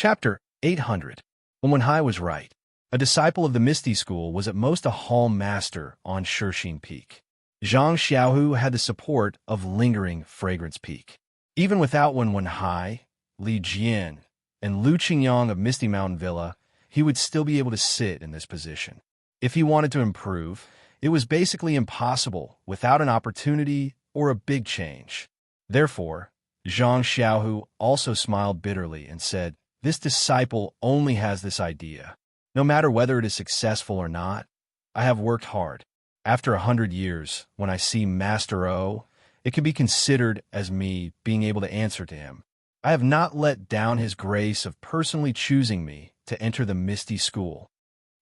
Chapter 800. Wenwenhai was right. A disciple of the Misty School was at most a hall master on Shishing Peak. Zhang Xiaohu had the support of lingering Fragrance Peak. Even without Wenwenhai, Li Jian, and Lu Qingyang of Misty Mountain Villa, he would still be able to sit in this position. If he wanted to improve, it was basically impossible without an opportunity or a big change. Therefore, Zhang Xiaohu also smiled bitterly and said, "This disciple only has this idea. No matter whether it is successful or not, I have worked hard. After 100 years, when I see Master O, it can be considered as me being able to answer to him. I have not let down his grace of personally choosing me to enter the Misty School."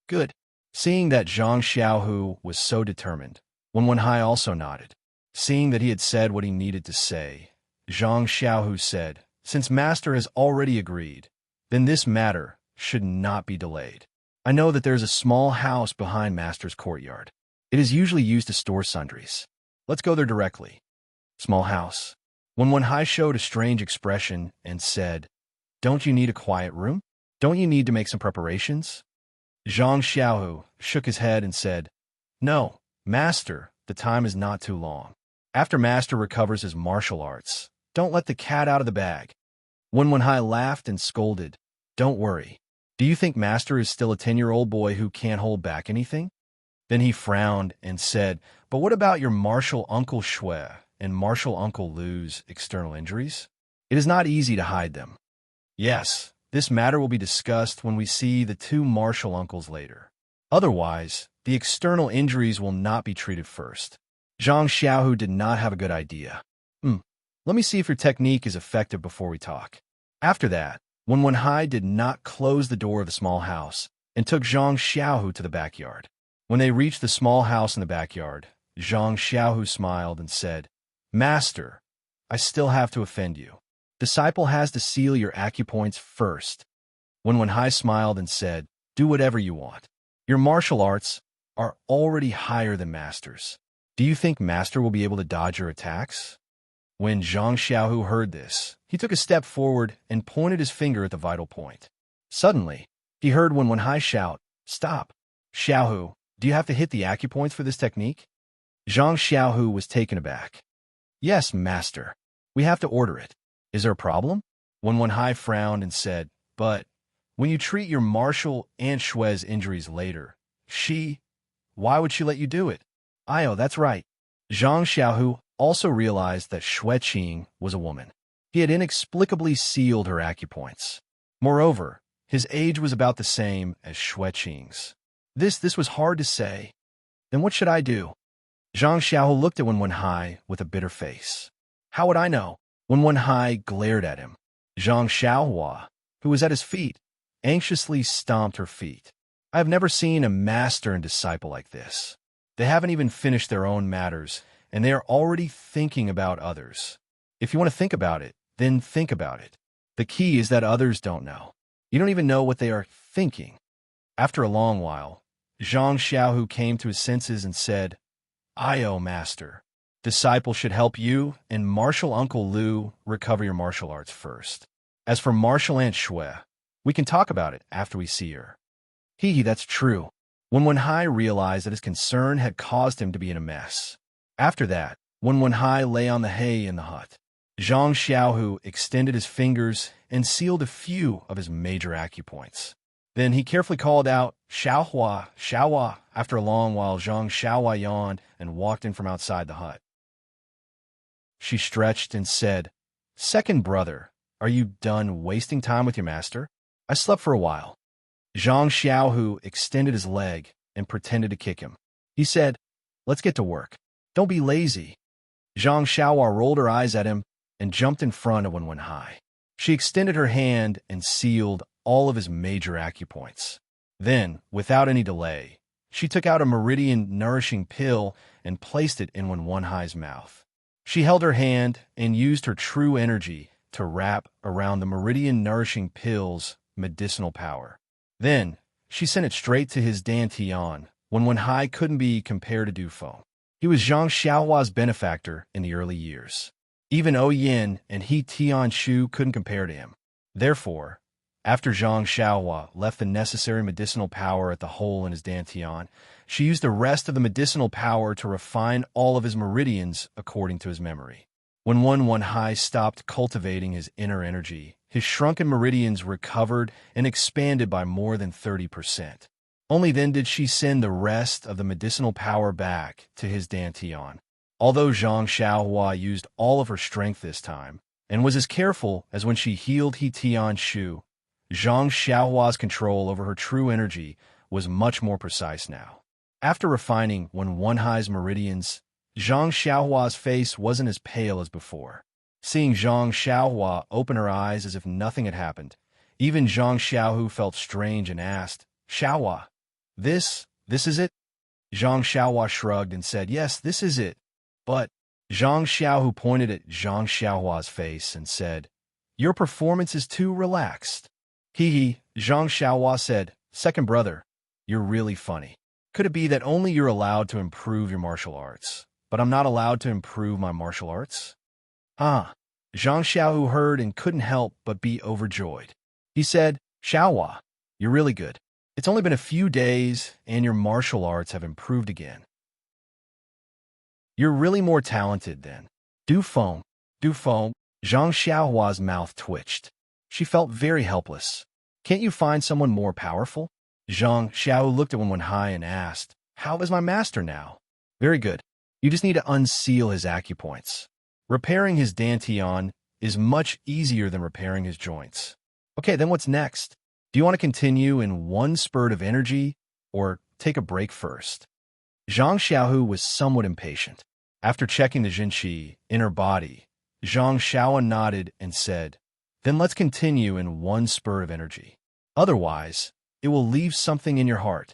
Good. Seeing that Zhang Xiaohu was so determined, Wenwenhai also nodded. Seeing that he had said what he needed to say, Zhang Xiaohu said, "Since Master has already agreed, then this matter should not be delayed. I know that there is a small house behind Master's courtyard. It is usually used to store sundries. Let's go there directly." Small house. Wenwenhai showed a strange expression and said, "Don't you need a quiet room? Don't you need to make some preparations?" Zhang Xiaohu shook his head and said, "No, Master, the time is not too long. After Master recovers his martial arts, don't let the cat out of the bag." Wenwenhai laughed and scolded, "Don't worry. Do you think Master is still a 10-year-old boy who can't hold back anything?" Then he frowned and said, "But what about your martial uncle Shui and martial uncle Lu's external injuries? It is not easy to hide them." "Yes, this matter will be discussed when we see the two martial uncles later. Otherwise, the external injuries will not be treated first." Zhang Xiaohu did not have a good idea. Let me see if your technique is effective before we talk." After that, Wenwenhai did not close the door of the small house and took Zhang Xiaohu to the backyard. When they reached the small house in the backyard, Zhang Xiaohu smiled and said, "Master, I still have to offend you. Disciple has to seal your acupoints first." Wenwenhai smiled and said, "Do whatever you want. Your martial arts are already higher than Master's. Do you think Master will be able to dodge your attacks?" When Zhang Xiaohu heard this, he took a step forward and pointed his finger at the vital point. Suddenly, he heard Wenwenhai shout, "Stop! Xiaohu, do you have to hit the acupoints for this technique?" Zhang Xiaohu was taken aback. "Yes, Master. We have to order it. Is there a problem?" Wenwenhai frowned and said, "But when you treat your martial Aunt Shui's injuries later, why would she let you do it?" "Io, that's right." Zhang Xiaohu also realized that Shui Qing was a woman. He had inexplicably sealed her acupoints. Moreover, his age was about the same as Shui Qing's. This was hard to say. Then what should I do? Zhang Xiaohu looked at Wenwenhai with a bitter face. "How would I know?" Wenwenhai glared at him. Zhang Xiaohua, who was at his feet, anxiously stomped her feet. "I have never seen a master and disciple like this. They haven't even finished their own matters, and they are already thinking about others. If you want to think about it, then think about it. The key is that others don't know. You don't even know what they are thinking." After a long while, Zhang Xiaohu came to his senses and said, "Io, Master. Disciple should help you and martial Uncle Lu recover your martial arts first. As for martial Aunt Shui, we can talk about it after we see her." That's true. Wenwenhai realized that his concern had caused him to be in a mess. After that, Wenwenhai lay on the hay in the hut. Zhang Xiaohu extended his fingers and sealed a few of his major acupoints. Then he carefully called out, "Xiaohua, Xiaohua." After a long while, Zhang Xiaohua yawned and walked in from outside the hut. She stretched and said, "Second brother, are you done wasting time with your master? I slept for a while." Zhang Xiaohu extended his leg and pretended to kick him. He said, "Let's get to work. Don't be lazy." Zhang Xiaohua rolled her eyes at him and jumped in front of Wenwenhai. She extended her hand and sealed all of his major acupoints. Then, without any delay, she took out a meridian nourishing pill and placed it in Wenwenhai's mouth. She held her hand and used her true energy to wrap around the meridian nourishing pill's medicinal power. Then, she sent it straight to his dantian. Wenwenhai couldn't be compared to Dufo. He was Zhang Xiaohua's benefactor in the early years. Even O Yin and He Tian Shu couldn't compare to him. Therefore, After Zhang Xiaohua left the necessary medicinal power at the hole in his dantian, she used the rest of the medicinal power to refine all of his meridians according to his memory. When Wen Hai stopped cultivating his inner energy, his shrunken meridians recovered and expanded by more than 30%. Only then did she send the rest of the medicinal power back to his dantian. Although Zhang Xiaohua used all of her strength this time, and was as careful as when she healed He Tian Shu, Zhang Xiaohua's control over her true energy was much more precise now. After refining Wen Hai's meridians, Zhang Xiaohua's face wasn't as pale as before. Seeing Zhang Xiaohua open her eyes as if nothing had happened, even Zhang Xiaohu felt strange and asked, "Xiaohua, this is it?" Zhang Xiaohua shrugged and said, "Yes, this is it." But Zhang Xiaohu pointed at Zhang Xiaohua's face and said, "Your performance is too relaxed." Hee, Zhang Xiaohua said, "Second brother, you're really funny. Could it be that only you're allowed to improve your martial arts, but I'm not allowed to improve my martial arts?" Zhang Xiaohu heard and couldn't help but be overjoyed. He said, "Xiaohua, you're really good. It's only been a few days, and your martial arts have improved again. You're really more talented then." Du Feng. Zhang Xiaohua's mouth twitched. She felt very helpless. "Can't you find someone more powerful?" Zhang Xiaohu looked at Wen Hai and asked, "How is my master now?" "Very good. You just need to unseal his acupoints. Repairing his dantian is much easier than repairing his joints." "Okay, then what's next? Do you want to continue in one spurt of energy, or take a break first?" Zhang Xiaohu was somewhat impatient. After checking the Jinqi in her body, Zhang Xiaohu nodded and said, "Then let's continue in one spurt of energy. Otherwise, it will leave something in your heart."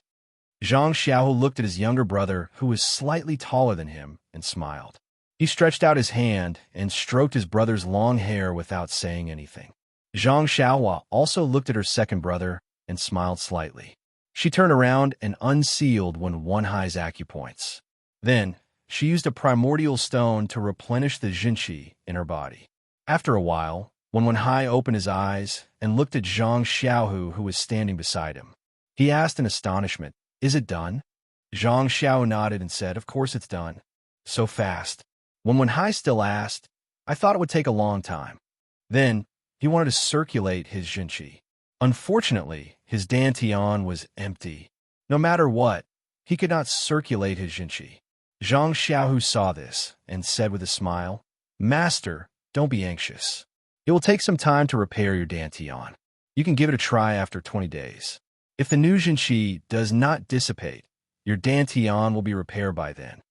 Zhang Xiaohu looked at his younger brother, who was slightly taller than him, and smiled. He stretched out his hand and stroked his brother's long hair without saying anything. Zhang Xiaohua also looked at her second brother and smiled slightly. She turned around and unsealed Wen Hai's acupoints. Then, she used a primordial stone to replenish the Jinqi in her body. After a while, when Wen Hai opened his eyes and looked at Zhang Xiaohu, who was standing beside him, he asked in astonishment, "Is it done?" Zhang Xiaohu nodded and said, "Of course it's done." "So fast." When Wen Hai still asked, "I thought it would take a long time." Then, he wanted to circulate his Jinqi. Unfortunately, his dantian was empty. No matter what, he could not circulate his Jinqi. Zhang Xiaohu saw this and said with a smile, "Master, don't be anxious. It will take some time to repair your dantian. You can give it a try after 20 days. If the new Jinqi does not dissipate, your dantian will be repaired by then."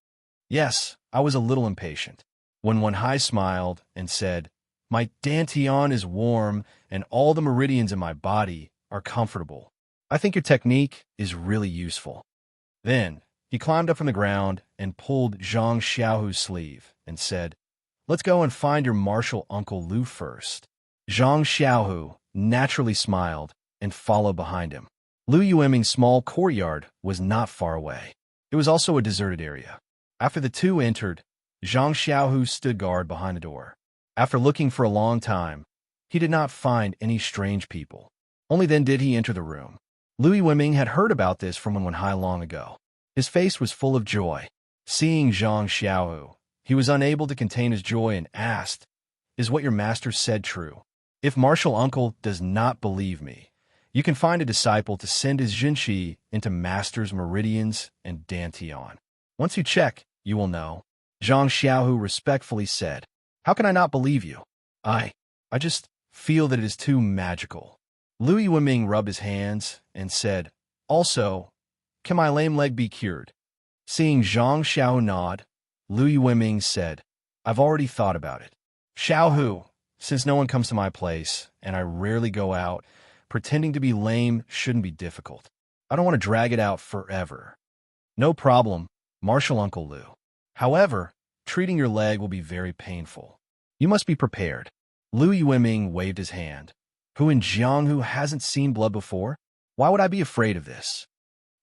Yes, I was a little impatient. When Wen Hai smiled and said, "My dantian is warm and all the meridians in my body are comfortable. I think your technique is really useful." Then, he climbed up from the ground and pulled Zhang Xiaohu's sleeve and said, "Let's go and find your martial uncle Lu first." Zhang Xiaohu naturally smiled and followed behind him. Lu Yueming's small courtyard was not far away. It was also a deserted area. After the two entered, Zhang Xiaohu stood guard behind the door. After looking for a long time, he did not find any strange people. Only then did he enter the room. Lu Yueming had heard about this from Wen Hai long ago. His face was full of joy. Seeing Zhang Xiaohu, he was unable to contain his joy and asked, "Is what your master said true? If martial uncle does not believe me, you can find a disciple to send his Jinqi into master's meridians and dantian. Once you check, you will know." Zhang Xiaohu respectfully said, "How can I not believe you? I just feel that it is too magical." Lu Yueming rubbed his hands and said, "Also, can my lame leg be cured?" Seeing Zhang Xiaohu nod, Lu Yueming said, "I've already thought about it. Xiaohu, since no one comes to my place, and I rarely go out, pretending to be lame shouldn't be difficult. I don't want to drag it out forever." "No problem, Martial Uncle Lu. However, treating your leg will be very painful. You must be prepared." Lu Yueming waved his hand. "Who in Jianghu hasn't seen blood before? Why would I be afraid of this?"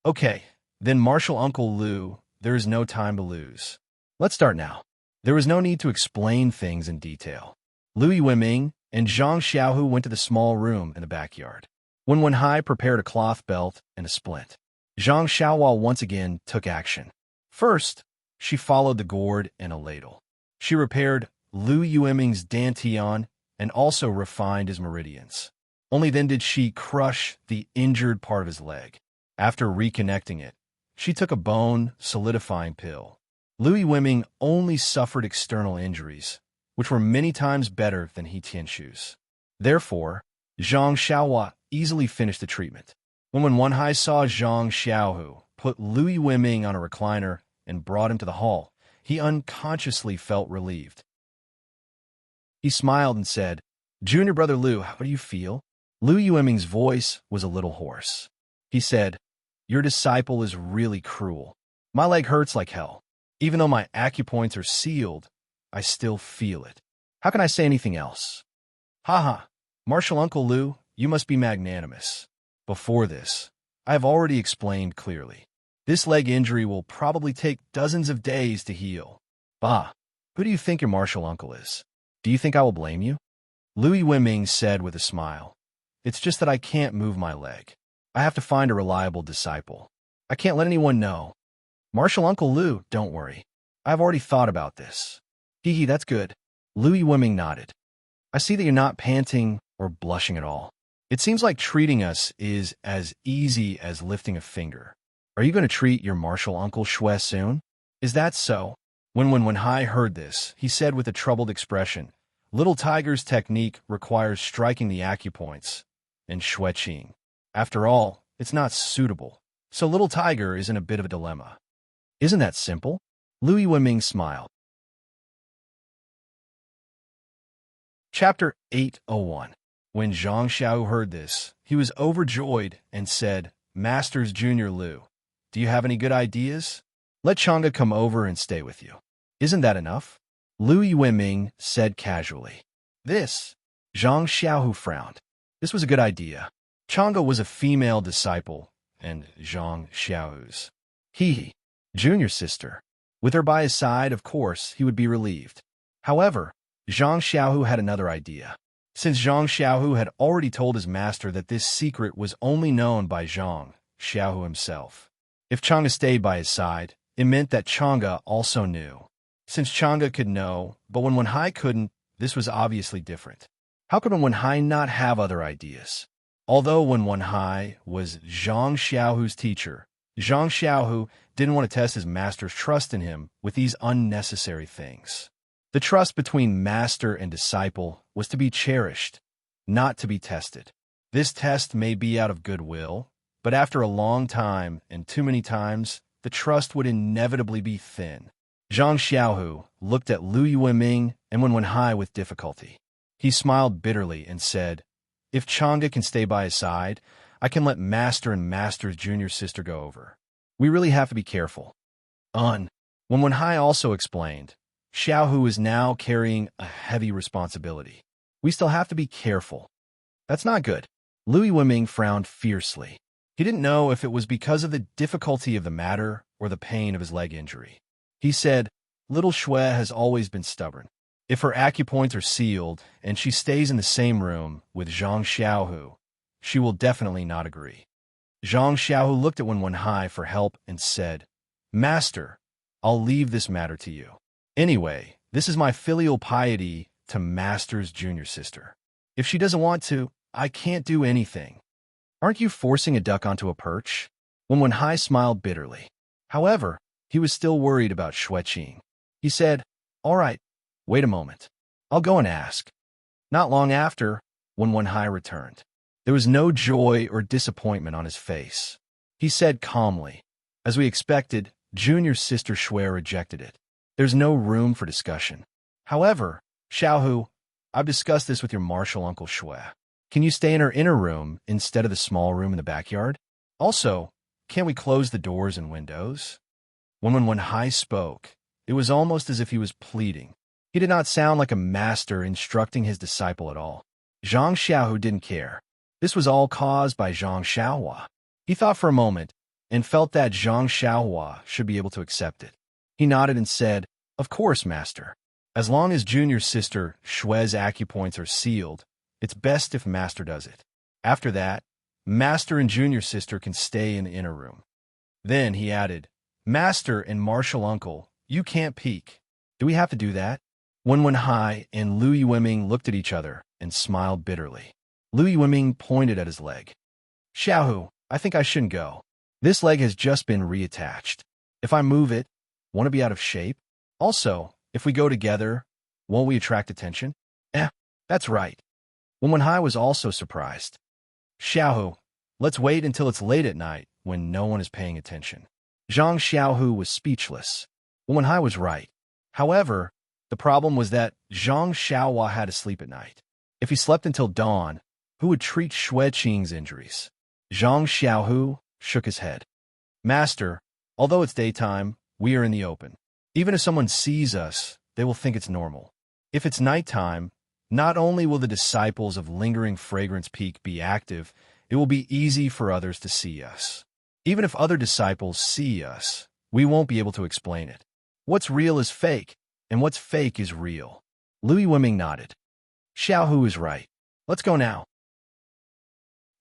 "Okay, then Martial Uncle Lu, there is no time to lose. Let's start now." There was no need to explain things in detail. Lu Yueming and Zhang Xiaohu went to the small room in the backyard. Wenwenhai prepared a cloth belt and a splint. Zhang Xiaohua once again took action. First, she followed the gourd and a ladle. She repaired Lu Yueming's dantian and also refined his meridians. Only then did she crush the injured part of his leg. After reconnecting it, she took a bone-solidifying pill. Lu Yueming only suffered external injuries, which were many times better than He Tianshu's. Therefore, Zhang Xiaohua easily finished the treatment. When Wenwenhai saw Zhang Xiaohu put Lu Yueming on a recliner and brought him to the hall, he unconsciously felt relieved. He smiled and said, "Junior brother Lu, how do you feel?" Lu Yueming's voice was a little hoarse. He said, "Your disciple is really cruel. My leg hurts like hell. Even though my acupoints are sealed, I still feel it. How can I say anything else?" "Haha, Martial Uncle Lu, you must be magnanimous. Before this, I have already explained clearly. This leg injury will probably take dozens of days to heal. Bah, who do you think your martial uncle is? Do you think I will blame you?" Lu Yueming said with a smile, "It's just that I can't move my leg. I have to find a reliable disciple. I can't let anyone know." "Martial Uncle Lu, don't worry. I've already thought about this." "Hee, that's good." Lu Yueming nodded. "I see that you're not panting or blushing at all. It seems like treating us is as easy as lifting a finger. Are you going to treat your martial uncle Shui soon?" "Is that so?" When Wenwenhai heard this, he said with a troubled expression, "Little Tiger's technique requires striking the acupoints and Shui. After all, it's not suitable, so Little Tiger is in a bit of a dilemma." "Isn't that simple?" Lu Yueming smiled. Chapter 801. When Zhang Xiao heard this, he was overjoyed and said, "Masters Junior Lu, do you have any good ideas? Let Chang'e come over and stay with you. Isn't that enough?" Lu Yueming said casually. This, Zhang Xiao frowned. This was a good idea. Chang'e was a female disciple, and Zhang Xiao's junior sister. With her by his side, of course, he would be relieved. However, Zhang Xiaohu had another idea. Since Zhang Xiaohu had already told his master that this secret was only known by Zhang Xiaohu himself, if Chang'e stayed by his side, it meant that Chang'e also knew. Since Chang'e could know, but when Wenhai couldn't, this was obviously different. How could Wenhai not have other ideas? Although when Wenhai was Zhang Xiaohu's teacher, Zhang Xiaohu didn't want to test his master's trust in him with these unnecessary things. The trust between master and disciple was to be cherished, not to be tested. This test may be out of goodwill, but after a long time and too many times, the trust would inevitably be thin. Zhang Xiaohu looked at Lu Yueming and Wenwenhai with difficulty. He smiled bitterly and said, "If Chang'e can stay by his side, I can let Master and Master's junior sister go over. We really have to be careful." When Wenhai also explained, Xiaohu is now carrying a heavy responsibility. We still have to be careful. That's not good. Lu Yueming frowned fiercely. He didn't know if it was because of the difficulty of the matter or the pain of his leg injury. He said, "Little Shui has always been stubborn. If her acupoints are sealed and she stays in the same room with Zhang Xiaohu, she will definitely not agree." Zhang Xiaohu looked at Wenwenhai for help and said, "Master, I'll leave this matter to you. Anyway, this is my filial piety to Master's junior sister. If she doesn't want to, I can't do anything. Aren't you forcing a duck onto a perch?" Wenwenhai smiled bitterly. However, he was still worried about Shui. He said, "All right, wait a moment. I'll go and ask." Not long after, Wenwenhai returned. There was no joy or disappointment on his face. He said calmly, "As we expected, junior sister Shui rejected it. There's no room for discussion. However, Xiaohu, I've discussed this with your martial uncle Shui. Can you stay in her inner room instead of the small room in the backyard? Also, can't we close the doors and windows?" When Wenhai spoke, it was almost as if he was pleading. He did not sound like a master instructing his disciple at all. Zhang Xiaohu didn't care. This was all caused by Zhang Xiaohua. He thought for a moment and felt that Zhang Xiaohua should be able to accept it. He nodded and said, "Of course, master. As long as junior sister Shui's acupoints are sealed, it's best if master does it. After that, Master and junior sister can stay in the inner room. Then he added, Master and martial uncle, you can't peek. Do we have to do that? Wenwenhai and Lu Yueming looked at each other and smiled bitterly. Lu Yueming pointed at his leg. Xiaohu, I think I shouldn't go. This leg has just been reattached. If I move it, won't it be out of shape? Also, if we go together, won't we attract attention? That's right. Wenwenhai was also surprised. Xiaohu, let's wait until it's late at night when no one is paying attention. Zhang Xiaohu was speechless. Wenwenhai was right. However, the problem was that Zhang Xiaohua had to sleep at night. If he slept until dawn, who would treat Xue Qing's injuries? Zhang Xiaohu shook his head. Master, although it's daytime, we are in the open. Even if someone sees us, they will think it's normal. If it's nighttime, not only will the disciples of Lingering Fragrance Peak be active, it will be easy for others to see us. Even if other disciples see us, we won't be able to explain it. What's real is fake, and what's fake is real. Lu Yueming nodded. Xiaohu is right. Let's go now.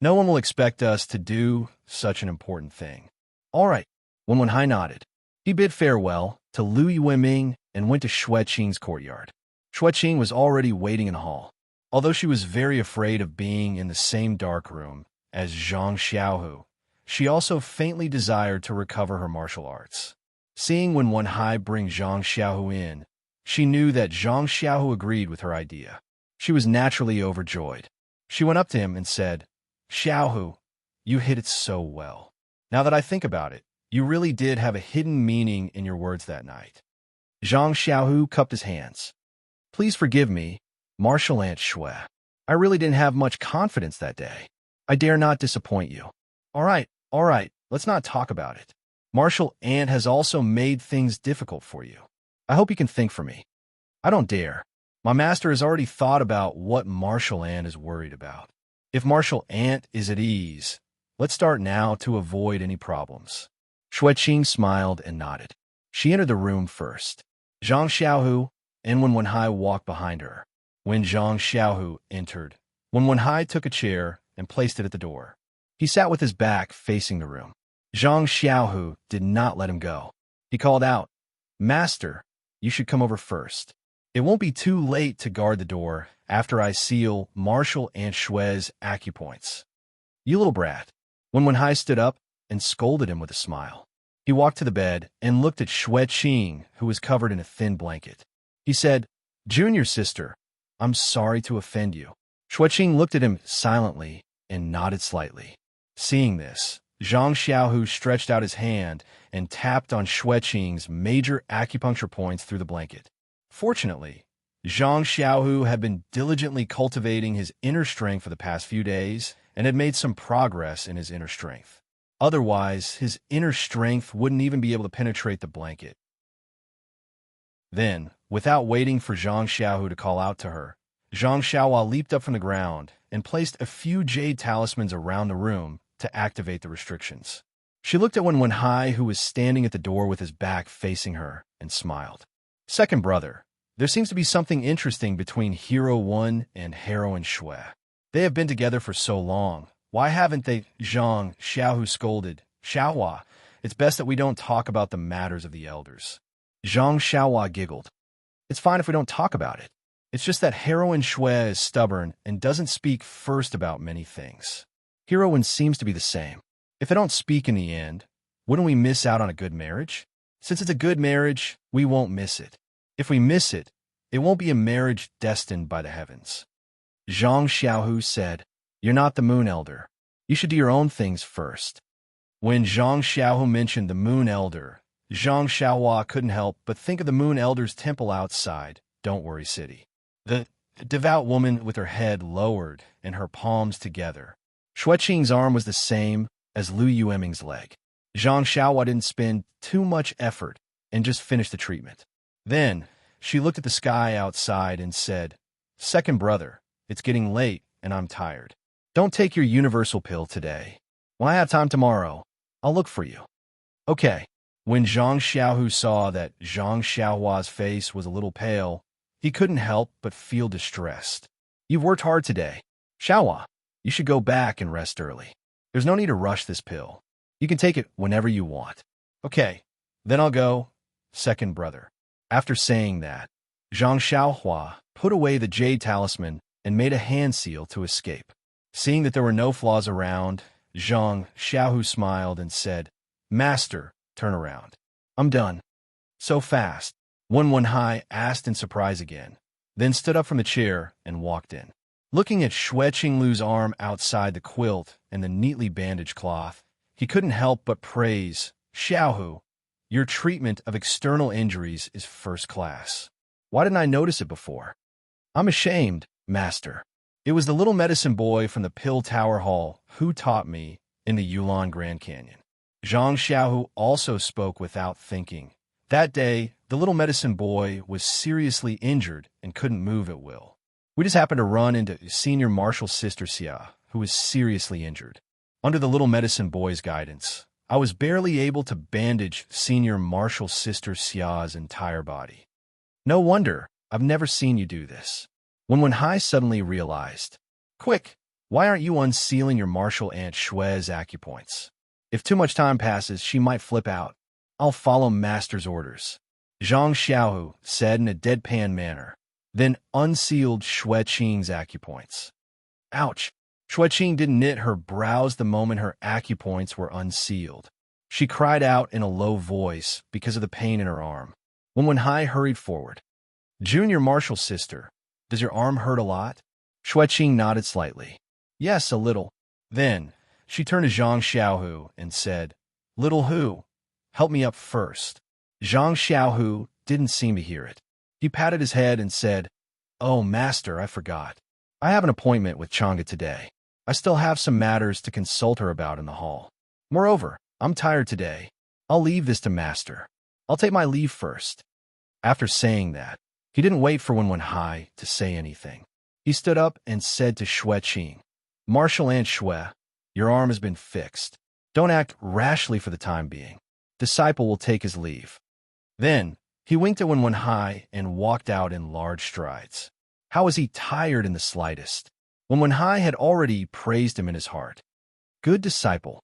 No one will expect us to do such an important thing. All right. Wenwenhai nodded. He bid farewell to Lu Yueming and went to Xue Qing's courtyard. Xue Qing was already waiting in the hall. Although she was very afraid of being in the same dark room as Zhang Xiaohu, she also faintly desired to recover her martial arts. Seeing Wenwenhai bring Zhang Xiaohu in, she knew that Zhang Xiaohu agreed with her idea. She was naturally overjoyed. She went up to him and said, Xiaohu, you hit it so well. Now that I think about it, you really did have a hidden meaning in your words that night. Zhang Xiaohu cupped his hands. Please forgive me, Martial Aunt Xue. I really didn't have much confidence that day. I dare not disappoint you. All right, let's not talk about it. Martial Aunt has also made things difficult for you. I hope you can think for me. I don't dare. My master has already thought about what Martial Aunt is worried about. If Martial Aunt is at ease, let's start now to avoid any problems. Xue Qing smiled and nodded. She entered the room first. Zhang Xiaohu and Wenwenhai walked behind her. When Zhang Xiaohu entered, Wenwenhai took a chair and placed it at the door. He sat with his back facing the room. Zhang Xiaohu did not let him go. He called out, Master, you should come over first. It won't be too late to guard the door after I seal Martial Aunt Xue's acupoints. You little brat. Wenwenhai stood up and scolded him with a smile. He walked to the bed and looked at Xue Qing, who was covered in a thin blanket. He said, Junior sister, I'm sorry to offend you. Xue Qing looked at him silently and nodded slightly. Seeing this, Zhang Xiaohu stretched out his hand and tapped on Xue Qing's major acupuncture points through the blanket. Fortunately, Zhang Xiaohu had been diligently cultivating his inner strength for the past few days and had made some progress in his inner strength. Otherwise, his inner strength wouldn't even be able to penetrate the blanket. Then, without waiting for Zhang Xiaohu to call out to her, Zhang Xiaohua leaped up from the ground and placed a few jade talismans around the room to activate the restrictions. She looked at Wenwenhai, who was standing at the door with his back facing her, and smiled. Second brother, there seems to be something interesting between Hero 1 and Heroine Xue. They have been together for so long. Why haven't they? Zhang Xiaohu scolded. Xiaohua, it's best that we don't talk about the matters of the elders. Zhang Xiaohua giggled. It's fine if we don't talk about it. It's just that Heroine Xue is stubborn and doesn't speak first about many things. Heroine seems to be the same. If they don't speak in the end, wouldn't we miss out on a good marriage? Since it's a good marriage, we won't miss it. If we miss it, it won't be a marriage destined by the heavens. Zhang Xiaohu said, You're not the Moon Elder. You should do your own things first. When Zhang Xiaohu mentioned the Moon Elder, Zhang Xiaohua couldn't help but think of the Moon Elder's temple outside Don't Worry City. The devout woman with her head lowered and her palms together. Xue Qing's arm was the same as Lu Yueming's leg. Zhang Xiaohua didn't spend too much effort and just finished the treatment. Then, she looked at the sky outside and said, Second brother, it's getting late and I'm tired. Don't take your universal pill today. When I have time tomorrow, I'll look for you. Okay. When Zhang Xiaohu saw that Zhang Xiaohua's face was a little pale, he couldn't help but feel distressed. You've worked hard today. Xiaohua, you should go back and rest early. There's no need to rush this pill. You can take it whenever you want. Okay, then I'll go, second brother. After saying that, Zhang Xiaohua put away the jade talisman and made a hand seal to escape. Seeing that there were no flaws around, Zhang Xiaohu smiled and said, Master, turn around. I'm done. So fast. Wenwenhai asked in surprise again, then stood up from the chair and walked in. Looking at Xue Qinglu's arm outside the quilt and the neatly bandaged cloth, he couldn't help but praise, Xiaohu, your treatment of external injuries is first class. Why didn't I notice it before? I'm ashamed, Master. It was the little medicine boy from the Pill Tower Hall who taught me in the Yulon Grand Canyon. Zhang Xiaohu also spoke without thinking. That day, the little medicine boy was seriously injured and couldn't move at will. We just happened to run into Senior Marshal's sister Xia, who was seriously injured. Under the little medicine boy's guidance, I was barely able to bandage Senior Marshal's sister Xia's entire body. No wonder I've never seen you do this. Wenwenhai suddenly realized, Quick, why aren't you unsealing your Marshal Aunt Xue's acupoints? If too much time passes, she might flip out. I'll follow Master's orders. Zhang Xiaohu said in a deadpan manner, then unsealed Xue Qing's acupoints. Ouch! Xue Qing didn't knit her brows the moment her acupoints were unsealed. She cried out in a low voice because of the pain in her arm. Wenwenhai hurried forward. Junior Marshal's sister, does your arm hurt a lot? Xue Qing nodded slightly. Yes, a little. Then, she turned to Zhang Xiaohu and said, Little Hu, help me up first. Zhang Xiaohu didn't seem to hear it. He patted his head and said, Oh, Master, I forgot. I have an appointment with Chang'e today. I still have some matters to consult her about in the hall. Moreover, I'm tired today. I'll leave this to Master. I'll take my leave first. After saying that, he didn't wait for Wenwenhai to say anything. He stood up and said to Xue Qing, Marshal Aunt Xue, your arm has been fixed. Don't act rashly for the time being. Disciple will take his leave. Then, he winked at Wenwenhai and walked out in large strides. How was he tired in the slightest? Wenwenhai had already praised him in his heart. Good disciple.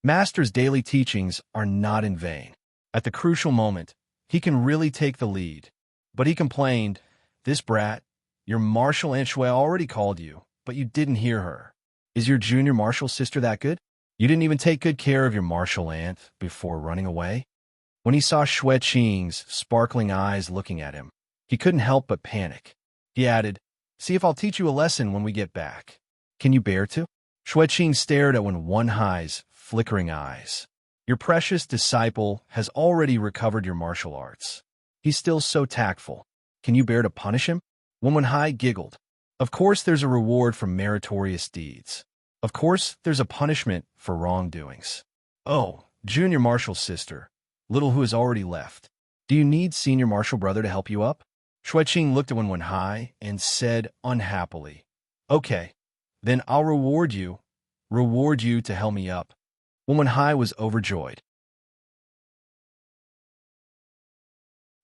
Master's daily teachings are not in vain. At the crucial moment, he can really take the lead. But he complained, This brat, your Marshal Aunt Xue already called you, but you didn't hear her. Is your junior Marshal sister that good? You didn't even take good care of your Marshal Aunt before running away? When he saw Xue Qing's sparkling eyes looking at him, he couldn't help but panic. He added, See if I'll teach you a lesson when we get back. Can you bear to? Xue Qing stared at Wenwenhai's flickering eyes. Your precious disciple has already recovered your martial arts. He's still so tactful. Can you bear to punish him? Wenwenhai giggled. Of course there's a reward for meritorious deeds. Of course there's a punishment for wrongdoings. Oh, Junior Marshal's sister, Little Hu has already left. Do you need Senior Marshal brother to help you up? Xue Qing looked at Wenwenhai and said unhappily, Okay, then I'll reward you to help me up. Wenwenhai was overjoyed.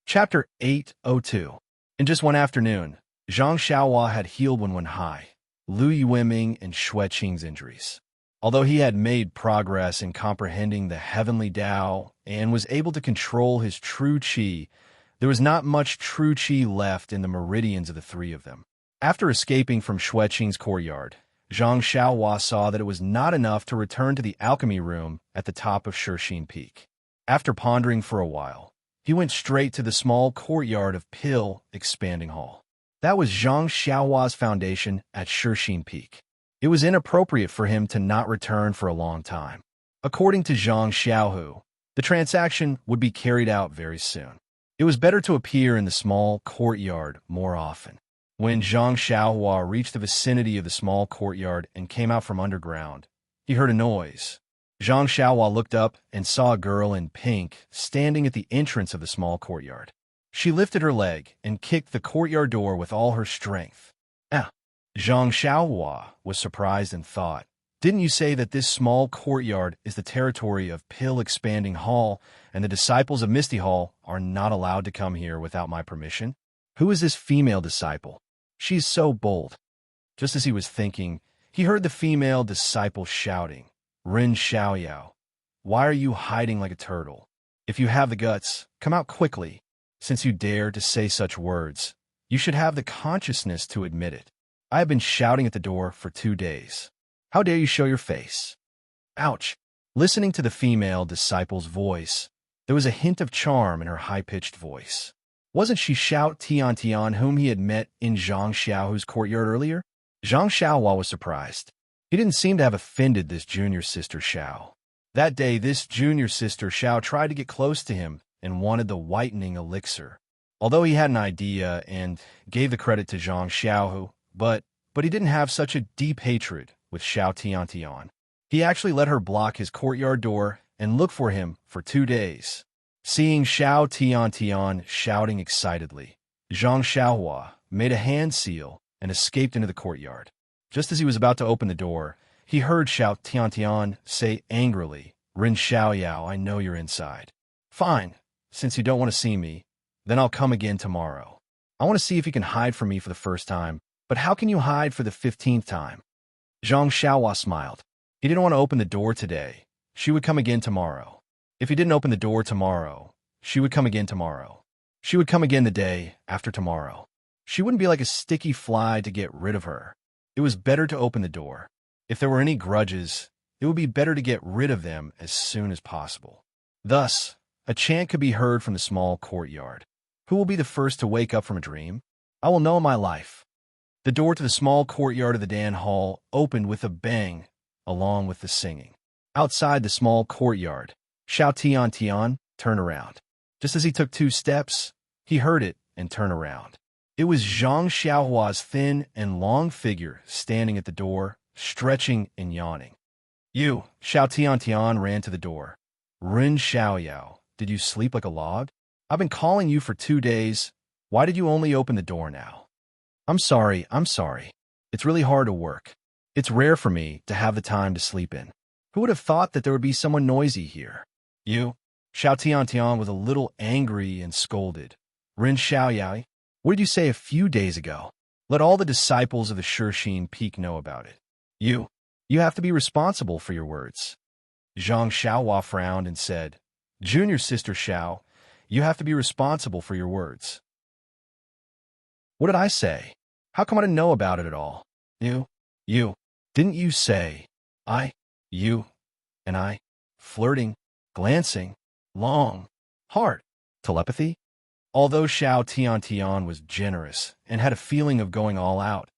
Chapter 802. In just one afternoon, Zhang Xiaohua had healed Wenwenhai, Lu Yueming, and Xue Qing's injuries. Although he had made progress in comprehending the heavenly Tao and was able to control his true qi, there was not much true qi left in the meridians of the three of them. After escaping from Xue Qing's courtyard, Zhang Xiaohua saw that it was not enough to return to the alchemy room at the top of Shixin Peak. After pondering for a while, he went straight to the small courtyard of Pill Expanding Hall. That was Zhang Xiaohua's foundation at Shixin Peak. It was inappropriate for him to not return for a long time. According to Zhang Xiaohu, the transaction would be carried out very soon. It was better to appear in the small courtyard more often. When Zhang Xiaohua reached the vicinity of the small courtyard and came out from underground, he heard a noise. Zhang Xiaohua looked up and saw a girl in pink standing at the entrance of the small courtyard. She lifted her leg and kicked the courtyard door with all her strength. Zhang Xiaohua was surprised and thought, Didn't you say that this small courtyard is the territory of Pill Expanding Hall, and the disciples of Misty Hall are not allowed to come here without my permission? Who is this female disciple? She's so bold. Just as he was thinking, he heard the female disciple shouting, Ren Xiaoyao, why are you hiding like a turtle? If you have the guts, come out quickly. Since you dare to say such words, you should have the consciousness to admit it. I have been shouting at the door for 2 days. How dare you show your face? Ouch! Listening to the female disciple's voice, there was a hint of charm in her high-pitched voice. Wasn't she Xiao Tiantian whom he had met in Zhang Xiaohu's courtyard earlier? Zhang Xiaohua was surprised. He didn't seem to have offended this junior sister Xiao. That day, this junior sister Xiao tried to get close to him and wanted the whitening elixir. Although he had an idea and gave the credit to Zhang Xiaohu, but he didn't have such a deep hatred with Xiao Tiantian. He actually let her block his courtyard door and look for him for 2 days. Seeing Xiao Tiantian shouting excitedly, Zhang Xiaohua made a hand seal and escaped into the courtyard. Just as he was about to open the door, he heard Xiao Tiantian say angrily, Ren Xiaoyao, I know you're inside. Fine, since you don't want to see me, then I'll come again tomorrow. I want to see if you can hide from me for the first time, but how can you hide for the 15th time? Zhang Xiaohua smiled. He didn't want to open the door today. She would come again tomorrow. If he didn't open the door tomorrow, she would come again tomorrow. She would come again the day after tomorrow. She wouldn't be like a sticky fly to get rid of her. It was better to open the door. If there were any grudges, it would be better to get rid of them as soon as possible. Thus, a chant could be heard from the small courtyard. Who will be the first to wake up from a dream? I will know in my life. The door to the small courtyard of the Dan Hall opened with a bang, along with the singing. Outside the small courtyard, Xiao Tiantian turned around. Just as he took 2 steps, he heard it and turned around. It was Zhang Xiaohua's thin and long figure standing at the door, stretching and yawning. You, Xiao Tiantian ran to the door. Ren Xiaoyao, did you sleep like a log? I've been calling you for 2 days. Why did you only open the door now? I'm sorry. It's really hard to work. It's rare for me to have the time to sleep in. Who would have thought that there would be someone noisy here? You? Xiao Tiantian was a little angry and scolded. Ren Xiaoyao, what did you say a few days ago? Let all the disciples of the Shishing Peak know about it. You have to be responsible for your words. Zhang Xiaohua frowned and said, Junior sister Xiao, you have to be responsible for your words. What did I say? How come I didn't know about it at all? You, didn't you say, you, and I, flirting, glancing, long, hard, telepathy? Although Xiao Tiantian was generous and had a feeling of going all out,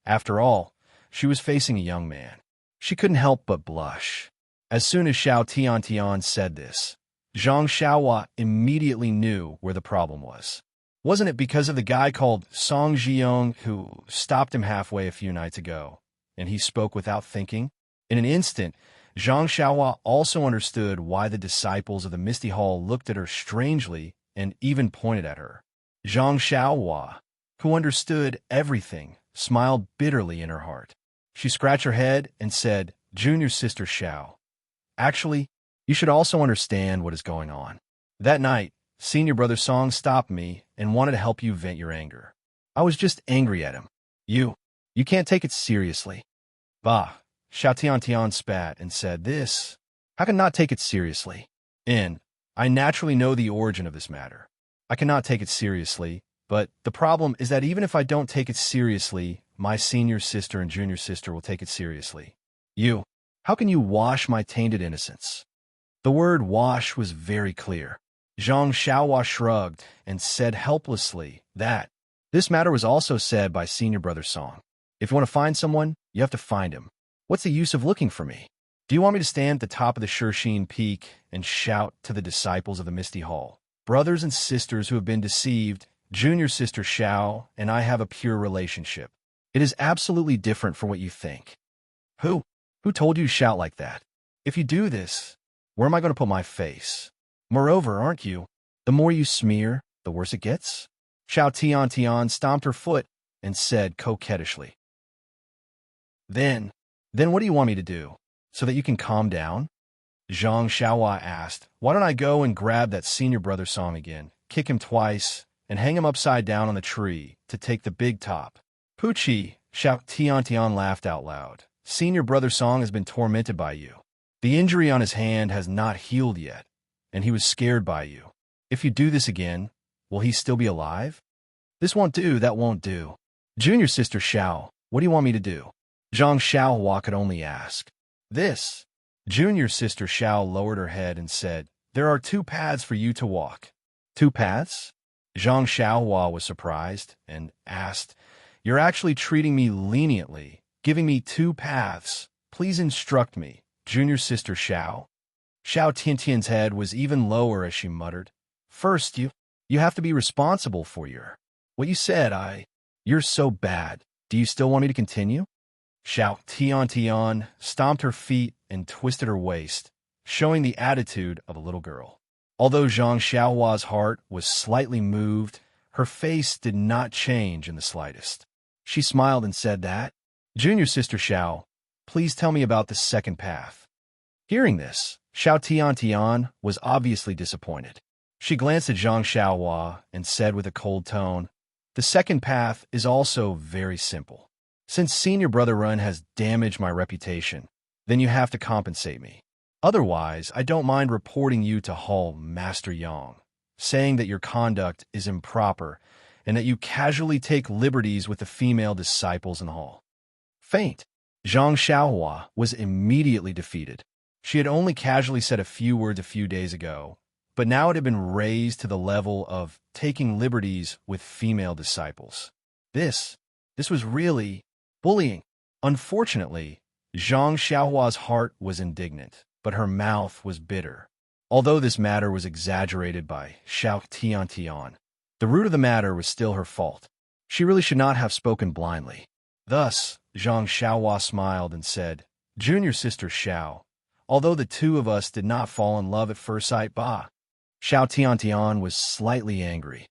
after all, she was facing a young man. She couldn't help but blush. As soon as Xiao Tiantian said this, Zhang Xiaohua immediately knew where the problem was. Wasn't it because of the guy called Song Zhiyong who stopped him halfway a few nights ago, and he spoke without thinking? In an instant, Zhang Xiaohua also understood why the disciples of the Misty Hall looked at her strangely and even pointed at her. Zhang Xiaohua, who understood everything, smiled bitterly in her heart. She scratched her head and said, Junior sister Xiao, actually, you should also understand what is going on. That night, Senior Brother Song stopped me and wanted to help you vent your anger. I was just angry at him. You can't take it seriously. Bah, Xiao Tiantian spat and said, this, I cannot take it seriously. I naturally know the origin of this matter. I cannot take it seriously, but the problem is that even if I don't take it seriously, my senior sister and junior sister will take it seriously. How can you wash my tainted innocence? The word wash was very clear. Zhang Xiaohua shrugged and said helplessly that this matter was also said by Senior Brother Song. If you want to find someone, you have to find him. What's the use of looking for me? Do you want me to stand at the top of the Shishing Peak and shout to the disciples of the Misty Hall? Brothers and sisters who have been deceived, Junior Sister Xiao and I have a pure relationship. It is absolutely different from what you think. Who told you to shout like that? If you do this, where am I going to put my face? Moreover, aren't you? The more you smear, the worse it gets? Xiao Tiantian stomped her foot and said coquettishly. Then what do you want me to do, so that you can calm down? Zhang Xiaohua asked, why don't I go and grab that Senior Brother Song again, kick him twice, and hang him upside down on the tree to take the big top? Poochie, Xiao Tiantian laughed out loud, Senior Brother Song has been tormented by you. The injury on his hand has not healed yet, and he was scared by you. If you do this again, will he still be alive? This won't do, that won't do. Junior Sister Xiao, what do you want me to do? Zhang Xiaohua could only ask. This. Junior Sister Xiao lowered her head and said, there are 2 paths for you to walk. 2 paths? Zhang Xiaohua was surprised and asked, you're actually treating me leniently, giving me 2 paths. Please instruct me, Junior Sister Xiao. Xiao Tiantian's head was even lower as she muttered, first, you have to be responsible for what you said. You're so bad. Do you still want me to continue? Xiao Tiantian stomped her feet and twisted her waist, showing the attitude of a little girl. Although Zhang Xiaohua's heart was slightly moved, her face did not change in the slightest. She smiled and said that, Junior Sister Xiao, please tell me about the second path. Hearing this, Xiao Tiantian was obviously disappointed. She glanced at Zhang Xiaohua and said with a cold tone, the second path is also very simple. Since Senior Brother Run has damaged my reputation, then you have to compensate me. Otherwise, I don't mind reporting you to Hall Master Yang, saying that your conduct is improper and that you casually take liberties with the female disciples in the hall. Faint. Zhang Xiaohua was immediately defeated. She had only casually said a few words a few days ago, but now it had been raised to the level of taking liberties with female disciples. This was really bullying. Unfortunately, Zhang Xiaohua's heart was indignant, but her mouth was bitter. Although this matter was exaggerated by Xiao Tiantian, the root of the matter was still her fault. She really should not have spoken blindly. Thus, Zhang Xiaohua smiled and said, Junior Sister Xiao, although the 2 of us did not fall in love at first sight, Xiao Tiantian was slightly angry.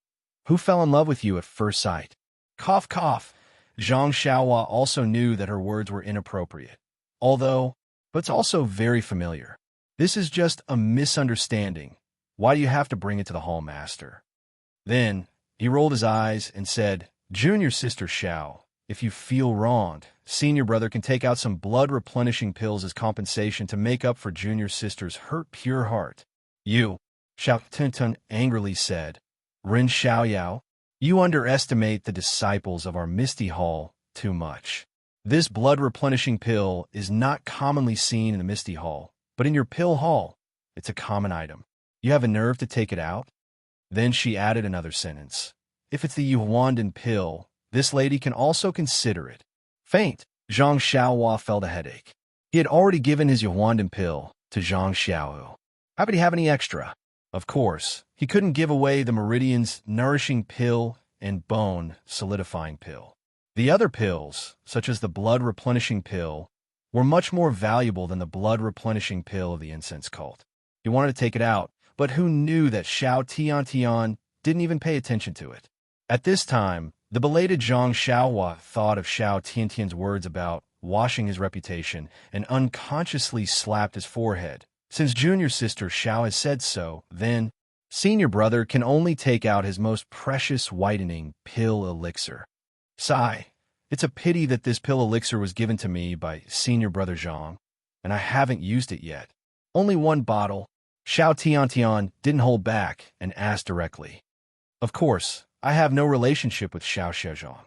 Who fell in love with you at first sight? Cough, cough. Zhang Xiaohua also knew that her words were inappropriate. But it's also very familiar. This is just a misunderstanding. Why do you have to bring it to the hall master? Then, he rolled his eyes and said, Junior Sister Xiao, if you feel wronged, Senior Brother can take out some blood-replenishing pills as compensation to make up for Junior Sister's hurt pure heart. You, Xiao Tiantian angrily said, Ren Xiaoyao, you underestimate the disciples of our Misty Hall too much. This blood-replenishing pill is not commonly seen in the Misty Hall, but in your pill hall, it's a common item. You have a nerve to take it out? Then she added another sentence. If it's the Yuhuandan pill, this lady can also consider it. Faint. Zhang Xiaohua felt a headache. He had already given his Yuhuandan pill to Zhang Xiaohu. How could he have any extra? Of course, he couldn't give away the Meridian's nourishing pill and bone solidifying pill. The other pills, such as the blood-replenishing pill, were much more valuable than the blood-replenishing pill of the incense cult. He wanted to take it out, but who knew that Xiao Tiantian didn't even pay attention to it? At this time, the belated Zhang Xiaohua thought of Xiao Tiantian's words about washing his reputation and unconsciously slapped his forehead. Since Junior Sister Xiao has said so, then Senior Brother can only take out his most precious whitening pill elixir. Sigh. It's a pity that this pill elixir was given to me by Senior Brother Zhang, and I haven't used it yet. Only 1 bottle. Xiao Tiantian didn't hold back and asked directly. Of course, I have no relationship with Xiao Shezhong.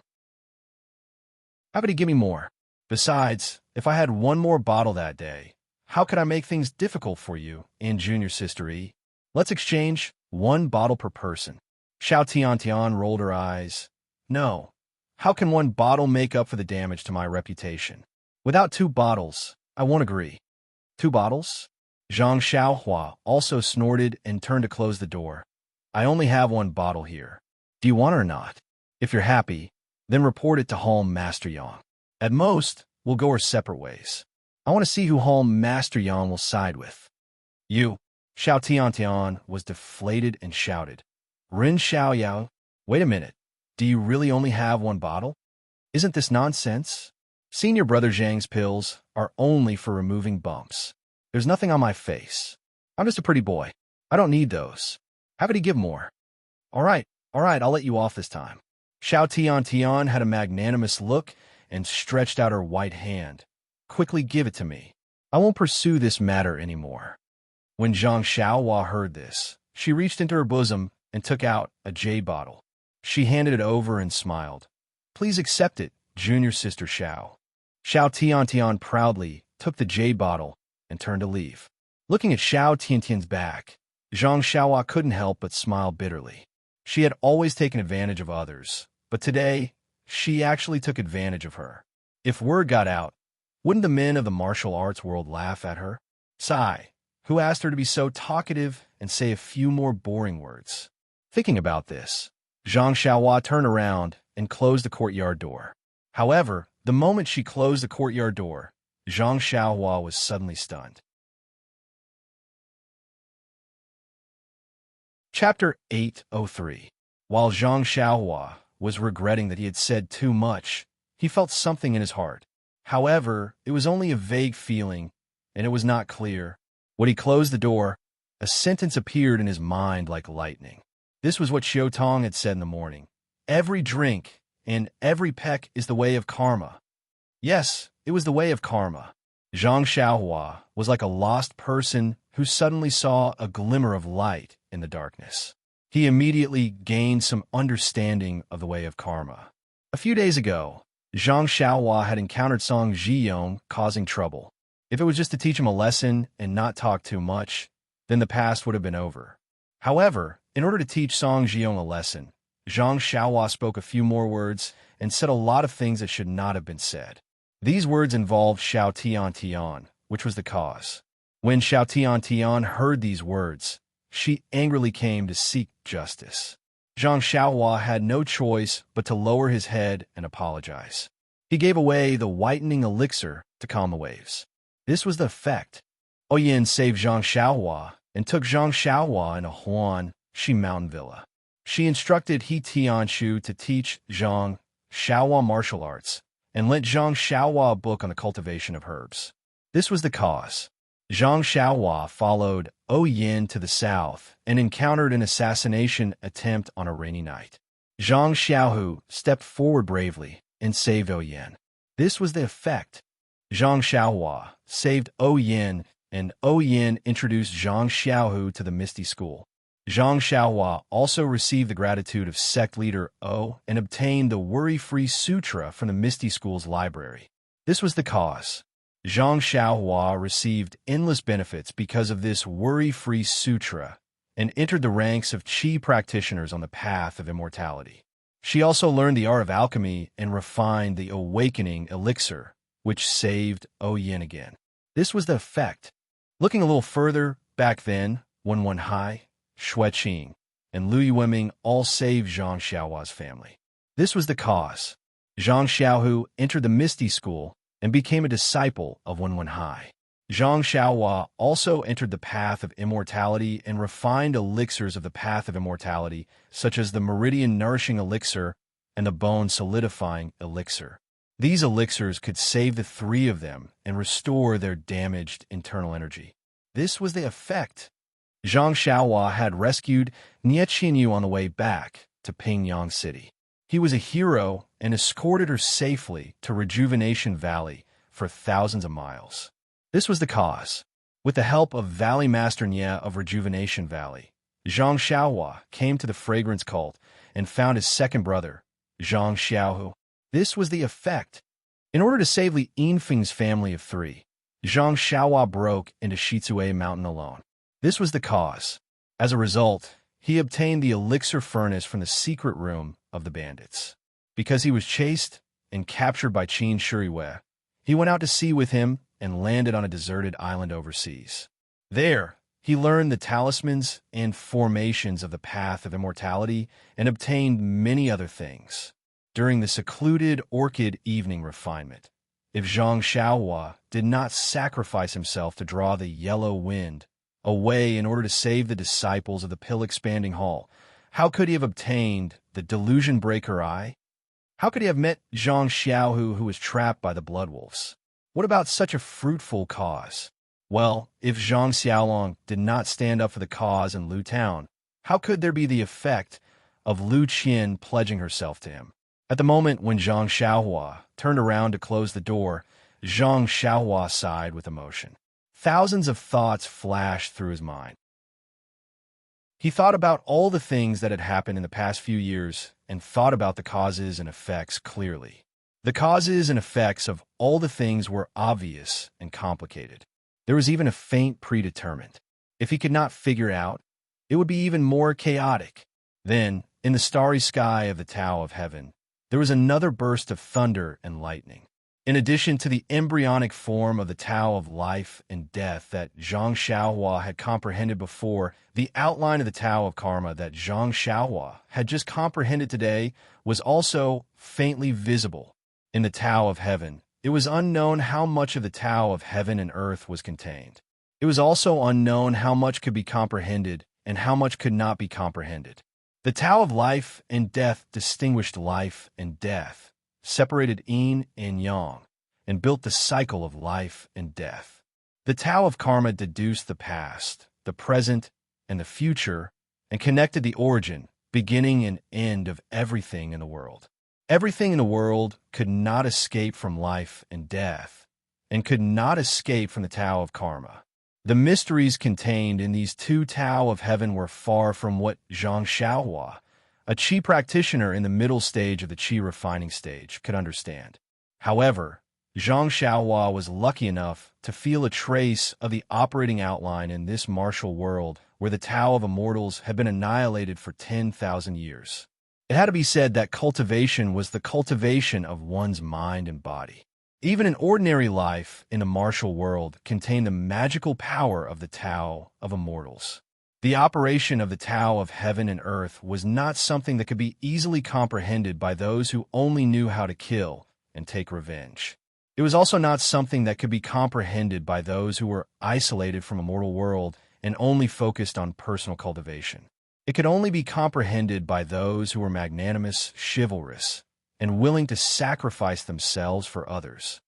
How could he give me more? Besides, if I had 1 more bottle that day, how could I make things difficult for you and Junior Sister E? Let's exchange 1 bottle per person. Xiao Tiantian rolled her eyes. No. How can 1 bottle make up for the damage to my reputation? Without 2 bottles, I won't agree. 2 bottles? Zhang Xiaohua also snorted and turned to close the door. I only have 1 bottle here. Do you want it or not? If you're happy, then report it to Hall Master Yang. At most, we'll go our separate ways. I want to see who Hall Master Yang will side with. You. Xiao Tiantian was deflated and shouted. Ren Xiaoyao, wait a minute. Do you really only have 1 bottle? Isn't this nonsense? Senior Brother Zhang's pills are only for removing bumps. There's nothing on my face. I'm just a pretty boy. I don't need those. How could he give more? All right, I'll let you off this time. Xiao Tiantian had a magnanimous look and stretched out her white hand. quickly give it to me. I won't pursue this matter anymore." When Zhang Xiaohua heard this, she reached into her bosom and took out a jade bottle. She handed it over and smiled. "Please accept it, junior sister Xiao." Xiao Tiantian proudly took the jade bottle and turned to leave. Looking at Xiao Tiantian's back, Zhang Xiaohua couldn't help but smile bitterly. She had always taken advantage of others, but today, she actually took advantage of her. If word got out, wouldn't the men of the martial arts world laugh at her? Sai, who asked her to be so talkative and say a few more boring words. Thinking about this, Zhang Xiaohua turned around and closed the courtyard door. However, the moment she closed the courtyard door, Zhang Xiaohua was suddenly stunned. Chapter 803. While Zhang Xiaohua was regretting that he had said too much, he felt something in his heart. However, it was only a vague feeling, and it was not clear. When he closed the door, a sentence appeared in his mind like lightning. This was what Xiao Tong had said in the morning. "Every drink and every peck is the way of karma." Yes, it was the way of karma. Zhang Xiaohua was like a lost person who suddenly saw a glimmer of light in the darkness. He immediately gained some understanding of the way of karma. A few days ago, Zhang Xiaohua had encountered Song Zhiyong causing trouble. If it was just to teach him a lesson and not talk too much, then the past would have been over. However, in order to teach Song Zhiyong a lesson, Zhang Xiaohua spoke a few more words and said a lot of things that should not have been said. These words involved Xiao Tiantian, which was the cause. When Xiao Tiantian heard these words, she angrily came to seek justice. Zhang Xiaohua had no choice but to lower his head and apologize. He gave away the whitening elixir to calm the waves. This was the effect. Oyin saved Zhang Xiaohua and took Zhang Xiaohua in a Huan Shi mountain villa. She instructed He Tianshu to teach Zhang Xiaohua martial arts and lent Zhang Xiaohua a book on the cultivation of herbs. This was the cause. Zhang Xiaohua followed Oyin to the south and encountered an assassination attempt on a rainy night. Zhang Xiaohu stepped forward bravely and saved Oyin. This was the effect. Zhang Xiaohua saved Oyin, and Oyin introduced Zhang Xiaohu to the Misty School. Zhang Xiaohua also received the gratitude of sect leader O and obtained the Worry-Free Sutra from the Misty School's library. This was the cause. Zhang Xiaohua received endless benefits because of this Worry-Free Sutra and entered the ranks of Qi practitioners on the path of immortality. She also learned the art of alchemy and refined the awakening elixir, which saved Oyin again. This was the effect. Looking a little further, back then, Wen Wenhai, Xue Qing, and Lu Yueming all saved Zhang Xiaohua's family. This was the cause. Zhang Xiaohu entered the Misty School and became a disciple of Wen Wenhai. Zhang Xiaohua also entered the path of immortality and refined elixirs of the path of immortality, such as the meridian nourishing elixir and the bone solidifying elixir. These elixirs could save the three of them and restore their damaged internal energy. This was the effect. Zhang Xiaohua had rescued Nie Qinyu on the way back to Pingyang City. He was a hero and escorted her safely to Rejuvenation Valley for thousands of miles. This was the cause. With the help of Valley Master Nie of Rejuvenation Valley, Zhang Xiaohua came to the fragrance cult and found his second brother, Zhang Xiaohu. This was the effect. In order to save Li Yinfeng's family of three, Zhang Xiaohua broke into Shizue Mountain alone. This was the cause. As a result, he obtained the elixir furnace from the secret room of the bandits. Because he was chased and captured by Qin Shuriwei, he went out to sea with him and landed on a deserted island overseas. There, he learned the talismans and formations of the path of immortality and obtained many other things. During the secluded orchid evening refinement, if Zhang Xiaohua did not sacrifice himself to draw the yellow wind away in order to save the disciples of the pill-expanding hall, how could he have obtained the delusion breaker eye? How could he have met Zhang Xiaohu, who was trapped by the blood wolves? What about such a fruitful cause? Well, if Zhang Xiaolong did not stand up for the cause in Lu Town, how could there be the effect of Lu Qian pledging herself to him? At the moment when Zhang Xiaohua turned around to close the door, Zhang Xiaohua sighed with emotion. Thousands of thoughts flashed through his mind. He thought about all the things that had happened in the past few years and thought about the causes and effects clearly. The causes and effects of all the things were obvious and complicated. There was even a faint predetermined. If he could not figure out, it would be even more chaotic. Then, in the starry sky of the Tao of Heaven, there was another burst of thunder and lightning. In addition to the embryonic form of the Tao of life and death that Zhang Xiaohua had comprehended before, the outline of the Tao of karma that Zhang Xiaohua had just comprehended today was also faintly visible. In the Tao of Heaven, it was unknown how much of the Tao of heaven and earth was contained. It was also unknown how much could be comprehended and how much could not be comprehended. The Tao of life and death distinguished life and death, separated yin and yang, and built the cycle of life and death. The Tao of karma deduced the past, the present, and the future, and connected the origin, beginning and end of everything in the world. Everything in the world could not escape from life and death, and could not escape from the Tao of karma. The mysteries contained in these two Tao of heaven were far from what Zhang Xiaohua, a Qi practitioner in the middle stage of the Qi refining stage, could understand. However, Zhang Xiaohua was lucky enough to feel a trace of the operating outline in this martial world where the Tao of immortals had been annihilated for 10,000 years. It had to be said that cultivation was the cultivation of one's mind and body. Even an ordinary life in the martial world contained the magical power of the Tao of immortals. The operation of the Tao of heaven and earth was not something that could be easily comprehended by those who only knew how to kill and take revenge. It was also not something that could be comprehended by those who were isolated from a mortal world and only focused on personal cultivation. It could only be comprehended by those who were magnanimous, chivalrous, and willing to sacrifice themselves for others.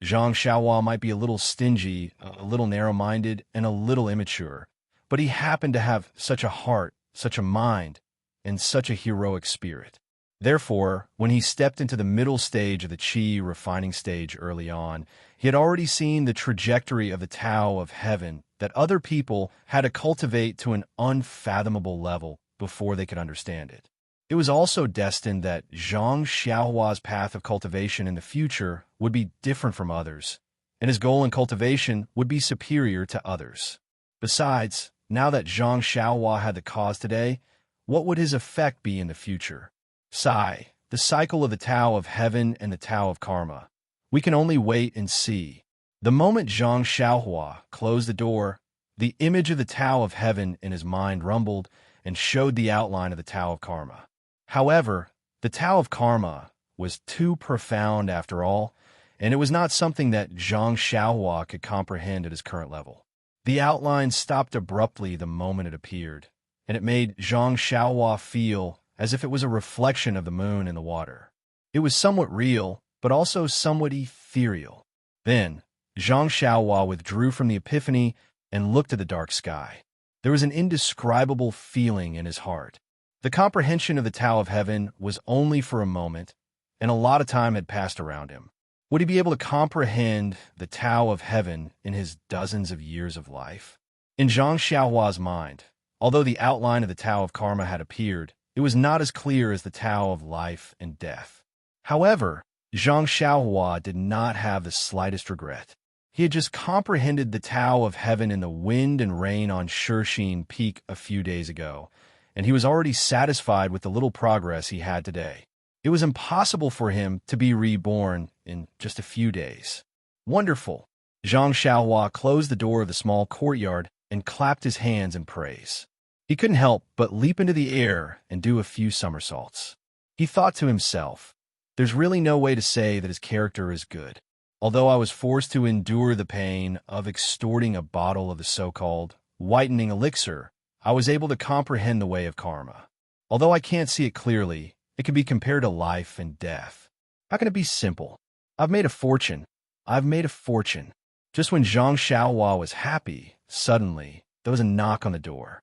Zhang Xiaohua might be a little stingy, a little narrow-minded, and a little immature, but he happened to have such a heart, such a mind, and such a heroic spirit. Therefore, when he stepped into the middle stage of the Qi refining stage early on, he had already seen the trajectory of the Tao of heaven that other people had to cultivate to an unfathomable level before they could understand it. It was also destined that Zhang Xiaohua's path of cultivation in the future would be different from others, and his goal in cultivation would be superior to others. Besides, now that Zhang Xiaohua had the cause today, what would his effect be in the future? Sigh, the cycle of the Tao of heaven and the Tao of karma. We can only wait and see. The moment Zhang Xiaohua closed the door, the image of the Tao of heaven in his mind rumbled and showed the outline of the Tao of karma. However, the Tao of karma was too profound after all, and it was not something that Zhang Xiaohua could comprehend at his current level. The outline stopped abruptly the moment it appeared, and it made Zhang Xiaohua feel as if it was a reflection of the moon in the water. It was somewhat real, but also somewhat ethereal. Then, Zhang Xiaohua withdrew from the epiphany and looked at the dark sky. There was an indescribable feeling in his heart. The comprehension of the Tao of heaven was only for a moment, and a lot of time had passed around him. Would he be able to comprehend the Tao of heaven in his dozens of years of life? In Zhang Xiaohua's mind, although the outline of the Tao of karma had appeared, it was not as clear as the Tao of life and death. However, Zhang Xiaohua did not have the slightest regret. He had just comprehended the Tao of heaven in the wind and rain on Shixin Peak a few days ago, and he was already satisfied with the little progress he had today. It was impossible for him to be reborn in just a few days. Wonderful! Zhang Xiaohua closed the door of the small courtyard and clapped his hands in praise. He couldn't help but leap into the air and do a few somersaults. He thought to himself, there's really no way to say that his character is good. Although I was forced to endure the pain of extorting a bottle of the so-called whitening elixir, I was able to comprehend the way of karma. Although I can't see it clearly, it can be compared to life and death. How can it be simple? I've made a fortune. I've made a fortune. Just when Zhang Xiaohua was happy, suddenly, there was a knock on the door.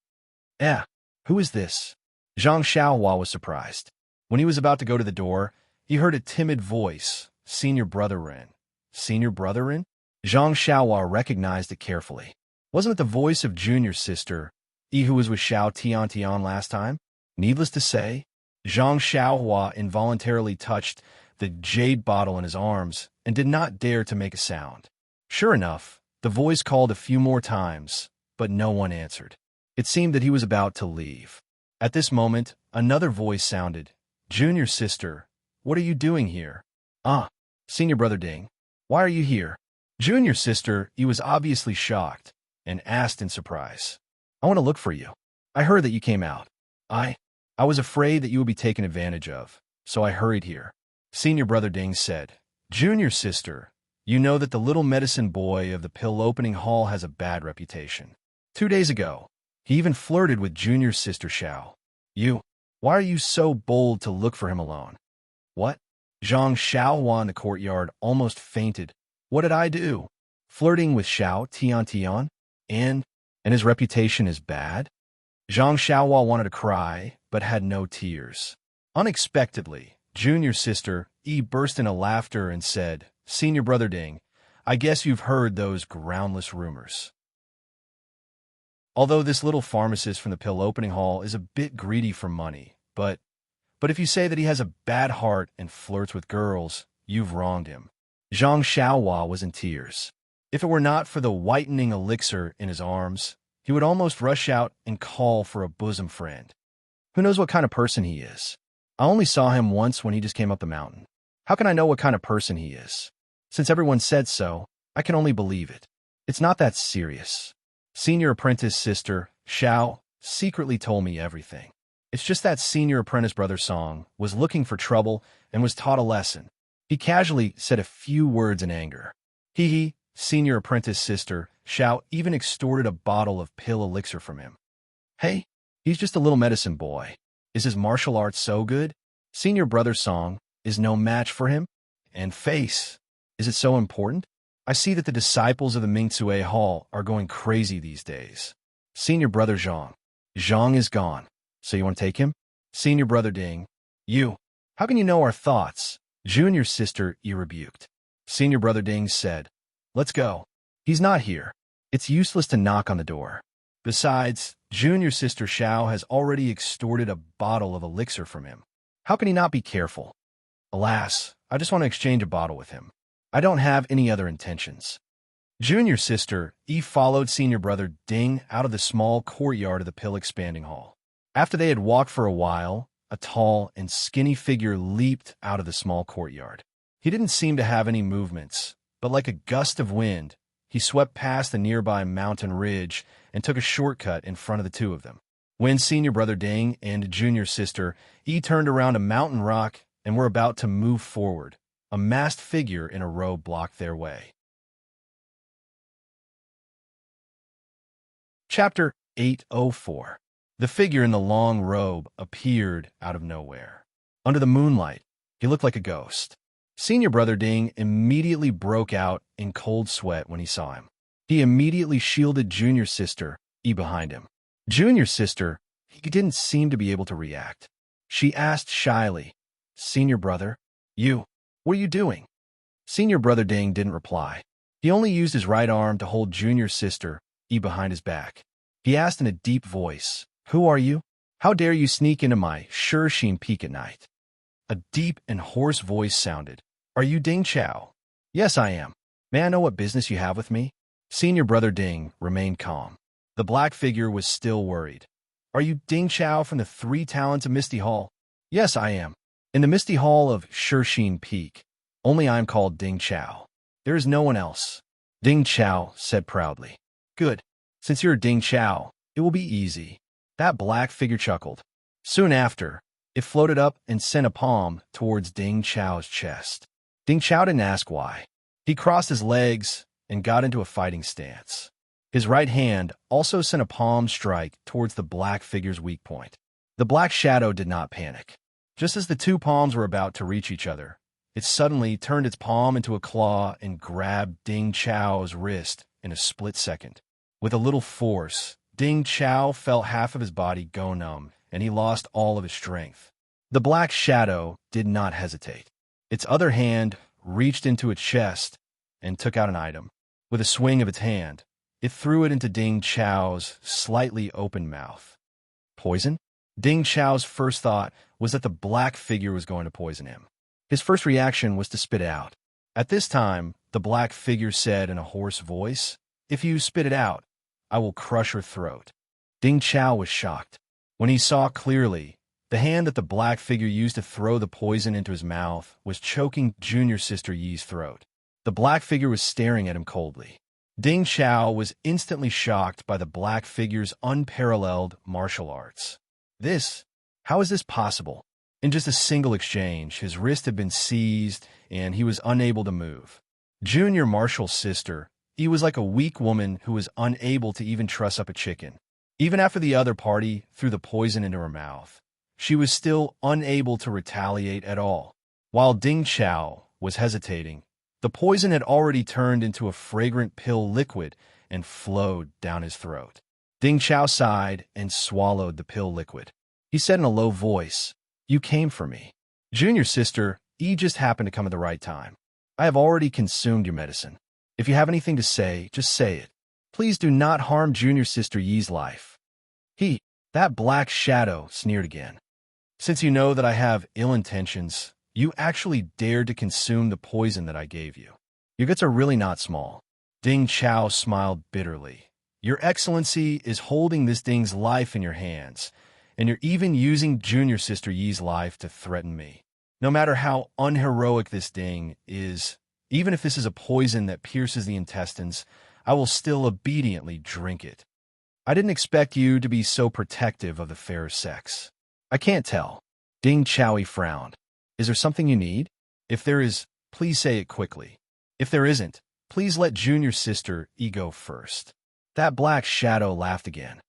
Who is this? Zhang Xiaohua was surprised. When he was about to go to the door, he heard a timid voice Senior Brother Ren. Senior Brother Ren? Zhang Xiaohua recognized it carefully. Wasn't it the voice of Junior's sister, who was with Xiao Tiantian last time? Needless to say, Zhang Xiaohua involuntarily touched the jade bottle in his arms and did not dare to make a sound. Sure enough, the voice called a few more times, but no one answered. It seemed that he was about to leave. At this moment, another voice sounded. Junior sister, what are you doing here? Ah, Senior Brother Ding, why are you here? Junior sister, he was obviously shocked and asked in surprise. I want to look for you. I heard that you came out. I was afraid that you would be taken advantage of, so I hurried here. Senior Brother Ding said, Junior sister, you know that the little medicine boy of the pill opening hall has a bad reputation. 2 days ago, he even flirted with Junior sister Xiao. Why are you so bold to look for him alone? What? Zhang Xiaohua in the courtyard almost fainted. What did I do? Flirting with Xiao Tiantian? And his reputation is bad? Zhang Xiaohua wanted to cry, but had no tears. Unexpectedly, Junior sister burst into laughter and said, Senior Brother Ding, I guess you've heard those groundless rumors. Although this little pharmacist from the pill opening hall is a bit greedy for money, but if you say that he has a bad heart and flirts with girls, you've wronged him. Zhang Xiaohua was in tears. If it were not for the whitening elixir in his arms, he would almost rush out and call for a bosom friend. Who knows what kind of person he is? I only saw him once when he just came up the mountain. How can I know what kind of person he is? Since everyone said so, I can only believe it. It's not that serious. Senior apprentice sister, Xiao, secretly told me everything. It's just that senior apprentice brother Song was looking for trouble and was taught a lesson. He casually said a few words in anger. Senior apprentice sister, Xiao even extorted a bottle of pill elixir from him. Hey, he's just a little medicine boy. Is his martial arts so good? Senior brother Song is no match for him? And face, is it so important? I see that the disciples of the Mingzue Hall are going crazy these days. Senior brother Zhang. Zhang is gone. So you want to take him? Senior Brother Ding. How can you know our thoughts? Junior sister rebuked. Senior Brother Ding said, Let's go. He's not here. It's useless to knock on the door. Besides, Junior sister Xiao has already extorted a bottle of elixir from him. How can he not be careful? Alas, I just want to exchange a bottle with him. I don't have any other intentions. Junior sister followed Senior Brother Ding out of the small courtyard of the pill expanding hall. After they had walked for a while, a tall and skinny figure leaped out of the small courtyard. He didn't seem to have any movements, but like a gust of wind, he swept past the nearby mountain ridge and took a shortcut in front of the two of them. When Senior Brother Ding and Junior sister turned around a mountain rock and were about to move forward, a masked figure in a robe blocked their way. Chapter 804. The figure in the long robe appeared out of nowhere. Under the moonlight, he looked like a ghost. Senior Brother Ding immediately broke out in cold sweat when he saw him. He immediately shielded Junior sister behind him. Junior sister, he didn't seem to be able to react. She asked shyly, Senior Brother, what are you doing? Senior Brother Ding didn't reply. He only used his right arm to hold Junior sister behind his back. He asked in a deep voice, Who are you? How dare you sneak into my Shirshine Peak at night? A deep and hoarse voice sounded. Are you Ding Chao? Yes, I am. May I know what business you have with me? Senior Brother Ding remained calm. The black figure was still worried. Are you Ding Chao from the 3 Talents of Misty Hall? Yes, I am. In the Misty Hall of Shirshine Peak, only I am called Ding Chao. There is no one else. Ding Chao said proudly. Good. Since you're Ding Chao, it will be easy. That black figure chuckled. Soon after, it floated up and sent a palm towards Ding Chao's chest. Ding Chao didn't ask why. He crossed his legs and got into a fighting stance. His right hand also sent a palm strike towards the black figure's weak point. The black shadow did not panic. Just as the 2 palms were about to reach each other, it suddenly turned its palm into a claw and grabbed Ding Chao's wrist in a split second. With a little force, Ding Chao felt half of his body go numb, and he lost all of his strength. The black shadow did not hesitate. Its other hand reached into its chest and took out an item. With a swing of its hand, it threw it into Ding Chao's slightly open mouth. Poison? Ding Chao's first thought was that the black figure was going to poison him. His first reaction was to spit it out. At this time, the black figure said in a hoarse voice, "If you spit it out, I will crush her throat." Ding Chao was shocked. When he saw clearly, the hand that the black figure used to throw the poison into his mouth was choking junior sister Yi's throat. The black figure was staring at him coldly. Ding Chao was instantly shocked by the black figure's unparalleled martial arts. How is this possible? In just a single exchange, his wrist had been seized and he was unable to move. Junior Marshall's sister, Yi, was like a weak woman who was unable to even truss up a chicken. Even after the other party threw the poison into her mouth, she was still unable to retaliate at all. While Ding Chao was hesitating, the poison had already turned into a fragrant pill liquid and flowed down his throat. Ding Chao sighed and swallowed the pill liquid. He said in a low voice, "You came for me. Junior sister, Yi just happened to come at the right time. I have already consumed your medicine. If you have anything to say, just say it. Please do not harm junior sister Yi's life." That black shadow sneered again. "Since you know that I have ill intentions, you actually dared to consume the poison that I gave you. Your guts are really not small." Ding Chao smiled bitterly. "Your Excellency is holding this Ding's life in your hands, and you're even using junior sister Yi's life to threaten me. No matter how unheroic this Ding is, even if this is a poison that pierces the intestines, I will still obediently drink it. I didn't expect you to be so protective of the fairer sex." "I can't tell." Ding Chaoui frowned. "Is there something you need? If there is, please say it quickly. If there isn't, please let junior sister Yi go first." That black shadow laughed again.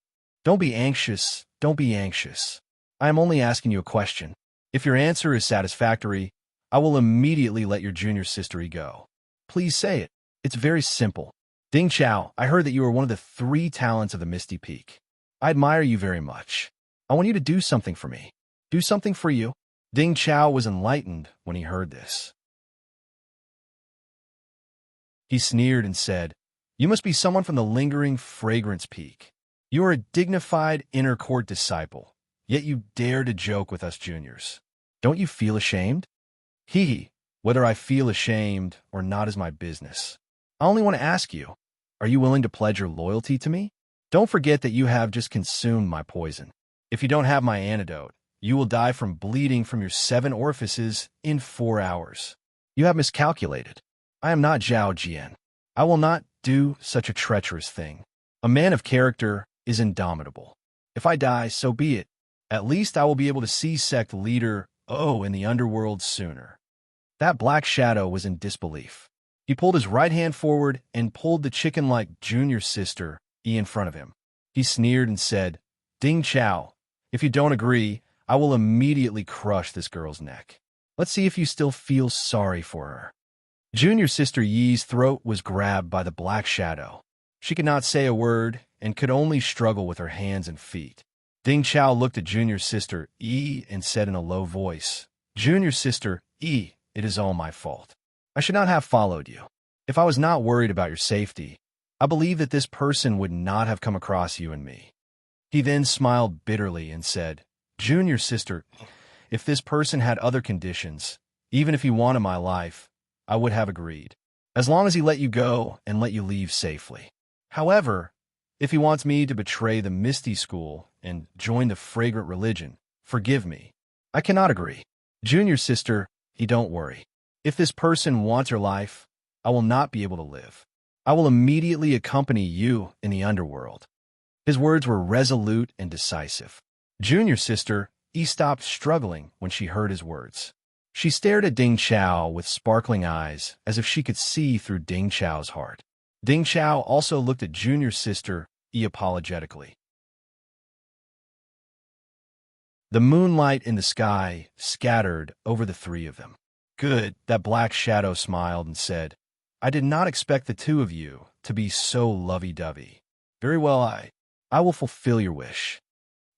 Don't be anxious. I am only asking you a question. If your answer is satisfactory, I will immediately let your junior sister Yi go. Please say it. It's very simple." "Ding Chao, I heard that you are one of the 3 talents of the Misty Peak. I admire you very much. I want you to do something for me." "Do something for you?" Ding Chao was enlightened when he heard this. He sneered and said, "You must be someone from the lingering Fragrance Peak. You are a dignified inner court disciple, yet you dare to joke with us juniors. Don't you feel ashamed?" Whether I feel ashamed or not is my business. I only want to ask you, are you willing to pledge your loyalty to me? Don't forget that you have just consumed my poison. If you don't have my antidote, you will die from bleeding from your 7 orifices in 4 hours. You have miscalculated. I am not Zhao Jian. I will not do such a treacherous thing. A man of character is indomitable. If I die, so be it. At least I will be able to see sect leader O in the underworld sooner." That black shadow was in disbelief. He pulled his right hand forward and pulled the chicken-like junior sister Yi in front of him. He sneered and said, "Ding Chao, if you don't agree, I will immediately crush this girl's neck. Let's see if you still feel sorry for her." Junior sister Yi's throat was grabbed by the black shadow. She could not say a word and could only struggle with her hands and feet. Ding Chao looked at junior sister Yi and said in a low voice, "Junior sister Yi, it is all my fault. I should not have followed you. If I was not worried about your safety, I believe that this person would not have come across you and me." He then smiled bitterly and said, "Junior sister, if this person had other conditions, even if he wanted my life, I would have agreed, as long as he let you go and let you leave safely. However, if he wants me to betray the Misty School and join the Fragrant Religion, forgive me. I cannot agree. Junior sister, don't worry. If this person wants your life, I will not be able to live. I will immediately accompany you in the underworld." His words were resolute and decisive. Junior sister Yi stopped struggling when she heard his words. She stared at Ding Chao with sparkling eyes, as if she could see through Ding Chao's heart. Ding Chao also looked at junior sister Yi apologetically. The moonlight in the sky scattered over the 3 of them. "Good," that black shadow smiled and said, "I did not expect the 2 of you to be so lovey-dovey. Very well, I will fulfill your wish."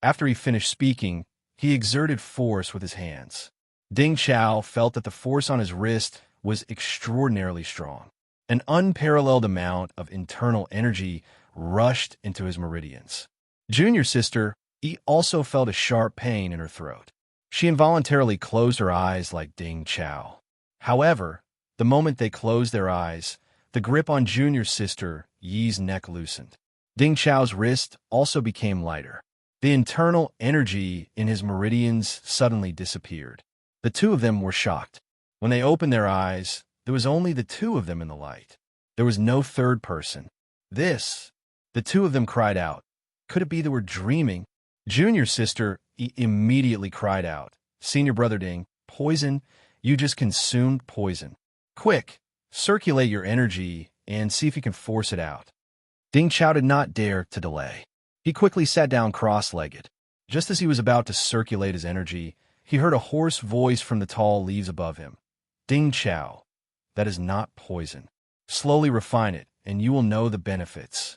After he finished speaking, he exerted force with his hands. Ding Chao felt that the force on his wrist was extraordinarily strong. An unparalleled amount of internal energy rushed into his meridians. Junior sister, also felt a sharp pain in her throat. She involuntarily closed her eyes like Ding Chao. However, the moment they closed their eyes, the grip on Junior sister Yi's neck loosened. Ding Chao's wrist also became lighter. The internal energy in his meridians suddenly disappeared. The two of them were shocked. When they opened their eyes, there was only the two of them in the light. There was no third person. The two of them cried out. Could it be they were dreaming? Junior sister immediately cried out. Senior brother Ding, poison, you just consumed poison. Quick, circulate your energy and see if you can force it out. Ding Chao did not dare to delay. He quickly sat down cross-legged. Just as he was about to circulate his energy, he heard a hoarse voice from the tall leaves above him. Ding Chao, that is not poison. Slowly refine it, and you will know the benefits.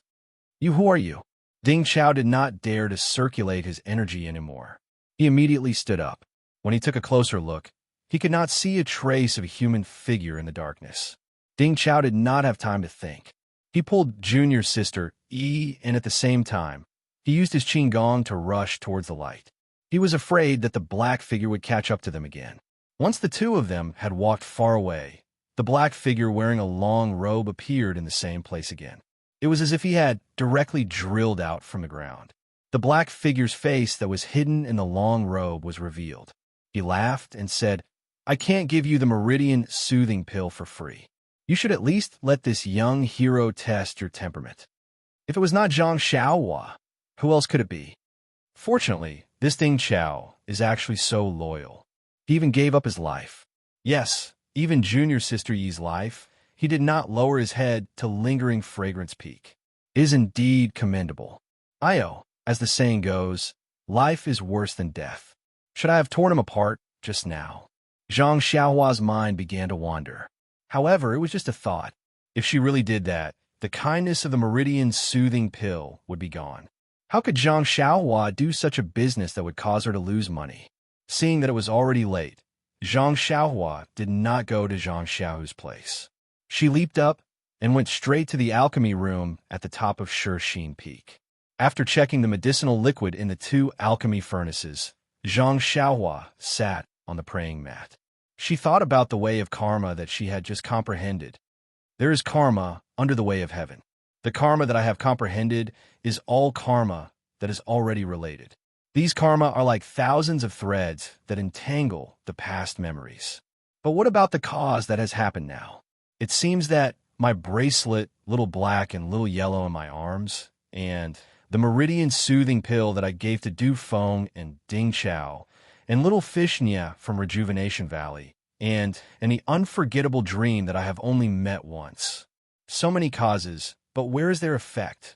Who are you? Ding Chao did not dare to circulate his energy anymore. He immediately stood up. When he took a closer look, he could not see a trace of a human figure in the darkness. Ding Chao did not have time to think. He pulled Junior sister and at the same time, he used his qigong to rush towards the light. He was afraid that the black figure would catch up to them again. Once the two of them had walked far away, the black figure wearing a long robe appeared in the same place again. It was as if he had directly drilled out from the ground. The black figure's face that was hidden in the long robe was revealed. He laughed and said, I can't give you the Meridian Soothing Pill for free. You should at least let this young hero test your temperament. If it was not Zhang Xiaohua, who else could it be? Fortunately, this Ding Chao is actually so loyal. He even gave up his life. Yes, even Junior Sister Yi's life. He did not lower his head to lingering fragrance peak. It is indeed commendable. As the saying goes, life is worse than death. Should I have torn him apart just now? Zhang Xiaohua's mind began to wander. However, it was just a thought. If she really did that, the kindness of the Meridian Soothing Pill would be gone. How could Zhang Xiaohua do such a business that would cause her to lose money? Seeing that it was already late, Zhang Xiaohua did not go to Zhang Xiaohu's place. She leaped up and went straight to the alchemy room at the top of Shixin Peak. After checking the medicinal liquid in the two alchemy furnaces, Zhang Xiaohua sat on the praying mat. She thought about the way of karma that she had just comprehended. There is karma under the way of heaven. The karma that I have comprehended is all karma that is already related. These karma are like thousands of threads that entangle the past memories. But what about the cause that has happened now? It seems that my bracelet, little black and little yellow in my arms, and the Meridian Soothing Pill that I gave to Du Feng and Ding Chao, and little Fishnia from Rejuvenation Valley, and the unforgettable dream that I have only met once. So many causes, but where is their effect?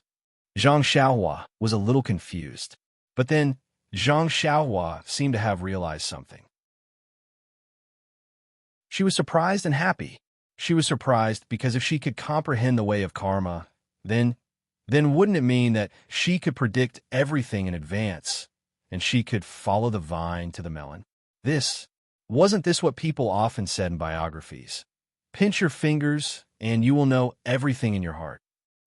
Zhang Xiaohua was a little confused. But then, Zhang Xiaohua seemed to have realized something. She was surprised and happy. She was surprised because if she could comprehend the way of karma, then wouldn't it mean that she could predict everything in advance, and she could follow the vine to the melon? Wasn't this what people often said in biographies? Pinch your fingers, and you will know everything in your heart.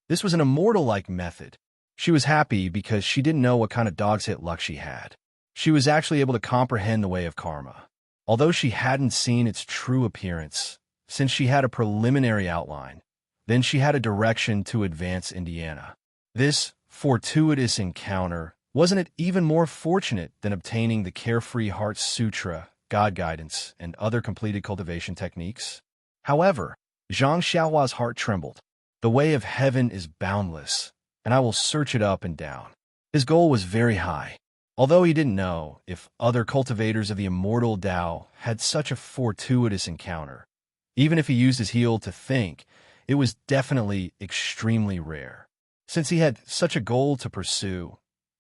This was an immortal-like method. She was happy because she didn't know what kind of dog's hit luck she had. She was actually able to comprehend the way of karma. Although she hadn't seen its true appearance, since she had a preliminary outline, then she had a direction to advance Indiana. This fortuitous encounter, wasn't it even more fortunate than obtaining the Carefree Heart Sutra, God guidance, and other completed cultivation techniques? However, Zhang Xiaohua's heart trembled. The way of heaven is boundless, and I will search it up and down. His goal was very high. Although he didn't know if other cultivators of the immortal Tao had such a fortuitous encounter, even if he used his heel to think, it was definitely extremely rare. Since he had such a goal to pursue,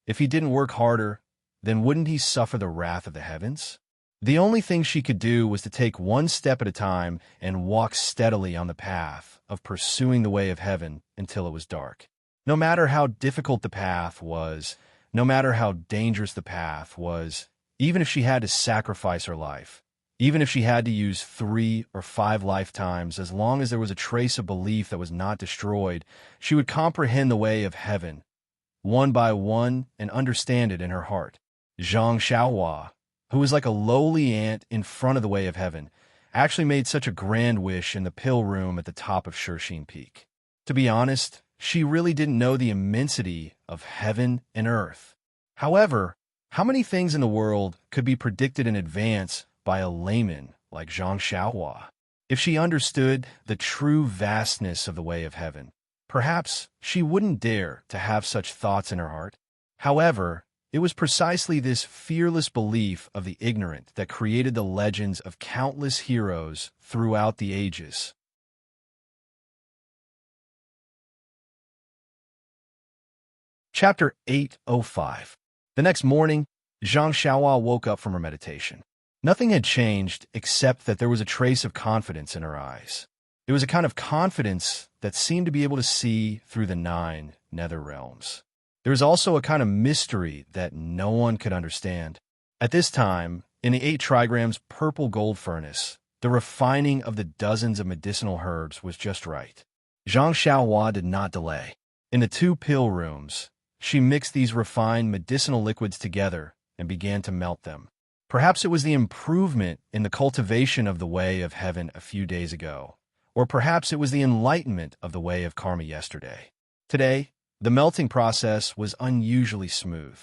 if he didn't work harder, then wouldn't he suffer the wrath of the heavens? The only thing she could do was to take one step at a time and walk steadily on the path of pursuing the way of heaven until it was dark. No matter how difficult the path was, no matter how dangerous the path was, even if she had to sacrifice her life, Even if she had to use 3 or 5 lifetimes, as long as there was a trace of belief that was not destroyed, she would comprehend the way of heaven, one by one, and understand it in her heart. Zhang Xiaohua, who was like a lowly ant in front of the way of heaven, actually made such a grand wish in the pill room at the top of Shirxin Peak. To be honest, she really didn't know the immensity of heaven and earth. However, how many things in the world could be predicted in advance by a layman like Zhang Xiaohua? If she understood the true vastness of the way of heaven, perhaps she wouldn't dare to have such thoughts in her heart. However, it was precisely this fearless belief of the ignorant that created the legends of countless heroes throughout the ages. Chapter 805. The next morning, Zhang Xiaohua woke up from her meditation. Nothing had changed except that there was a trace of confidence in her eyes. It was a kind of confidence that seemed to be able to see through the 9 nether realms. There was also a kind of mystery that no one could understand. At this time, in the 8 trigrams purple gold furnace, the refining of the dozens of medicinal herbs was just right. Zhang Xiaohua did not delay. In the 2 pill rooms, she mixed these refined medicinal liquids together and began to melt them. Perhaps it was the improvement in the cultivation of the way of heaven a few days ago, or perhaps it was the enlightenment of the way of karma yesterday. Today, the melting process was unusually smooth.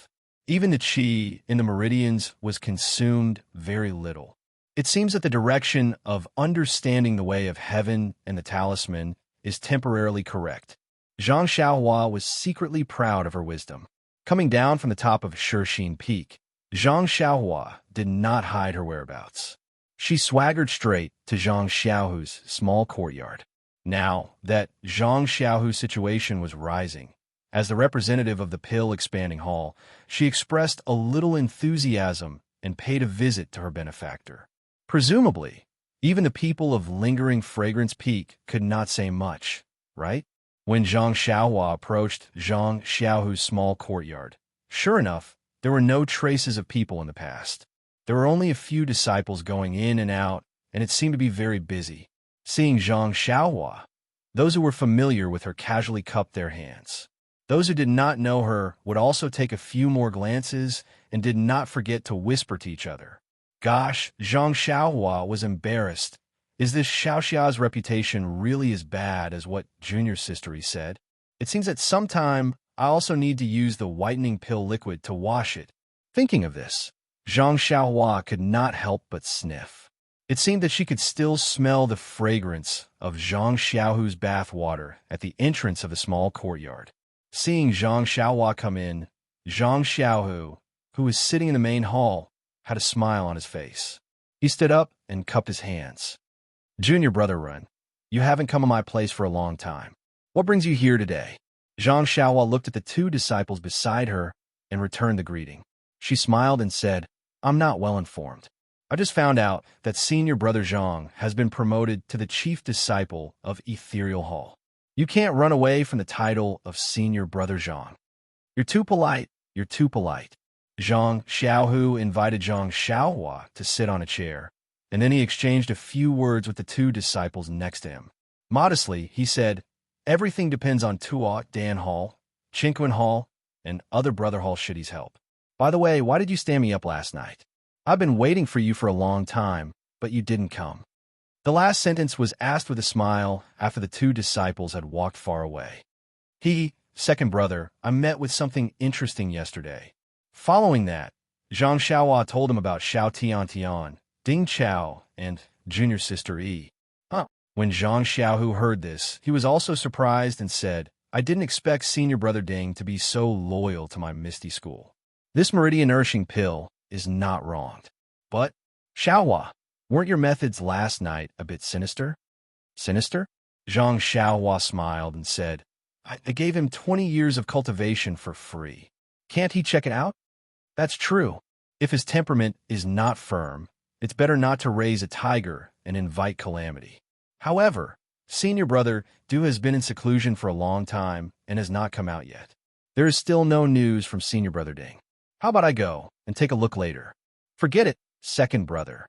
Even the qi in the meridians was consumed very little. It seems that the direction of understanding the way of heaven and the talisman is temporarily correct. Zhang Xiaohua was secretly proud of her wisdom. Coming down from the top of Shirxin Peak, Zhang Xiaohua did not hide her whereabouts. She swaggered straight to Zhang Xiaohu's small courtyard. Now that Zhang Xiaohu's situation was rising, as the representative of the pill expanding hall, she expressed a little enthusiasm and paid a visit to her benefactor. Presumably, even the people of lingering Fragrance Peak could not say much, right? When Zhang Xiaohua approached Zhang Xiaohu's small courtyard, sure enough, there were no traces of people in the past. There were only a few disciples going in and out, and it seemed to be very busy. Seeing Zhang Xiaohua, those who were familiar with her casually cupped their hands. Those who did not know her would also take a few more glances and did not forget to whisper to each other. Gosh, Zhang Xiaohua was embarrassed. Is this Xiaoxia's reputation really as bad as what Junior Sistery said? It seems that sometime I also need to use the whitening pill liquid to wash it. Thinking of this, Zhang Xiaohua could not help but sniff. It seemed that she could still smell the fragrance of Zhang Xiaohu's bath water at the entrance of the small courtyard. Seeing Zhang Xiaohua come in, Zhang Xiaohu, who was sitting in the main hall, had a smile on his face. He stood up and cupped his hands. Junior brother Ren, you haven't come to my place for a long time. What brings you here today? Zhang Xiaohua looked at the 2 disciples beside her and returned the greeting. She smiled and said, I'm not well informed. I just found out that senior brother Zhang has been promoted to the chief disciple of Ethereal Hall. You can't run away from the title of senior brother Zhang. You're too polite. You're too polite. Zhang Xiaohu invited Zhang Xiaohua to sit on a chair, and then he exchanged a few words with the 2 disciples next to him. Modestly, he said, everything depends on Tuat Dan Hall, Chinquan Hall, and other Brother Hall shitty's help. By the way, why did you stand me up last night? I've been waiting for you for a long time, but you didn't come. The last sentence was asked with a smile after the 2 disciples had walked far away. Second brother, I met with something interesting yesterday. Following that, Zhang Xiaohua told him about Xiao Tian, Ding Chao, and Junior Sister Yi. When Zhang Xiaohu heard this, he was also surprised and said, I didn't expect senior brother Ding to be so loyal to my Misty school. This meridian nourishing pill is not wronged. But, Xiaohua, weren't your methods last night a bit sinister? Sinister? Zhang Xiaohua smiled and said, I gave him 20 years of cultivation for free. Can't he check it out? That's true. If his temperament is not firm, it's better not to raise a tiger and invite calamity. However, senior brother Du has been in seclusion for a long time and has not come out yet. There is still no news from senior brother Ding. How about I go and take a look later? Forget it, second brother.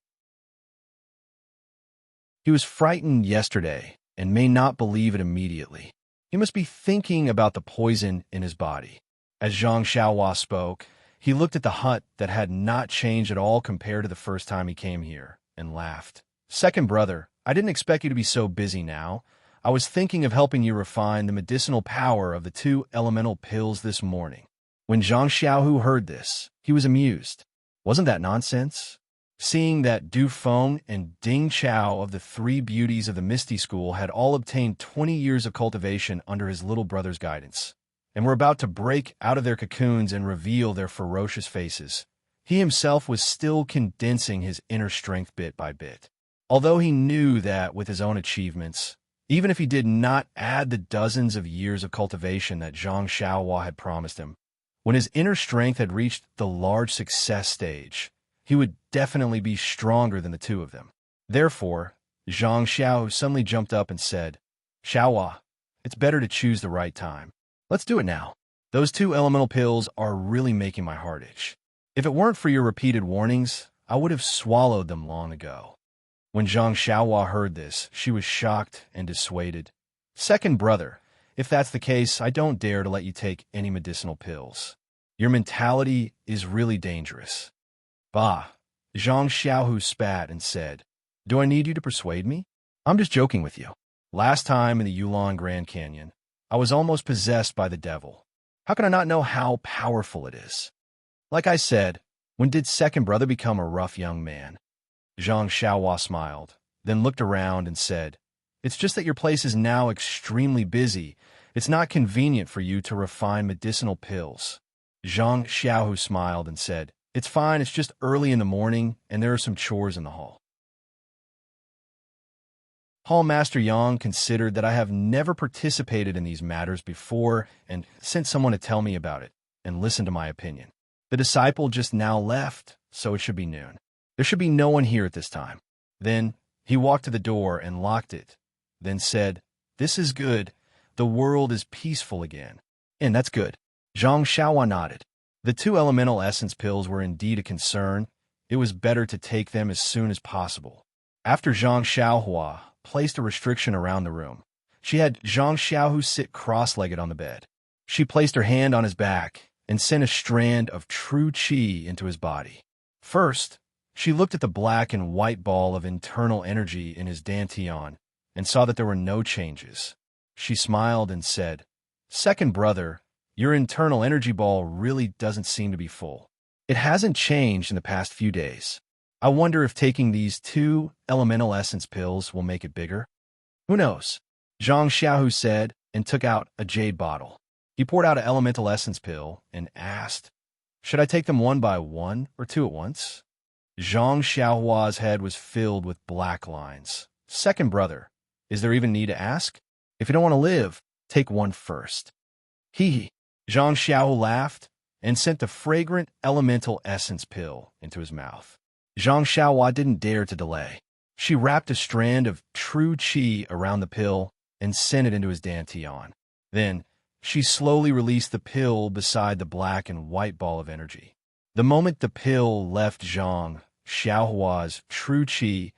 He was frightened yesterday and may not believe it immediately. He must be thinking about the poison in his body. As Zhang Xiaohua spoke, he looked at the hut that had not changed at all compared to the first time he came here, and laughed. Second brother, I didn't expect you to be so busy now. I was thinking of helping you refine the medicinal power of the 2 elemental pills this morning. When Zhang Xiaohu heard this, he was amused. Wasn't that nonsense? Seeing that Du Feng and Ding Chao of the 3 beauties of the Misty School had all obtained 20 years of cultivation under his little brother's guidance, and were about to break out of their cocoons and reveal their ferocious faces, he himself was still condensing his inner strength bit by bit. Although he knew that with his own achievements, even if he did not add the dozens of years of cultivation that Zhang Xiaohua had promised him, when his inner strength had reached the large success stage, he would definitely be stronger than the 2 of them. Therefore, Zhang Xiao suddenly jumped up and said, Xiaohua, it's better to choose the right time. Let's do it now. Those 2 elemental pills are really making my heart itch. If it weren't for your repeated warnings, I would have swallowed them long ago. When Zhang Xiaohua heard this, she was shocked and dissuaded. Second brother, if that's the case, I don't dare to let you take any medicinal pills. Your mentality is really dangerous. Bah, Zhang Xiaohu spat and said, Do I need you to persuade me? I'm just joking with you. Last time in the Yulon Grand Canyon, I was almost possessed by the devil. How can I not know how powerful it is? Like I said, when did second brother become a rough young man? Zhang Xiaohua smiled, then looked around and said, It's just that your place is now extremely busy. It's not convenient for you to refine medicinal pills. Zhang Xiaohu smiled and said, It's fine, it's just early in the morning, and there are some chores in the hall. Hall Master Yang considered that I have never participated in these matters before and sent someone to tell me about it and listen to my opinion. The disciple just now left, so it should be noon. There should be no one here at this time. Then he walked to the door and locked it, then said, This is good. The world is peaceful again. And that's good. Zhang Xiaohua nodded. The 2 elemental essence pills were indeed a concern. It was better to take them as soon as possible. After Zhang Xiaohua placed a restriction around the room, she had Zhang Xiaohu sit cross-legged on the bed. She placed her hand on his back and sent a strand of true qi into his body. First, she looked at the black and white ball of internal energy in his dantian and saw that there were no changes. She smiled and said, Second brother, your internal energy ball really doesn't seem to be full. It hasn't changed in the past few days. I wonder if taking these 2 elemental essence pills will make it bigger. Who knows? Zhang Xiaohu said and took out a jade bottle. He poured out an elemental essence pill and asked, Should I take them one by one or 2 at once? Zhang Xiaohua's head was filled with black lines. Second brother, is there even need to ask? If you don't want to live, take one first. Hee. Zhang Xiaohu laughed and sent the fragrant elemental essence pill into his mouth. Zhang Xiaohua didn't dare to delay. She wrapped a strand of true qi around the pill and sent it into his dantian. Then, she slowly released the pill beside the black and white ball of energy. The moment the pill left Zhang Xiaohua's true qi,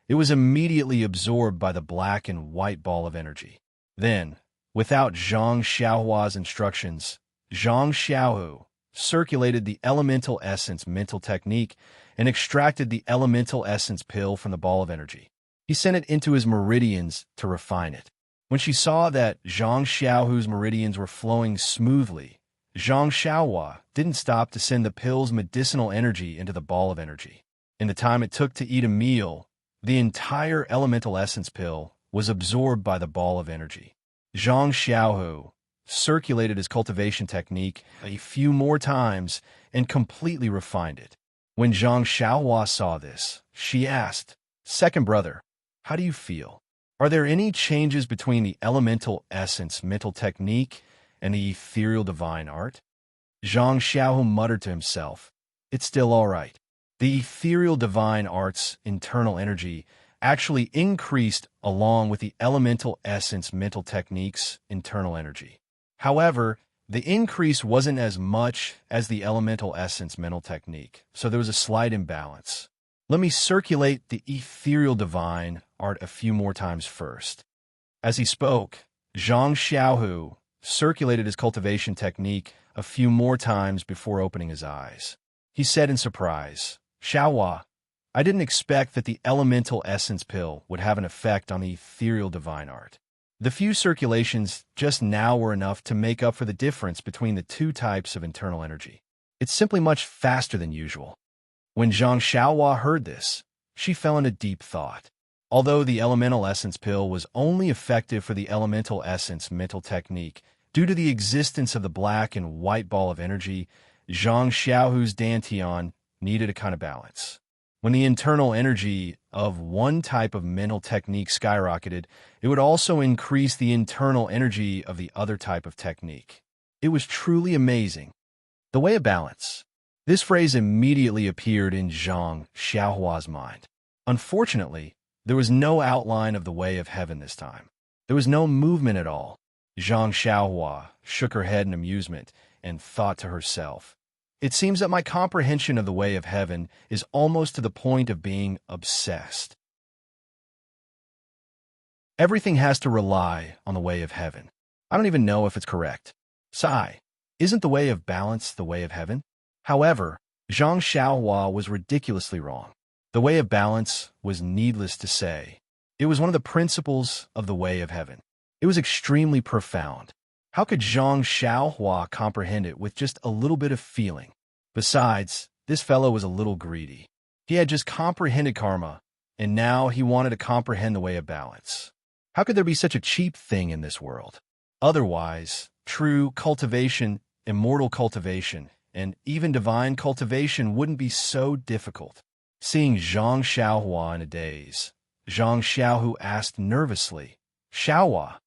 it was immediately absorbed by the black and white ball of energy. Then, without Zhang Xiaohua's instructions, Zhang Xiaohu circulated the elemental essence mental technique and extracted the elemental essence pill from the ball of energy. He sent it into his meridians to refine it. When she saw that Zhang Xiaohu's meridians were flowing smoothly, Zhang Xiaohua didn't stop to send the pill's medicinal energy into the ball of energy. In the time it took to eat a meal, the entire elemental essence pill was absorbed by the ball of energy. Zhang Xiaohu circulated his cultivation technique a few more times and completely refined it. When Zhang Xiaohua saw this, she asked, Second brother, how do you feel? Are there any changes between the elemental essence mental technique and the ethereal divine art? Zhang Xiaohu muttered to himself, It's still all right. The ethereal divine art's internal energy actually increased along with the elemental essence mental technique's internal energy. However, the increase wasn't as much as the elemental essence mental technique, so there was a slight imbalance. Let me circulate the ethereal divine art a few more times first. As he spoke, Zhang Xiaohu circulated his cultivation technique a few more times before opening his eyes. He said in surprise, "Xiaohua, I didn't expect that the elemental essence pill would have an effect on the ethereal divine art." The few circulations just now were enough to make up for the difference between the two types of internal energy. It's simply much faster than usual. When Zhang Xiaohua heard this, she fell into deep thought. Although the elemental essence pill was only effective for the elemental essence mental technique, due to the existence of the black and white ball of energy, Zhang Xiaohu's dantian needed a kind of balance. When the internal energy of one type of mental technique skyrocketed, it would also increase the internal energy of the other type of technique. It was truly amazing. The way of balance. This phrase immediately appeared in Zhang Xiaohua's mind. Unfortunately, there was no outline of the way of heaven this time. There was no movement at all. Zhang Xiaohua shook her head in amusement and thought to herself, "It seems that my comprehension of the way of heaven is almost to the point of being obsessed. Everything has to rely on the way of heaven. I don't even know if it's correct. Sigh. Isn't the way of balance the way of heaven?" However, Zhang Xiaohua was ridiculously wrong. The way of balance was needless to say. It was one of the principles of the way of heaven. It was extremely profound. How could Zhang Xiaohua comprehend it with just a little bit of feeling? Besides, this fellow was a little greedy. He had just comprehended karma, and now he wanted to comprehend the way of balance. How could there be such a cheap thing in this world? Otherwise, true cultivation, immortal cultivation, and even divine cultivation wouldn't be so difficult. Seeing Zhang Xiaohua in a daze, Zhang Xiaohu asked nervously, "Xiaohua,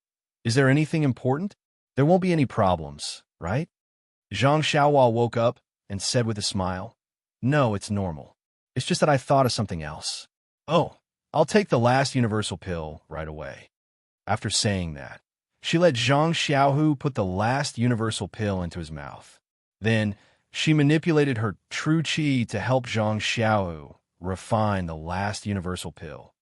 is there anything important? There won't be any problems, right?" Zhang Xiaohua woke up and said with a smile, "No, it's normal. It's just that I thought of something else. Oh, I'll take the last universal pill right away." After saying that, she let Zhang Xiaohu put the last universal pill into his mouth. Then, she manipulated her true qi to help Zhang Xiaohu refine the last universal pill.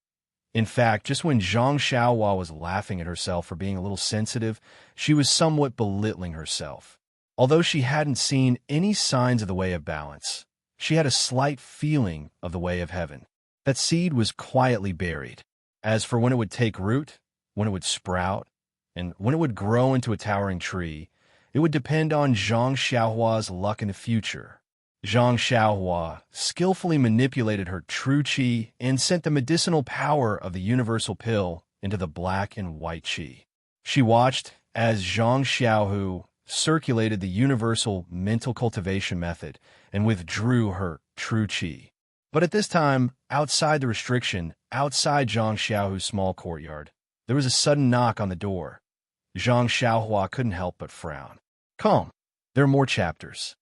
In fact, just when Zhang Xiaohua was laughing at herself for being a little sensitive, she was somewhat belittling herself. Although she hadn't seen any signs of the way of balance, she had a slight feeling of the way of heaven. That seed was quietly buried. As for when it would take root, when it would sprout, and when it would grow into a towering tree, it would depend on Zhang Xiaohua's luck in the future. Zhang Xiaohua skillfully manipulated her true qi and sent the medicinal power of the universal pill into the black and white qi. She watched as Zhang Xiaohu circulated the universal mental cultivation method and withdrew her true qi. But at this time, outside the restriction, outside Zhang Xiaohu's small courtyard, there was a sudden knock on the door. Zhang Xiaohua couldn't help but frown. Calm. There are more chapters.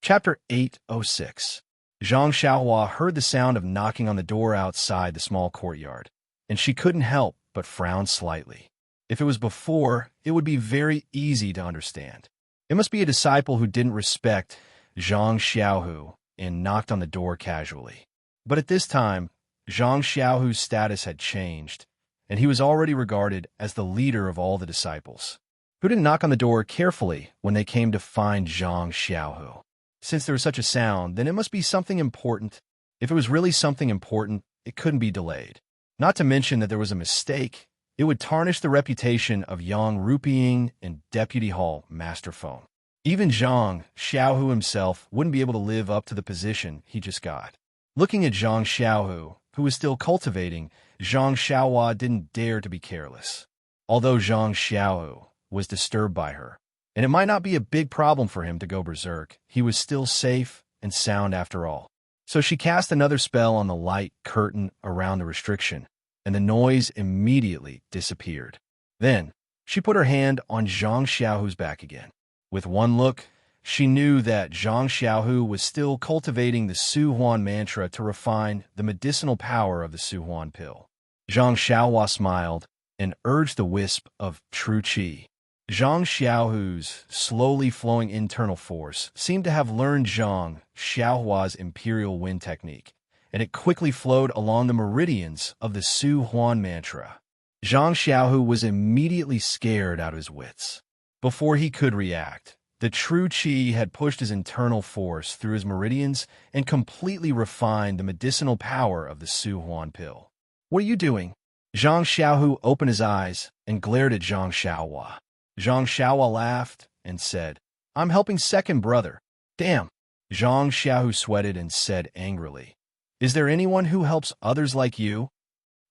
Chapter 806. Zhang Xiaohua heard the sound of knocking on the door outside the small courtyard, and she couldn't help but frown slightly. If it was before, it would be very easy to understand. It must be a disciple who didn't respect Zhang Xiaohu and knocked on the door casually. But at this time, Zhang Xiaohu's status had changed, and he was already regarded as the leader of all the disciples, who didn't knock on the door carefully when they came to find Zhang Xiaohu. Since there was such a sound, then it must be something important. If it was really something important, it couldn't be delayed. Not to mention that there was a mistake. It would tarnish the reputation of Yang Rupiying and Deputy Hall Master Phone. Even Zhang Xiaohu himself wouldn't be able to live up to the position he just got. Looking at Zhang Xiaohu, who was still cultivating, Zhang Xiaohua didn't dare to be careless. Although Zhang Xiaohu was disturbed by her, and it might not be a big problem for him to go berserk, he was still safe and sound after all. So she cast another spell on the light curtain around the restriction, and the noise immediately disappeared. Then, she put her hand on Zhang Xiaohu's back again. With one look, she knew that Zhang Xiaohu was still cultivating the Su Huan mantra to refine the medicinal power of the Su Huan pill. Zhang Xiaohua smiled and urged the wisp of true qi. Zhang Xiaohu's slowly flowing internal force seemed to have learned Zhang Xiaohua's imperial wind technique, and it quickly flowed along the meridians of the Su Huan mantra. Zhang Xiaohu was immediately scared out of his wits. Before he could react, the true qi had pushed his internal force through his meridians and completely refined the medicinal power of the Su Huan pill. "What are you doing?" Zhang Xiaohu opened his eyes and glared at Zhang Xiaohua. Zhang Xiaohua laughed and said, "I'm helping second brother." "Damn." Zhang Xiaohu sweated and said angrily, "Is there anyone who helps others like you?"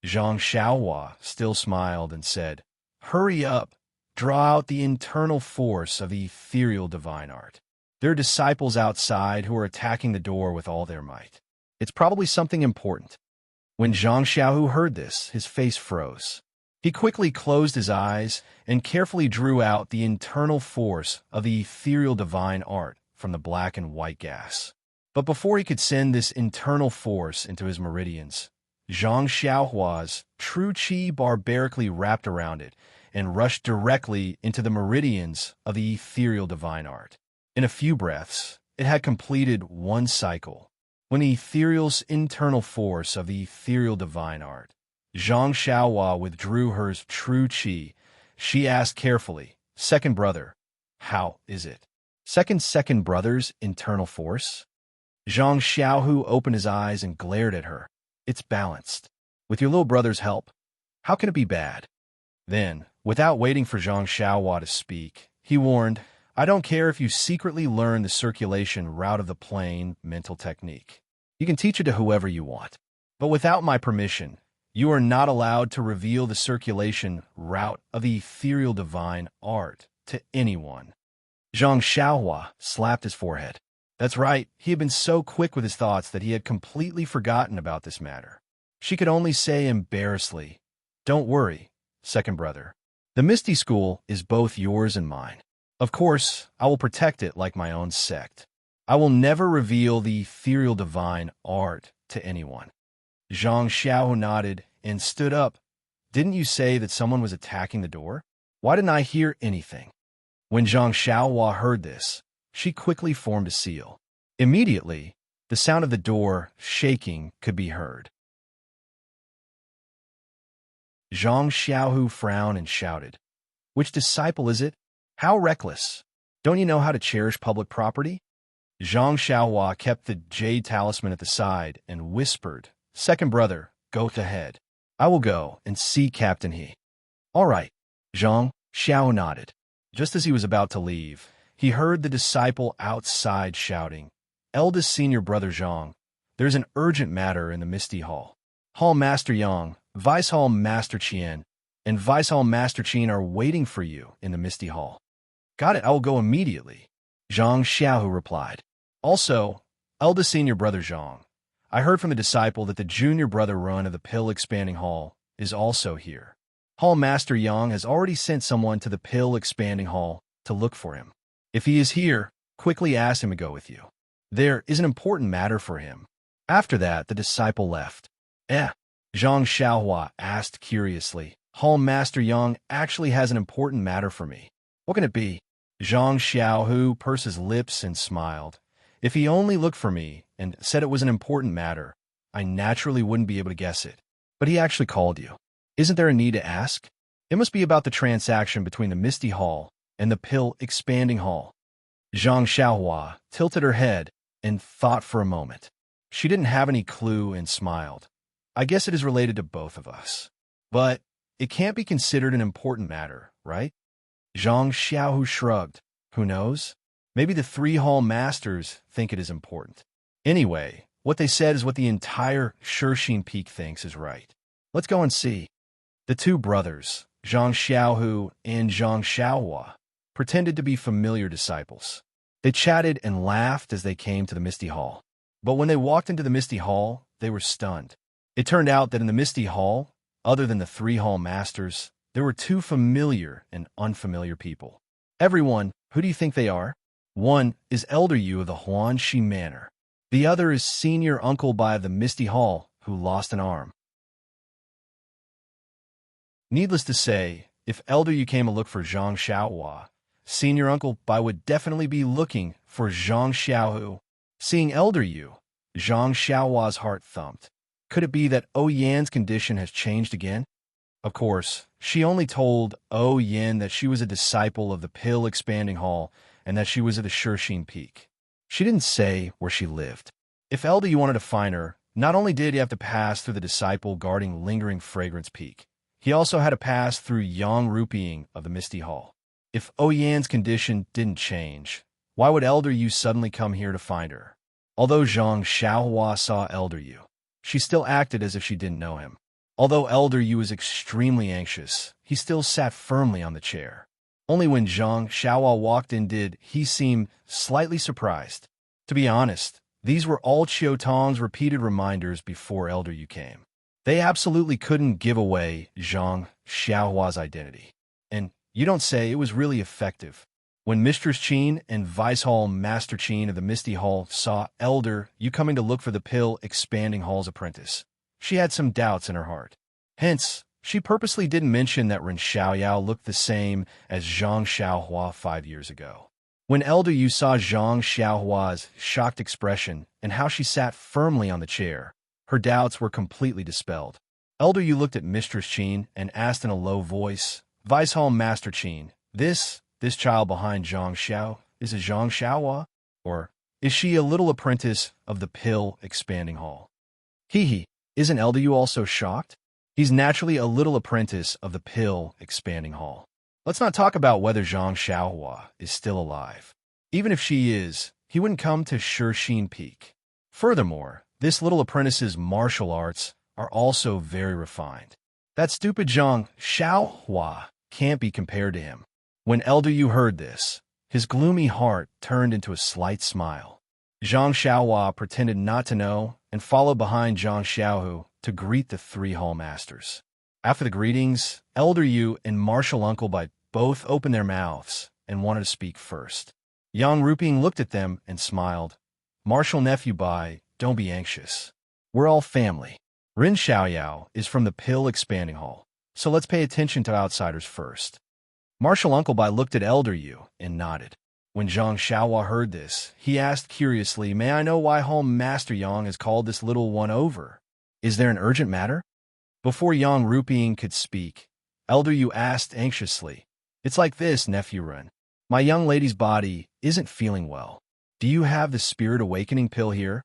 Zhang Xiaohua still smiled and said, "Hurry up. Draw out the internal force of the ethereal divine art. There are disciples outside who are attacking the door with all their might. It's probably something important." When Zhang Xiaohu heard this, his face froze. He quickly closed his eyes and carefully drew out the internal force of the ethereal divine art from the black and white gas. But before he could send this internal force into his meridians, Zhang Xiaohua's true qi barbarically wrapped around it and rushed directly into the meridians of the ethereal divine art. In a few breaths, it had completed one cycle. When the ethereal's internal force of the ethereal divine art, Zhang Xiaohua withdrew her true qi. She asked carefully, "Second brother, how is it?" Second brother's internal force? Zhang Xiaohu opened his eyes and glared at her. "It's balanced. With your little brother's help, how can it be bad?" Then, without waiting for Zhang Xiaohua to speak, he warned, "I don't care if you secretly learn the circulation route of the plane mental technique. You can teach it to whoever you want. But without my permission, you are not allowed to reveal the circulation route of the ethereal divine art to anyone." Zhang Xiaohua slapped his forehead. That's right, he had been so quick with his thoughts that he had completely forgotten about this matter. She could only say embarrassedly, "Don't worry, second brother. The Misty School is both yours and mine. Of course, I will protect it like my own sect. I will never reveal the ethereal divine art to anyone." Zhang Xiaohu nodded and stood up. "Didn't you say that someone was attacking the door? Why didn't I hear anything?" When Zhang Xiaohua heard this, she quickly formed a seal. Immediately, the sound of the door shaking could be heard. Zhang Xiaohu frowned and shouted, "Which disciple is it? How reckless! Don't you know how to cherish public property?" Zhang Xiaohua kept the jade talisman at the side and whispered, "Second brother, go ahead. I will go and see Captain He." "All right." Zhang Xiao nodded. Just as he was about to leave, he heard the disciple outside shouting, "Eldest senior brother Zhang, there's an urgent matter in the Misty Hall. Hall Master Yang, Vice Hall Master Qian, and Vice Hall Master Qin are waiting for you in the Misty Hall." "Got it, I will go immediately," Zhang Xiaohu replied. "Also, eldest senior brother Zhang, I heard from the disciple that the junior brother run of the Pill Expanding Hall is also here. Hall Master Yang has already sent someone to the Pill Expanding Hall to look for him. If he is here, quickly ask him to go with you. There is an important matter for him." After that, the disciple left. Zhang Xiaohua asked curiously, "Hall Master Yang actually has an important matter for me. What can it be?" Zhang Xiaohu pursed his lips and smiled. "If he only looked for me and said it was an important matter, I naturally wouldn't be able to guess it. But he actually called you. Isn't there a need to ask? It must be about the transaction between the Misty Hall and the Pill Expanding Hall." Zhang Xiaohua tilted her head and thought for a moment. She didn't have any clue and smiled. "I guess it is related to both of us. But it can't be considered an important matter, right?" Zhang Xiaohu shrugged. "Who knows? Maybe the 3 Hall Masters think it is important. Anyway, what they said is what the entire Shurxin Peak thinks is right. Let's go and see." The 2 brothers, Zhang Xiaohu and Zhang Xiaohua, pretended to be familiar disciples. They chatted and laughed as they came to the Misty Hall. But when they walked into the Misty Hall, they were stunned. It turned out that in the Misty Hall, other than the 3 Hall Masters, there were 2 familiar and unfamiliar people. "Everyone, who do you think they are? One is Elder Yu of the Huanxi Manor. The other is Senior Uncle Bai of the Misty Hall, who lost an arm." Needless to say, If Elder Yu came to look for Zhang Xiaohua, Senior Uncle Bai would definitely be looking for Zhang Xiaohu. Seeing Elder Yu, Zhang Xiaohua's heart thumped. Could it be that Yan's condition has changed again? Of course, she only told Yan that she was a disciple of the Pill Expanding Hall and that she was at the Shurxin Peak. She didn't say where she lived. If Elder Yu wanted to find her, not only did he have to pass through the disciple guarding Lingering Fragrance Peak, he also had to pass through Yang Ruping of the Misty Hall. If Yan's condition didn't change, why would Elder Yu suddenly come here to find her? Although Zhang Xiaohua saw Elder Yu, she still acted as if she didn't know him. Although Elder Yu was extremely anxious, he still sat firmly on the chair. Only when Zhang Xiaohua walked in did he seem slightly surprised. To be honest, these were all Chiu Tong's repeated reminders before Elder Yu came. They absolutely couldn't give away Zhang Xiaohua's identity. And you don't say, it was really effective. When Mistress Qin and Vice Hall Master Qin of the Misty Hall saw Elder Yu coming to look for the Pill Expanding Hall's apprentice, she had some doubts in her heart. Hence, she purposely didn't mention that Ren Xiaoyao looked the same as Zhang Xiaohua 5 years ago. When Elder Yu saw Zhang Xiaohua's shocked expression and how she sat firmly on the chair, her doubts were completely dispelled. Elder Yu looked at Mistress Qin and asked in a low voice, Vice Hall Master Qin, this child behind Zhang Xiao, is it Zhang Xiaohua? Or is she a little apprentice of the Pill Expanding Hall? Isn't Elder Yu also shocked? He's naturally a little apprentice of the Pill Expanding Hall. Let's not talk about whether Zhang Xiaohua is still alive. Even if she is, he wouldn't come to Shurxin Peak. Furthermore, this little apprentice's martial arts are also very refined. That stupid Zhang Xiaohua can't be compared to him. When Elder Yu heard this, his gloomy heart turned into a slight smile. Zhang Xiaohua pretended not to know and followed behind Zhang Xiaohu to greet the 3 hall masters. After the greetings, Elder Yu and Martial Uncle Bai both opened their mouths and wanted to speak first. Yang Ruping looked at them and smiled. Martial Nephew Bai, don't be anxious. We're all family. Ren Xiaoyao is from the Pill Expanding Hall, so let's pay attention to outsiders first. Martial Uncle Bai looked at Elder Yu and nodded. When Zhang Xiaohua heard this, he asked curiously, May I know why Hall Master Yang has called this little one over? Is there an urgent matter? Before Yang Ruping could speak, Elder Yu asked anxiously, It's like this, Nephew Ren. My young lady's body isn't feeling well. Do you have the Spirit Awakening pill here?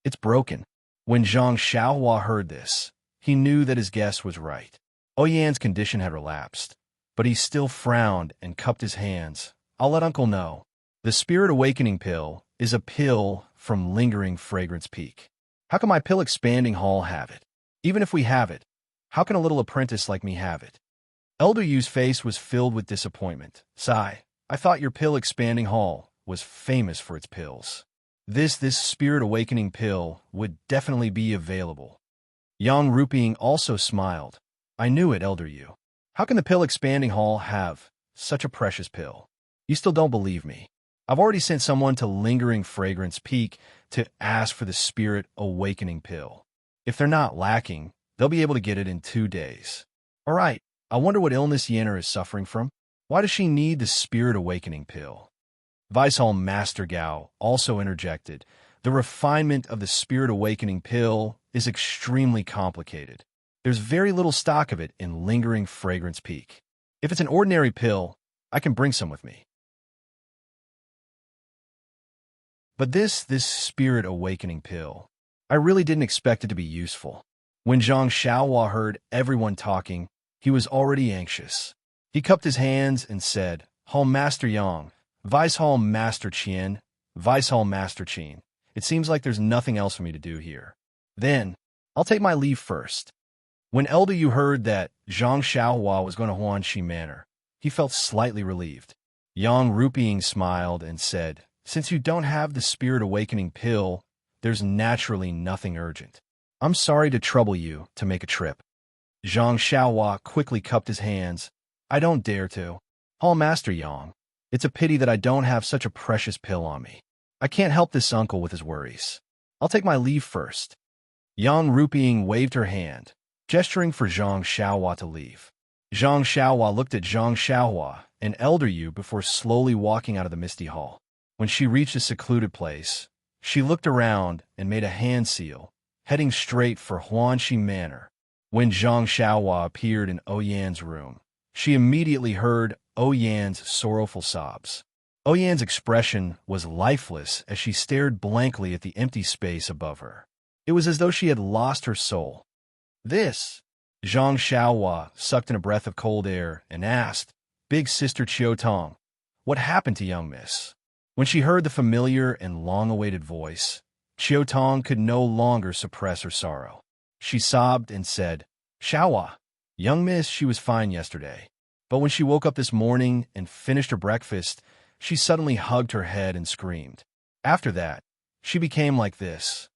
It's broken. When Zhang Xiaohua heard this, he knew that his guess was right. Yan's condition had relapsed, but he still frowned and cupped his hands. I'll let Uncle know. The Spirit Awakening pill is a pill from Lingering Fragrance Peak. How can my Pill Expanding Hall have it? Even if we have it, how can a little apprentice like me have it? Elder Yu's face was filled with disappointment. Sigh, I thought your Pill Expanding Hall was famous for its pills. This Spirit Awakening pill would definitely be available. Yang Ruping also smiled. I knew it, Elder Yu. How can the Pill Expanding Hall have such a precious pill? You still don't believe me. I've already sent someone to Lingering Fragrance Peak to ask for the Spirit Awakening pill. If they're not lacking, they'll be able to get it in 2 days. All right, I wonder what illness Yenner is suffering from. Why does she need the Spirit Awakening pill? Vice Hall Master Gao also interjected. The refinement of the Spirit Awakening pill is extremely complicated. There's very little stock of it in Lingering Fragrance Peak. If it's an ordinary pill, I can bring some with me. But this Spirit Awakening pill, I really didn't expect it to be useful. When Zhang Xiaohua heard everyone talking, he was already anxious. He cupped his hands and said, Hall Master Yang, Vice Hall Master Qian, Vice Hall Master Qin. It seems like there's nothing else for me to do here. Then, I'll take my leave first. When Elder Yu heard that Zhang Xiaohua was going to Huanxi Manor, he felt slightly relieved. Yang Ruping smiled and said, Since you don't have the Spirit Awakening pill, there's naturally nothing urgent. I'm sorry to trouble you to make a trip. Zhang Xiaohua quickly cupped his hands. I don't dare to. Hall Master Yang, it's a pity that I don't have such a precious pill on me. I can't help this uncle with his worries. I'll take my leave first. Yang Ruping waved her hand, gesturing for Zhang Xiaohua to leave. Zhang Xiaohua looked at Zhang Xiaohua, an elder Yu, before slowly walking out of the misty hall. When she reached a secluded place, she looked around and made a hand seal, heading straight for Huanxi Manor. When Zhang Xiaohua appeared in Oyan's room, she immediately heard Oyan's sorrowful sobs. Oyan's expression was lifeless as she stared blankly at the empty space above her. It was as though she had lost her soul. This? Zhang Xiaohua sucked in a breath of cold air and asked, "Big Sister Qiu Tong, what happened to young miss?" When she heard the familiar and long-awaited voice, Qiu Tong could no longer suppress her sorrow. She sobbed and said, "Xiaohua, young miss, she was fine yesterday. But when she woke up this morning and finished her breakfast, she suddenly hugged her head and screamed. After that, she became like this."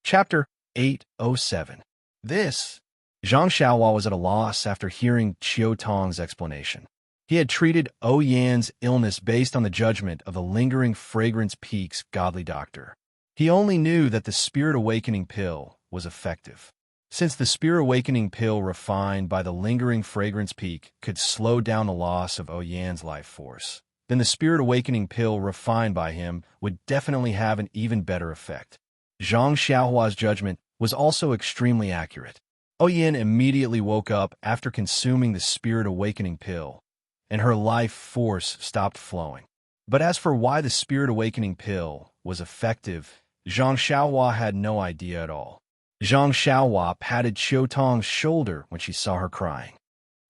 Chapter 807. This. Zhang Xiaohua was at a loss after hearing Qiu Tong's explanation. He had treated Oyan's illness based on the judgment of the Lingering Fragrance Peak's godly doctor. He only knew that the Spirit Awakening pill was effective. Since the Spirit Awakening pill refined by the Lingering Fragrance Peak could slow down the loss of Oyan's life force, then the Spirit Awakening pill refined by him would definitely have an even better effect. Zhang Xiaohua's judgment was also extremely accurate. Oyan immediately woke up after consuming the Spirit Awakening pill, and her life force stopped flowing. But as for why the Spirit Awakening pill was effective, Zhang Xiaohua had no idea at all. Zhang Xiaohua patted Qiu Tong's shoulder when she saw her crying.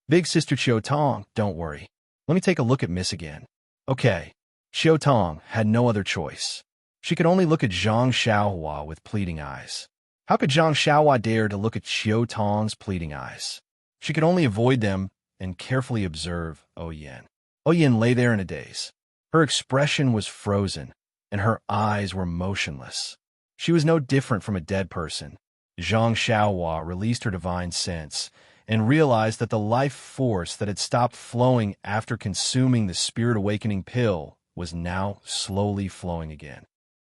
"Big Sister Qiu Tong, don't worry. Let me take a look at Miss again." Okay. Qiu Tong had no other choice. She could only look at Zhang Xiaohua with pleading eyes. How could Zhang Xiaohua dare to look at Qiu Tong's pleading eyes? She could only avoid them and carefully observe Oyan. Oyan lay there in a daze. Her expression was frozen, and her eyes were motionless. She was no different from a dead person. Zhang Xiaohua released her divine sense and realized that the life force that had stopped flowing after consuming the Spirit Awakening pill was now slowly flowing again.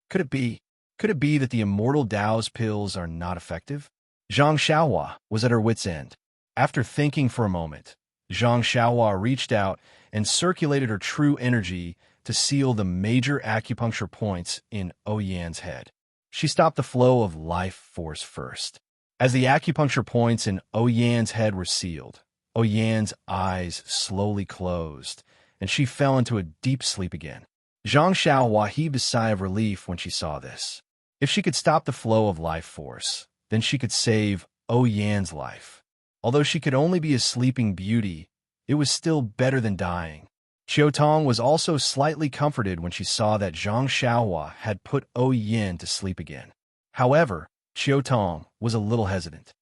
Could it be that the Immortal Tao's pills are not effective? Zhang Xiaohua was at her wit's end. After thinking for a moment, Zhang Xiaohua reached out and circulated her true energy to seal the major acupuncture points in Oyan's head. She stopped the flow of life force first. As the acupuncture points in Oyan's head were sealed, Oyan's eyes slowly closed, and she fell into a deep sleep again. Zhang Xiaohua heaved a sigh of relief when she saw this. If she could stop the flow of life force, then she could save Oyan's life. Although she could only be a sleeping beauty, it was still better than dying. Qiu Tong was also slightly comforted when she saw that Zhang Xiaohua had put Oyan to sleep again. However, Qiu Tong was a little hesitant.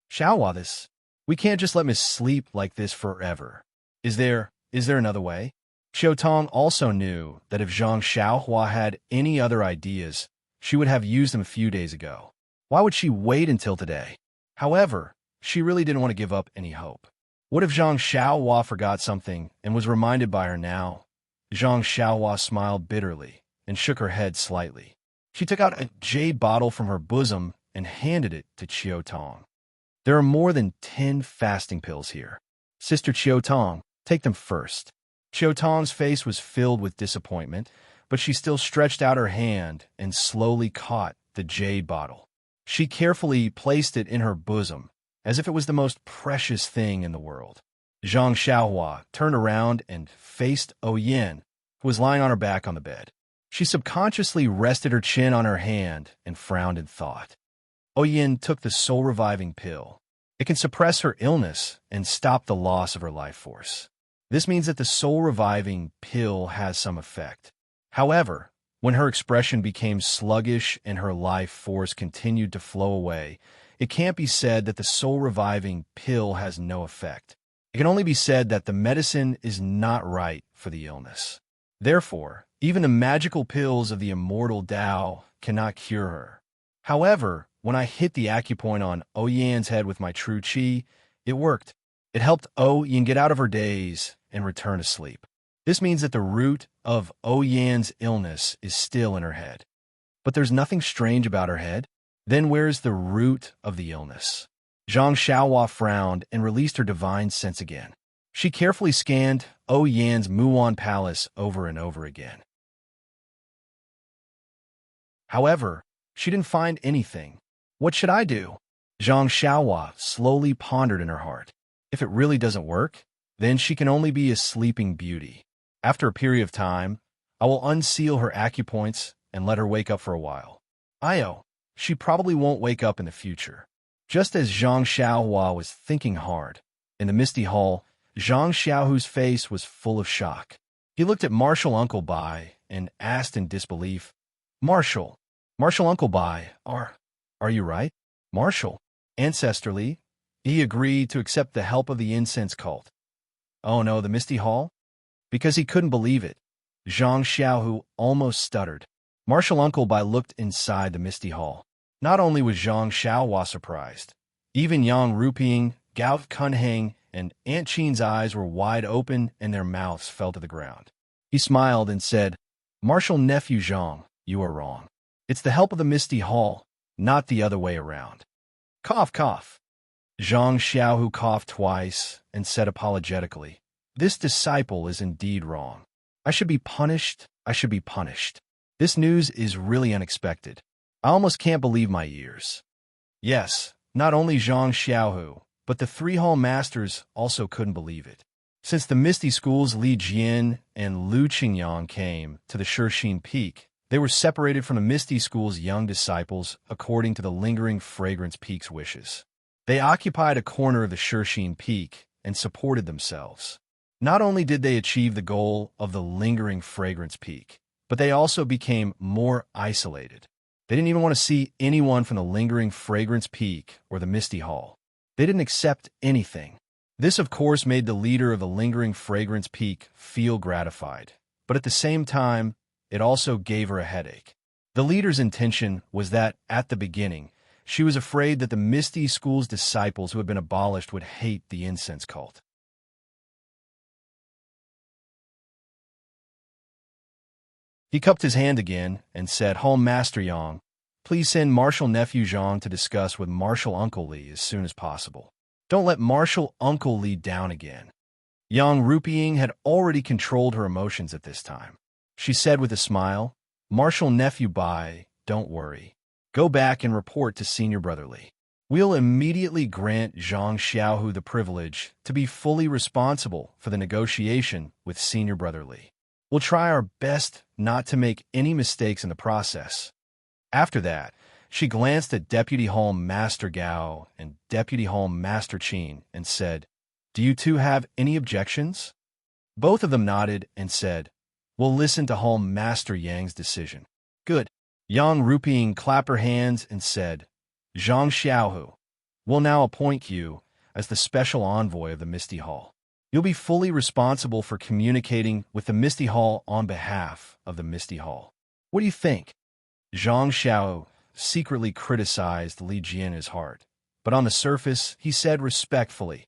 "Xiaohua, we can't just let Miss sleep like this forever. Is there another way?" Qiu Tong also knew that if Zhang Xiaohua had any other ideas, she would have used them a few days ago. Why would she wait until today? However, she really didn't want to give up any hope. What if Zhang Xiaohua forgot something and was reminded by her now? Zhang Xiaohua smiled bitterly and shook her head slightly. She took out a jade bottle from her bosom and handed it to Qiu Tong. "There are more than 10 fasting pills here. Sister Qiu Tong, take them first." Qiu Tong's face was filled with disappointment, but she still stretched out her hand and slowly caught the jade bottle. She carefully placed it in her bosom, as if it was the most precious thing in the world. Zhang Xiaohua turned around and faced Oyan, who was lying on her back on the bed. She subconsciously rested her chin on her hand and frowned in thought. Oyan took the soul-reviving pill. It can suppress her illness and stop the loss of her life force. This means that the soul-reviving pill has some effect. However, when her expression became sluggish and her life force continued to flow away, it can't be said that the soul-reviving pill has no effect. It can only be said that the medicine is not right for the illness. Therefore, even the magical pills of the Immortal Tao cannot cure her. However, when I hit the acupoint on Oyan's head with my true qi, it worked. It helped Oyan get out of her daze and return to sleep. This means that the root of Oyan's illness is still in her head. But there's nothing strange about her head. Then where's the root of the illness? Zhang Xiaohua frowned and released her divine sense again. She carefully scanned Yan's Muon Palace over and over again. However, she didn't find anything. What should I do? Zhang Xiaohua slowly pondered in her heart. If it really doesn't work, then she can only be a sleeping beauty. After a period of time, I will unseal her acupoints and let her wake up for a while. She probably won't wake up in the future. Just as Zhang Xiaohua was thinking hard, in the misty hall, Zhang Xiaohu's face was full of shock. He looked at Martial Uncle Bai and asked in disbelief, Martial Uncle Bai, are you right? Martial, ancestrally, he agreed to accept the help of the incense cult. Oh no, the misty hall? Because he couldn't believe it, Zhang Xiaohu almost stuttered. Martial Uncle Bai looked inside the misty hall. Not only was Zhang Xiaohua surprised, even Yang Ruping, Gao Kunheng, and Aunt Qin's eyes were wide open and their mouths fell to the ground. He smiled and said, Martial Nephew Zhang, you are wrong. It's the help of the misty hall, not the other way around. Cough, cough. Zhang Xiaohu coughed twice and said apologetically, This disciple is indeed wrong. I should be punished. This news is really unexpected. I almost can't believe my ears. Yes, not only Zhang Xiaohu, but the three hall masters also couldn't believe it. Since the Misty School's Li Jian and Lu Qingyang came to the Shixin Peak, they were separated from the Misty School's young disciples according to the Lingering Fragrance Peak's wishes. They occupied a corner of the Shixin Peak and supported themselves. Not only did they achieve the goal of the Lingering Fragrance Peak, but they also became more isolated. They didn't even want to see anyone from the Lingering Fragrance Peak or the Misty Hall. They didn't accept anything. This, of course, made the leader of the Lingering Fragrance Peak feel gratified, but at the same time, it also gave her a headache. The leader's intention was that, at the beginning, she was afraid that the Misty School's disciples who had been abolished would hate the incense cult. He cupped his hand again and said, Hall Master Yang, please send Martial Nephew Zhang to discuss with Martial Uncle Li as soon as possible. Don't let Martial Uncle Li down again. Yang Ruping had already controlled her emotions at this time. She said with a smile, Martial Nephew Bai, don't worry. Go back and report to Senior Brother Li. We'll immediately grant Zhang Xiaohu the privilege to be fully responsible for the negotiation with Senior Brother Li. We'll try our best not to make any mistakes in the process. After that, she glanced at Deputy Hall Master Gao and Deputy Hall Master Qin and said, Do you two have any objections? Both of them nodded and said, We'll listen to Hall Master Yang's decision. Good. Yang Ruping clapped her hands and said, Zhang Xiaohu, we'll now appoint you as the special envoy of the Misty Hall. You'll be fully responsible for communicating with the Misty Hall on behalf of the Misty Hall. What do you think? Zhang Xiao secretly criticized Li Jian in his heart, but on the surface, he said respectfully,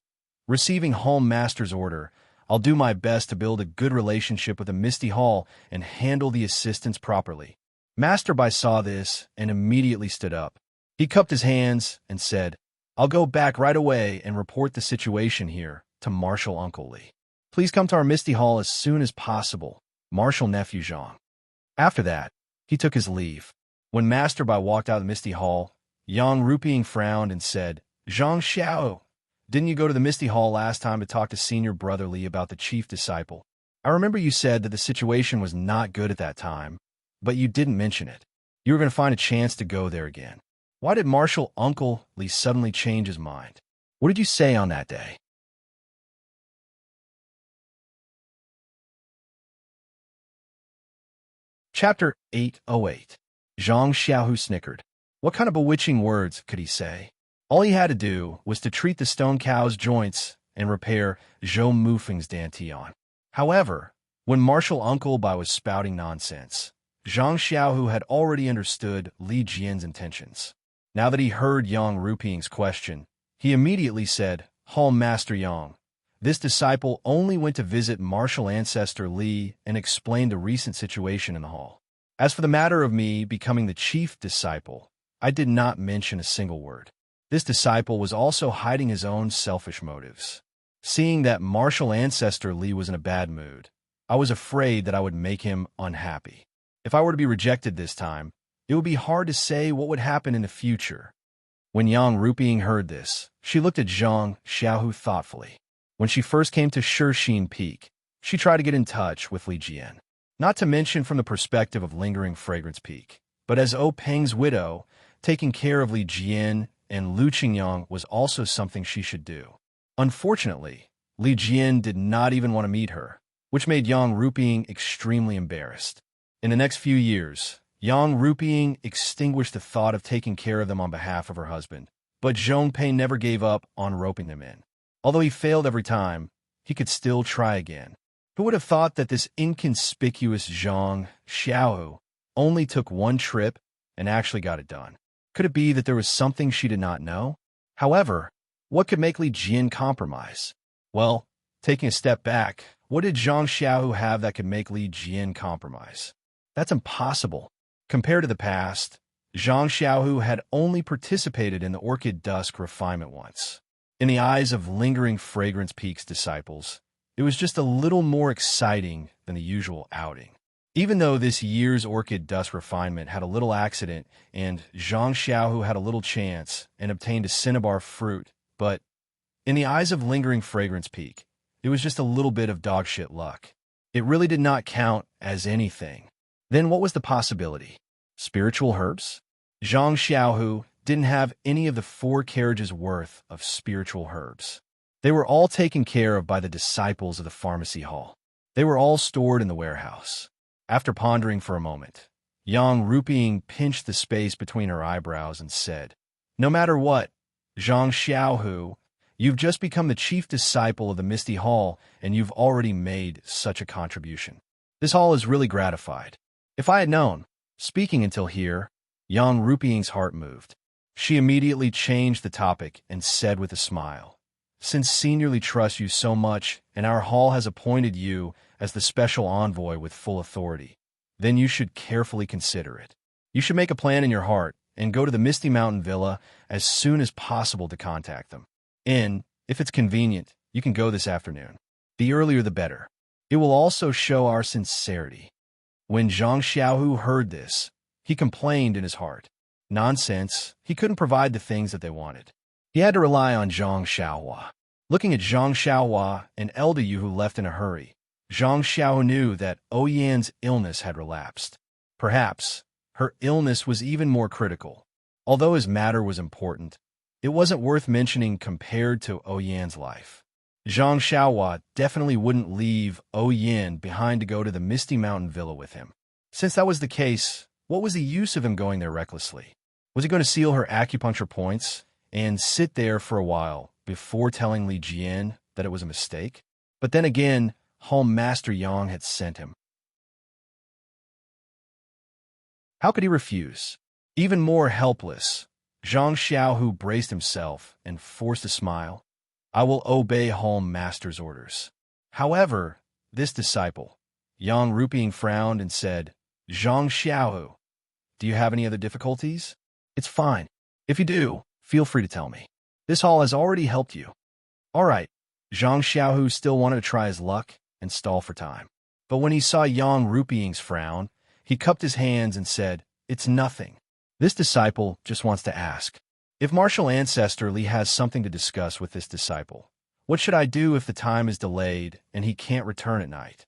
Receiving Hall Master's order, I'll do my best to build a good relationship with the Misty Hall and handle the assistance properly. Master Bai saw this and immediately stood up. He cupped his hands and said, I'll go back right away and report the situation here to Martial Uncle Li. Please come to our Misty Hall as soon as possible, Martial Nephew Zhang. After that, he took his leave. When Master Bai walked out of the Misty Hall, Yang Ruping frowned and said, Zhang Xiao, didn't you go to the Misty Hall last time to talk to Senior Brother Li about the chief disciple? I remember you said that the situation was not good at that time, but you didn't mention it. You were going to find a chance to go there again. Why did Martial Uncle Li suddenly change his mind? What did you say on that day? Chapter 808. Zhang Xiaohu snickered. What kind of bewitching words could he say? All he had to do was to treat the stone cow's joints and repair Zhou Mufeng's dantian. However, when Martial Uncle Bai was spouting nonsense, Zhang Xiaohu had already understood Li Jian's intentions. Now that he heard Yang Ruping's question, he immediately said, Hall Master Yang, this disciple only went to visit Martial Ancestor Li and explained the recent situation in the hall. As for the matter of me becoming the chief disciple, I did not mention a single word. This disciple was also hiding his own selfish motives. Seeing that martial ancestor Li was in a bad mood, I was afraid that I would make him unhappy. If I were to be rejected this time, it would be hard to say what would happen in the future. When Yang Ruping heard this, she looked at Zhang Xiaohu thoughtfully. When she first came to Shixin Peak, she tried to get in touch with Li Jian. Not to mention from the perspective of lingering Fragrance Peak, but as Peng's widow, taking care of Li Jian and Lu Qingyang was also something she should do. Unfortunately, Li Jian did not even want to meet her, which made Yang Ruping extremely embarrassed. In the next few years, Yang Ruping extinguished the thought of taking care of them on behalf of her husband, but Zhong Pei never gave up on roping them in. Although he failed every time, he could still try again. Who would have thought that this inconspicuous Zhang Xiaohu only took one trip and actually got it done? Could it be that there was something she did not know? However, what could make Li Jian compromise? Well, taking a step back, what did Zhang Xiaohu have that could make Li Jian compromise? That's impossible. Compared to the past, Zhang Xiaohu had only participated in the Orchid Dusk refinement once. In the eyes of lingering Fragrance Peak's disciples, it was just a little more exciting than the usual outing. Even though this year's Orchid Dusk refinement had a little accident and Zhang Xiaohu had a little chance and obtained a cinnabar fruit, but in the eyes of lingering Fragrance Peak, it was just a little bit of dogshit luck. It really did not count as anything. Then what was the possibility? Spiritual herbs? Zhang Xiaohu didn't have any of the 4 carriages worth of spiritual herbs. They were all taken care of by the disciples of the pharmacy hall. They were all stored in the warehouse. After pondering for a moment, Yang Ruping pinched the space between her eyebrows and said, "No matter what, Zhang Xiaohu, you've just become the chief disciple of the Misty Hall, and you've already made such a contribution. This hall is really gratified. If I had known." Speaking until here, Yang Ruping's heart moved. She immediately changed the topic and said with a smile, "Since Seniorly trusts you so much and our hall has appointed you as the special envoy with full authority, then you should carefully consider it. You should make a plan in your heart and go to the Misty Mountain Villa as soon as possible to contact them. And, if it's convenient, you can go this afternoon. The earlier the better. It will also show our sincerity." When Zhang Xiaohu heard this, he complained in his heart. Nonsense, he couldn't provide the things that they wanted. He had to rely on Zhang Xiaohua. Looking at Zhang Xiaohua, an elder who left in a hurry, Zhang Xiao knew that Oyan's illness had relapsed. Perhaps her illness was even more critical. Although his matter was important, it wasn't worth mentioning compared to Oyan's life. Zhang Xiaohua definitely wouldn't leave Oyan behind to go to the Misty Mountain Villa with him. Since that was the case, what was the use of him going there recklessly? Was he going to seal her acupuncture points and sit there for a while before telling Li Jian that it was a mistake? But then again, Home Master Yang had sent him. How could he refuse? Even more helpless, Zhang Xiaohu braced himself and forced a smile. "I will obey Home Master's orders." However, this disciple, Yang Ruping, frowned and said, "Zhang Xiaohu, do you have any other difficulties?" "It's fine. If you do, feel free to tell me. This hall has already helped you." All right, Zhang Xiaohu still wanted to try his luck and stall for time. But when he saw Yang Ruping's frown, he cupped his hands and said, "It's nothing." This disciple just wants to ask, if Martial Ancestor Li has something to discuss with this disciple, what should I do if the time is delayed and he can't return at night?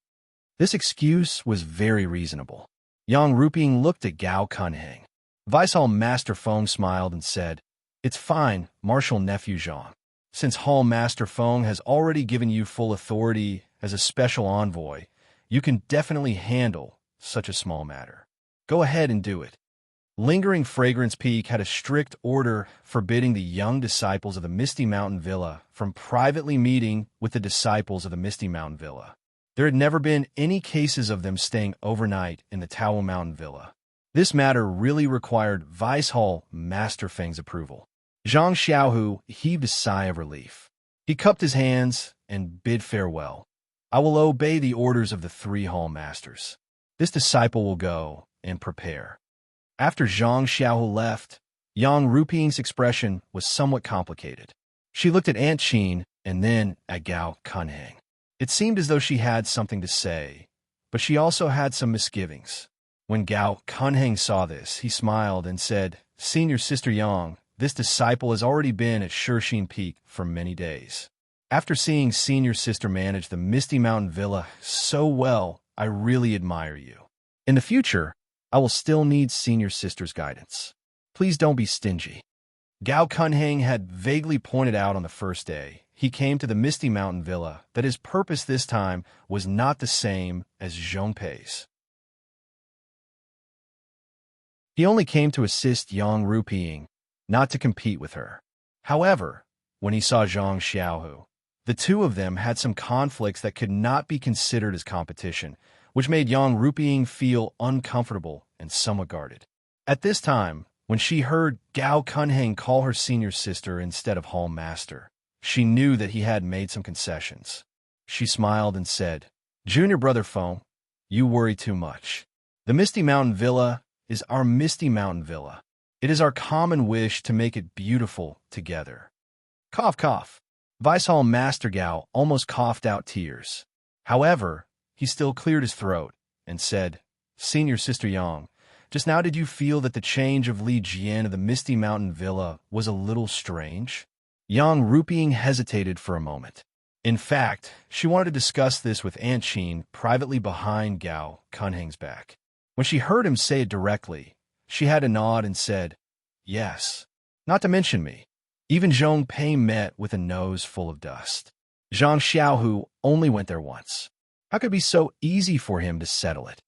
This excuse was very reasonable. Yang Ruping looked at Gao Kunheng. Vice Hall Master Feng smiled and said, "It's fine, Martial Nephew Zhang. Since Hall Master Feng has already given you full authority as a special envoy, you can definitely handle such a small matter. Go ahead and do it." Lingering Fragrance Peak had a strict order forbidding the young disciples of the Misty Mountain Villa from privately meeting with the disciples of the Misty Mountain Villa. There had never been any cases of them staying overnight in the Tao Mountain Villa. This matter really required Vice Hall Master Feng's approval. Zhang Xiaohu heaved a sigh of relief. He cupped his hands and bid farewell. "I will obey the orders of the 3 Hall Masters. This disciple will go and prepare." After Zhang Xiaohu left, Yang Ruping's expression was somewhat complicated. She looked at Aunt Qin and then at Gao Kunheng. It seemed as though she had something to say, but she also had some misgivings. When Gao Kunheng saw this, he smiled and said, "Senior Sister Yang, this disciple has already been at Shishing Peak for many days. After seeing Senior Sister manage the Misty Mountain Villa so well, I really admire you. In the future, I will still need Senior Sister's guidance. Please don't be stingy." Gao Kunheng had vaguely pointed out on the first day he came to the Misty Mountain Villa that his purpose this time was not the same as Zhongpei's. He only came to assist Yang Ruping, not to compete with her. However, when he saw Zhang Xiaohu, the two of them had some conflicts that could not be considered as competition, which made Yang Ruping feel uncomfortable and somewhat guarded. At this time, when she heard Gao Kunheng call her senior sister instead of Hall Master, she knew that he had made some concessions. She smiled and said, "Junior brother Feng, you worry too much. The Misty Mountain Villa is our Misty Mountain Villa. It is our common wish to make it beautiful together." Cough, cough. Vice Hall Master Gao almost coughed out tears. However, he still cleared his throat and said, "Senior Sister Yang, just now did you feel that the change of Li Jian of the Misty Mountain Villa was a little strange?" Yang Ruping hesitated for a moment. In fact, she wanted to discuss this with Aunt Qin privately behind Gao Kunheng's back. When she heard him say it directly, she had to nod and said, "Yes. Not to mention me." Even Zhongpei met with a nose full of dust. Zhang Xiaohu only went there once. How could it be so easy for him to settle it?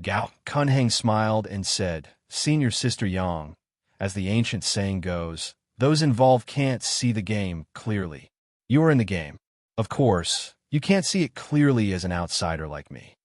Gao Kunheng smiled and said, "Senior Sister Yang, as the ancient saying goes, those involved can't see the game clearly. You are in the game. Of course, you can't see it clearly as an outsider like me."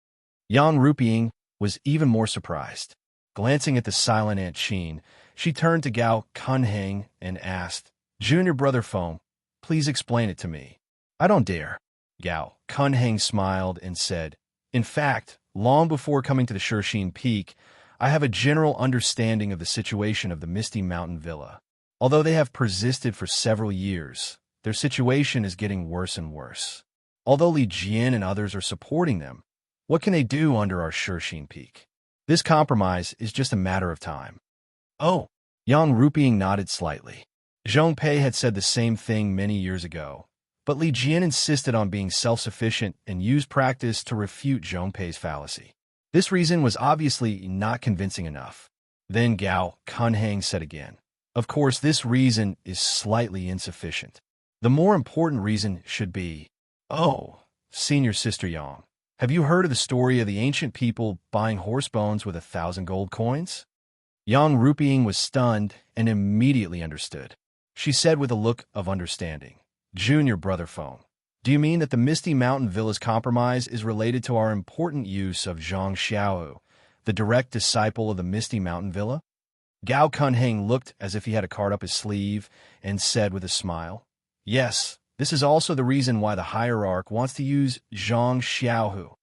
Yang Ruping was even more surprised. Glancing at the silent Aunt Qin, she turned to Gao Kunheng and asked, "Junior brother Feng, please explain it to me." "I don't dare." Gao Kunheng smiled and said, "In fact, long before coming to the Shishing Peak, I have a general understanding of the situation of the Misty Mountain Villa. Although they have persisted for several years, their situation is getting worse and worse. Although Li Jian and others are supporting them, what can they do under our Shishing Peak? This compromise is just a matter of time." "Oh." Yang Ruping nodded slightly. Zhongpei had said the same thing many years ago, but Li Jian insisted on being self-sufficient and used practice to refute Zhongpei's fallacy. This reason was obviously not convincing enough. Then Gao Kunheng said again, "Of course, this reason is slightly insufficient. The more important reason should be, oh, Senior Sister Yang, have you heard of the story of the ancient people buying horse bones with 1,000 gold coins?" Yang Ruping was stunned and immediately understood. She said with a look of understanding, "Junior brother Feng, do you mean that the Misty Mountain Villa's compromise is related to our important use of Zhang Xiaohu, the direct disciple of the Misty Mountain Villa?" Gao Kunheng looked as if he had a card up his sleeve and said with a smile, "Yes, this is also the reason why the hierarch wants to use Zhang Xiaohu."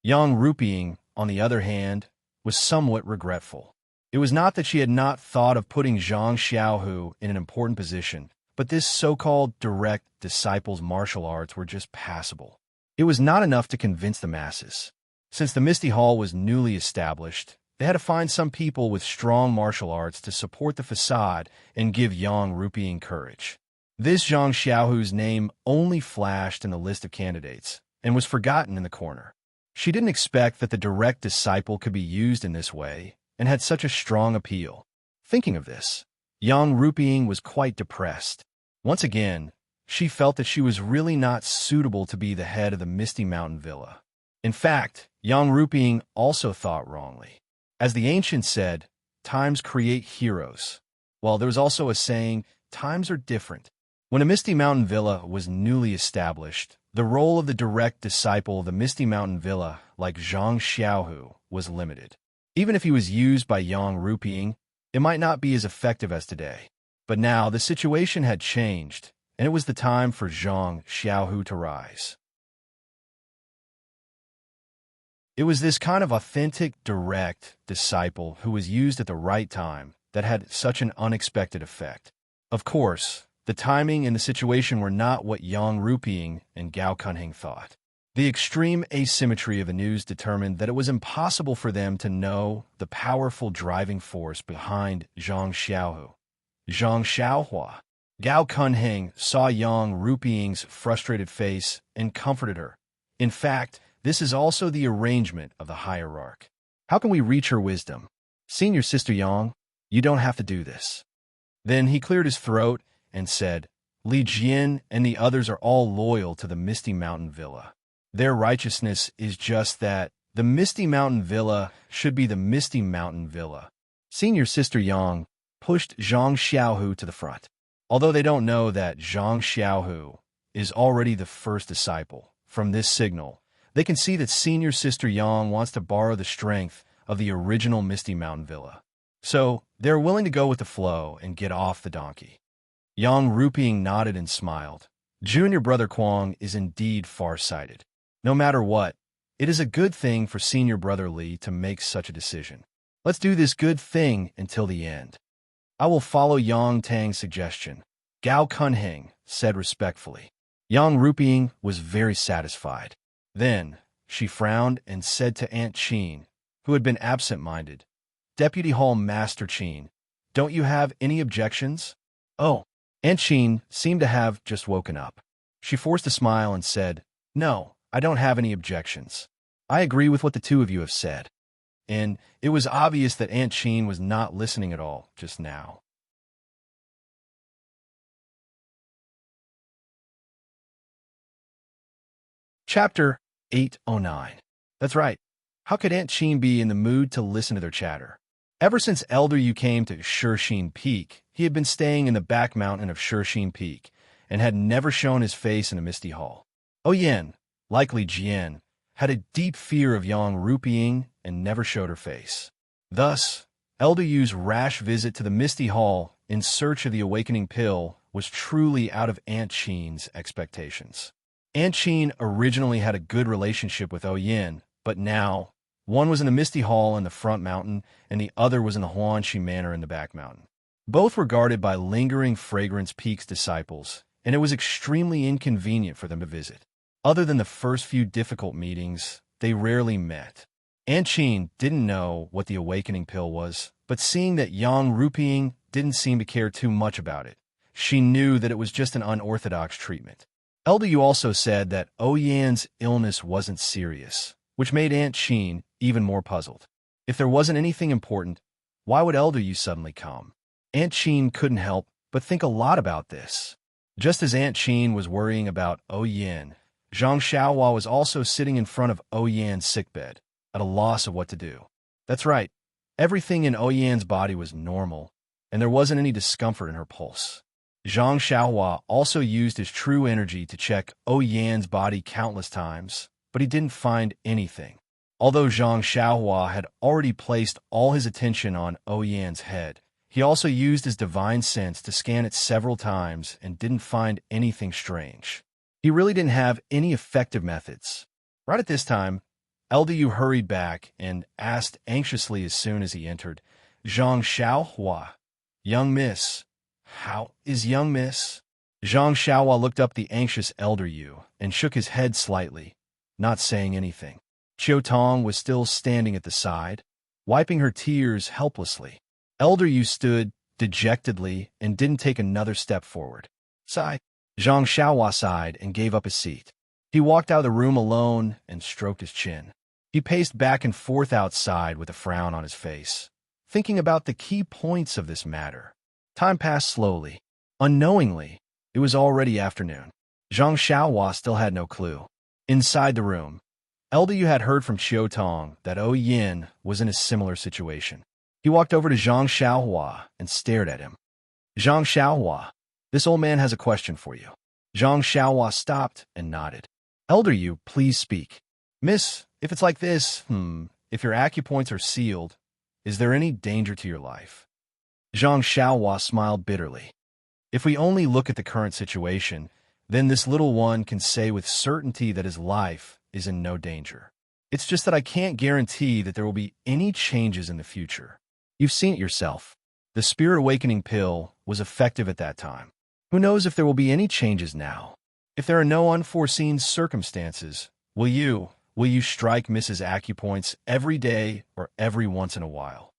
Yang Ruping, on the other hand, was somewhat regretful. It was not that she had not thought of putting Zhang Xiaohu in an important position, but this so-called direct disciple's martial arts were just passable. It was not enough to convince the masses. Since the Misty Hall was newly established, they had to find some people with strong martial arts to support the facade and give Yang Ruping courage. This Zhang Xiaohu's name only flashed in the list of candidates and was forgotten in the corner. She didn't expect that the direct disciple could be used in this way and had such a strong appeal. Thinking of this, Yang Ruping was quite depressed. Once again, she felt that she was really not suitable to be the head of the Misty Mountain Villa. In fact, Yang Ruping also thought wrongly. As the ancient said, times create heroes. While there was also a saying, times are different. When a Misty Mountain Villa was newly established, the role of the direct disciple of the Misty Mountain Villa, like Zhang Xiaohu, was limited. Even if he was used by Yang Ruping, it might not be as effective as today. But now the situation had changed, and it was the time for Zhang Xiaohu to rise. It was this kind of authentic, direct disciple who was used at the right time that had such an unexpected effect. Of course, the timing and the situation were not what Yang Ruping and Gao Kunheng thought. The extreme asymmetry of the news determined that it was impossible for them to know the powerful driving force behind Zhang Xiaohu. Zhang Xiaohua. Gao Kunheng saw Yang Ruping's frustrated face and comforted her. In fact, this is also the arrangement of the hierarch. How can we reach her wisdom? Senior Sister Yang, you don't have to do this. Then he cleared his throat and said, Li Jian and the others are all loyal to the Misty Mountain Villa. Their righteousness is just that. The Misty Mountain Villa should be the Misty Mountain Villa. Senior Sister Yang pushed Zhang Xiaohu to the front. Although they don't know that Zhang Xiaohu is already the first disciple, from this signal, they can see that Senior Sister Yang wants to borrow the strength of the original Misty Mountain Villa. So, they're willing to go with the flow and get off the donkey. Yang Ruping nodded and smiled. Junior Brother Kwong is indeed far-sighted. No matter what, it is a good thing for Senior Brother Li to make such a decision. Let's do this good thing until the end. I will follow Yang Tang's suggestion, Gao Kunheng said respectfully. Yang Ruping was very satisfied. Then, she frowned and said to Aunt Chin, who had been absent-minded, Deputy Hall Master Chin, don't you have any objections? Oh, Aunt Chin seemed to have just woken up. She forced a smile and said, No, I don't have any objections. I agree with what the two of you have said. And it was obvious that Aunt Chin was not listening at all just now. Chapter 809. That's right. How could Aunt Chin be in the mood to listen to their chatter? Ever since Elder Yu came to Shishing Peak, he had been staying in the back mountain of Shishing Peak and had never shown his face in a misty hall. Oyen, likely Jian, had a deep fear of Yang Ruping and never showed her face. Thus, Elder Yu's rash visit to the Misty Hall in search of the awakening pill was truly out of Aunt Chin's expectations. Aunt Chin originally had a good relationship with Oyen, but now, one was in the Misty Hall in the front mountain, and the other was in the Huanxi Manor in the back mountain. Both were guarded by lingering Fragrance Peak's disciples, and it was extremely inconvenient for them to visit. Other than the first few difficult meetings, they rarely met. Aunt Chin didn't know what the awakening pill was, but seeing that Yang Ruping didn't seem to care too much about it, she knew that it was just an unorthodox treatment. Elder Yu also said that Oyen's illness wasn't serious, which made Aunt Chin even more puzzled. If there wasn't anything important, why would Elder Yu suddenly come? Aunt Chin couldn't help but think a lot about this. Just as Aunt Chin was worrying about Oyen, Zhang Xiaohua was also sitting in front of Oyen's sickbed, at a loss of what to do. That's right, everything in Oyen's body was normal, and there wasn't any discomfort in her pulse. Zhang Xiaohua also used his true energy to check Oyen's body countless times, but he didn't find anything. Although Zhang Xiaohua had already placed all his attention on Oyen's head, he also used his divine sense to scan it several times and didn't find anything strange. He really didn't have any effective methods. Right at this time, Elder Yu hurried back and asked anxiously as soon as he entered, Zhang Xiaohua, Young Miss, how is Young Miss? Zhang Xiaohua looked up the anxious Elder Yu and shook his head slightly, not saying anything. Chiu Tong was still standing at the side, wiping her tears helplessly. Elder Yu stood dejectedly and didn't take another step forward. Sigh. Zhang Xiaohua sighed and gave up his seat. He walked out of the room alone and stroked his chin. He paced back and forth outside with a frown on his face, thinking about the key points of this matter. Time passed slowly. Unknowingly, it was already afternoon. Zhang Xiaohua still had no clue. Inside the room, Elder Yu had heard from Chiu Tong that Oyen was in a similar situation. He walked over to Zhang Xiaohua and stared at him. Zhang Xiaohua, this old man has a question for you. Zhang Xiaohua stopped and nodded. Elder Yu, please speak. Miss, if it's like this, if your acupoints are sealed, is there any danger to your life? Zhang Xiaohua smiled bitterly. If we only look at the current situation, then this little one can say with certainty that his life is in no danger. It's just that I can't guarantee that there will be any changes in the future. You've seen it yourself. The Spirit Awakening pill was effective at that time. Who knows if there will be any changes now? If there are no unforeseen circumstances, will you strike Mrs. Acupoints every day or every once in a while?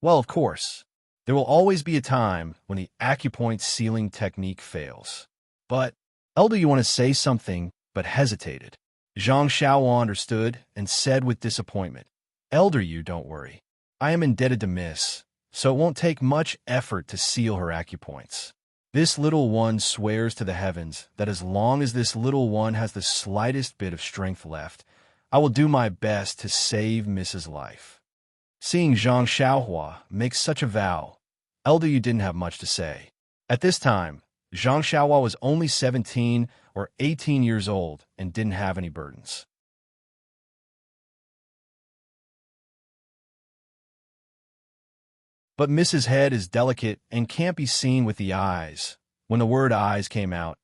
Well, of course. There will always be a time when the acupoint sealing technique fails. But, Elder, you want to say something, but hesitated. Zhang Xiaohua understood and said with disappointment, Elder, you don't worry. I am indebted to Miss, so it won't take much effort to seal her acupoints. This little one swears to the heavens that as long as this little one has the slightest bit of strength left, I will do my best to save Mrs. Life. Seeing Zhang Xiaohua make such a vow, Elder Yu didn't have much to say. At this time, Zhang Xiaohua was only 17 or 18 years old and didn't have any burdens. But Mrs. Head is delicate and can't be seen with the eyes. When the word eyes came out,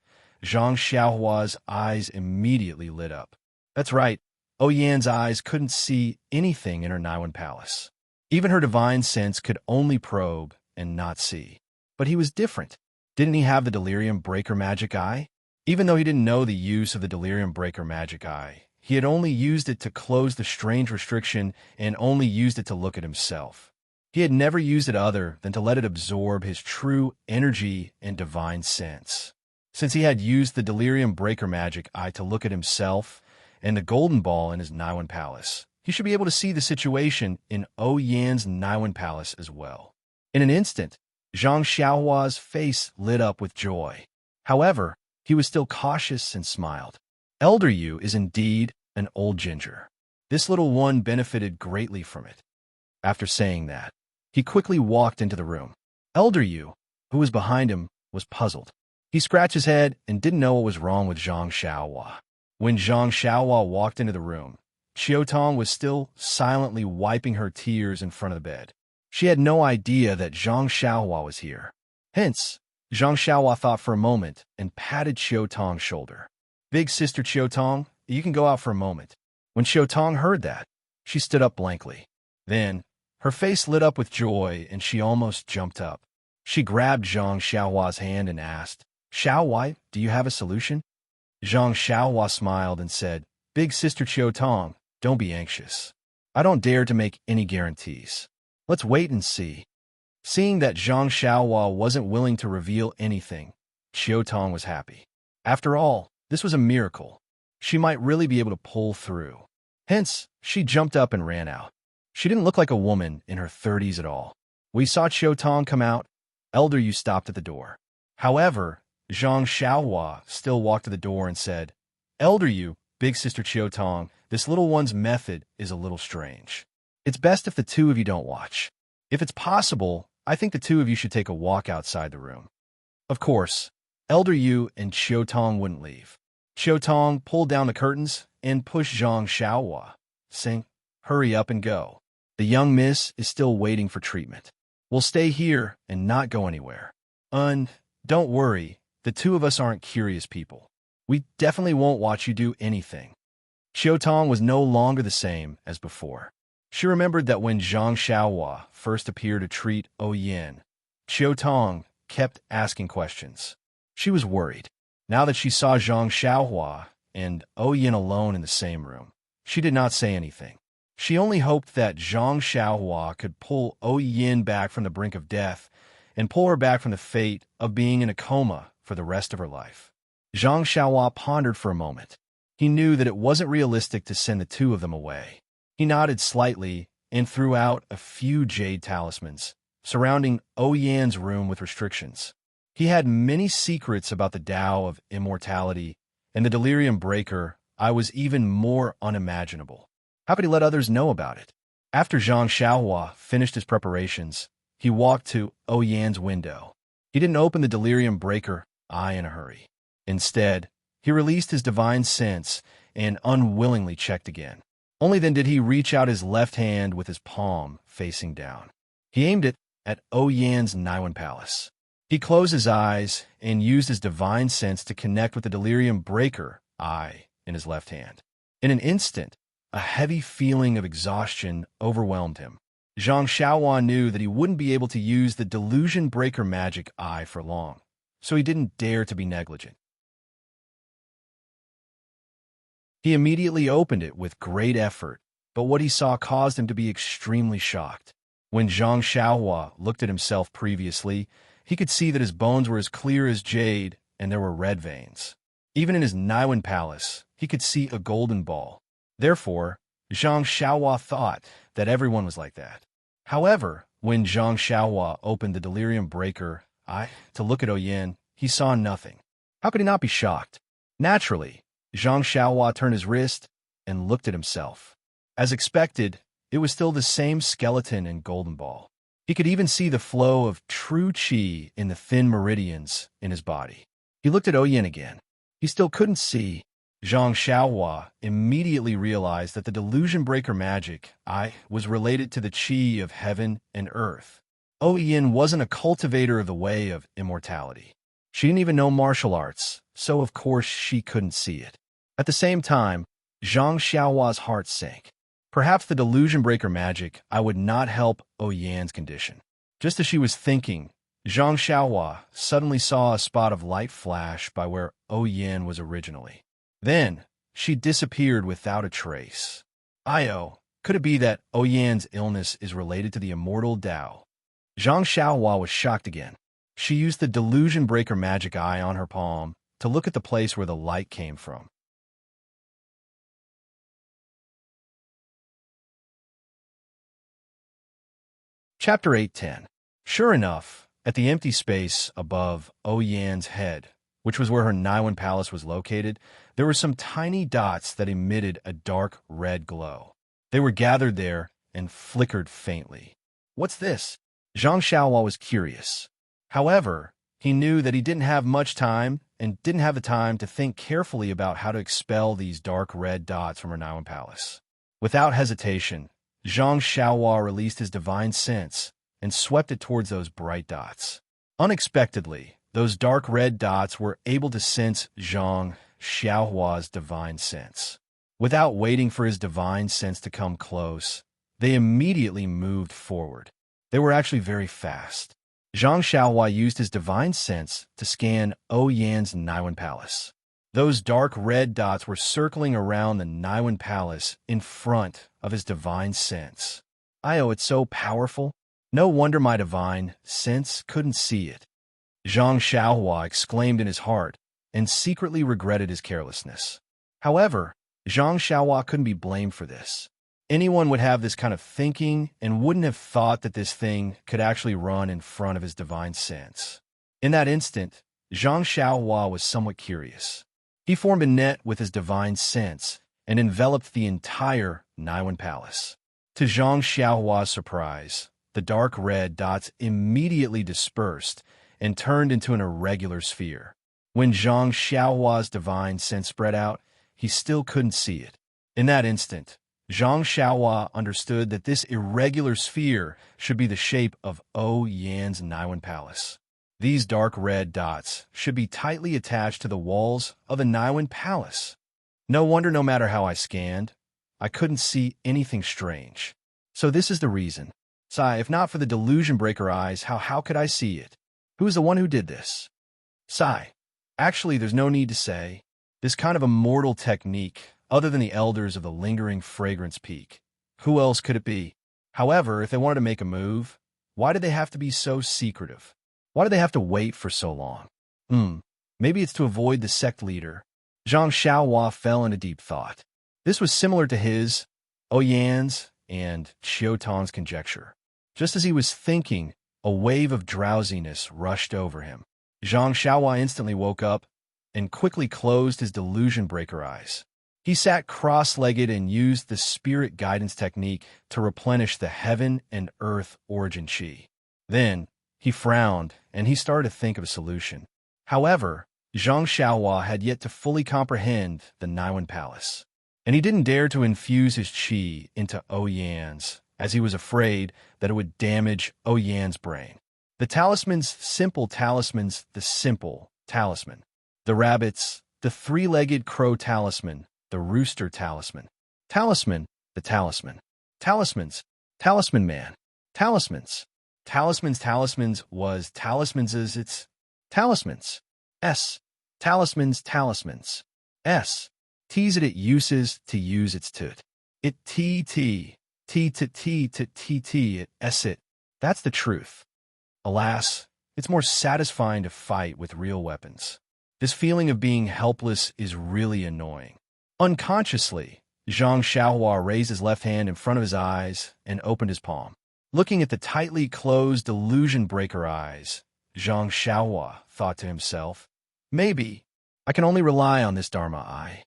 Zhang Xiaohua's eyes immediately lit up. That's right, Oyan's eyes couldn't see anything in her Naiwan palace. Even her divine sense could only probe and not see. But he was different. Didn't he have the delirium breaker magic eye? Even though he didn't know the use of the delirium breaker magic eye, he had only used it to close the strange restriction and only used it to look at himself. He had never used it other than to let it absorb his true energy and divine sense. Since he had used the delirium breaker magic eye to look at himself and the golden ball in his Naiwan palace, he should be able to see the situation in Oyan's Naiwan palace as well. In an instant, Zhang Xiaohua's face lit up with joy. However, he was still cautious and smiled. Elder Yu is indeed an old ginger. This little one benefited greatly from it. After saying that, he quickly walked into the room. Elder Yu, who was behind him, was puzzled. He scratched his head and didn't know what was wrong with Zhang Xiaohua. When Zhang Xiaohua walked into the room, Qiutong was still silently wiping her tears in front of the bed. She had no idea that Zhang Xiaohua was here. Hence, Zhang Xiaohua thought for a moment and patted Qiutong's shoulder. Big sister Qiutong, you can go out for a moment. When Qiutong heard that, she stood up blankly. Then, her face lit up with joy and she almost jumped up. She grabbed Zhang Xiaohua's hand and asked, Xiaohua, do you have a solution? Zhang Xiaohua smiled and said, Big sister Qiutong, don't be anxious. I don't dare to make any guarantees. Let's wait and see. Seeing that Zhang Xiaohua wasn't willing to reveal anything, Qiutong was happy. After all, this was a miracle. She might really be able to pull through. Hence, she jumped up and ran out. She didn't look like a woman in her 30s at all. We saw Qiutong come out. Elder Yu stopped at the door. However, Zhang Xiaohua still walked to the door and said, Elder Yu, big sister Qiutong, this little one's method is a little strange. It's best if the two of you don't watch. If it's possible, I think the two of you should take a walk outside the room. Of course, Elder Yu and Qiutong wouldn't leave. Qiutong pulled down the curtains and pushed Zhang Xiaohua, saying, Hurry up and go. The young miss is still waiting for treatment. We'll stay here and not go anywhere. Don't worry, the two of us aren't curious people. We definitely won't watch you do anything. Qiutong was no longer the same as before. She remembered that when Zhang Xiaohua first appeared to treat Oyan, Qiutong kept asking questions. She was worried. Now that she saw Zhang Xiaohua and Oyan alone in the same room, she did not say anything. She only hoped that Zhang Xiaohua could pull Oyan back from the brink of death and pull her back from the fate of being in a coma for the rest of her life. Zhang Xiaohua pondered for a moment. He knew that it wasn't realistic to send the two of them away. He nodded slightly and threw out a few jade talismans, surrounding Oyan's room with restrictions. He had many secrets about the Tao of immortality, and the delirium breaker I was even more unimaginable. How could he let others know about it? After Zhang Xiaohua finished his preparations, he walked to Oyan's window. He didn't open the delirium breaker eye in a hurry. Instead, he released his divine sense and unwillingly checked again. Only then did he reach out his left hand with his palm facing down. He aimed it at Oyan's Naiwan palace. He closed his eyes and used his divine sense to connect with the delirium breaker eye in his left hand. In an instant, a heavy feeling of exhaustion overwhelmed him. Zhang Xiaohua knew that he wouldn't be able to use the delusion breaker magic eye for long, so he didn't dare to be negligent. He immediately opened it with great effort, but what he saw caused him to be extremely shocked. When Zhang Xiaohua looked at himself previously, he could see that his bones were as clear as jade and there were red veins. Even in his Naiwan palace, he could see a golden ball. Therefore, Zhang Xiaohua thought that everyone was like that. However, when Zhang Xiaohua opened the delirium breaker eye to look at Oyen, he saw nothing. How could he not be shocked? Naturally, Zhang Xiaohua turned his wrist and looked at himself. As expected, it was still the same skeleton and golden ball. He could even see the flow of true qi in the thin meridians in his body. He looked at Oyen again. He still couldn't see. Zhang Xiaohua immediately realized that the delusion breaker magic was related to the qi of heaven and earth. Oyen wasn't a cultivator of the way of immortality. She didn't even know martial arts, so of course she couldn't see it. At the same time, Zhang Xiaohua's heart sank. Perhaps the delusion breaker magic would not help Oyen's condition. Just as she was thinking, Zhang Xiaohua suddenly saw a spot of light flash by where Oyen was originally. Then, she disappeared without a trace. Could it be that Oyen's illness is related to the immortal Tao? Zhang Xiaohua was shocked again. She used the delusion breaker magic eye on her palm to look at the place where the light came from. Chapter 8:10. Sure enough, at the empty space above Oyen's head, which was where her Naiwan palace was located, there were some tiny dots that emitted a dark red glow. They were gathered there and flickered faintly. What's this? Zhang Xiaohua was curious. However, he knew that he didn't have much time and didn't have the time to think carefully about how to expel these dark red dots from her Naiwan palace. Without hesitation, Zhang Xiaohua released his divine sense and swept it towards those bright dots. Unexpectedly, those dark red dots were able to sense Zhang Xiaohua's divine sense. Without waiting for his divine sense to come close, they immediately moved forward. They were actually very fast. Zhang Xiaohua used his divine sense to scan Oyen's Naiwan palace. Those dark red dots were circling around the Naiwan palace in front of his divine sense. It's so powerful. No wonder my divine sense couldn't see it. Zhang Xiaohua exclaimed in his heart and secretly regretted his carelessness. However, Zhang Xiaohua couldn't be blamed for this. Anyone would have this kind of thinking and wouldn't have thought that this thing could actually run in front of his divine sense. In that instant, Zhang Xiaohua was somewhat curious. He formed a net with his divine sense and enveloped the entire Naiwan palace. To Zhang Xiaohua's surprise, the dark red dots immediately dispersed and turned into an irregular sphere. When Zhang Xiaohua's divine sense spread out, he still couldn't see it. In that instant, Zhang Xiaohua understood that this irregular sphere should be the shape of Oyen's Naiwan palace. These dark red dots should be tightly attached to the walls of the Naiwan palace. No wonder no matter how I scanned, I couldn't see anything strange. So this is the reason. If not for the delusion breaker eyes, how could I see it? Who is the one who did this? Actually, there's no need to say. This kind of immortal technique, other than the elders of the lingering fragrance peak. Who else could it be? However, if they wanted to make a move, why did they have to be so secretive? Why did they have to wait for so long? Maybe it's to avoid the sect leader. Zhang Xiaohua fell into deep thought. This was similar to his, Oyen's, and Qiutong's conjecture. Just as he was thinking, a wave of drowsiness rushed over him. Zhang Xiaohua instantly woke up and quickly closed his delusion breaker eyes. He sat cross-legged and used the spirit guidance technique to replenish the heaven and earth origin qi. Then, he frowned and he started to think of a solution. However, Zhang Xiaohua had yet to fully comprehend the Naiwan palace, and he didn't dare to infuse his qi into Oyen's, as he was afraid that it would damage Oyen's brain. The simple talismans, the simple talisman. The rabbits, the three-legged crow talisman, the rooster talisman. Talisman, the talisman. Talismans, talisman man. Talismans. Talismans was talismans as it's talismans. S. Talismans. S. T's it uses to use its tut. It t it s it. That's the truth. Alas, it's more satisfying to fight with real weapons. This feeling of being helpless is really annoying. Unconsciously, Zhang Xiaohua raised his left hand in front of his eyes and opened his palm. Looking at the tightly closed delusion breaker eyes, Zhang Xiaohua thought to himself, maybe I can only rely on this Dharma eye.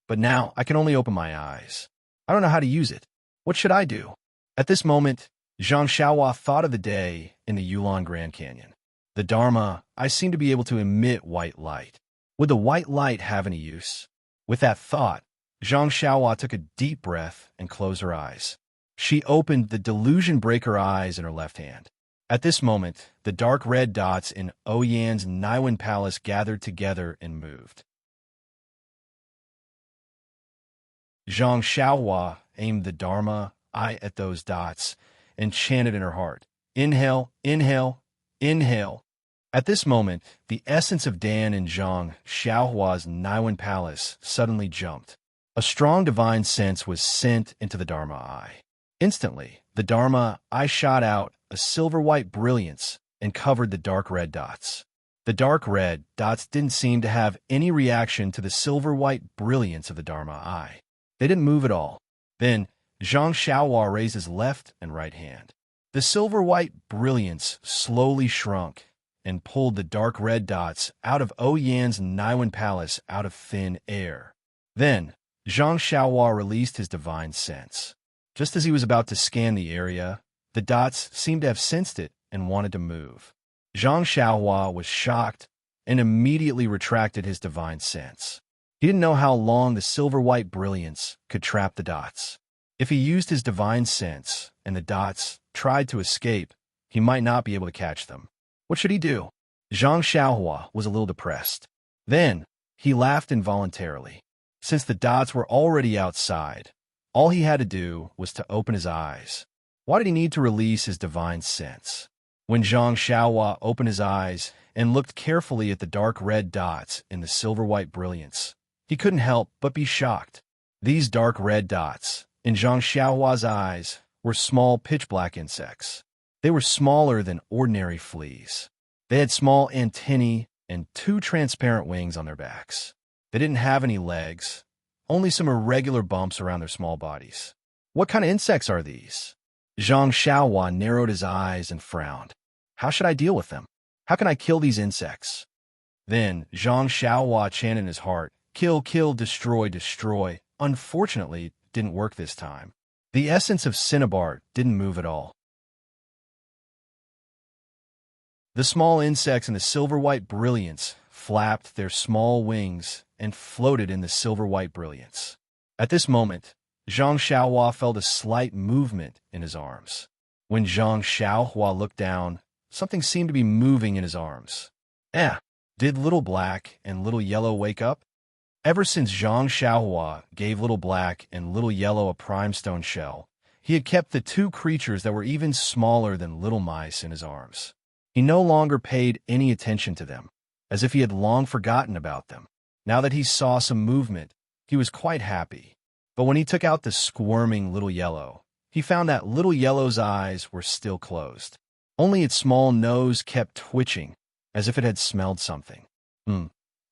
But now I can only open my eyes. I don't know how to use it. What should I do? At this moment, Zhang Xiaohua thought of the day in the Yulon Grand Canyon. The Dharma eye seemed to be able to emit white light. Would the white light have any use? With that thought, Zhang Xiaohua took a deep breath and closed her eyes. She opened the delusion breaker eyes in her left hand. At this moment, the dark red dots in Oyan's Naiwan Palace gathered together and moved. Zhang Xiaohua aimed the Dharma eye at those dots and chanted in her heart, inhale, inhale, inhale. At this moment, the essence of Dan in Zhang Xiaohua's Naiwan Palace suddenly jumped. A strong divine sense was sent into the Dharma eye. Instantly, the Dharma eye shot out a silver-white brilliance and covered the dark red dots. The dark red dots didn't seem to have any reaction to the silver-white brilliance of the Dharma eye. They didn't move at all. Then, Zhang Xiaohua raised his left and right hand. The silver-white brilliance slowly shrunk and pulled the dark red dots out of Oyan's Naiwan Palace out of thin air. Then, Zhang Xiaohua released his divine sense. Just as he was about to scan the area, the dots seemed to have sensed it and wanted to move. Zhang Xiaohua was shocked and immediately retracted his divine sense. He didn't know how long the silver-white brilliance could trap the dots. If he used his divine sense and the dots tried to escape, he might not be able to catch them. What should he do? Zhang Xiaohua was a little depressed. Then, he laughed involuntarily. Since the dots were already outside, all he had to do was to open his eyes. Why did he need to release his divine sense? When Zhang Xiaohua opened his eyes and looked carefully at the dark red dots in the silver-white brilliance, he couldn't help but be shocked. These dark red dots, in Zhang Xiaohua's eyes, were small pitch-black insects. They were smaller than ordinary fleas. They had small antennae and 2 transparent wings on their backs. They didn't have any legs, only some irregular bumps around their small bodies. What kind of insects are these? Zhang Xiaohua narrowed his eyes and frowned. How should I deal with them? How can I kill these insects? Then Zhang Xiaohua chanted in his heart, kill, kill, destroy, destroy. Unfortunately, it didn't work this time. The essence of Cinnabar didn't move at all. The small insects in the silver-white brilliance flapped their small wings and floated in the silver-white brilliance. At this moment, Zhang Xiaohua felt a slight movement in his arms. When Zhang Xiaohua looked down, something seemed to be moving in his arms. Did Little Black and Little Yellow wake up? Ever since Zhang Xiaohua gave Little Black and Little Yellow a primestone shell, he had kept the 2 creatures that were even smaller than little mice in his arms. He no longer paid any attention to them, as if he had long forgotten about them. Now that he saw some movement, he was quite happy. But when he took out the squirming Little Yellow, he found that Little Yellow's eyes were still closed. Only its small nose kept twitching, as if it had smelled something.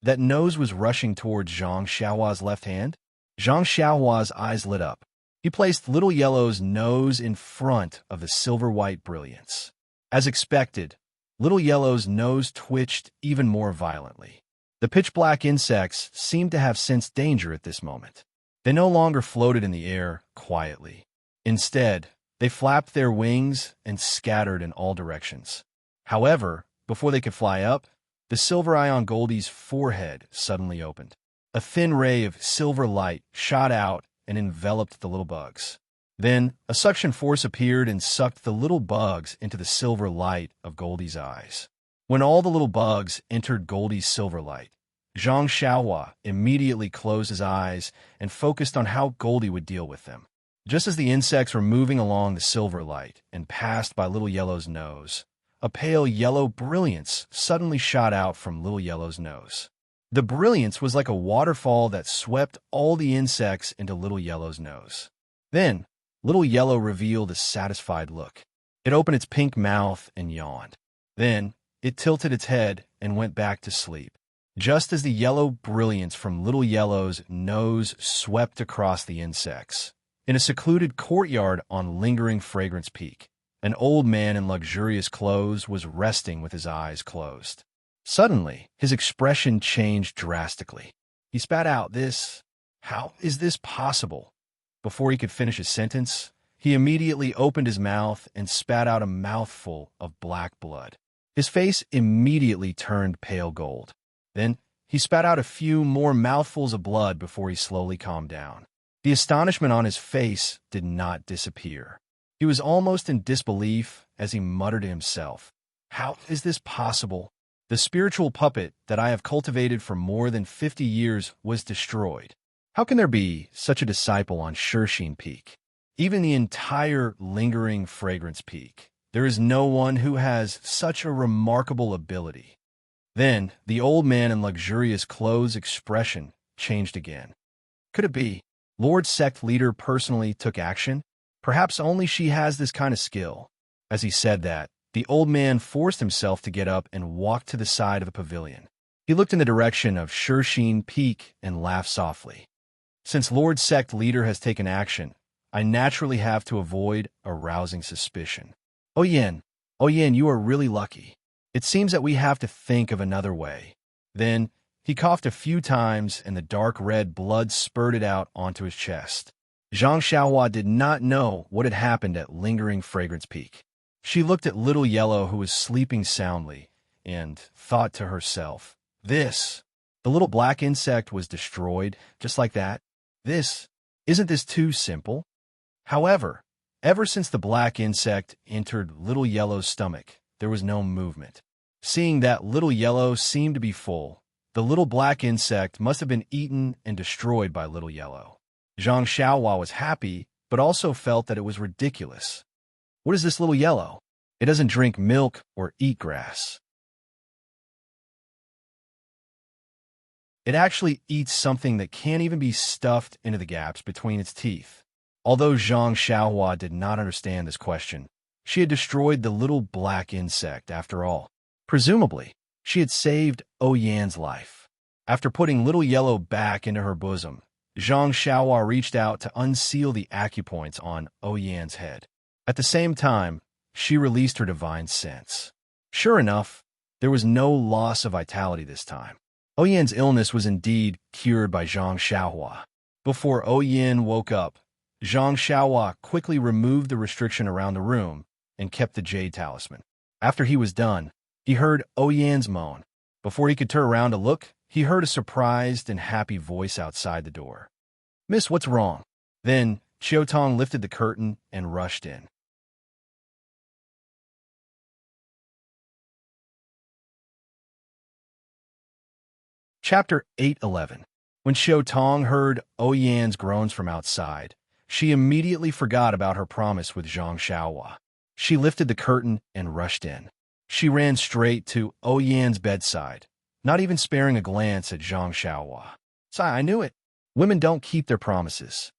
That nose was rushing towards Zhang Xiaohua's left hand. Zhang Xiaohua's eyes lit up. He placed Little Yellow's nose in front of the silver-white brilliance. As expected, Little Yellow's nose twitched even more violently. The pitch-black insects seemed to have sensed danger at this moment. They no longer floated in the air quietly. Instead, they flapped their wings and scattered in all directions. However, before they could fly up, the silver eye on Goldie's forehead suddenly opened. A thin ray of silver light shot out and enveloped the little bugs. Then, a suction force appeared and sucked the little bugs into the silver light of Goldie's eyes. When all the little bugs entered Goldie's silver light, Zhang Xiaohua immediately closed his eyes and focused on how Goldie would deal with them. Just as the insects were moving along the silver light and passed by Little Yellow's nose, a pale yellow brilliance suddenly shot out from Little Yellow's nose. The brilliance was like a waterfall that swept all the insects into Little Yellow's nose. Then, Little Yellow revealed a satisfied look. It opened its pink mouth and yawned. Then, it tilted its head and went back to sleep. Just as the yellow brilliance from Little Yellow's nose swept across the insects. In a secluded courtyard on Lingering Fragrance Peak, an old man in luxurious clothes was resting with his eyes closed. Suddenly, his expression changed drastically. He spat out "How is this possible?" Before he could finish his sentence, he immediately opened his mouth and spat out a mouthful of black blood. His face immediately turned pale gold. Then, he spat out a few more mouthfuls of blood before he slowly calmed down. The astonishment on his face did not disappear. He was almost in disbelief as he muttered to himself, "How is this possible? The spiritual puppet that I have cultivated for more than 50 years was destroyed. How can there be such a disciple on Shirsheen Peak? Even the entire Lingering Fragrance Peak. There is no one who has such a remarkable ability." Then, the old man in luxurious clothes' expression changed again. Could it be Lord Sect Leader personally took action? Perhaps only she has this kind of skill. As he said that, the old man forced himself to get up and walk to the side of the pavilion. He looked in the direction of Shirsheen Peak and laughed softly. Since Lord Sect Leader has taken action, I naturally have to avoid arousing suspicion. Oh Yen, you are really lucky. It seems that we have to think of another way. Then, he coughed a few times and the dark red blood spurted out onto his chest. Zhang Xiaohua did not know what had happened at Lingering Fragrance Peak. She looked at Little Yellow, who was sleeping soundly, and thought to herself, the little black insect was destroyed, just like that. Isn't this too simple? However, ever since the black insect entered Little Yellow's stomach, there was no movement. Seeing that Little Yellow seemed to be full, the little black insect must have been eaten and destroyed by Little Yellow. Zhang Xiaohua was happy, but also felt that it was ridiculous. What is this Little Yellow? It doesn't drink milk or eat grass. It actually eats something that can't even be stuffed into the gaps between its teeth. Although Zhang Xiaohua did not understand this question, she had destroyed the little black insect after all. Presumably, she had saved Yan's life. After putting Little Yellow back into her bosom, Zhang Xiaohua reached out to unseal the acupoints on Yan's head. At the same time, she released her divine sense. Sure enough, there was no loss of vitality this time. Yan's illness was indeed cured by Zhang Xiaohua. Before Yan woke up, Zhang Xiaohua quickly removed the restriction around the room and kept the jade talisman. After he was done, he heard Yan's moan. Before he could turn around to look, he heard a surprised and happy voice outside the door. "Miss, what's wrong?" Then, Chiotong lifted the curtain and rushed in. Chapter 8:11. When Chiotong heard Yan's groans from outside, she immediately forgot about her promise with Zhang Xiaohua. She lifted the curtain and rushed in. She ran straight to Yan's bedside, not even sparing a glance at Zhang Xiaohua. "I knew it. Women don't keep their promises."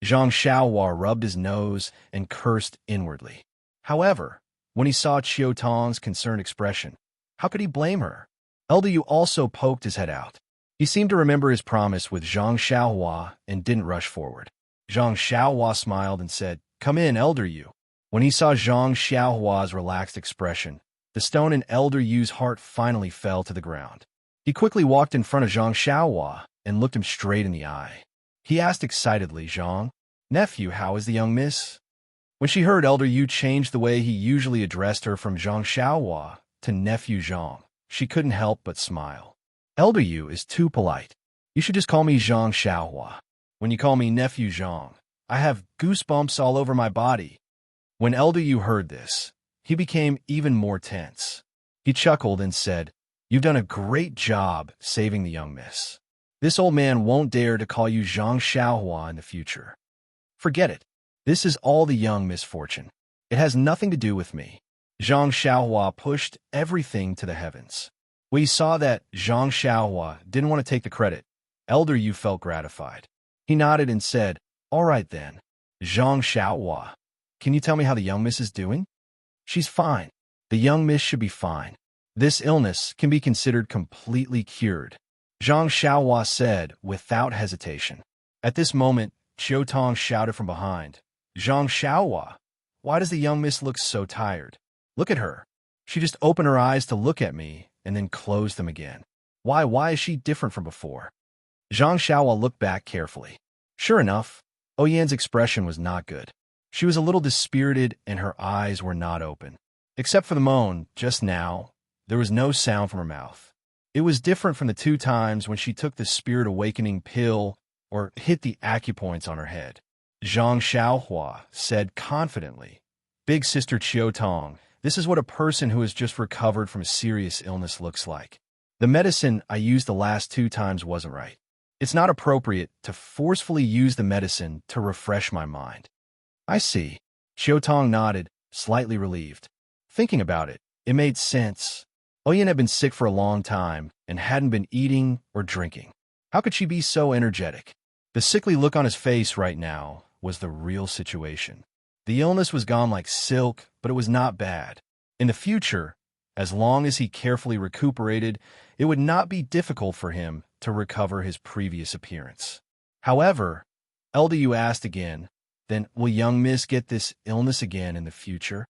Zhang Xiaohua rubbed his nose and cursed inwardly. However, when he saw Chiotong's concerned expression, how could he blame her? Elder Yu also poked his head out. He seemed to remember his promise with Zhang Xiaohua and didn't rush forward. Zhang Xiaohua smiled and said, "Come in, Elder Yu." When he saw Zhang Xiaohua's relaxed expression, the stone in Elder Yu's heart finally fell to the ground. He quickly walked in front of Zhang Xiaohua and looked him straight in the eye. He asked excitedly, "Zhang, nephew, how is the young miss?" When she heard Elder Yu change the way he usually addressed her from Zhang Xiaohua to nephew Zhang, she couldn't help but smile. "Elder Yu is too polite. You should just call me Zhang Xiaohua. When you call me nephew Zhang, I have goosebumps all over my body." When Elder Yu heard this, he became even more tense. He chuckled and said, "You've done a great job saving the young miss. This old man won't dare to call you Zhang Xiaohua in the future." "Forget it. This is all the young misfortune. It has nothing to do with me. Zhang Xiaohua pushed everything to the heavens. We saw that Zhang Xiaohua didn't want to take the credit. Elder Yu felt gratified. He nodded and said, "All right then. Zhang Xiaohua, can you tell me how the young miss is doing?" "She's fine. The young miss should be fine. This illness can be considered completely cured," Zhang Xiaohua said without hesitation. At this moment, Qiu Tong shouted from behind, "Zhang Xiaohua, why does the young miss look so tired? Look at her. She just opened her eyes to look at me and then closed them again. Why is she different from before?" Zhang Xiaohua looked back carefully. Sure enough, Oyan's expression was not good. She was a little dispirited and her eyes were not open. Except for the moan, just now, there was no sound from her mouth. It was different from the 2 times when she took the spirit awakening pill or hit the acupoints on her head. Zhang Xiaohua said confidently, "Big Sister Qiu Tong, this is what a person who has just recovered from a serious illness looks like. The medicine I used the last 2 times wasn't right. It's not appropriate to forcefully use the medicine to refresh my mind." "I see." Qiu Tong nodded, slightly relieved. Thinking about it, it made sense. Oyan had been sick for a long time and hadn't been eating or drinking. How could she be so energetic? The sickly look on his face right now was the real situation. The illness was gone like silk, but it was not bad. In the future, as long as he carefully recuperated, it would not be difficult for him to recover his previous appearance. However, Elder Yu asked again, "Then will young miss get this illness again in the future?"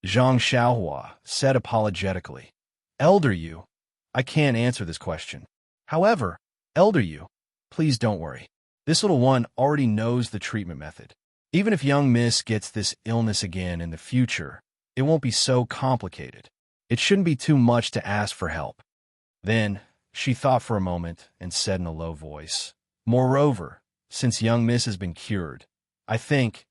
Zhang Xiaohua said apologetically, "Elder Yu, I can't answer this question. However, Elder Yu, please don't worry. This little one already knows the treatment method. Even if young miss gets this illness again in the future, it won't be so complicated. It shouldn't be too much to ask for help." Then she thought for a moment and said in a low voice, "Moreover, since young miss has been cured, I think,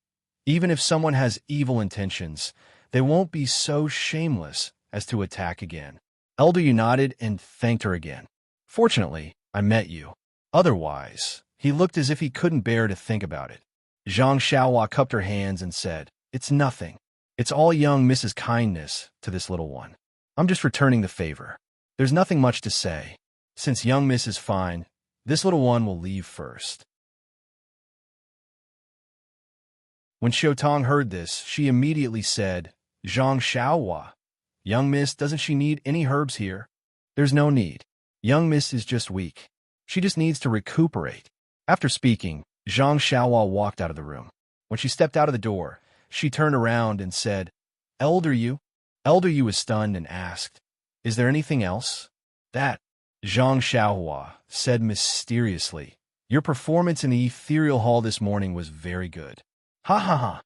even if someone has evil intentions, they won't be so shameless as to attack again." Elder Yu nodded and thanked her again. "Fortunately, I met you. Otherwise," he looked as if he couldn't bear to think about it. Zhang Xiaohua cupped her hands and said, "It's nothing. It's all young Mrs. Kindness to this little one. I'm just returning the favor. There's nothing much to say. Since young miss is fine, this little one will leave first." When Qiu Tong heard this, she immediately said, "Zhang Xiaohua, young miss, doesn't she need any herbs here?" "There's no need. Young miss is just weak. She just needs to recuperate." After speaking, Zhang Xiaohua walked out of the room. When she stepped out of the door, she turned around and said, "Elder Yu?" Elder Yu was stunned and asked, "Is there anything else?" "That," Zhang Xiaohua said mysteriously, "your performance in the ethereal hall this morning was very good." "Ha ha ha."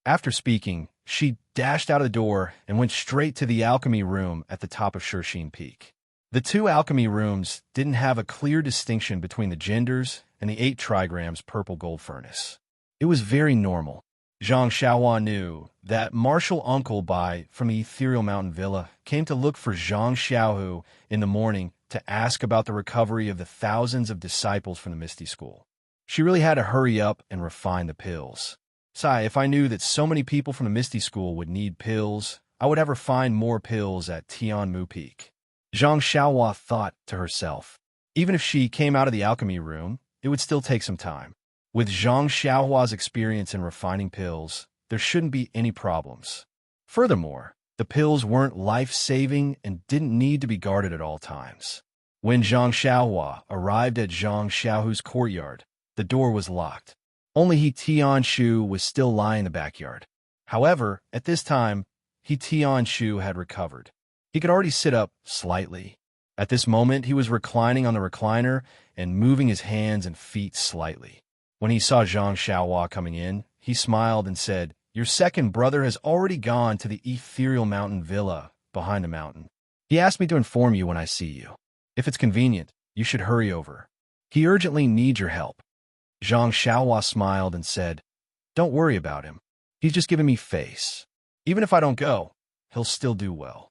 After speaking, she dashed out of the door and went straight to the alchemy room at the top of Shurxin Peak. The 2 alchemy rooms didn't have a clear distinction between the genders and the 8 trigrams purple gold furnace. It was very normal. Zhang Xiaohua knew that Marshal Uncle Bai from the Ethereal Mountain Villa came to look for Zhang Xiaohu in the morning to ask about the recovery of the thousands of disciples from the Misty School. She really had to hurry up and refine the pills. "Sai, if I knew that so many people from the Misty School would need pills, I would have refine more pills at Tianmu Peak." Zhang Xiaohua thought to herself. Even if she came out of the alchemy room, it would still take some time. With Zhang Xiaohua's experience in refining pills, there shouldn't be any problems. Furthermore, the pills weren't life-saving and didn't need to be guarded at all times. When Zhang Xiaohua arrived at Zhang Xiaohu's courtyard, the door was locked. Only He Tianshu was still lying in the backyard. However, at this time, He Tianshu had recovered. He could already sit up slightly. At this moment, he was reclining on the recliner and moving his hands and feet slightly. When he saw Zhang Xiaohua coming in, he smiled and said, "Your second brother has already gone to the Ethereal Mountain Villa behind the mountain. He asked me to inform you when I see you. If it's convenient, you should hurry over. He urgently needs your help." Zhang Xiaohua smiled and said, "Don't worry about him. He's just giving me face. Even if I don't go, he'll still do well."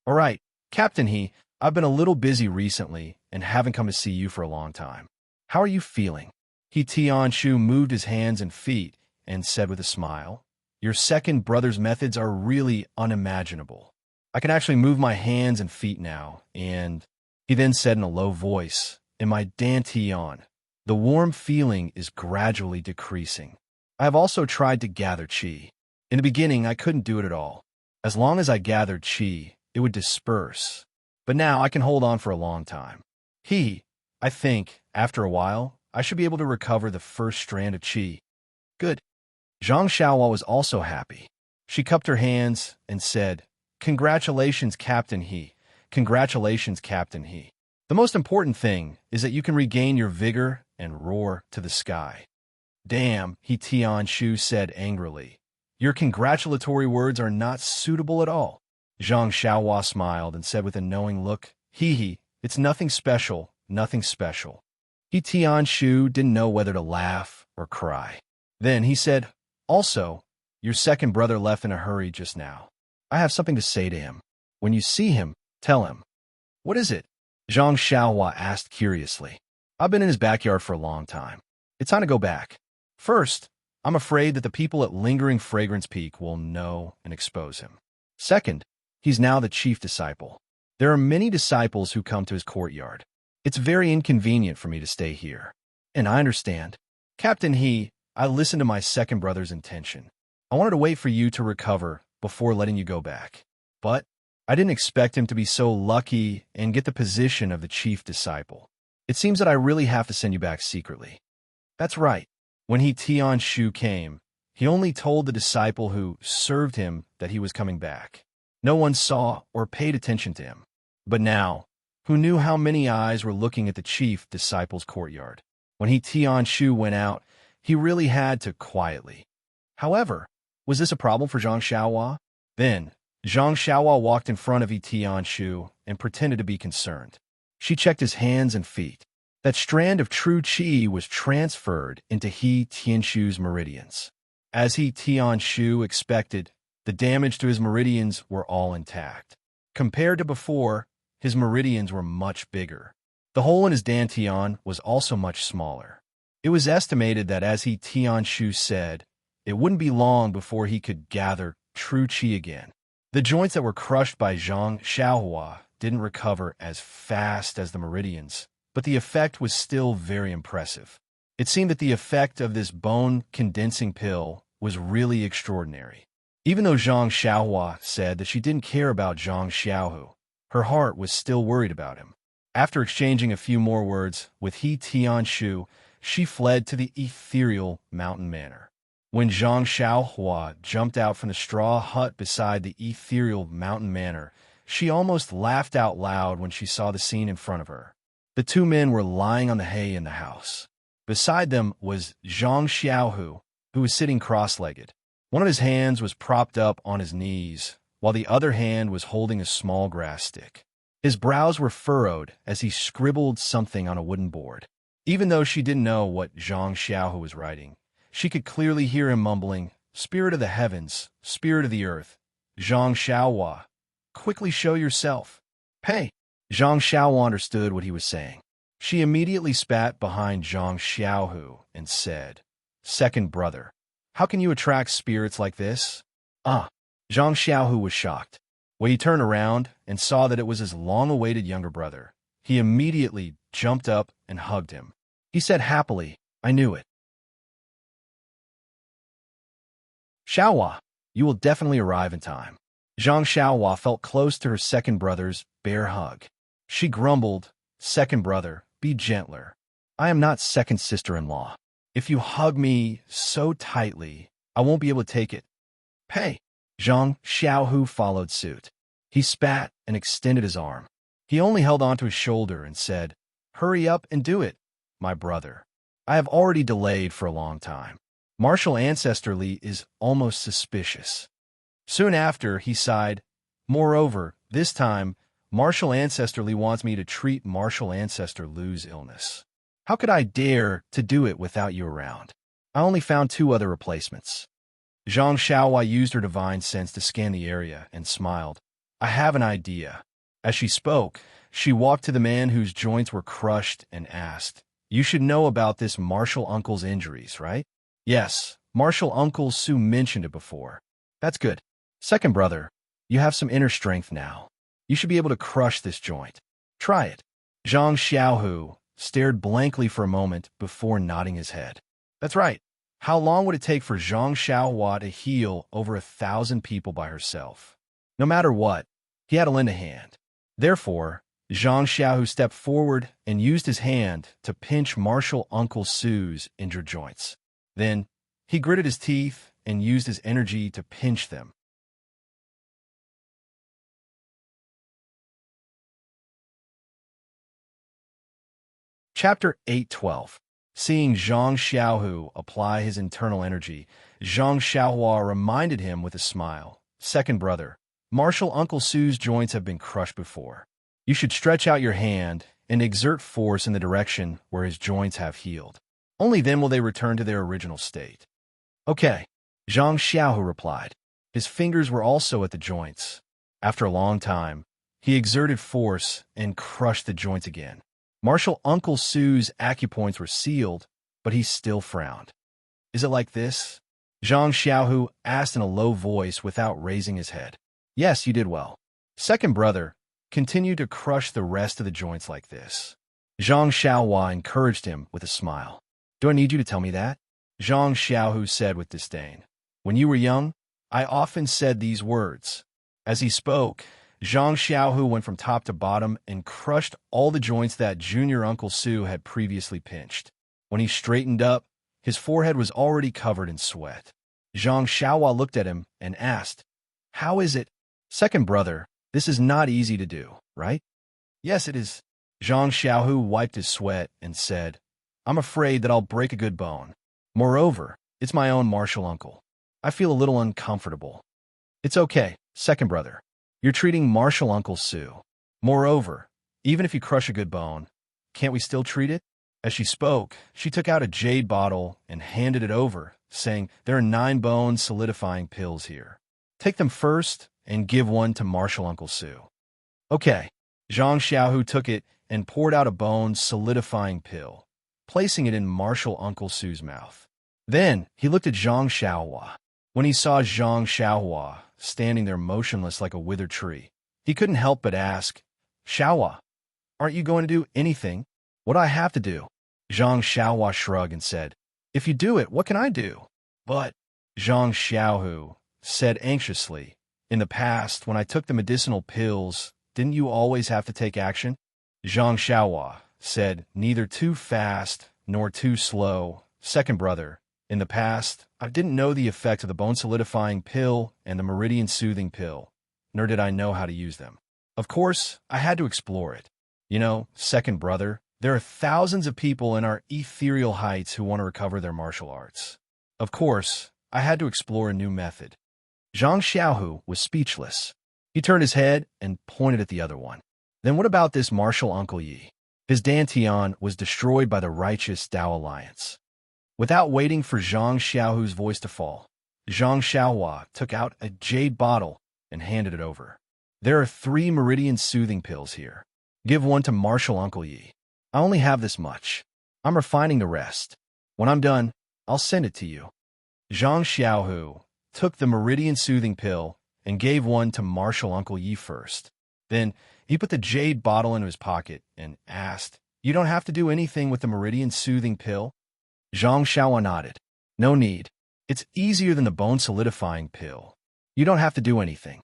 "All right, Captain He, I've been a little busy recently and haven't come to see you for a long time. How are you feeling?" He Tianshu moved his hands and feet and said with a smile, "Your second brother's methods are really unimaginable. I can actually move my hands and feet now, and—" He then said in a low voice, "In my dantian, the warm feeling is gradually decreasing. I have also tried to gather chi. In the beginning, I couldn't do it at all. As long as I gathered chi, it would disperse. But now I can hold on for a long time. I think, after a while, I should be able to recover the first strand of chi." "Good." Zhang Xiaohua was also happy. She cupped her hands and said, "Congratulations, Captain He. Congratulations, Captain He. The most important thing is that you can regain your vigor and roar to the sky." "Damn," He Tianshu said angrily. "Your congratulatory words are not suitable at all." Zhang Xiaohua smiled and said with a knowing look, "It's nothing special, nothing special." He Tianshu didn't know whether to laugh or cry. Then he said, "Also, your second brother left in a hurry just now. I have something to say to him. When you see him, tell him." "What is it?" Zhang Xiaohua asked curiously. "I've been in his backyard for a long time. It's time to go back. First, I'm afraid that the people at Lingering Fragrance Peak will know and expose him. Second, he's now the chief disciple. There are many disciples who come to his courtyard. It's very inconvenient for me to stay here. And I understand. Captain He, I listened to my second brother's intention. I wanted to wait for you to recover before letting you go back. But I didn't expect him to be so lucky and get the position of the chief disciple. It seems that I really have to send you back secretly." "That's right. When He Tianshu came, he only told the disciple who served him that he was coming back. No one saw or paid attention to him. But now, who knew how many eyes were looking at the chief disciple's courtyard? When He Tianshu went out, he really had to quietly." However, was this a problem for Zhang Xiaohua? Then, Zhang Xiaohua walked in front of He Tianshu and pretended to be concerned. She checked his hands and feet. That strand of true chi was transferred into He Tianshu's meridians. As He Tianshu expected, the damage to his meridians were all intact. Compared to before, his meridians were much bigger. The hole in his dantian was also much smaller. It was estimated that, as He Tianshu said, it wouldn't be long before he could gather true chi again. The joints that were crushed by Zhang Xiaohua didn't recover as fast as the meridians, but the effect was still very impressive. It seemed that the effect of this bone-condensing pill was really extraordinary. Even though Zhang Xiaohua said that she didn't care about Zhang Xiaohu, her heart was still worried about him. After exchanging a few more words with He Tianshu, she fled to the ethereal mountain manor. When Zhang Xiaohua jumped out from the straw hut beside the ethereal mountain manor, she almost laughed out loud when she saw the scene in front of her. The two men were lying on the hay in the house. Beside them was Zhang Xiaohu, who was sitting cross-legged. One of his hands was propped up on his knees, while the other hand was holding a small grass stick. His brows were furrowed as he scribbled something on a wooden board. Even though she didn't know what Zhang Xiaohu was writing, she could clearly hear him mumbling, "Spirit of the heavens, spirit of the earth, Zhang Xiaohua, quickly show yourself." "Hey!" Zhang Xiaohua understood what he was saying. She immediately spat behind Zhang Xiaohu and said, "Second brother, how can you attract spirits like this?" Zhang Xiaohu was shocked. When he turned around and saw that it was his long-awaited younger brother, he immediately jumped up and hugged him. He said happily, "I knew it. Xiaohua, you will definitely arrive in time." Zhang Xiaohua felt close to her second brother's bare hug. She grumbled, "Second brother, be gentler. I am not second sister-in-law. If you hug me so tightly, I won't be able to take it." "Hey!" Zhang Xiaohu followed suit. He spat and extended his arm. He only held onto his shoulder and said, "Hurry up and do it, my brother. I have already delayed for a long time. Martial Ancestorly is almost suspicious." Soon after, he sighed, "Moreover, this time, Martial Ancestorly wants me to treat Martial Ancestor Lu's illness. How could I dare to do it without you around? I only found 2 other replacements." Zhang Xiaohua used her divine sense to scan the area and smiled. "I have an idea." As she spoke, she walked to the man whose joints were crushed and asked, You should know about this martial uncle's injuries, right? Yes, martial uncle Su mentioned it before. That's good. Second brother, you have some inner strength now. You should be able to crush this joint. Try it. Zhang Xiaohu stared blankly for a moment before nodding his head. That's right. How long would it take for Zhang Xiaohua to heal over 1,000 people by herself? No matter what, he had to lend a hand. Therefore, Zhang Xiaohu stepped forward and used his hand to pinch martial Uncle Su's injured joints. Then, he gritted his teeth and used his energy to pinch them. Chapter 8:12. Seeing Zhang Xiaohu apply his internal energy, Zhang Xiaohua reminded him with a smile, Second brother, martial Uncle Su's joints have been crushed before. You should stretch out your hand and exert force in the direction where his joints have healed. Only then will they return to their original state. Okay, Zhang Xiaohu replied. His fingers were also at the joints. After a long time, he exerted force and crushed the joints again. Martial Uncle Su's acupoints were sealed, but he still frowned. Is it like this? Zhang Xiaohu asked in a low voice without raising his head. Yes, you did well. Second brother, continue to crush the rest of the joints like this. Zhang Xiaohua encouraged him with a smile. Do I need you to tell me that? Zhang Xiaohu said with disdain. When you were young, I often said these words. As he spoke, Zhang Xiaohu went from top to bottom and crushed all the joints that junior Uncle Su had previously pinched. When he straightened up, his forehead was already covered in sweat. Zhang Xiaohua looked at him and asked, How is it? Second brother, this is not easy to do, right? Yes, it is. Zhang Xiaohu wiped his sweat and said, I'm afraid that I'll break a good bone. Moreover, it's my own martial uncle. I feel a little uncomfortable. It's okay, second brother. You're treating martial Uncle Su. Moreover, even if you crush a good bone, can't we still treat it? As she spoke, she took out a jade bottle and handed it over, saying, There are 9 bone solidifying pills here. Take them first and give one to martial Uncle Su. Okay. Zhang Xiaohu took it and poured out a bone solidifying pill, placing it in martial Uncle Su's mouth. Then he looked at Zhang Xiaohua. When he saw Zhang Xiaohua standing there motionless like a withered tree, he couldn't help but ask, Xiaohua, aren't you going to do anything? What do I have to do? Zhang Xiaohua shrugged and said, If you do it, what can I do? But, Zhang Xiaohu said anxiously, In the past, when I took the medicinal pills, didn't you always have to take action? Zhang Xiaohua said, Neither too fast nor too slow, second brother. In the past, I didn't know the effect of the bone-solidifying pill and the meridian-soothing pill, nor did I know how to use them. Of course, I had to explore it. You know, second brother, there are thousands of people in our ethereal heights who want to recover their martial arts. Of course, I had to explore a new method. Zhang Xiaohu was speechless. He turned his head and pointed at the other one. Then what about this martial Uncle Yi? His dantian was destroyed by the righteous Tao Alliance. Without waiting for Zhang Xiaohu's voice to fall, Zhang Xiaohua took out a jade bottle and handed it over. There are 3 meridian soothing pills here. Give one to martial Uncle Yi. I only have this much. I'm refining the rest. When I'm done, I'll send it to you. Zhang Xiaohu took the meridian soothing pill and gave one to martial Uncle Yi first. Then he put the jade bottle into his pocket and asked, You don't have to do anything with the meridian soothing pill? Zhang Xiaohua nodded. No need. It's easier than the bone-solidifying pill. You don't have to do anything.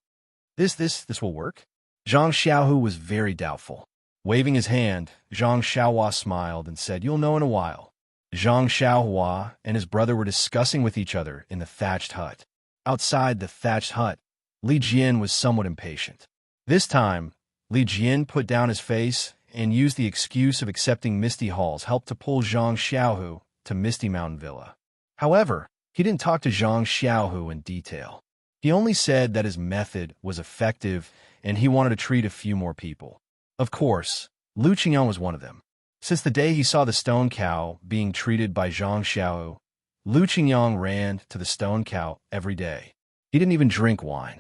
This will work? Zhang Xiaohu was very doubtful. Waving his hand, Zhang Xiaohua smiled and said, You'll know in a while. Zhang Xiaohua and his brother were discussing with each other in the thatched hut. Outside the thatched hut, Li Jian was somewhat impatient. This time, Li Jian put down his face and used the excuse of accepting Misty Hall's help to pull Zhang Xiaohu to Misty Mountain Villa. However, he didn't talk to Zhang Xiaohu in detail. He only said that his method was effective and he wanted to treat a few more people. Of course, Lu Qingyang was one of them. Since the day he saw the stone cow being treated by Zhang Xiaohu, Lu Qingyang ran to the stone cow every day. He didn't even drink wine.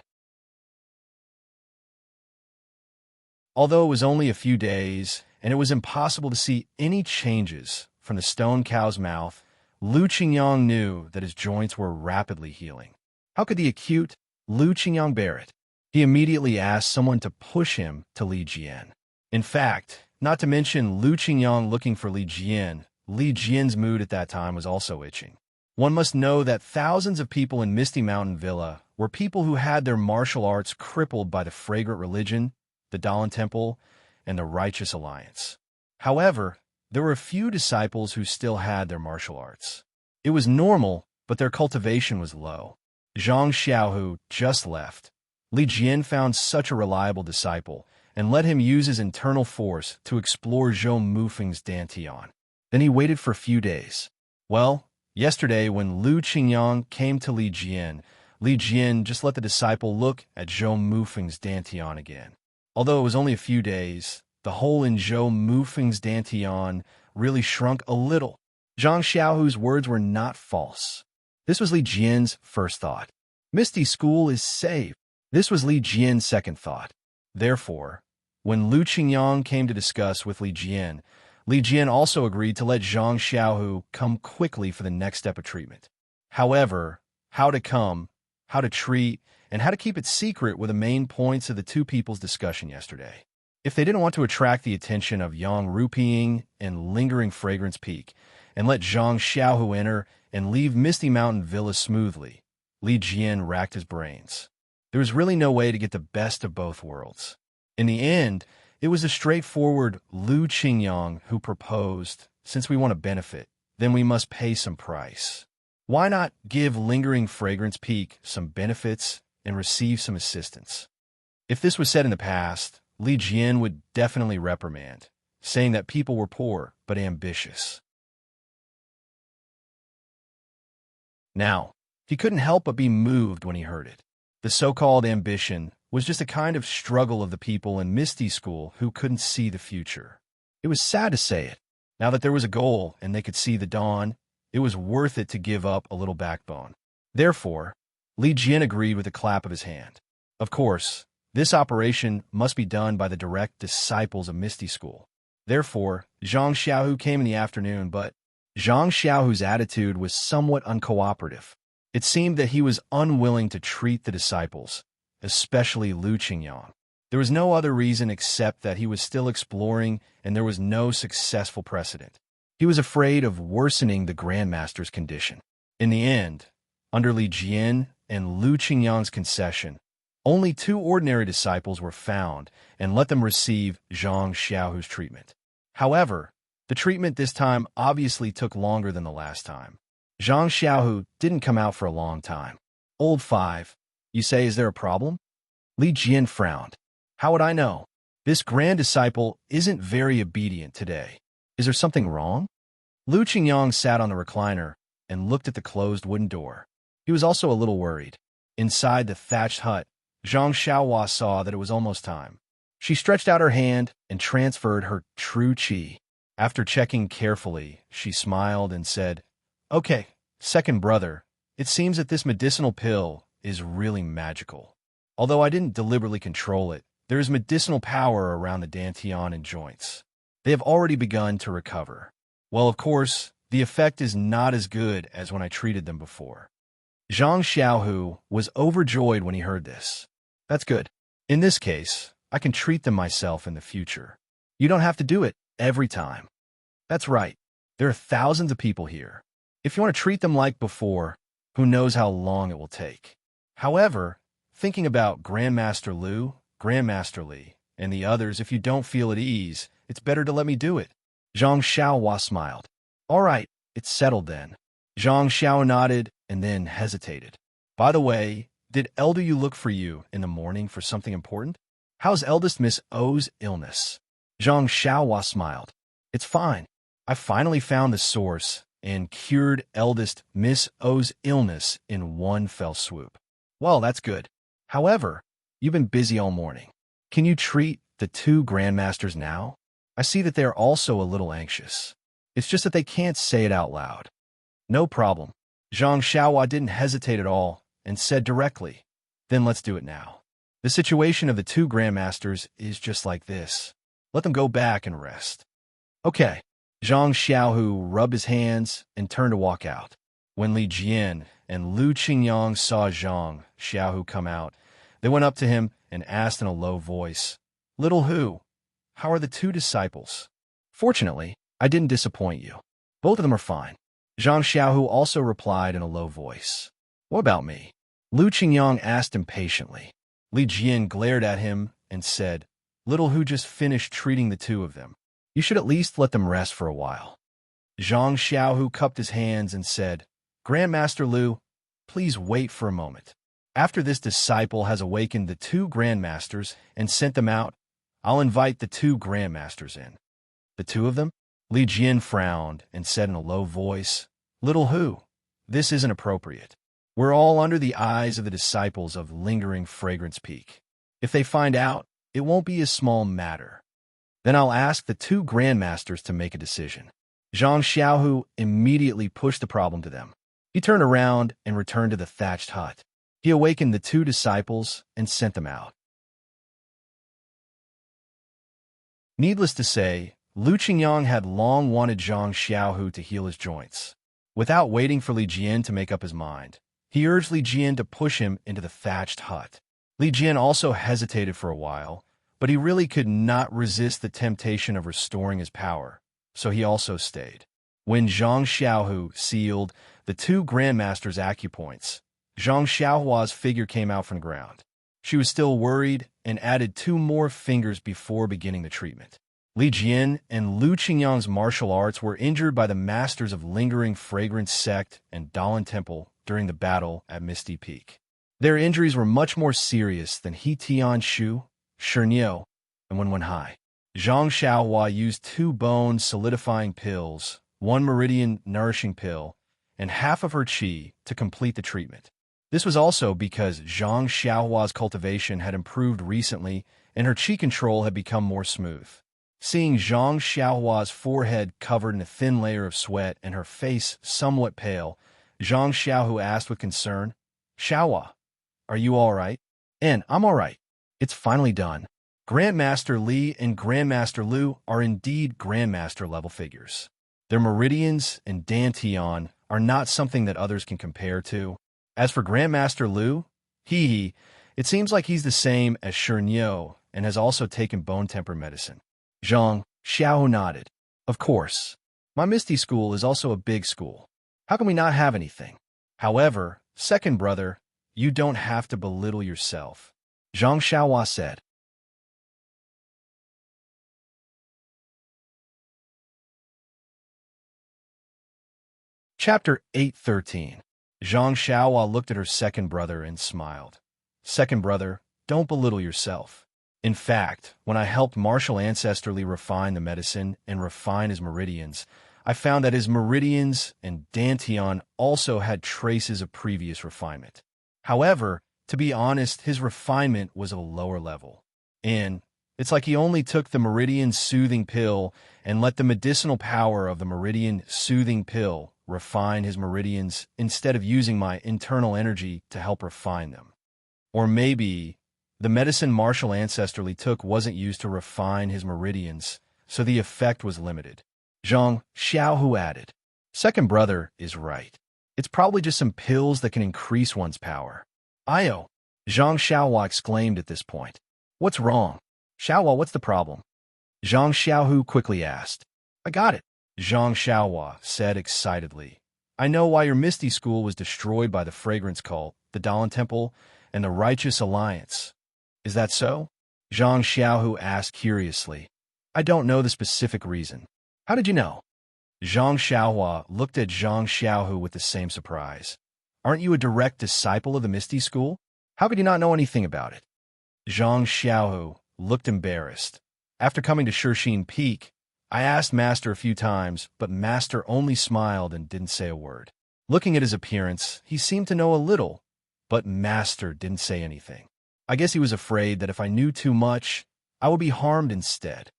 Although it was only a few days and it was impossible to see any changes from the stone cow's mouth, Lu Qingyang knew that his joints were rapidly healing. How could the acute Lu Qingyang bear it? He immediately asked someone to push him to Li Jian. In fact, not to mention Lu Qingyang looking for Li Jian's mood at that time was also itching. One must know that thousands of people in Misty Mountain Villa were people who had their martial arts crippled by the Fragrant Religion, the Dalan Temple, and the Righteous Alliance. However, there were a few disciples who still had their martial arts. It was normal, but their cultivation was low. Zhang Xiaohu just left. Li Jian found such a reliable disciple and let him use his internal force to explore Zhou Mufeng's Dantian. Then he waited for a few days. Well, yesterday when Lu Qingyang came to Li Jian just let the disciple look at Zhou Mufeng's Dantian again. Although it was only a few days, the hole in Zhou Mufeng's Dantian really shrunk a little. Zhang Xiaohu's words were not false. This was Li Jian's first thought. Misty School is safe. This was Li Jian's second thought. Therefore, when Lu Qingyang came to discuss with Li Jian also agreed to let Zhang Xiaohu come quickly for the next step of treatment. However, how to come, how to treat, and how to keep it secret were the main points of the two people's discussion yesterday. If they didn't want to attract the attention of Yang Rupiying and lingering Fragrance Peak, and let Zhang Xiaohu enter and leave Misty Mountain Villa smoothly, Li Jian racked his brains. There was really no way to get the best of both worlds. In the end, it was a straightforward Lu Qingyang who proposed, since we want to benefit, then we must pay some price. Why not give lingering Fragrance Peak some benefits and receive some assistance? If this was said in the past, Li Jian would definitely reprimand, saying that people were poor but ambitious. Now, he couldn't help but be moved when he heard it. The so-called ambition was just a kind of struggle of the people in Misty School who couldn't see the future. It was sad to say it. Now that there was a goal and they could see the dawn, it was worth it to give up a little backbone. Therefore, Li Jian agreed with a clap of his hand. Of course, this operation must be done by the direct disciples of Misty School. Therefore, Zhang Xiaohu came in the afternoon, but Zhang Xiaohu's attitude was somewhat uncooperative. It seemed that he was unwilling to treat the disciples, especially Lu Qingyang. There was no other reason except that he was still exploring and there was no successful precedent. He was afraid of worsening the Grandmaster's condition. In the end, under Li Jian and Lu Qingyang's concession, only 2 ordinary disciples were found and let them receive Zhang Xiaohu's treatment. However, the treatment this time obviously took longer than the last time. Zhang Xiaohu didn't come out for a long time. Old 5, you say, is there a problem? Li Jian frowned. How would I know? This grand disciple isn't very obedient today. Is there something wrong? Lu Qingyang sat on the recliner and looked at the closed wooden door. He was also a little worried. Inside the thatched hut, Zhang Xiaohua saw that it was almost time. She stretched out her hand and transferred her true qi. After checking carefully, she smiled and said, "Okay, second brother, it seems that this medicinal pill is really magical. Although I didn't deliberately control it, there is medicinal power around the dantian and joints. They have already begun to recover. Well, of course, the effect is not as good as when I treated them before." Zhang Xiaohu was overjoyed when he heard this. That's good. In this case, I can treat them myself in the future. You don't have to do it every time. That's right. There are thousands of people here. If you want to treat them like before, who knows how long it will take. However, thinking about Grandmaster Lu, Grandmaster Li, and the others, if you don't feel at ease, it's better to let me do it. Zhang Xiaohua smiled. All right, it's settled then. Zhang Xiao nodded and then hesitated. By the way, did Elder Yu look for you in the morning for something important? How's eldest Miss O's illness? Zhang Xiaohua smiled. It's fine. I finally found the source and cured eldest Miss O's illness in one fell swoop. Well, that's good. However, you've been busy all morning. Can you treat the 2 grandmasters now? I see that they are also a little anxious. It's just that they can't say it out loud. No problem. Zhang Xiaohua didn't hesitate at all and said directly, then let's do it now. The situation of the 2 grandmasters is just like this. Let them go back and rest. Okay, Zhang Xiaohu rubbed his hands and turned to walk out. When Li Jian and Lu Qingyang saw Zhang Xiaohu come out, they went up to him and asked in a low voice, "Little Hu, how are the two disciples?" "Fortunately, I didn't disappoint you. Both of them are fine." Zhang Xiaohu also replied in a low voice. "What about me?" Lu Qingyang asked impatiently. Li Jian glared at him and said, "Little Hu just finished treating the two of them. You should at least let them rest for a while." Zhang Xiaohu cupped his hands and said, "Grandmaster Lu, please wait for a moment. After this disciple has awakened the two grandmasters and sent them out, I'll invite the two grandmasters in." "The two of them?" Li Jian frowned and said in a low voice, "Little Hu, this isn't appropriate. We're all under the eyes of the disciples of Lingering Fragrance Peak. If they find out, it won't be a small matter. Then I'll ask the two grandmasters to make a decision." Zhang Xiaohu immediately pushed the problem to them. He turned around and returned to the thatched hut. He awakened the two disciples and sent them out. Needless to say, Lu Qingyang had long wanted Zhang Xiaohu to heal his joints. Without waiting for Li Jian to make up his mind, he urged Li Jian to push him into the thatched hut. Li Jian also hesitated for a while, but he really could not resist the temptation of restoring his power, so he also stayed. When Zhang Xiaohu sealed the two grandmasters' acupoints, Zhang Xiaohua's figure came out from the ground. She was still worried and added two more fingers before beginning the treatment. Li Jian and Lu Qingyang's martial arts were injured by the masters of Lingering Fragrance Sect and Dalan Temple during the battle at Misty Peak. Their injuries were much more serious than He Tian Shu, Shernyo, and Wen Hai. Zhang Xiaohua used 2 bone solidifying pills, 1 meridian nourishing pill, and half of her qi to complete the treatment. This was also because Zhang Xiaohua's cultivation had improved recently and her qi control had become more smooth. Seeing Zhang Xiaohua's forehead covered in a thin layer of sweat and her face somewhat pale, Zhang Xiaohu asked with concern, "Xiaohua, are you all right?" "And I'm all right. It's finally done." Grandmaster Li and Grandmaster Lu are indeed Grandmaster-level figures. Their meridians and dantian are not something that others can compare to. As for Grandmaster Lu, it seems like he's the same as Shernyo and has also taken bone temper medicine. Zhang Xiaohu nodded. "Of course. My Misty School is also a big school. How can we not have anything? However, second brother, you don't have to belittle yourself," Zhang Xiaohua said. Chapter 813. Zhang Xiaohua looked at her second brother and smiled. "Second brother, don't belittle yourself. In fact, when I helped Martial ancestrally refine the medicine and refine his meridians, I found that his meridians and dantian also had traces of previous refinement. However, to be honest, his refinement was of a lower level. And it's like he only took the meridian soothing pill and let the medicinal power of the meridian soothing pill refine his meridians instead of using my internal energy to help refine them. Or maybe the medicine Martial ancestrally took wasn't used to refine his meridians, so the effect was limited." Zhang Xiaohu added. "Second brother is right. It's probably just some pills that can increase one's power." "Io!" Zhang Xiaohua exclaimed at this point. "What's wrong? Xiaohua, what's the problem?" Zhang Xiaohu quickly asked. "I got it," Zhang Xiaohua said excitedly. "I know why your Misty School was destroyed by the Fragrance Cult, the Dalan Temple, and the Righteous Alliance. Is that so?" Zhang Xiaohu asked curiously. "I don't know the specific reason. How did you know?" Zhang Xiaohua looked at Zhang Xiaohu with the same surprise. "Aren't you a direct disciple of the Misty School? How could you not know anything about it?" Zhang Xiaohu looked embarrassed. "After coming to Shirxin Peak, I asked Master a few times, but Master only smiled and didn't say a word. Looking at his appearance, he seemed to know a little, but Master didn't say anything. I guess he was afraid that if I knew too much, I would be harmed instead."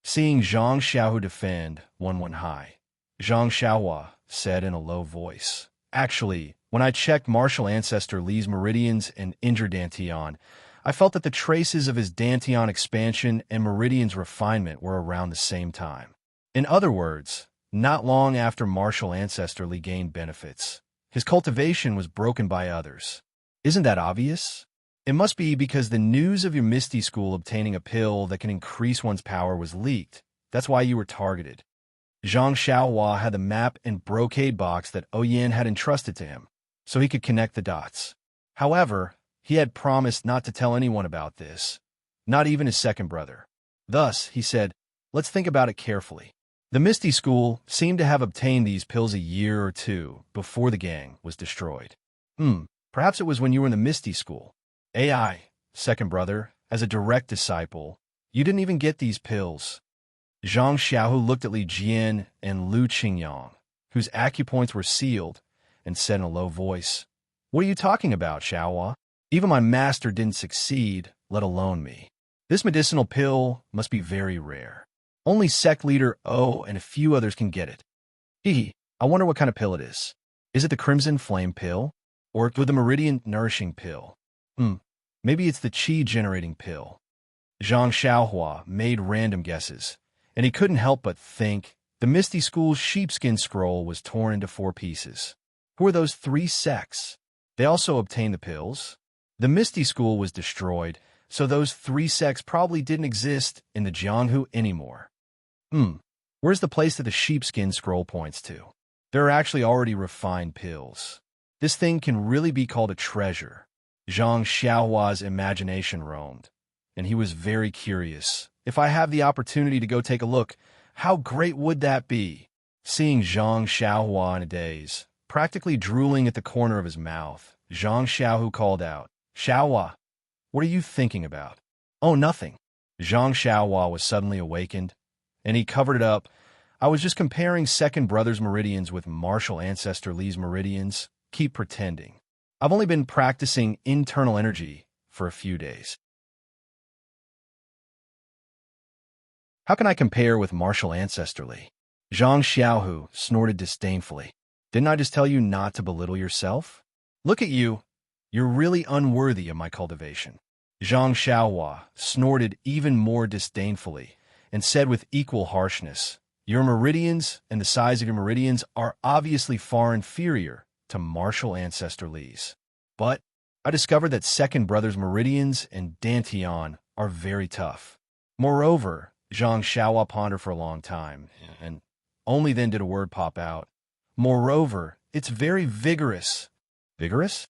Seeing Zhang Xiaohu defend Wen Hai, Zhang Xiaohua said in a low voice, "Actually, when I checked Martial Ancestor Li's meridians and injured dantian, I felt that the traces of his dantian expansion and meridian's refinement were around the same time. In other words, not long after martial ancestor Li gained benefits, his cultivation was broken by others. Isn't that obvious? It must be because the news of your Misty School obtaining a pill that can increase one's power was leaked. That's why you were targeted. Zhang Xiaohua had the map and brocade box that Oyan had entrusted to him, so he could connect the dots. However, he had promised not to tell anyone about this, not even his second brother. Thus, he said, let's think about it carefully. The Misty School seemed to have obtained these pills a year or two before the gang was destroyed. Perhaps it was when you were in the Misty School. AI, second brother, as a direct disciple, you didn't even get these pills. Zhang Xiaohu looked at Li Jian and Lu Qingyang, whose acupoints were sealed, and said in a low voice, "What are you talking about, Xiaohua? Even my master didn't succeed, let alone me. This medicinal pill must be very rare. Only sect leader O and a few others can get it. I wonder what kind of pill it is. Is it the Crimson Flame pill? Or the Meridian Nourishing pill? Maybe it's the Qi-generating pill." Zhang Xiaohua made random guesses, and he couldn't help but think the Misty School's sheepskin scroll was torn into 4 pieces. Who are those 3 sects? They also obtained the pills? The Misty School was destroyed, so those 3 sects probably didn't exist in the Jianghu anymore. Where's the place that the sheepskin scroll points to? There are actually already refined pills. This thing can really be called a treasure. Zhang Xiaohua's imagination roamed, and he was very curious. If I have the opportunity to go take a look, how great would that be? Seeing Zhang Xiaohua in a daze, practically drooling at the corner of his mouth, Zhang Xiaohu called out, "Xiaohua, what are you thinking about?" "Oh, nothing." Zhang Xiaohua was suddenly awakened, and he covered it up. "I was just comparing second brother's meridians with martial ancestor Li's meridians. Keep pretending. I've only been practicing internal energy for a few days." "How can I compare with martial ancestor Li?" Zhang Xiaohu snorted disdainfully. "Didn't I just tell you not to belittle yourself? Look at you. You're really unworthy of my cultivation." Zhang Xiaohua snorted even more disdainfully and said with equal harshness, "Your meridians and the size of your meridians are obviously far inferior to martial ancestor Li's. But I discovered that second brother's meridians and dantian are very tough. Moreover," Zhang Xiaohua pondered for a long time, and only then did a word pop out. "Moreover, it's very vigorous." "Vigorous?"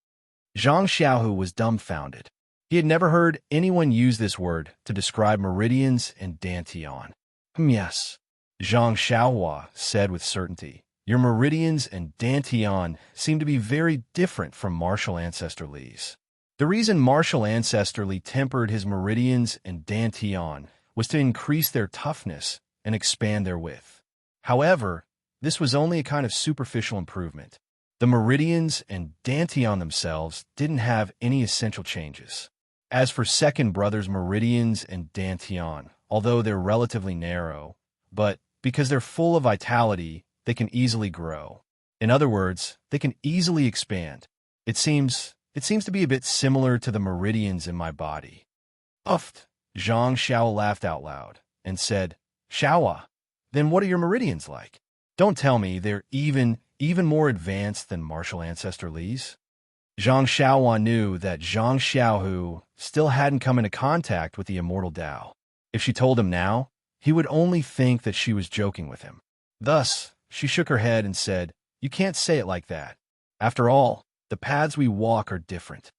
Zhang Xiaohu was dumbfounded. He had never heard anyone use this word to describe meridians and dantian. Yes," Zhang Xiaohua said with certainty. "Your meridians and dantian seem to be very different from martial ancestor Li's. The reason martial ancestor Li tempered his meridians and dantian was to increase their toughness and expand their width. However, this was only a kind of superficial improvement. The meridians and dantian themselves didn't have any essential changes. As for second brother's meridians and dantian, although they're relatively narrow, but because they're full of vitality, they can easily grow. In other words, they can easily expand. It seems to be a bit similar to the meridians in my body." "Uffed!" Zhang Xiao laughed out loud and said, "Xiaohua, then what are your meridians like? Don't tell me they're even more advanced than martial ancestor Li's?" Zhang Xiaohua knew that Zhang Xiaohu still hadn't come into contact with the immortal Tao. If she told him now, he would only think that she was joking with him. Thus, she shook her head and said, "You can't say it like that. After all, the paths we walk are different."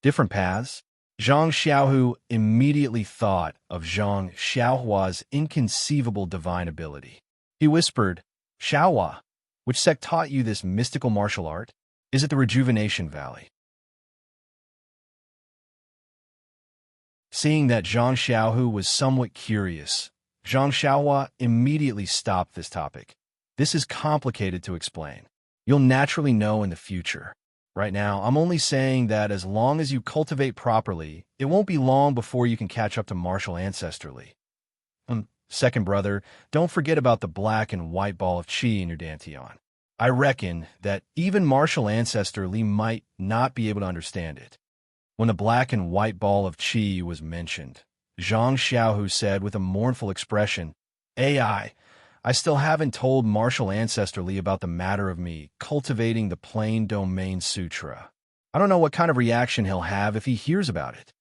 "Different paths?" Zhang Xiaohu immediately thought of Zhang Xiaohua's inconceivable divine ability. He whispered, "Xiaohua, which sect taught you this mystical martial art? Is it the Rejuvenation Valley?" Seeing that Zhang Xiaohu was somewhat curious, Zhang Xiaohua immediately stopped this topic. "This is complicated to explain. You'll naturally know in the future. Right now, I'm only saying that as long as you cultivate properly, it won't be long before you can catch up to martial ancestor Li. Second brother, don't forget about the black and white ball of Qi in your dantian. I reckon that even martial ancestor Li might not be able to understand it." When the black and white ball of Qi was mentioned, Zhang Xiaohu said with a mournful expression, "AI, I still haven't told Martial Ancestor Lee about the matter of me cultivating the Plain Domain Sutra. I don't know what kind of reaction he'll have if he hears about it.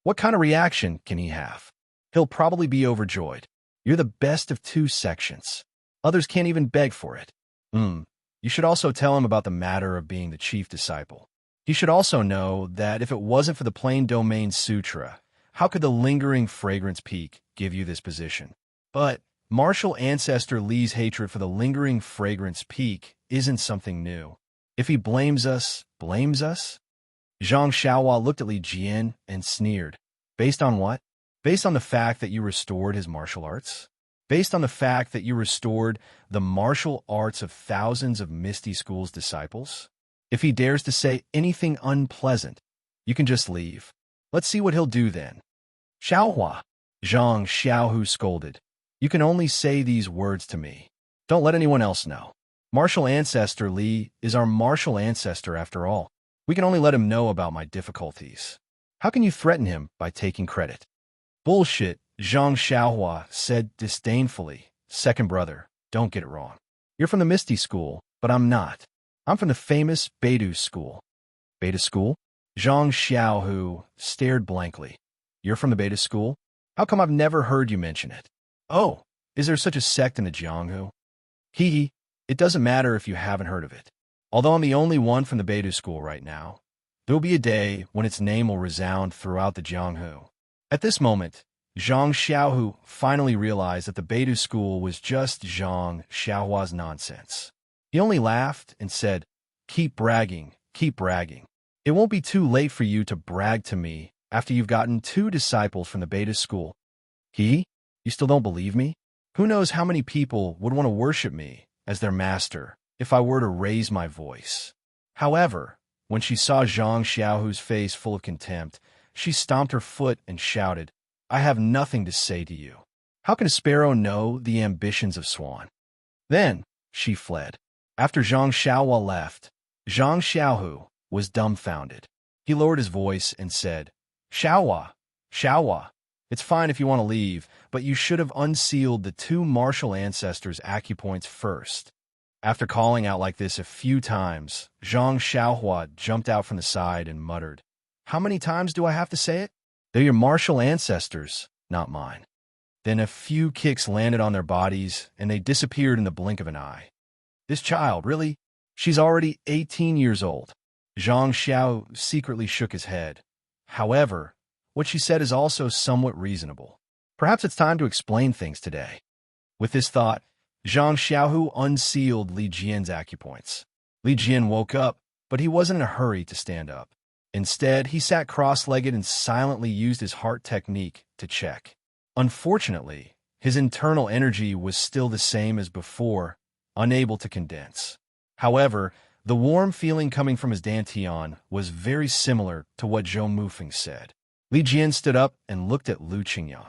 What kind of reaction can he have? He'll probably be overjoyed. You're the best of two sections. Others can't even beg for it. You should also tell him about the matter of being the chief disciple. He should also know that if it wasn't for the Plain Domain Sutra, how could the lingering fragrance peak give you this position? But Martial Ancestor Lee's hatred for the lingering fragrance peak isn't something new. If he blames us, Zhang Xiaohua looked at Li Jian and sneered. Based on what? Based on the fact that you restored his martial arts? Based on the fact that you restored the martial arts of thousands of Misty School's disciples? If he dares to say anything unpleasant, you can just leave. Let's see what he'll do then. Xiaohua, Zhang Xiaohu scolded. You can only say these words to me. Don't let anyone else know. Martial Ancestor Li is our martial ancestor after all. We can only let him know about my difficulties. How can you threaten him by taking credit? Bullshit, Zhang Xiaohua said disdainfully. Second brother, don't get it wrong. You're from the Misty School, but I'm not. I'm from the famous Beidou School. Beta School? Zhang Xiaohu stared blankly. You're from the Beta School? How come I've never heard you mention it? Oh, is there such a sect in the Jianghu? Hee, it doesn't matter if you haven't heard of it. Although I'm the only one from the Beidou School right now, there will be a day when its name will resound throughout the Jianghu. At this moment, Zhang Xiaohu finally realized that the Beidou School was just Zhang Xiaohua's nonsense. He only laughed and said, keep bragging, keep bragging. It won't be too late for you to brag to me after you've gotten 2 disciples from the Beidou School. You still don't believe me? Who knows how many people would want to worship me as their master if I were to raise my voice. However, when she saw Zhang Xiaohu's face full of contempt, she stomped her foot and shouted, I have nothing to say to you. How can a sparrow know the ambitions of swan? Then she fled. After Zhang Xiaohua left, Zhang Xiaohu was dumbfounded. He lowered his voice and said, Xiaohua, it's fine if you want to leave, but you should have unsealed the 2 martial ancestors' acupoints first. After calling out like this a few times, Zhang Xiaohua jumped out from the side and muttered, How many times do I have to say it? They're your martial ancestors, not mine. Then a few kicks landed on their bodies, and they disappeared in the blink of an eye. This child, really? She's already 18 years old. Zhang Xiao secretly shook his head. However, what she said is also somewhat reasonable. Perhaps it's time to explain things today. With this thought, Zhang Xiaohu unsealed Li Jian's acupoints. Li Jian woke up, but he wasn't in a hurry to stand up. Instead, he sat cross-legged and silently used his heart technique to check. Unfortunately, his internal energy was still the same as before, unable to condense. However, the warm feeling coming from his dantian was very similar to what Zhou Mufeng said. Li Jian stood up and looked at Lu Qingyang.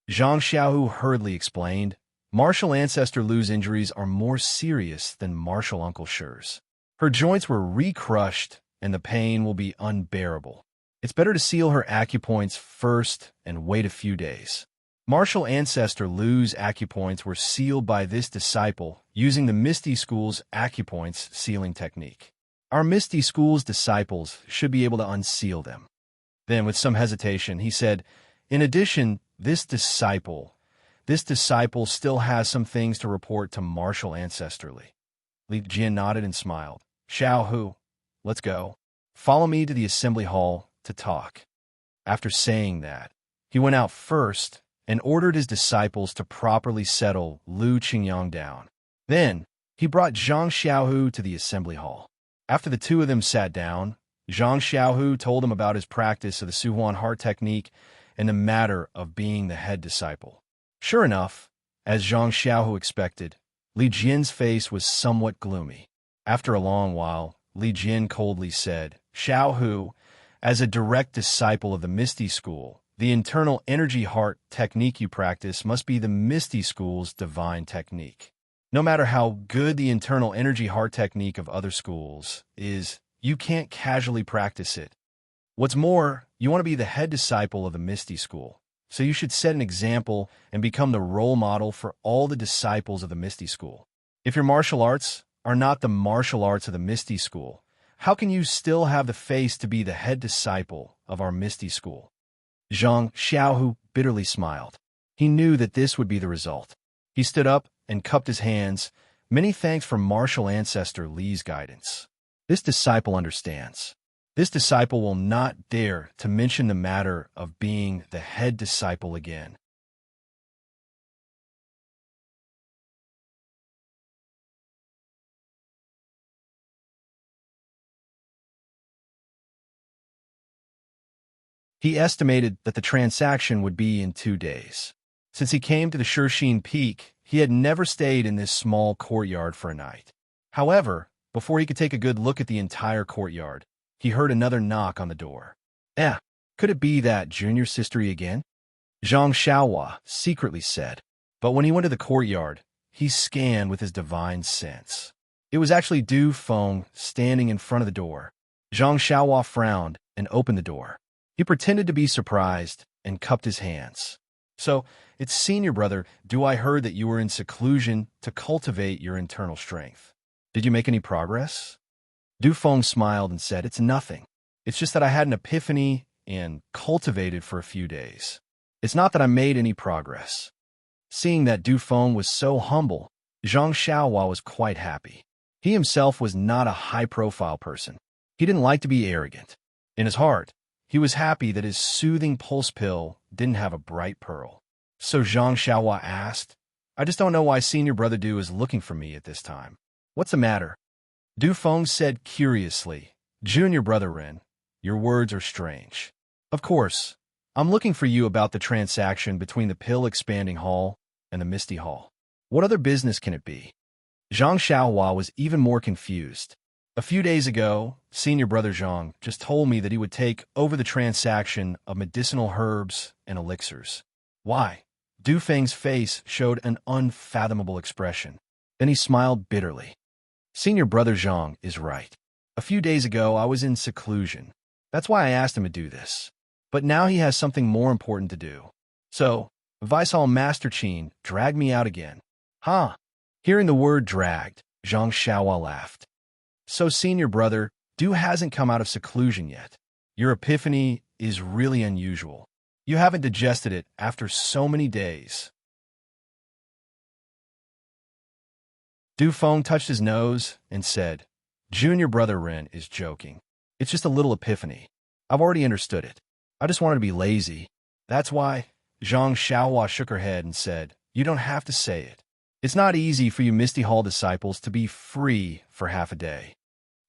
Zhang Xiaohu hurriedly explained, Martial Ancestor Lu's injuries are more serious than Martial Uncle Shi's. Her joints were re-crushed, and the pain will be unbearable. It's better to seal her acupoints first and wait a few days. Martial Ancestor Lu's acupoints were sealed by this disciple using the Misty School's acupoints sealing technique. Our Misty School's disciples should be able to unseal them. Then, with some hesitation, he said, In addition, this disciple still has some things to report to Martial Ancestor Li. Li Jian nodded and smiled. Xiaohu, let's go. Follow me to the assembly hall to talk. After saying that, he went out first and ordered his disciples to properly settle Lu Qingyang down. Then, he brought Zhang Xiaohu to the assembly hall. After the 2 of them sat down, Zhang Xiaohu told him about his practice of the Suhuan heart technique and the matter of being the head disciple. Sure enough, as Zhang Xiaohu expected, Li Jian's face was somewhat gloomy. After a long while, Li Jian coldly said, Xiaohu, as a direct disciple of the Misty School, the internal energy heart technique you practice must be the Misty School's divine technique. No matter how good the internal energy heart technique of other schools is, you can't casually practice it. What's more, you want to be the head disciple of the Misty School. So you should set an example and become the role model for all the disciples of the Misty School. If your martial arts are not the martial arts of the Misty School, how can you still have the face to be the head disciple of our Misty School? Zhang Xiaohu bitterly smiled. He knew that this would be the result. He stood up and cupped his hands. Many thanks for martial ancestor Li's guidance. This disciple understands. This disciple will not dare to mention the matter of being the head disciple again. He estimated that the transaction would be in 2 days. Since he came to the Shurxin Peak, he had never stayed in this small courtyard for a night. However, before he could take a good look at the entire courtyard, he heard another knock on the door. Could it be that junior sistery again? Zhang Xiaohua secretly said. But when he went to the courtyard, he scanned with his divine sense. It was actually Du Feng standing in front of the door. Zhang Xiaohua frowned and opened the door. He pretended to be surprised and cupped his hands. So, it's senior brother, I heard that you were in seclusion to cultivate your internal strength. Did you make any progress? Du Feng smiled and said, It's nothing. It's just that I had an epiphany and cultivated for a few days. It's not that I made any progress. Seeing that Du Feng was so humble, Zhang Xiaohua was quite happy. He himself was not a high-profile person. He didn't like to be arrogant. In his heart, he was happy that his soothing pulse pill didn't have a bright pearl. So Zhang Xiaohua asked, I just don't know why senior brother Du is looking for me at this time. What's the matter? Du Feng said curiously, Junior brother Ren, your words are strange. Of course, I'm looking for you about the transaction between the Pill Expanding Hall and the Misty Hall. What other business can it be? Zhang Xiaohua was even more confused. A few days ago, senior brother Zhang just told me that he would take over the transaction of medicinal herbs and elixirs. Why? Du Feng's face showed an unfathomable expression. Then he smiled bitterly. Senior brother Zhang is right. A few days ago, I was in seclusion. That's why I asked him to do this. But now he has something more important to do. So, Vice Hall Master Qin dragged me out again. Huh? Hearing the word dragged, Zhang Xiaohua laughed. So, senior brother, Du hasn't come out of seclusion yet. Your epiphany is really unusual. You haven't digested it after so many days. Du Feng touched his nose and said, Junior brother Ren is joking. It's just a little epiphany. I've already understood it. I just wanted to be lazy. That's why. Zhang Xiaohua shook her head and said, You don't have to say it. It's not easy for you Misty Hall disciples to be free for half a day.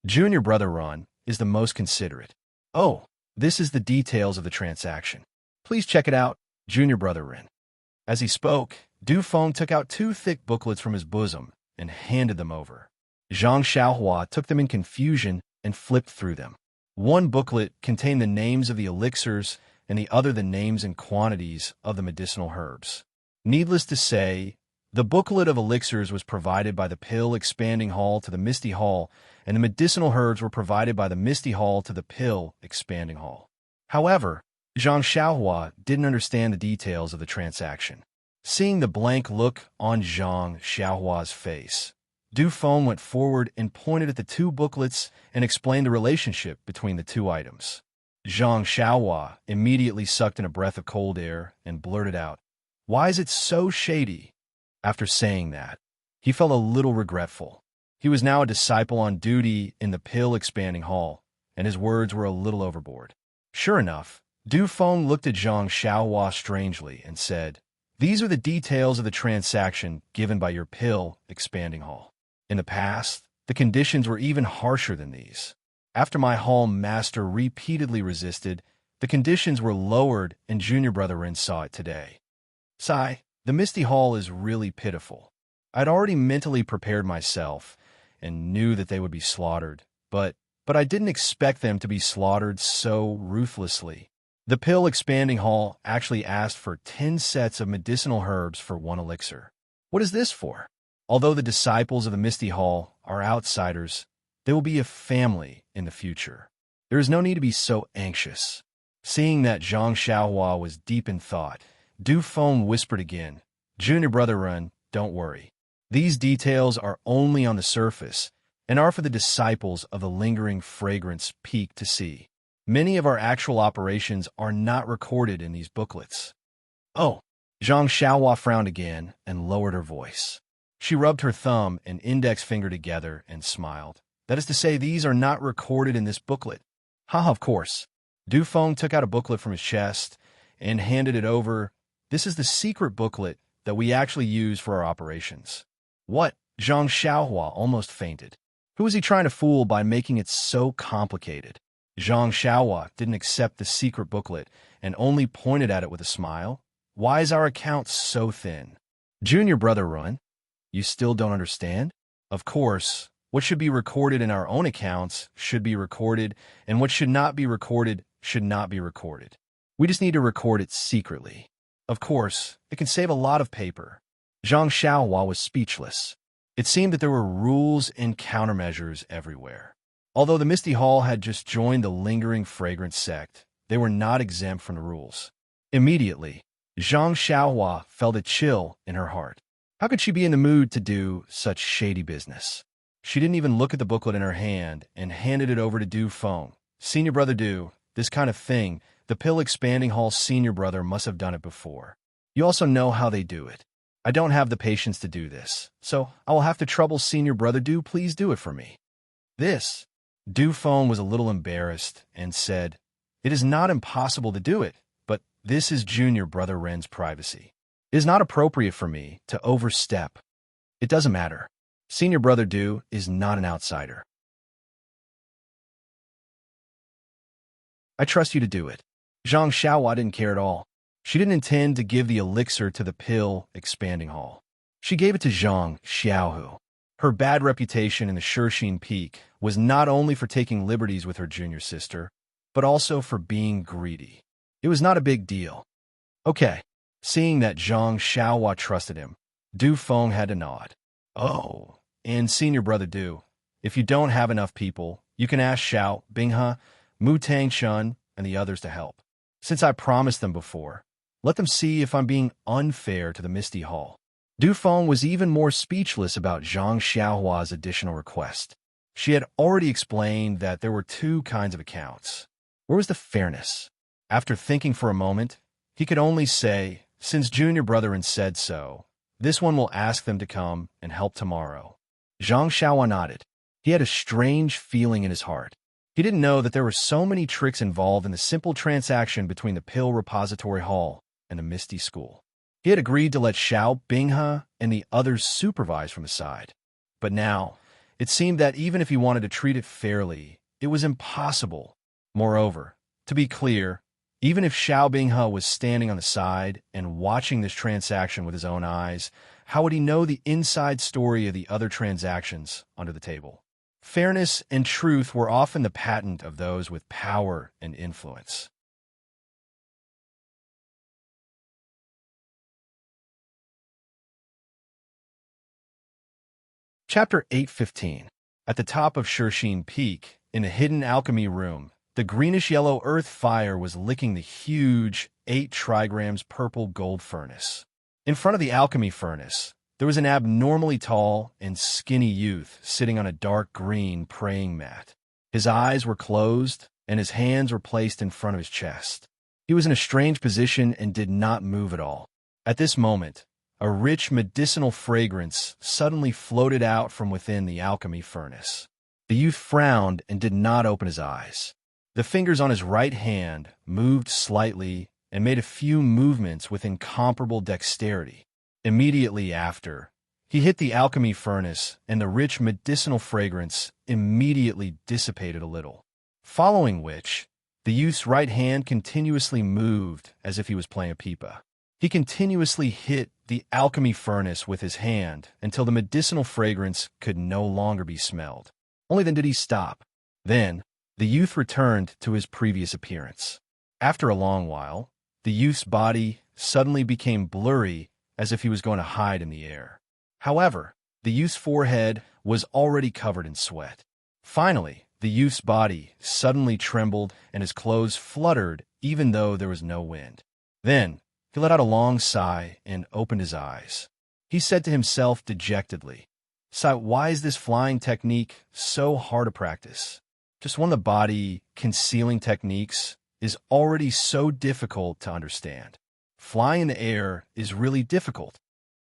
Junior brother Ron is the most considerate. Oh, this is the details of the transaction. Please check it out, Junior brother Ren. As he spoke, Du Feng took out 2 thick booklets from his bosom and handed them over. Zhang Xiaohua took them in confusion and flipped through them. One booklet contained the names of the elixirs and the other the names and quantities of the medicinal herbs. Needless to say, the booklet of elixirs was provided by the Pill Expanding Hall to the Misty Hall, and the medicinal herbs were provided by the Misty Hall to the Pill Expanding Hall. However, Zhang Xiaohua didn't understand the details of the transaction. Seeing the blank look on Zhang Xiaohua's face, Du Feng went forward and pointed at the 2 booklets and explained the relationship between the 2 items. Zhang Xiaohua immediately sucked in a breath of cold air and blurted out, Why is it so shady? After saying that, he felt a little regretful. He was now a disciple on duty in the Pill Expanding Hall, and his words were a little overboard. Sure enough, Du Feng looked at Zhang Xiaohua strangely and said, These are the details of the transaction given by your Pill Expanding Hall. In the past, the conditions were even harsher than these. After my hall master repeatedly resisted, the conditions were lowered and Junior brother Ren saw it today. Sigh, the Misty Hall is really pitiful. I'd already mentally prepared myself and knew that they would be slaughtered, but I didn't expect them to be slaughtered so ruthlessly. The Pill Expanding Hall actually asked for 10 sets of medicinal herbs for 1 elixir. What is this for? Although the disciples of the Misty Hall are outsiders, they will be a family in the future. There is no need to be so anxious. Seeing that Zhang Xiaohua was deep in thought, Du Feng whispered again, "Junior brother Run, don't worry. These details are only on the surface and are for the disciples of the lingering fragrance peak to see. Many of our actual operations are not recorded in these booklets." "Oh." Zhang Xiaohua frowned again and lowered her voice. She rubbed her thumb and index finger together and smiled. "That is to say, these are not recorded in this booklet." "Ha, of course." Du Feng took out a booklet from his chest and handed it over. "This is the secret booklet that we actually use for our operations." "What?" Zhang Xiaohua almost fainted. Who was he trying to fool by making it so complicated? Zhang Xiaohua didn't accept the secret booklet and only pointed at it with a smile. "Why is our account so thin?" "Junior brother Run, you still don't understand? Of course, what should be recorded in our own accounts should be recorded, and what should not be recorded should not be recorded. We just need to record it secretly. Of course, it can save a lot of paper." Zhang Xiaohua was speechless. It seemed that there were rules and countermeasures everywhere. Although the Misty Hall had just joined the lingering fragrance sect, they were not exempt from the rules. Immediately, Zhang Xiaohua felt a chill in her heart. How could she be in the mood to do such shady business? She didn't even look at the booklet in her hand and handed it over to Du Feng. "Senior brother Du, this kind of thing, the Pill Expanding Hall senior brother must have done it before. You also know how they do it. I don't have the patience to do this, so I will have to trouble senior brother Du. Please do it for me." "This." Du Feng was a little embarrassed and said, "It is not impossible to do it, but this is junior brother Ren's privacy. It is not appropriate for me to overstep." "It doesn't matter. Senior brother Du is not an outsider. I trust you to do it." Zhang Xiaohua didn't care at all. She didn't intend to give the elixir to the Pill Expanding Hall. She gave it to Zhang Xiaohu. Her bad reputation in the Shurxin Peak was not only for taking liberties with her junior sister, but also for being greedy. It was not a big deal. "Okay." Seeing that Zhang Xiaohua trusted him, Du Feng had to nod. "Oh, and senior brother Du, if you don't have enough people, you can ask Xiao, Binghe, Mu Tangshun, and the others to help. Since I promised them before, let them see if I'm being unfair to the Misty Hall." Du Feng was even more speechless about Zhang Xiaohua's additional request. She had already explained that there were two kinds of accounts. Where was the fairness? After thinking for a moment, he could only say, "Since junior brethren said so, this one will ask them to come and help tomorrow." Zhang Xiaohua nodded. He had a strange feeling in his heart. He didn't know that there were so many tricks involved in the simple transaction between the Pill Repository Hall and the Misty School. He had agreed to let Xiao, Binghe, and the others supervise from the side. But now, it seemed that even if he wanted to treat it fairly, it was impossible. Moreover, to be clear, even if Xiao Binghe was standing on the side and watching this transaction with his own eyes, how would he know the inside story of the other transactions under the table? Fairness and truth were often the patent of those with power and influence. Chapter 8:15. At the top of Shurxin Peak, in a hidden alchemy room, the greenish-yellow earth fire was licking the huge 8 trigrams purple gold furnace. In front of the alchemy furnace, there was an abnormally tall and skinny youth sitting on a dark green praying mat. His eyes were closed, and his hands were placed in front of his chest. He was in a strange position and did not move at all. At this moment, a rich medicinal fragrance suddenly floated out from within the alchemy furnace. The youth frowned and did not open his eyes. The fingers on his right hand moved slightly and made a few movements with incomparable dexterity. Immediately after, he hit the alchemy furnace, and the rich medicinal fragrance immediately dissipated a little. Following which, the youth's right hand continuously moved as if he was playing a pipa. He continuously hit the alchemy furnace with his hand until the medicinal fragrance could no longer be smelled. Only then did he stop. Then, the youth returned to his previous appearance. After a long while, the youth's body suddenly became blurry as if he was going to hide in the air. However, the youth's forehead was already covered in sweat. Finally, the youth's body suddenly trembled and his clothes fluttered even though there was no wind. Then, he let out a long sigh and opened his eyes. He said to himself dejectedly, "Sai, why is this flying technique so hard to practice? Just one of the body concealing techniques is already so difficult to understand. Flying in the air is really difficult."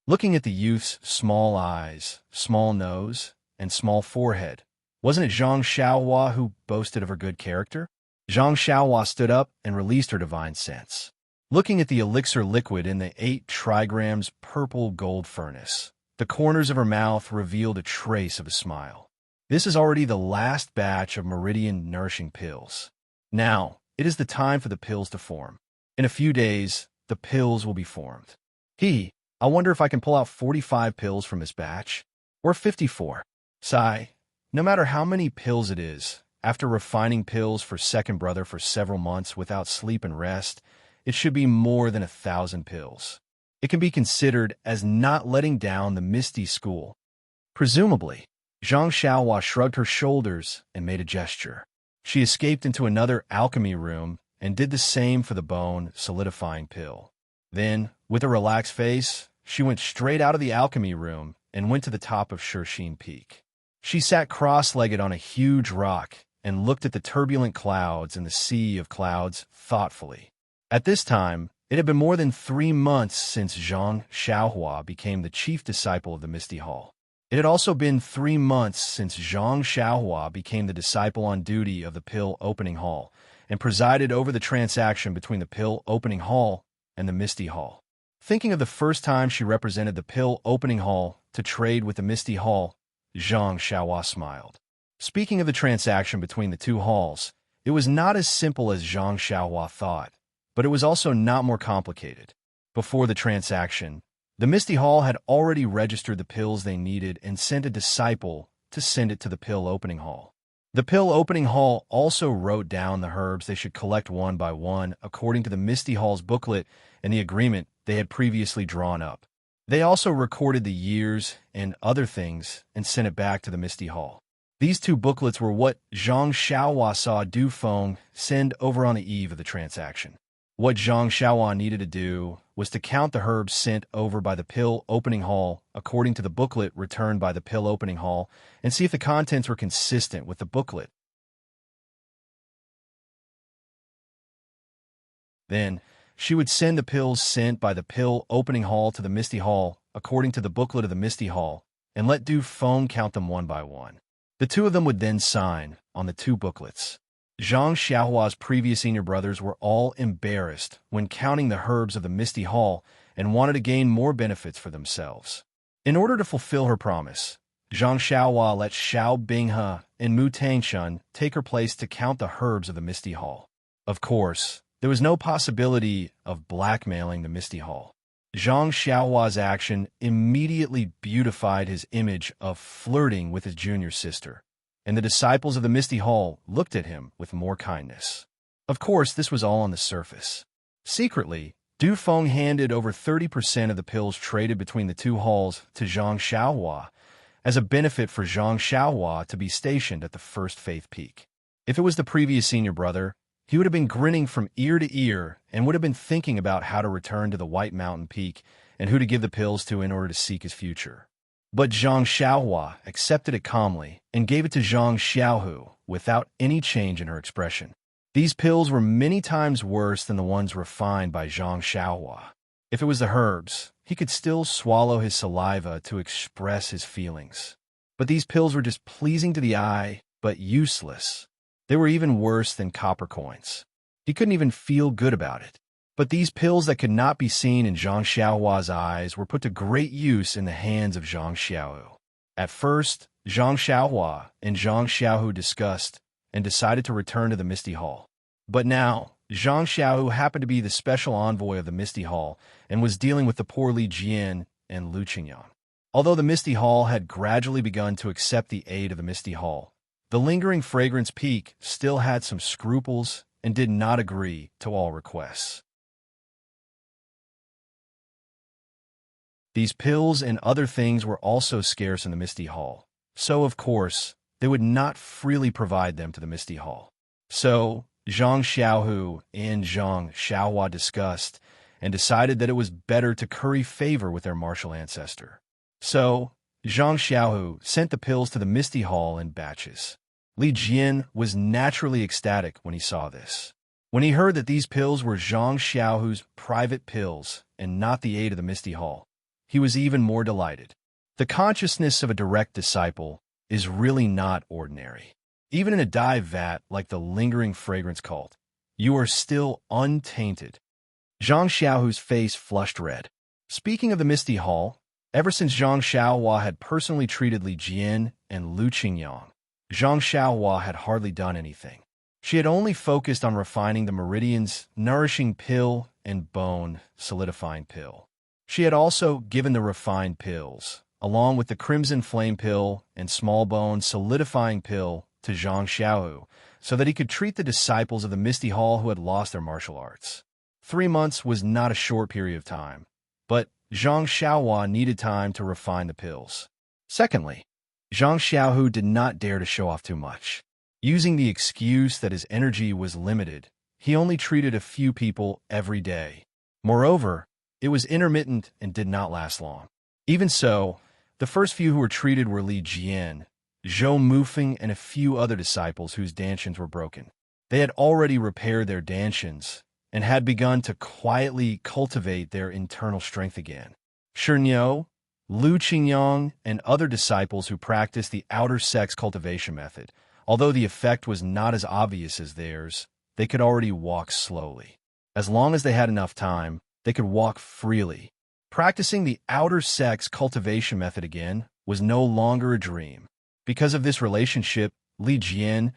Looking at the youth's small eyes, small nose, and small forehead, wasn't it Zhang Xiaohua who boasted of her good character? Zhang Xiaohua stood up and released her divine sense. Looking at the elixir liquid in the 8 trigrams purple gold furnace, the corners of her mouth revealed a trace of a smile. This is already the last batch of meridian nourishing pills. Now, it is the time for the pills to form. In a few days, the pills will be formed. I wonder if I can pull out 45 pills from this batch, or 54. Sigh, no matter how many pills it is, after refining pills for second brother for several months without sleep and rest, it should be more than 1,000 pills. It can be considered as not letting down the Misty School. Presumably, Zhang Xiaohua shrugged her shoulders and made a gesture. She escaped into another alchemy room and did the same for the bone solidifying pill. Then, with a relaxed face, she went straight out of the alchemy room and went to the top of Shurxin Peak. She sat cross-legged on a huge rock and looked at the turbulent clouds and the sea of clouds thoughtfully. At this time, it had been more than 3 months since Zhang Xiaohua became the chief disciple of the Misty Hall. It had also been 3 months since Zhang Xiaohua became the disciple on duty of the Pill Opening Hall and presided over the transaction between the Pill Opening Hall and the Misty Hall. Thinking of the first time she represented the Pill Opening Hall to trade with the Misty Hall, Zhang Xiaohua smiled. Speaking of the transaction between the two halls, it was not as simple as Zhang Xiaohua thought, but it was also not more complicated. Before the transaction, the Misty Hall had already registered the pills they needed and sent a disciple to send it to the Pill Opening Hall. The Pill Opening Hall also wrote down the herbs they should collect one by one according to the Misty Hall's booklet and the agreement they had previously drawn up. They also recorded the years and other things and sent it back to the Misty Hall. These 2 booklets were what Zhang Xiaohua saw Du Feng send over on the eve of the transaction. What Zhang Xiaohua needed to do was to count the herbs sent over by the Pill Opening Hall according to the booklet returned by the Pill Opening Hall and see if the contents were consistent with the booklet. Then, she would send the pills sent by the Pill Opening Hall to the Misty Hall according to the booklet of the Misty Hall and let Du Feng count them one by one. The 2 of them would then sign on the 2 booklets. Zhang Xiaohua's previous senior brothers were all embarrassed when counting the herbs of the Misty Hall and wanted to gain more benefits for themselves. In order to fulfill her promise, Zhang Xiaohua let Xiao Binghe and Mu Tangshun take her place to count the herbs of the Misty Hall. Of course, there was no possibility of blackmailing the Misty Hall. Zhang Xiaohua's action immediately beautified his image of flirting with his junior sister, and the disciples of the Misty Hall looked at him with more kindness. Of course, this was all on the surface. Secretly, Du Feng handed over 30% of the pills traded between the 2 halls to Zhang Xiaohua as a benefit for Zhang Xiaohua to be stationed at the first Faith Peak. If it was the previous senior brother, he would have been grinning from ear to ear and would have been thinking about how to return to the White Mountain Peak and who to give the pills to in order to seek his future. But Zhang Xiaohua accepted it calmly and gave it to Zhang Xiaohu without any change in her expression. These pills were many times worse than the ones refined by Zhang Xiaohua. If it was the herbs, he could still swallow his saliva to express his feelings. But these pills were just pleasing to the eye, but useless. They were even worse than copper coins. He couldn't even feel good about it. But these pills that could not be seen in Zhang Xiaohua's eyes were put to great use in the hands of Zhang Xiaohu. At first, Zhang Xiaohua and Zhang Xiaohu discussed and decided to return to the Misty Hall. But now, Zhang Xiaohu happened to be the special envoy of the Misty Hall and was dealing with the poor Li Jian and Lu Qingyang. Although the Misty Hall had gradually begun to accept the aid of the Misty Hall, the lingering Fragrance Peak still had some scruples and did not agree to all requests. These pills and other things were also scarce in the Misty Hall, so of course, they would not freely provide them to the Misty Hall. So, Zhang Xiaohu and Zhang Xiaohua discussed and decided that it was better to curry favor with their martial ancestor. So, Zhang Xiaohu sent the pills to the Misty Hall in batches. Li Jian was naturally ecstatic when he saw this. When he heard that these pills were Zhang Xiaohu's private pills and not the aid of the Misty Hall, he was even more delighted. The consciousness of a direct disciple is really not ordinary. Even in a dye vat like the lingering fragrance cult, you are still untainted. Zhang Xiaohu's face flushed red. Speaking of the Misty Hall, ever since Zhang Xiaohua had personally treated Li Jian and Lu Qingyang, Zhang Xiaohua had hardly done anything. She had only focused on refining the meridian's nourishing pill and bone solidifying pill. She had also given the refined pills, along with the crimson flame pill and small bone solidifying pill, to Zhang Xiaohu, so that he could treat the disciples of the Misty Hall who had lost their martial arts. 3 months was not a short period of time, but Zhang Xiaohua needed time to refine the pills. Secondly, Zhang Xiaohu did not dare to show off too much. Using the excuse that his energy was limited, he only treated a few people every day. Moreover, it was intermittent and did not last long. Even so, the first few who were treated were Li Jian, Zhou Mufeng, and a few other disciples whose dantians were broken. They had already repaired their dantians and had begun to quietly cultivate their internal strength again. Shernyo, Lu Qingyang, and other disciples who practiced the outer sex cultivation method, although the effect was not as obvious as theirs, they could already walk slowly. As long as they had enough time, they could walk freely. Practicing the outer sex cultivation method again was no longer a dream. Because of this relationship, Li Jian,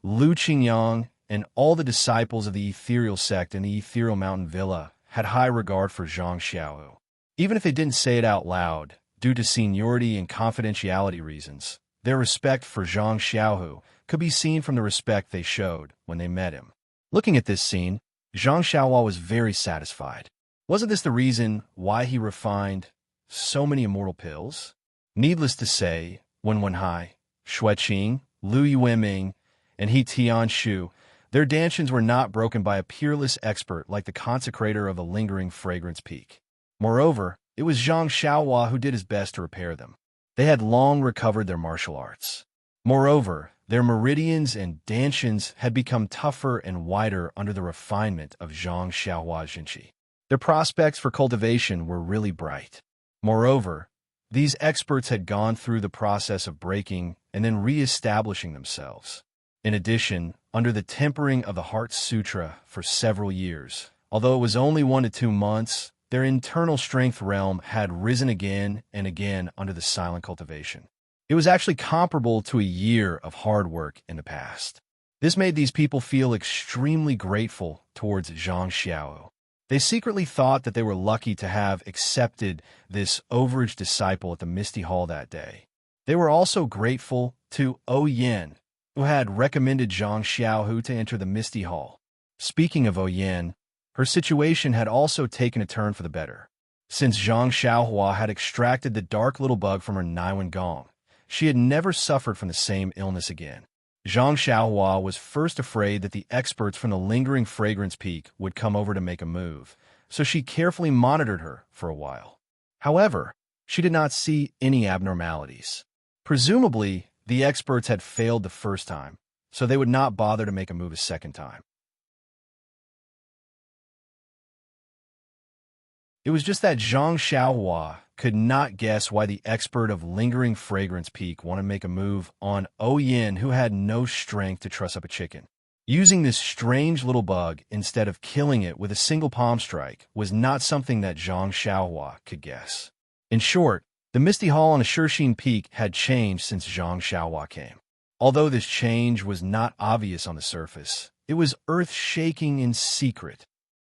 Lu Qingyang, and all the disciples of the ethereal sect in the ethereal mountain villa had high regard for Zhang Xiaohu. Even if they didn't say it out loud, due to seniority and confidentiality reasons, their respect for Zhang Xiaohu could be seen from the respect they showed when they met him. Looking at this scene, Zhang Xiaohua was very satisfied. Wasn't this the reason why he refined so many immortal pills? Needless to say, Wen Wenhai, Xue Qing, Lu Yueming, and He Tianshu, their dantians were not broken by a peerless expert like the consecrator of the lingering fragrance peak. Moreover, it was Zhang Xiaohua who did his best to repair them. They had long recovered their martial arts. Moreover, their meridians and dantians had become tougher and wider under the refinement of Zhang Xiaohua Jinqi. Their prospects for cultivation were really bright. Moreover, these experts had gone through the process of breaking and then re-establishing themselves. In addition, under the tempering of the Heart Sutra for several years, although it was only 1 to 2 months, their internal strength realm had risen again and again under the silent cultivation. It was actually comparable to a year of hard work in the past. This made these people feel extremely grateful towards Zhang Xiaohu. They secretly thought that they were lucky to have accepted this overage disciple at the Misty Hall that day. They were also grateful to Yan, who had recommended Zhang Xiaohu to enter the Misty Hall. Speaking of Yan, her situation had also taken a turn for the better. Since Zhang Xiaohua had extracted the dark little bug from her Naiwen Gong, she had never suffered from the same illness again. Zhang Xiaohua was first afraid that the experts from the lingering fragrance peak would come over to make a move, so she carefully monitored her for a while. However, she did not see any abnormalities. Presumably, the experts had failed the first time, so they would not bother to make a move a second time. It was just that Zhang Xiaohua could not guess why the expert of lingering fragrance peak wanted to make a move on Yan, who had no strength to truss up a chicken. Using this strange little bug instead of killing it with a single palm strike was not something that Zhang Xiaohua could guess. In short, the Misty Hall on a Shirxin Peak had changed since Zhang Xiaohua came. Although this change was not obvious on the surface, it was earth-shaking in secret.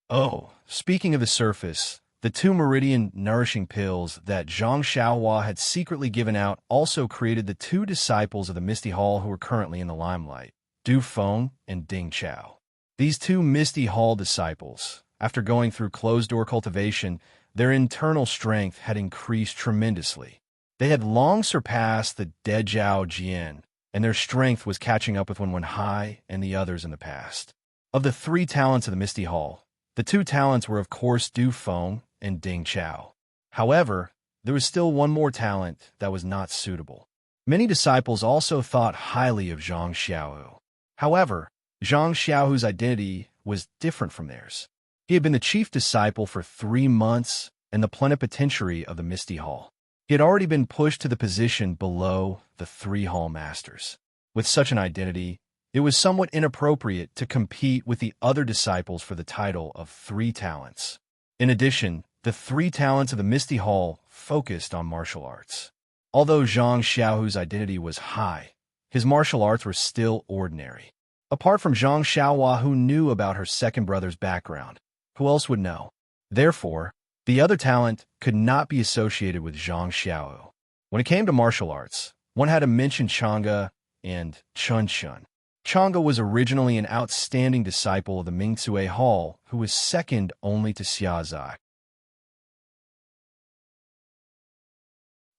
Oh, speaking of the surface, the 2 meridian nourishing pills that Zhang Xiaohua had secretly given out also created the 2 disciples of the Misty Hall who were currently in the limelight, Du Feng and Ding Chao. These 2 Misty Hall disciples, after going through closed-door cultivation, their internal strength had increased tremendously. They had long surpassed the dead Zhao Jian, and their strength was catching up with Wen Wenhai and the others in the past. Of the three talents of the Misty Hall, the two talents were of course Du Feng and Ding Chao. However, there was still one more talent that was not suitable. Many disciples also thought highly of Zhang Xiaohu. However, Zhang Xiaohu's identity was different from theirs. He had been the chief disciple for 3 months and the plenipotentiary of the Misty Hall. He had already been pushed to the position below the 3 hall masters. With such an identity, it was somewhat inappropriate to compete with the other disciples for the title of 3 talents. In addition, the 3 talents of the Misty Hall focused on martial arts. Although Zhang Xiaohu's identity was high, his martial arts were still ordinary. Apart from Zhang Xiaohua, who knew about her second brother's background, who else would know? Therefore, the other talent could not be associated with Zhang Xiaohu. When it came to martial arts, one had to mention Chang'e and Chun Shun. Chang'e was originally an outstanding disciple of the Mingcue Hall, who was second only to Xia Zai.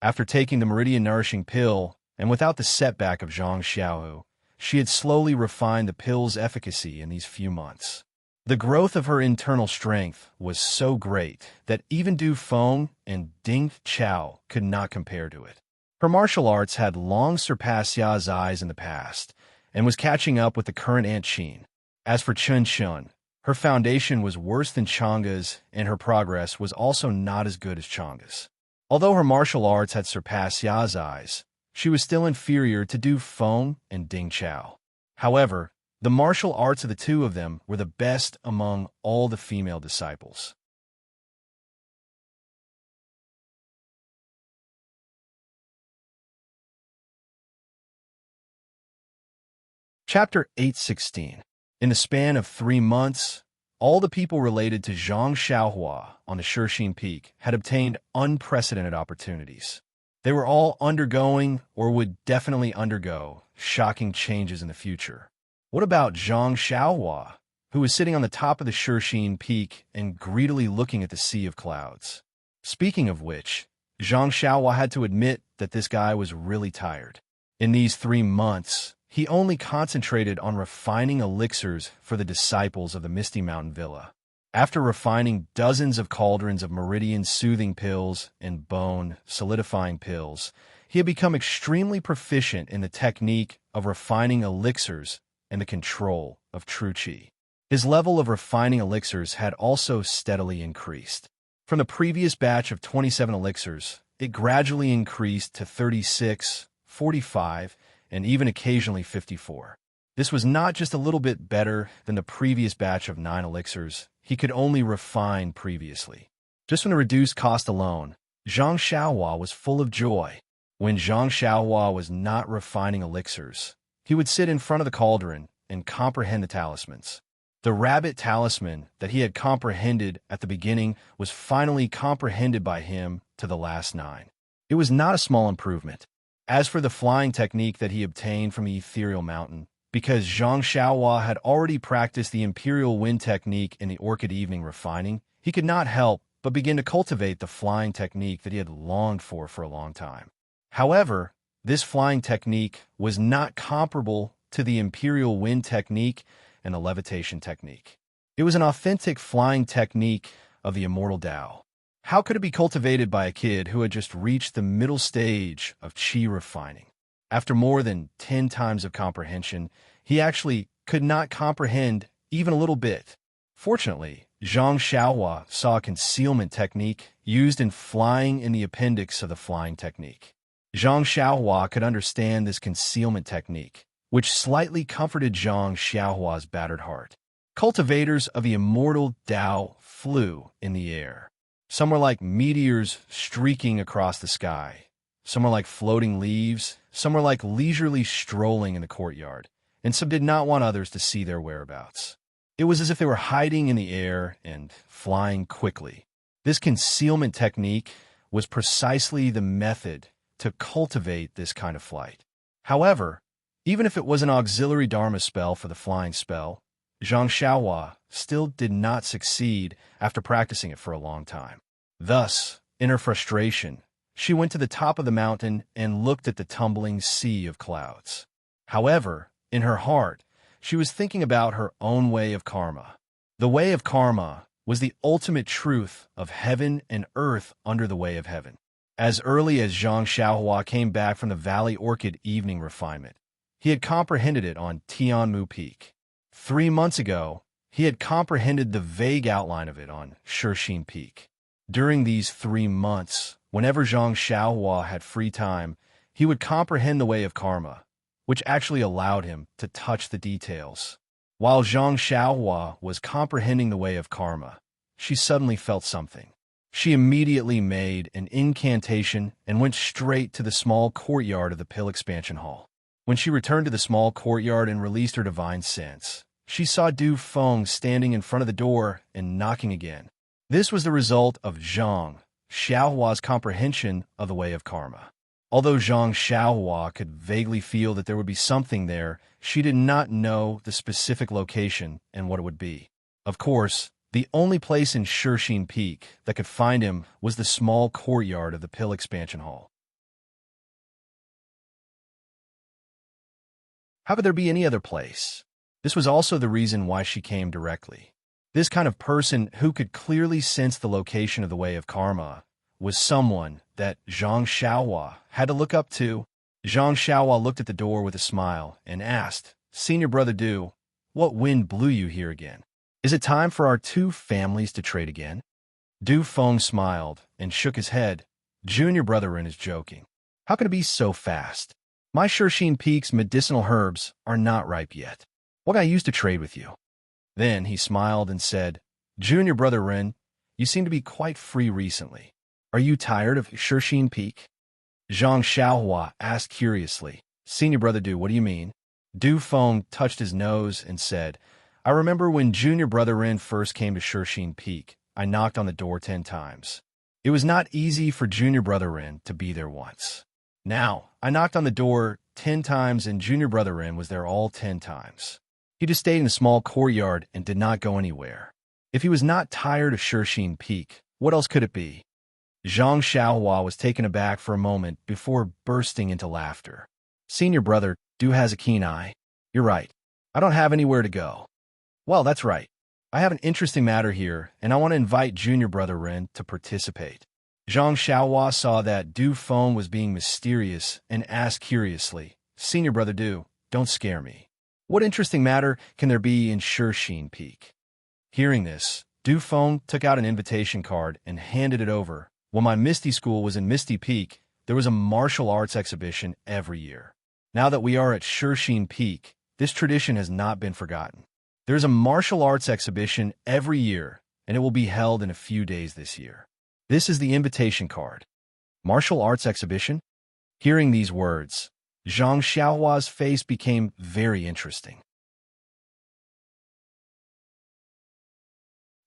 After taking the meridian nourishing pill, and without the setback of Zhang Xiaohu, she had slowly refined the pill's efficacy in these few months. The growth of her internal strength was so great that even Du Feng and Ding Chao could not compare to it. Her martial arts had long surpassed Xia Zai's in the past, and was catching up with the current Aunt Qin. As for Chun Shun, her foundation was worse than Chang'e's, and her progress was also not as good as Chang'e's. Although her martial arts had surpassed Xia Zai's, she was still inferior to Du Feng and Ding Chao. However, the martial arts of the two of them were the best among all the female disciples. Chapter 816. In the span of 3 months, all the people related to Zhang Xiaohua on the Shixin Peak had obtained unprecedented opportunities. They were all undergoing, or would definitely undergo, shocking changes in the future. What about Zhang Xiaohua, who was sitting on the top of the Shixin Peak and greedily looking at the sea of clouds? Speaking of which, Zhang Xiaohua had to admit that this guy was really tired. In these 3 months, he only concentrated on refining elixirs for the disciples of the Misty Mountain Villa. After refining dozens of cauldrons of meridian soothing pills and bone solidifying pills, he had become extremely proficient in the technique of refining elixirs and the control of true qi. His level of refining elixirs had also steadily increased. From the previous batch of 27 elixirs, it gradually increased to 36, 45, and even occasionally 54. This was not just a little bit better than the previous batch of 9 elixirs he could only refine previously. Just from the reduced cost alone, Zhang Xiaohua was full of joy. When Zhang Xiaohua was not refining elixirs, he would sit in front of the cauldron and comprehend the talismans. The rabbit talisman that he had comprehended at the beginning was finally comprehended by him to the last 9. It was not a small improvement. As for the flying technique that he obtained from the ethereal mountain, because Zhang Xiaohua had already practiced the imperial wind technique in the orchid evening refining, he could not help but begin to cultivate the flying technique that he had longed for a long time. However, this flying technique was not comparable to the imperial wind technique and the levitation technique. It was an authentic flying technique of the immortal Tao. How could it be cultivated by a kid who had just reached the middle stage of qi refining? After more than 10 times of comprehension, he actually could not comprehend even a little bit. Fortunately, Zhang Xiaohua saw a concealment technique used in flying in the appendix of the flying technique. Zhang Xiaohua could understand this concealment technique, which slightly comforted Zhang Xiaohua's battered heart. Cultivators of the immortal Tao flew in the air. Some were like meteors streaking across the sky. Some were like floating leaves. Some were like leisurely strolling in the courtyard, and some did not want others to see their whereabouts. It was as if they were hiding in the air and flying quickly. This concealment technique was precisely the method to cultivate this kind of flight. However, even if it was an auxiliary Dharma spell for the flying spell, Zhang Xiaohua still did not succeed after practicing it for a long time. Thus, in her frustration, she went to the top of the mountain and looked at the tumbling sea of clouds. However, in her heart, she was thinking about her own way of karma. The way of karma was the ultimate truth of heaven and earth under the way of heaven. As early as Zhang Xiaohua came back from the Valley Orchid evening refinement, he had comprehended it on Tianmu Peak. 3 months ago, he had comprehended the vague outline of it on Shixin Peak. During these 3 months, whenever Zhang Xiaohua had free time, he would comprehend the way of karma, which actually allowed him to touch the details. While Zhang Xiaohua was comprehending the way of karma, she suddenly felt something. She immediately made an incantation and went straight to the small courtyard of the Pill Expansion Hall. When she returned to the small courtyard and released her divine sense, she saw Du Feng standing in front of the door and knocking again. This was the result of Zhang Xiaohua's comprehension of the way of karma. Although Zhang Xiaohua could vaguely feel that there would be something there, she did not know the specific location and what it would be. Of course, the only place in Shixin Peak that could find him was the small courtyard of the Pill Expansion Hall. How could there be any other place? This was also the reason why she came directly. This kind of person who could clearly sense the location of the way of karma was someone that Zhang Xiaohua had to look up to. Zhang Xiaohua looked at the door with a smile and asked, "Senior Brother Du, what wind blew you here again? Is it time for our two families to trade again?" Du Feng smiled and shook his head. "Junior Brother Ren is joking. How can it be so fast? My Shixin Peak's medicinal herbs are not ripe yet. What can I use to trade with you?" Then he smiled and said, "Junior Brother Ren, you seem to be quite free recently. Are you tired of Shixin Peak?" Zhang Xiaohua asked curiously. "Senior Brother Du, what do you mean?" Du Feng touched his nose and said, "I remember when Junior Brother Ren first came to Shixin Peak, I knocked on the door 10 times. It was not easy for Junior Brother Ren to be there once. Now, I knocked on the door 10 times and Junior Brother Ren was there all 10 times. He just stayed in a small courtyard and did not go anywhere. If he was not tired of Shixin Peak, what else could it be?" Zhang Xiaohua was taken aback for a moment before bursting into laughter. "Senior Brother Du has a keen eye. You're right. I don't have anywhere to go. Well, that's right. I have an interesting matter here, and I want to invite Junior Brother Ren to participate." Zhang Xiaohua saw that Du Feng was being mysterious and asked curiously, "Senior Brother Du, don't scare me. What interesting matter can there be in Shixin Peak?" Hearing this, Du Feng took out an invitation card and handed it over. "When my Misty School was in Misty Peak, there was a martial arts exhibition every year. Now that we are at Shixin Peak, this tradition has not been forgotten. There is a martial arts exhibition every year, and it will be held in a few days this year. This is the invitation card." Martial arts exhibition? Hearing these words, Zhang Xiaohua's face became very interesting.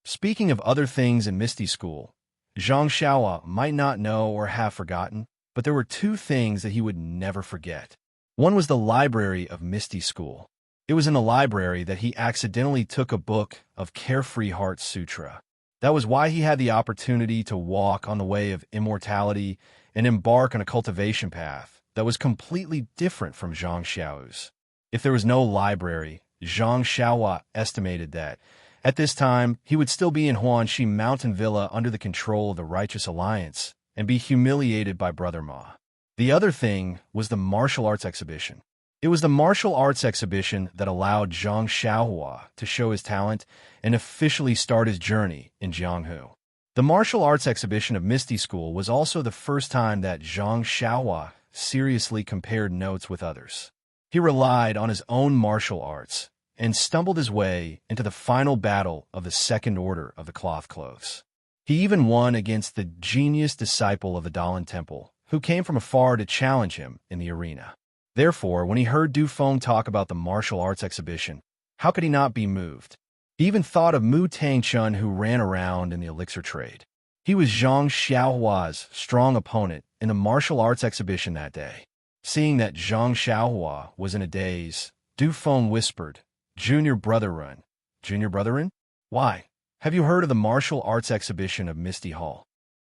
Speaking of other things in Misty School, Zhang Xiaohua might not know or have forgotten, but there were 2 things that he would never forget. One was the library of Misty School. It was in the library that he accidentally took a book of Carefree Heart Sutra. That was why he had the opportunity to walk on the way of immortality and embark on a cultivation path that was completely different from Zhang Xiao's. If there was no library, Zhang Xiaohua estimated that, at this time, he would still be in Huanxi Mountain Villa under the control of the Righteous Alliance and be humiliated by Brother Ma. The other thing was the martial arts exhibition. It was the martial arts exhibition that allowed Zhang Xiaohua to show his talent and officially start his journey in Jianghu. The martial arts exhibition of Misty School was also the first time that Zhang Xiaohua seriously compared notes with others. He relied on his own martial arts and stumbled his way into the final battle of the Second Order of the Cloth Clothes. He even won against the genius disciple of the Dalan Temple, who came from afar to challenge him in the arena. Therefore, when he heard Du Feng talk about the martial arts exhibition, how could he not be moved? He even thought of Mu Tangchun, who ran around in the elixir trade. He was Zhang Xiaohua's strong opponent in the martial arts exhibition that day. Seeing that Zhang Xiaohua was in a daze, Du Feng whispered, "Junior Brother Ren. Junior Brother Ren? Why? Have you heard of the martial arts exhibition of Misty Hall?"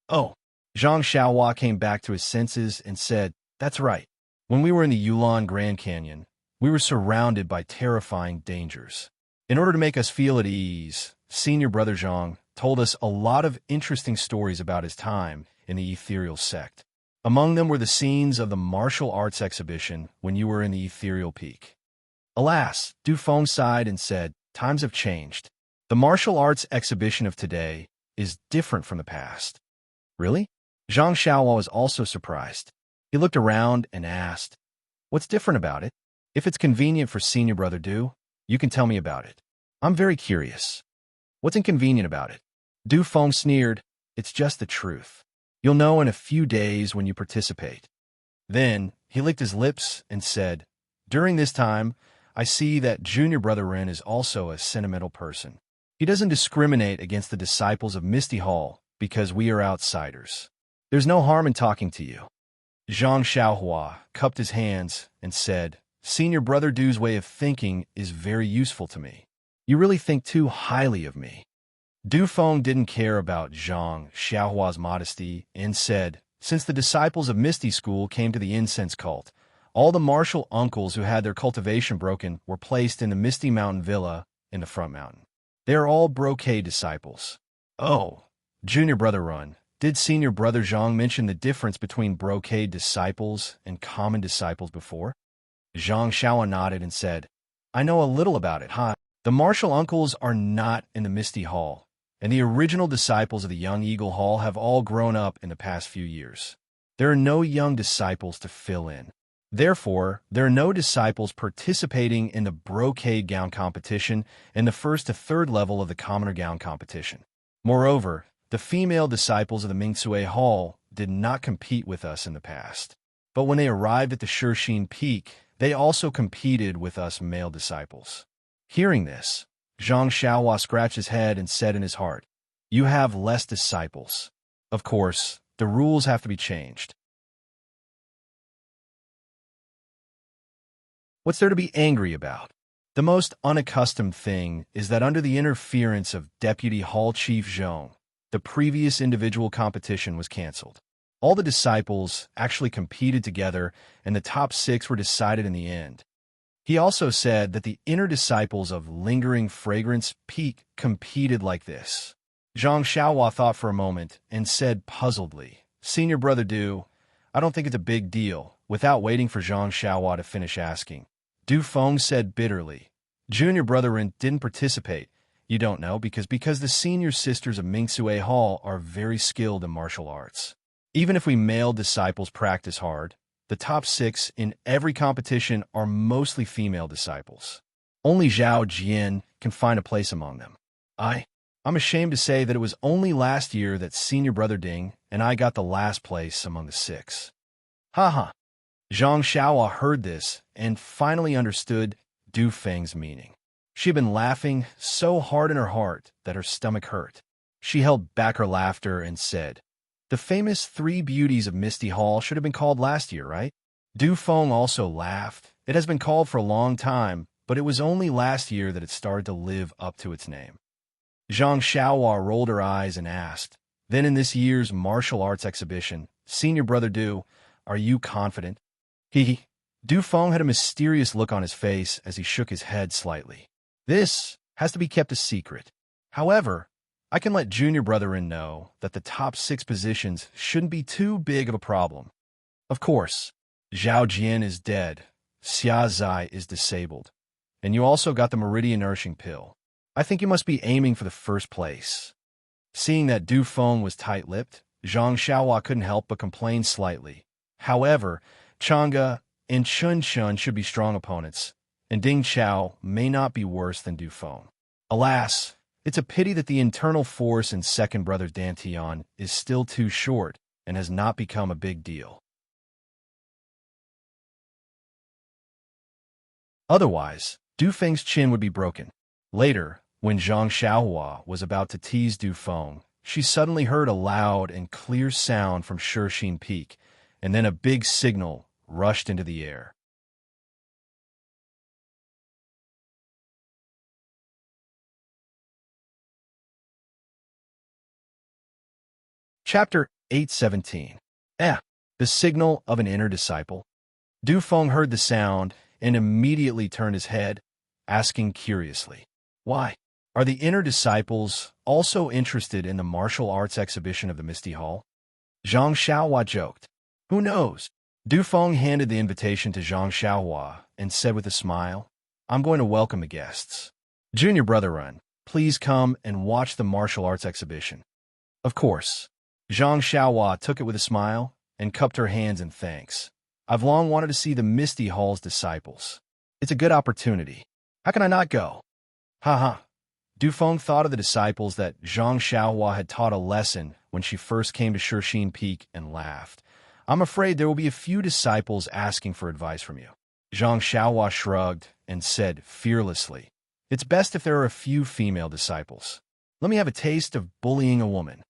"Oh." Zhang Xiaohua came back to his senses and said, "That's right. When we were in the Yulon Grand Canyon, We were surrounded by terrifying dangers. In order to make us feel at ease, senior brother Zhang told us a lot of interesting stories about his time in the ethereal sect. Among them were the scenes of the martial arts exhibition when you were in the ethereal peak. Alas, Du Feng sighed and said, times have changed. The martial arts exhibition of today is different from the past. Really? Zhang Xiaohua was also surprised. He looked around and asked, what's different about it? If it's convenient for senior brother Du, you can tell me about it. I'm very curious. What's inconvenient about it? Du Feng sneered, it's just the truth. You'll know in a few days when you participate. Then he licked his lips and said, during this time, I see that junior brother Ren is also a sentimental person. He doesn't discriminate against the disciples of Misty Hall because we are outsiders. There's no harm in talking to you. Zhang Xiaohua cupped his hands and said, senior brother Du's way of thinking is very useful to me. You really think too highly of me. Du Feng didn't care about Zhang Xiaohua's modesty and said, since the disciples of Misty School came to the incense cult, all the martial uncles who had their cultivation broken were placed in the Misty Mountain Villa in the front mountain. They are all brocade disciples. Oh, junior brother Run, did senior brother Zhang mention the difference between brocade disciples and common disciples before? Zhang Xiaohua nodded and said, I know a little about it, huh? The martial uncles are not in the Misty Hall, and the original disciples of the Young Eagle Hall have all grown up in the past few years. There are no young disciples to fill in. Therefore, there are no disciples participating in the brocade gown competition and the first to third level of the commoner gown competition. Moreover, the female disciples of the Mingsue Hall did not compete with us in the past. But when they arrived at the Shixin Peak, they also competed with us male disciples. Hearing this, Zhang Xiaohua scratched his head and said in his heart, you have less disciples. Of course, the rules have to be changed. What's there to be angry about? The most unaccustomed thing is that under the interference of Deputy Hall Chief Zhong, the previous individual competition was cancelled. All the disciples actually competed together, and the top 6 were decided in the end. He also said that the inner disciples of Lingering Fragrance Peak competed like this. Zhang Xiaohua thought for a moment and said puzzledly, senior brother Du, I don't think it's a big deal. Without waiting for Zhang Xiaohua to finish asking, Du Feng said bitterly, junior brother Ren didn't participate. You don't know because the senior sisters of Mingsue Hall are very skilled in martial arts. Even if we male disciples practice hard, the top 6 in every competition are mostly female disciples. Only Zhao Jian can find a place among them. I'm ashamed to say that it was only last year that senior brother Ding and I got the last place among the 6. Haha. Zhang Xiaohua heard this and finally understood Du Feng's meaning. She had been laughing so hard in her heart that her stomach hurt. She held back her laughter and said, the famous 3 beauties of Misty Hall should have been called last year, right? Du Feng also laughed. It has been called for a long time, but it was only last year that it started to live up to its name. Zhang Xiaohua rolled her eyes and asked, then in this year's martial arts exhibition, senior brother Du, are you confident? Du Feng had a mysterious look on his face as he shook his head slightly. This has to be kept a secret. However, I can let junior brother Ren know that the top 6 positions shouldn't be too big of a problem. Of course, Zhao Jian is dead, Xia Zai is disabled, and you also got the meridian nourishing pill. I think you must be aiming for the first place. Seeing that Du Feng was tight-lipped, Zhang Xiaohua couldn't help but complain slightly. However, Chang'e and Chun Chun should be strong opponents, and Ding Chao may not be worse than Du Feng. Alas, it's a pity that the internal force in second brother Dantian is still too short and has not become a big deal. Otherwise, Du Feng's chin would be broken. Later, when Zhang Xiaohua was about to tease Du Feng, she suddenly heard a loud and clear sound from Shixin Peak, and then a big signal rushed into the air. Chapter 817. The signal of an inner disciple. Du Feng heard the sound, and immediately turned his head, asking curiously, "Why? Are the inner disciples also interested in the martial arts exhibition of the Misty Hall?" Zhang Xiaohua joked. "Who knows?" Du Feng handed the invitation to Zhang Xiaohua and said with a smile, "I'm going to welcome the guests. Junior Brother Run, please come and watch the martial arts exhibition." Of course. Zhang Xiaohua took it with a smile and cupped her hands in thanks. "I've long wanted to see the Misty Hall's disciples. It's a good opportunity. How can I not go?" Ha. Du Feng thought of the disciples that Zhang Xiaohua had taught a lesson when she first came to Shishing Peak and laughed. "I'm afraid there will be a few disciples asking for advice from you." Zhang Xiaohua shrugged and said fearlessly, "It's best if there are a few female disciples. Let me have a taste of bullying a woman."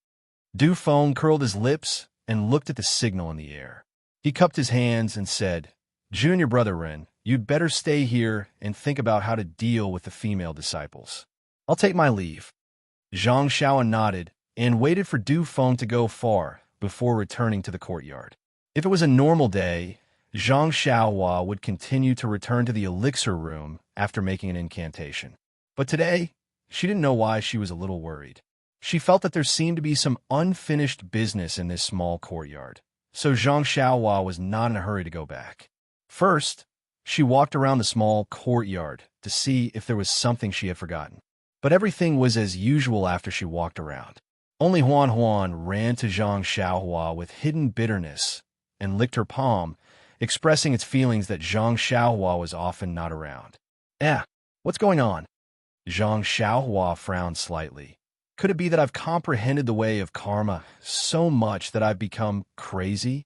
Du Feng curled his lips and looked at the signal in the air. He cupped his hands and said, "Junior Brother Ren, you'd better stay here and think about how to deal with the female disciples. I'll take my leave." Zhang Xiaohua nodded and waited for Du Feng to go far before returning to the courtyard. If it was a normal day, Zhang Xiaohua would continue to return to the elixir room after making an incantation. But today, she didn't know why she was a little worried. She felt that there seemed to be some unfinished business in this small courtyard, so Zhang Xiaohua was not in a hurry to go back. First, she walked around the small courtyard to see if there was something she had forgotten. But everything was as usual after she walked around. Only Huan Huan ran to Zhang Xiaohua with hidden bitterness and licked her palm, expressing its feelings that Zhang Xiaohua was often not around. What's going on?" Zhang Xiaohua frowned slightly. "Could it be that I've comprehended the way of karma so much that I've become crazy?"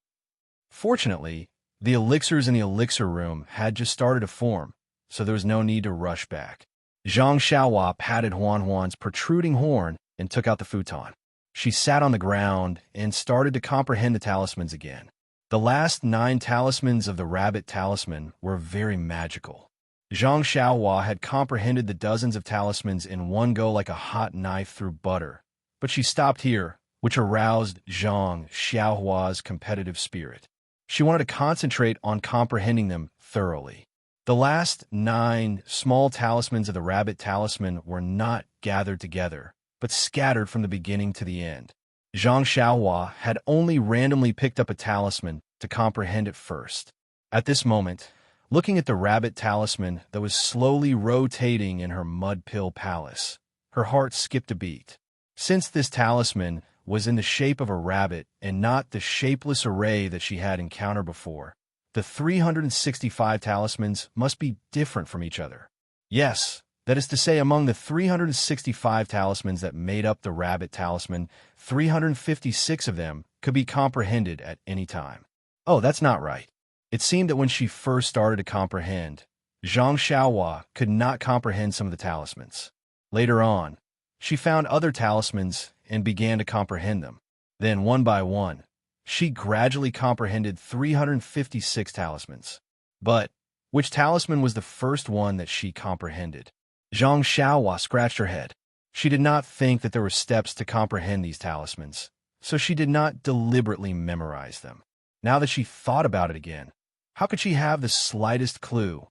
Fortunately, the elixirs in the elixir room had just started to form, so there was no need to rush back. Zhang Xiaohua patted Huan Huan's protruding horn and took out the futon. She sat on the ground and started to comprehend the talismans again. The last 9 talismans of the rabbit talisman were very magical. Zhang Xiaohua had comprehended the dozens of talismans in one go like a hot knife through butter, but she stopped here, which aroused Zhang Xiaohua's competitive spirit. She wanted to concentrate on comprehending them thoroughly. The last 9 small talismans of the rabbit talisman were not gathered together, but scattered from the beginning to the end. Zhang Xiaohua had only randomly picked up a talisman to comprehend it first. At this moment, looking at the rabbit talisman that was slowly rotating in her mud pill palace, her heart skipped a beat. Since this talisman was in the shape of a rabbit and not the shapeless array that she had encountered before, the 365 talismans must be different from each other. Yes, that is to say, among the 365 talismans that made up the rabbit talisman, 356 of them could be comprehended at any time. Oh, that's not right. It seemed that when she first started to comprehend, Zhang Xiaohua could not comprehend some of the talismans. Later on, she found other talismans and began to comprehend them. Then, one by one, she gradually comprehended 356 talismans. But which talisman was the first one that she comprehended? Zhang Xiaohua scratched her head. She did not think that there were steps to comprehend these talismans, so she did not deliberately memorize them. Now that she thought about it again, how could she have the slightest clue?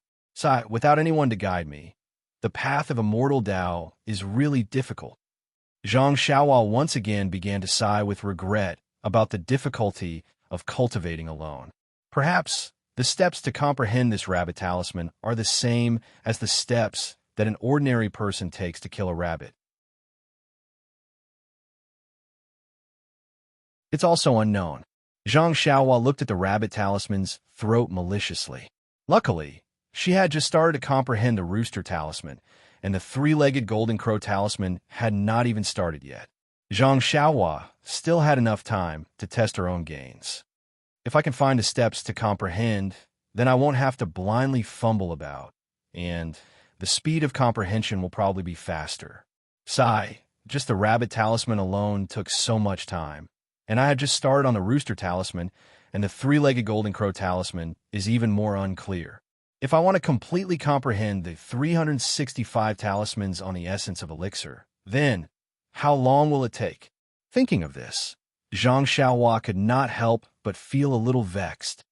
Without anyone to guide me, the path of immortal Tao is really difficult. Zhang Xiaohua once again began to sigh with regret about the difficulty of cultivating alone. Perhaps the steps to comprehend this rabbit talisman are the same as the steps that an ordinary person takes to kill a rabbit. It's also unknown. Zhang Xiaohua looked at the rabbit talisman's throat maliciously. Luckily, she had just started to comprehend the rooster talisman, and the 3-legged golden crow talisman had not even started yet. Zhang Xiaohua still had enough time to test her own gains. If I can find the steps to comprehend, then I won't have to blindly fumble about, and the speed of comprehension will probably be faster. Just the rabbit talisman alone took so much time, and I had just started on the rooster talisman, and the 3-legged golden crow talisman is even more unclear. If I want to completely comprehend the 365 talismans on the essence of elixir, then how long will it take? Thinking of this, Zhang Xiaohua could not help but feel a little vexed.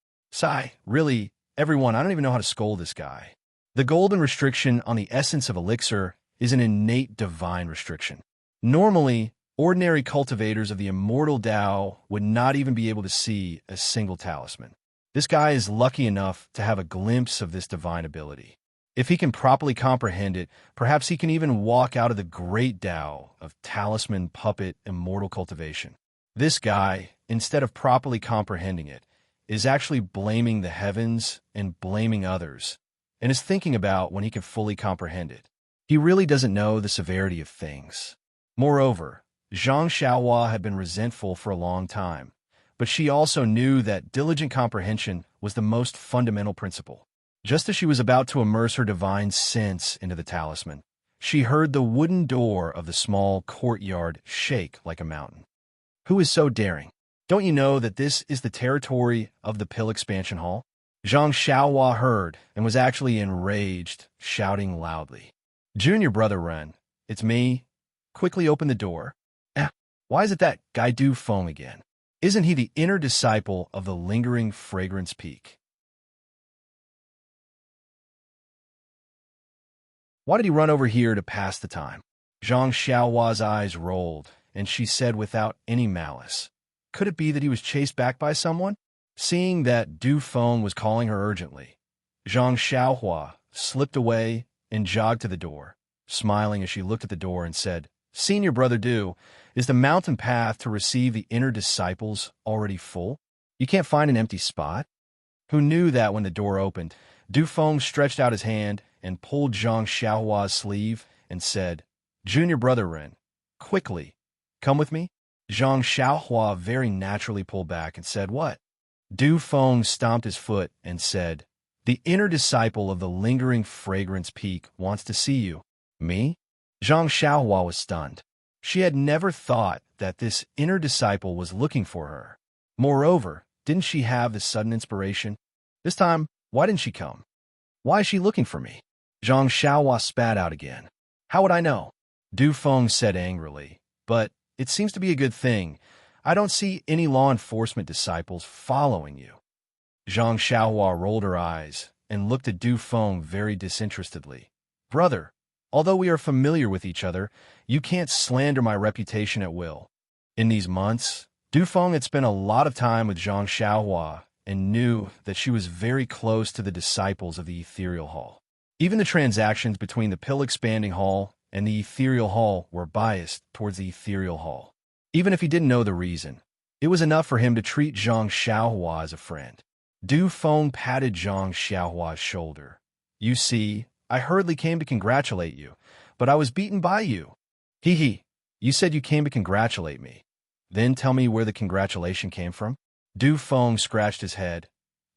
Really, Everyone, I don't even know how to scold this guy. The golden restriction on the essence of elixir is an innate divine restriction. Normally, ordinary cultivators of the immortal Tao would not even be able to see a single talisman. This guy is lucky enough to have a glimpse of this divine ability. If he can properly comprehend it, perhaps he can even walk out of the great Tao of talisman, puppet, immortal cultivation. This guy, instead of properly comprehending it, is actually blaming the heavens and blaming others, and is thinking about when he can fully comprehend it. He really doesn't know the severity of things. Moreover, Zhang Xiaohua had been resentful for a long time, but she also knew that diligent comprehension was the most fundamental principle. Just as she was about to immerse her divine sense into the talisman, she heard the wooden door of the small courtyard shake like a mountain. Who is so daring? Don't you know that this is the territory of the Pill Expansion Hall? Zhang Xiaohua heard and was actually enraged, shouting loudly. Junior brother Ren, it's me. Quickly open the door. Why is it that guy Du Feng again? Isn't he the inner disciple of the lingering fragrance peak? Why did he run over here to pass the time? Zhang Xiaohua's eyes rolled, and she said without any malice, could it be that he was chased back by someone? Seeing that Du Feng was calling her urgently, Zhang Xiaohua slipped away and jogged to the door, smiling as she looked at the door and said, Senior brother Du, is the mountain path to receive the inner disciples already full? You can't find an empty spot? Who knew that when the door opened, Du Feng stretched out his hand and pulled Zhang Xiaohua's sleeve and said, Junior brother Ren, quickly, come with me? Zhang Xiaohua very naturally pulled back and said, what? Du Feng stomped his foot and said, the inner disciple of the lingering fragrance peak wants to see you. Me? Zhang Xiaohua was stunned. She had never thought that this inner disciple was looking for her. Moreover, didn't she have this sudden inspiration? This time, why didn't she come? Why is she looking for me? Zhang Xiaohua spat out again. How would I know? Du Feng said angrily, but it seems to be a good thing. I don't see any law enforcement disciples following you. Zhang Xiaohua rolled her eyes and looked at Du Feng very disinterestedly. Brother, although we are familiar with each other, you can't slander my reputation at will. In these months, Du Feng had spent a lot of time with Zhang Xiaohua and knew that she was very close to the disciples of the Ethereal Hall. Even the transactions between the Pill Expanding Hall and the Ethereal Hall were biased towards the Ethereal Hall. Even if he didn't know the reason, it was enough for him to treat Zhang Xiaohua as a friend. Du Feng patted Zhang Xiaohua's shoulder. You see, I hurriedly came to congratulate you, but I was beaten by you. Hee. You said you came to congratulate me. Then tell me where the congratulation came from? Du Feng scratched his head.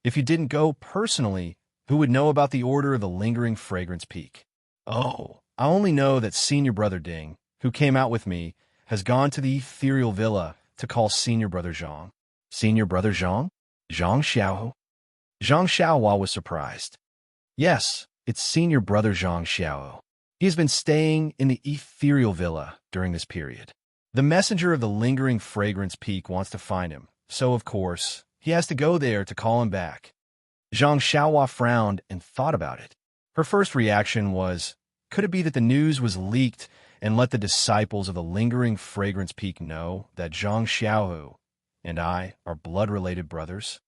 If you didn't go personally, who would know about the order of the lingering fragrance peak? Oh, I only know that Senior Brother Ding, who came out with me, has gone to the ethereal villa to call Senior Brother Zhang. Senior Brother Zhang? Zhang Xiaohu? Zhang Xiaohua was surprised. Yes, it's Senior Brother Zhang Xiaohu. He has been staying in the ethereal villa during this period. The messenger of the lingering fragrance peak wants to find him, so of course, he has to go there to call him back. Zhang Xiaohua frowned and thought about it. Her first reaction was, could it be that the news was leaked and let the disciples of the lingering fragrance peak know that Zhang Xiaohu and I are blood-related brothers?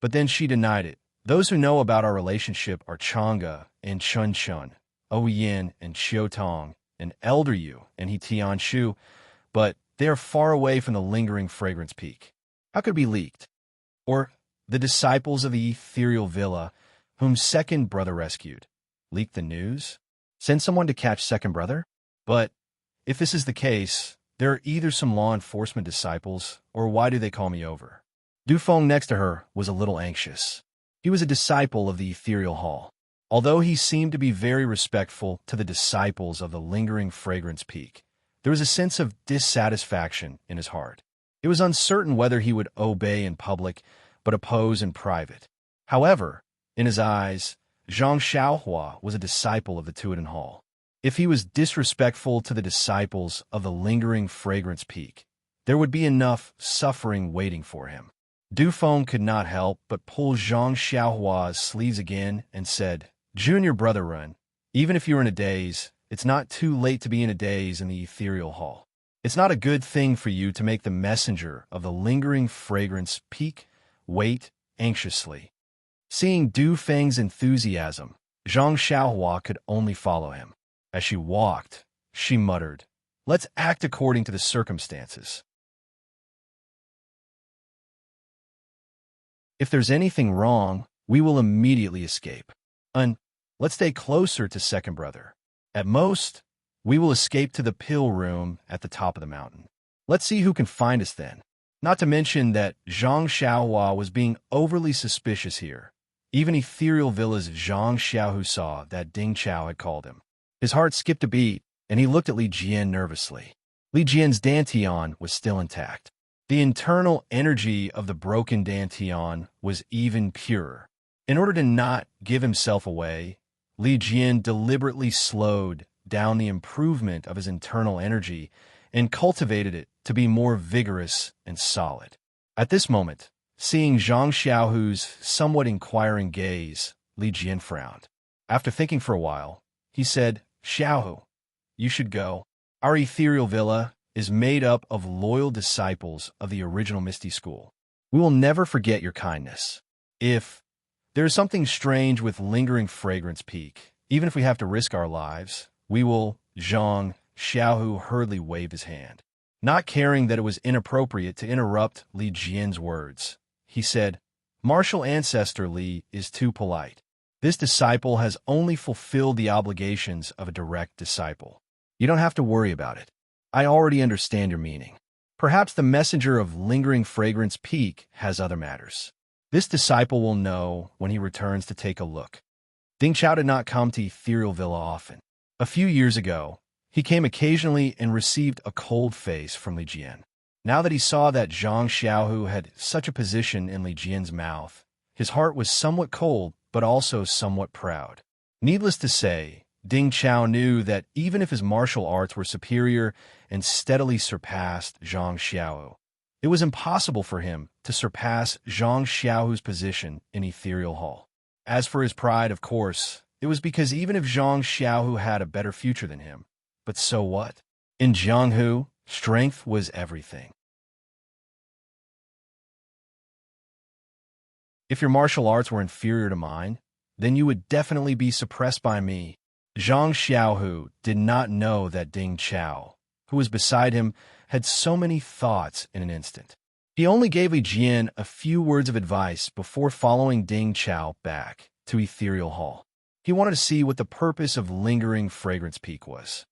But then she denied it. Those who know about our relationship are Chang'e and Chun Chun, Ouyin and Xiao Tong, and Elder Yu and He Tian Shu, but they are far away from the lingering fragrance peak. How could it be leaked? Or the disciples of the ethereal villa, whom second brother rescued, leaked the news? Send someone to catch second brother? But if this is the case, there are either some law enforcement disciples, or why do they call me over? Du Feng next to her was a little anxious. He was a disciple of the ethereal hall. Although he seemed to be very respectful to the disciples of the lingering fragrance peak, there was a sense of dissatisfaction in his heart. It was uncertain whether he would obey in public, but oppose in private. However, in his eyes, Zhang Xiaohua was a disciple of the Tuiden Hall. If he was disrespectful to the disciples of the lingering fragrance peak, there would be enough suffering waiting for him. Dufeng could not help but pull Zhang Xiaohua's sleeves again and said, "Junior brother Run, even if you're in a daze, it's not too late to be in a daze in the ethereal hall. It's not a good thing for you to make the messenger of the lingering fragrance peak, wait anxiously." Seeing Du Feng's enthusiasm, Zhang Xiaohua could only follow him. As she walked, she muttered, "Let's act according to the circumstances. If there's anything wrong, we will immediately escape. And let's stay closer to second brother. At most, we will escape to the pill room at the top of the mountain. Let's see who can find us then." Not to mention that Zhang Xiaohua was being overly suspicious here. Even Ethereal Villa's Zhang Xiaohu saw that Ding Chao had called him. His heart skipped a beat, and he looked at Li Jian nervously. Li Jian's Dantian was still intact. The internal energy of the broken Dantian was even purer. In order to not give himself away, Li Jian deliberately slowed down the improvement of his internal energy and cultivated it to be more vigorous and solid. At this moment, seeing Zhang Xiaohu's somewhat inquiring gaze, Li Jian frowned. After thinking for a while, he said, "Xiaohu, you should go. Our ethereal villa is made up of loyal disciples of the original Misty School. We will never forget your kindness. If there is something strange with lingering fragrance peak, even if we have to risk our lives, we will." Zhang Xiaohu hurriedly waved his hand. Not caring that it was inappropriate to interrupt Li Jian's words, he said, "Martial Ancestor Li is too polite. This disciple has only fulfilled the obligations of a direct disciple. You don't have to worry about it. I already understand your meaning. Perhaps the messenger of lingering fragrance peak has other matters. This disciple will know when he returns to take a look." Ding Chao did not come to Ethereal Villa often. A few years ago, he came occasionally and received a cold face from Li Jian. Now that he saw that Zhang Xiaohu had such a position in Li Jian's mouth, his heart was somewhat cold but also somewhat proud. Needless to say, Ding Chao knew that even if his martial arts were superior and steadily surpassed Zhang Xiaohu, it was impossible for him to surpass Zhang Xiaohu's position in Ethereal Hall. As for his pride, of course, it was because even if Zhang Xiaohu had a better future than him, but so what? In Jianghu, strength was everything. If your martial arts were inferior to mine, then you would definitely be suppressed by me. Zhang Xiaohu did not know that Ding Chao, who was beside him, had so many thoughts in an instant. He only gave Li Jian a few words of advice before following Ding Chao back to Ethereal Hall. He wanted to see what the purpose of lingering fragrance peak was.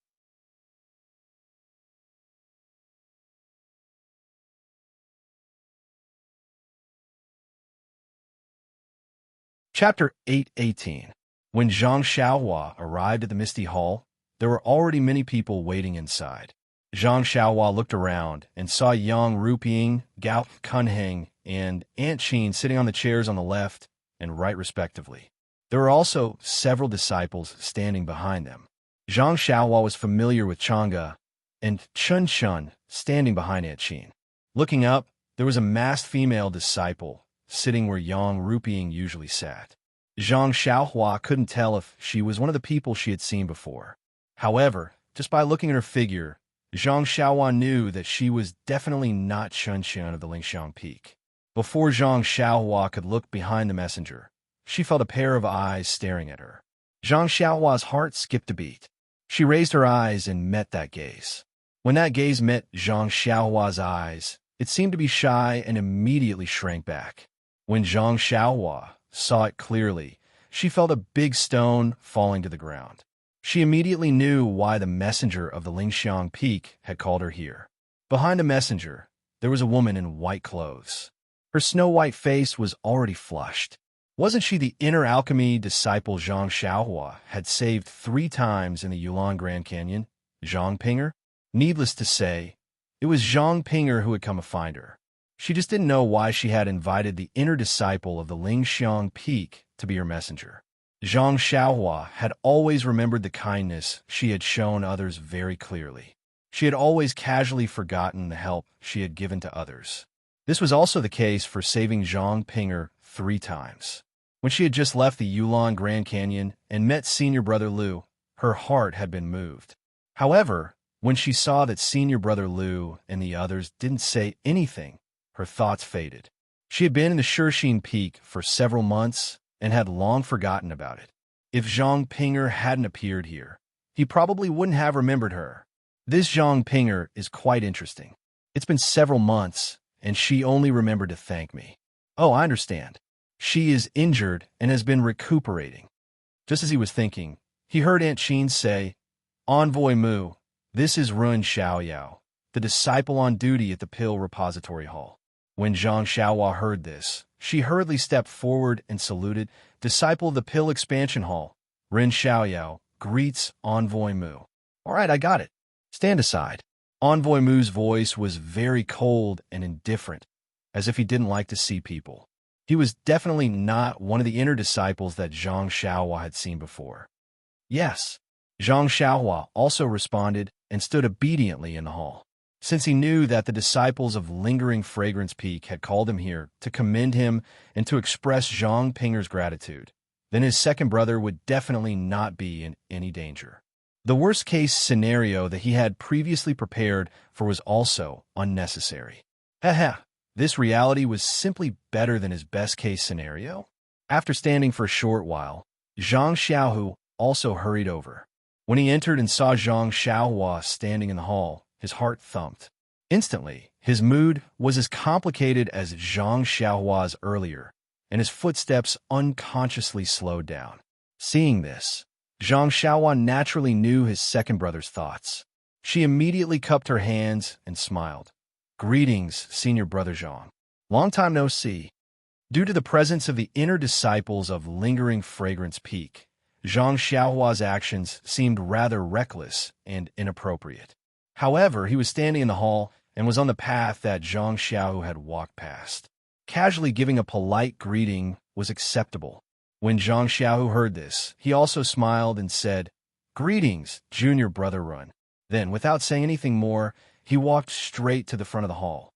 Chapter 818. When Zhang Xiaohua arrived at the Misty Hall, there were already many people waiting inside. Zhang Xiaohua looked around and saw Yang Ruping, Gao Kunheng, and Aunt Qin sitting on the chairs on the left and right respectively. There were also several disciples standing behind them. Zhang Xiaohua was familiar with Chang'e and Chun Chun standing behind Aunt Qin. Looking up, there was a masked female disciple sitting where Yang Ruping usually sat. Zhang Xiaohua couldn't tell if she was one of the people she had seen before. However, just by looking at her figure, Zhang Xiaohua knew that she was definitely not Chun Chun of the Lingxiang Peak. Before Zhang Xiaohua could look behind the messenger, she felt a pair of eyes staring at her. Zhang Xiaohua's heart skipped a beat. She raised her eyes and met that gaze. When that gaze met Zhang Xiaohua's eyes, it seemed to be shy and immediately shrank back. When Zhang Xiaohua saw it clearly, she felt a big stone falling to the ground. She immediately knew why the messenger of the Lingxiang Peak had called her here. Behind the messenger, there was a woman in white clothes. Her snow-white face was already flushed. Wasn't she the inner alchemy disciple Zhang Xiaohua had saved 3 times in the Yulon Grand Canyon, Zhang Pinger? Needless to say, it was Zhang Pinger who had come to find her. She just didn't know why she had invited the inner disciple of the Lingxiang Peak to be her messenger. Zhang Xiaohua had always remembered the kindness she had shown others very clearly. She had always casually forgotten the help she had given to others. This was also the case for saving Zhang Pinger 3 times. When she had just left the Yulon Grand Canyon and met senior brother Liu, her heart had been moved. However, when she saw that senior brother Liu and the others didn't say anything, her thoughts faded. She had been in the Shurxin Peak for several months and had long forgotten about it. If Zhang Pinger hadn't appeared here, he probably wouldn't have remembered her. This Zhang Pinger is quite interesting. It's been several months, and she only remembered to thank me. Oh, I understand. She is injured and has been recuperating. Just as he was thinking, he heard Aunt Qin say, "Envoy Mu, this is Run Xiaoyao, the disciple on duty at the Pill Repository Hall." When Zhang Xiaohua heard this, she hurriedly stepped forward and saluted, "Disciple of the Pill Expansion Hall, Ren Xiaoyao, greets Envoy Mu." "All right, I got it. Stand aside." Envoy Mu's voice was very cold and indifferent, as if he didn't like to see people. He was definitely not one of the inner disciples that Zhang Xiaohua had seen before. "Yes." Zhang Xiaohua also responded and stood obediently in the hall. Since he knew that the disciples of Lingering Fragrance Peak had called him here to commend him and to express Zhang Pinger's gratitude, then his second brother would definitely not be in any danger. The worst-case scenario that he had previously prepared for was also unnecessary. Haha, this reality was simply better than his best-case scenario. After standing for a short while, Zhang Xiaohu also hurried over. When he entered and saw Zhang Xiaohua standing in the hall, his heart thumped. Instantly, his mood was as complicated as Zhang Xiaohua's earlier, and his footsteps unconsciously slowed down. Seeing this, Zhang Xiaohua naturally knew his second brother's thoughts. She immediately cupped her hands and smiled. "Greetings, senior brother Zhang. Long time no see." Due to the presence of the inner disciples of Lingering Fragrance Peak, Zhang Xiaohua's actions seemed rather reckless and inappropriate. However, he was standing in the hall and was on the path that Zhang Xiaohu had walked past. Casually giving a polite greeting was acceptable. When Zhang Xiaohu heard this, he also smiled and said, "Greetings, junior brother Run." Then, without saying anything more, he walked straight to the front of the hall.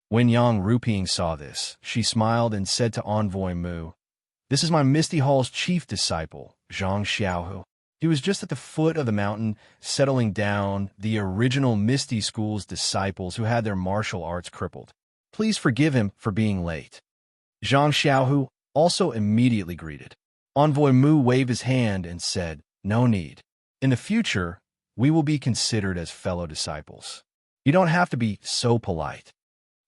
When Yang Ruping saw this, she smiled and said to Envoy Mu, "This is my Misty Hall's chief disciple, Zhang Xiaohu. He was just at the foot of the mountain, settling down the original Misty School's disciples who had their martial arts crippled. Please forgive him for being late." Zhang Xiaohu also immediately greeted. Envoy Mu waved his hand and said, "No need. In the future, we will be considered as fellow disciples. You don't have to be so polite."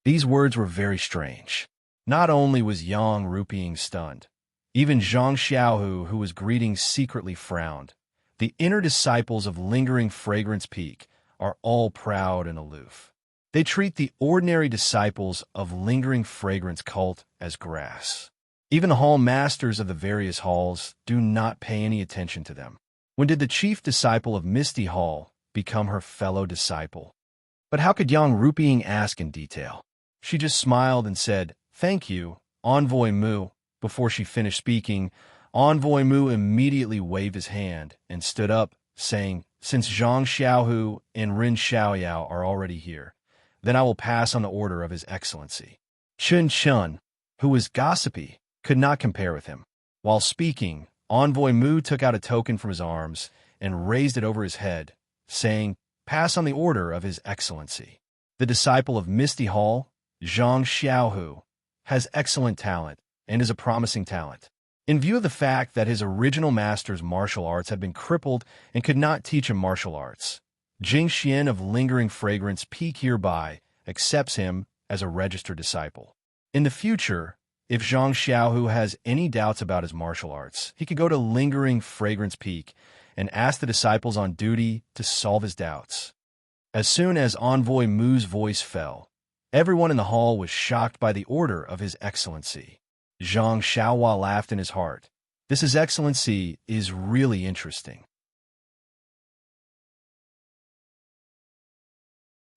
These words were very strange. Not only was Yang Ruping stunned, even Zhang Xiaohu, who was greeting, secretly frowned. The inner disciples of Lingering Fragrance Peak are all proud and aloof. They treat the ordinary disciples of Lingering Fragrance cult as grass. Even the hall masters of the various halls do not pay any attention to them. When did the chief disciple of Misty Hall become her fellow disciple? But how could Yang Ruping ask in detail? She just smiled and said, "Thank you, Envoy Mu." Before she finished speaking, Envoy Mu immediately waved his hand and stood up, saying, "Since Zhang Xiaohu and Ren Xiaoyao are already here, then I will pass on the order of His Excellency." Chun Chun, who was gossipy, could not compare with him. While speaking, Envoy Mu took out a token from his arms and raised it over his head, saying, "Pass on the order of His Excellency." The disciple of Misty Hall, Zhang Xiaohu, has excellent talent and is a promising talent. In view of the fact that his original master's martial arts had been crippled and could not teach him martial arts, Jing Xian of Lingering Fragrance Peak hereby accepts him as a registered disciple. In the future, if Zhang Xiaohu has any doubts about his martial arts, he could go to Lingering Fragrance Peak and ask the disciples on duty to solve his doubts. As soon as Envoy Mu's voice fell, everyone in the hall was shocked by the order of His Excellency. Zhang Xiaohua laughed in his heart. This His Excellency is really interesting.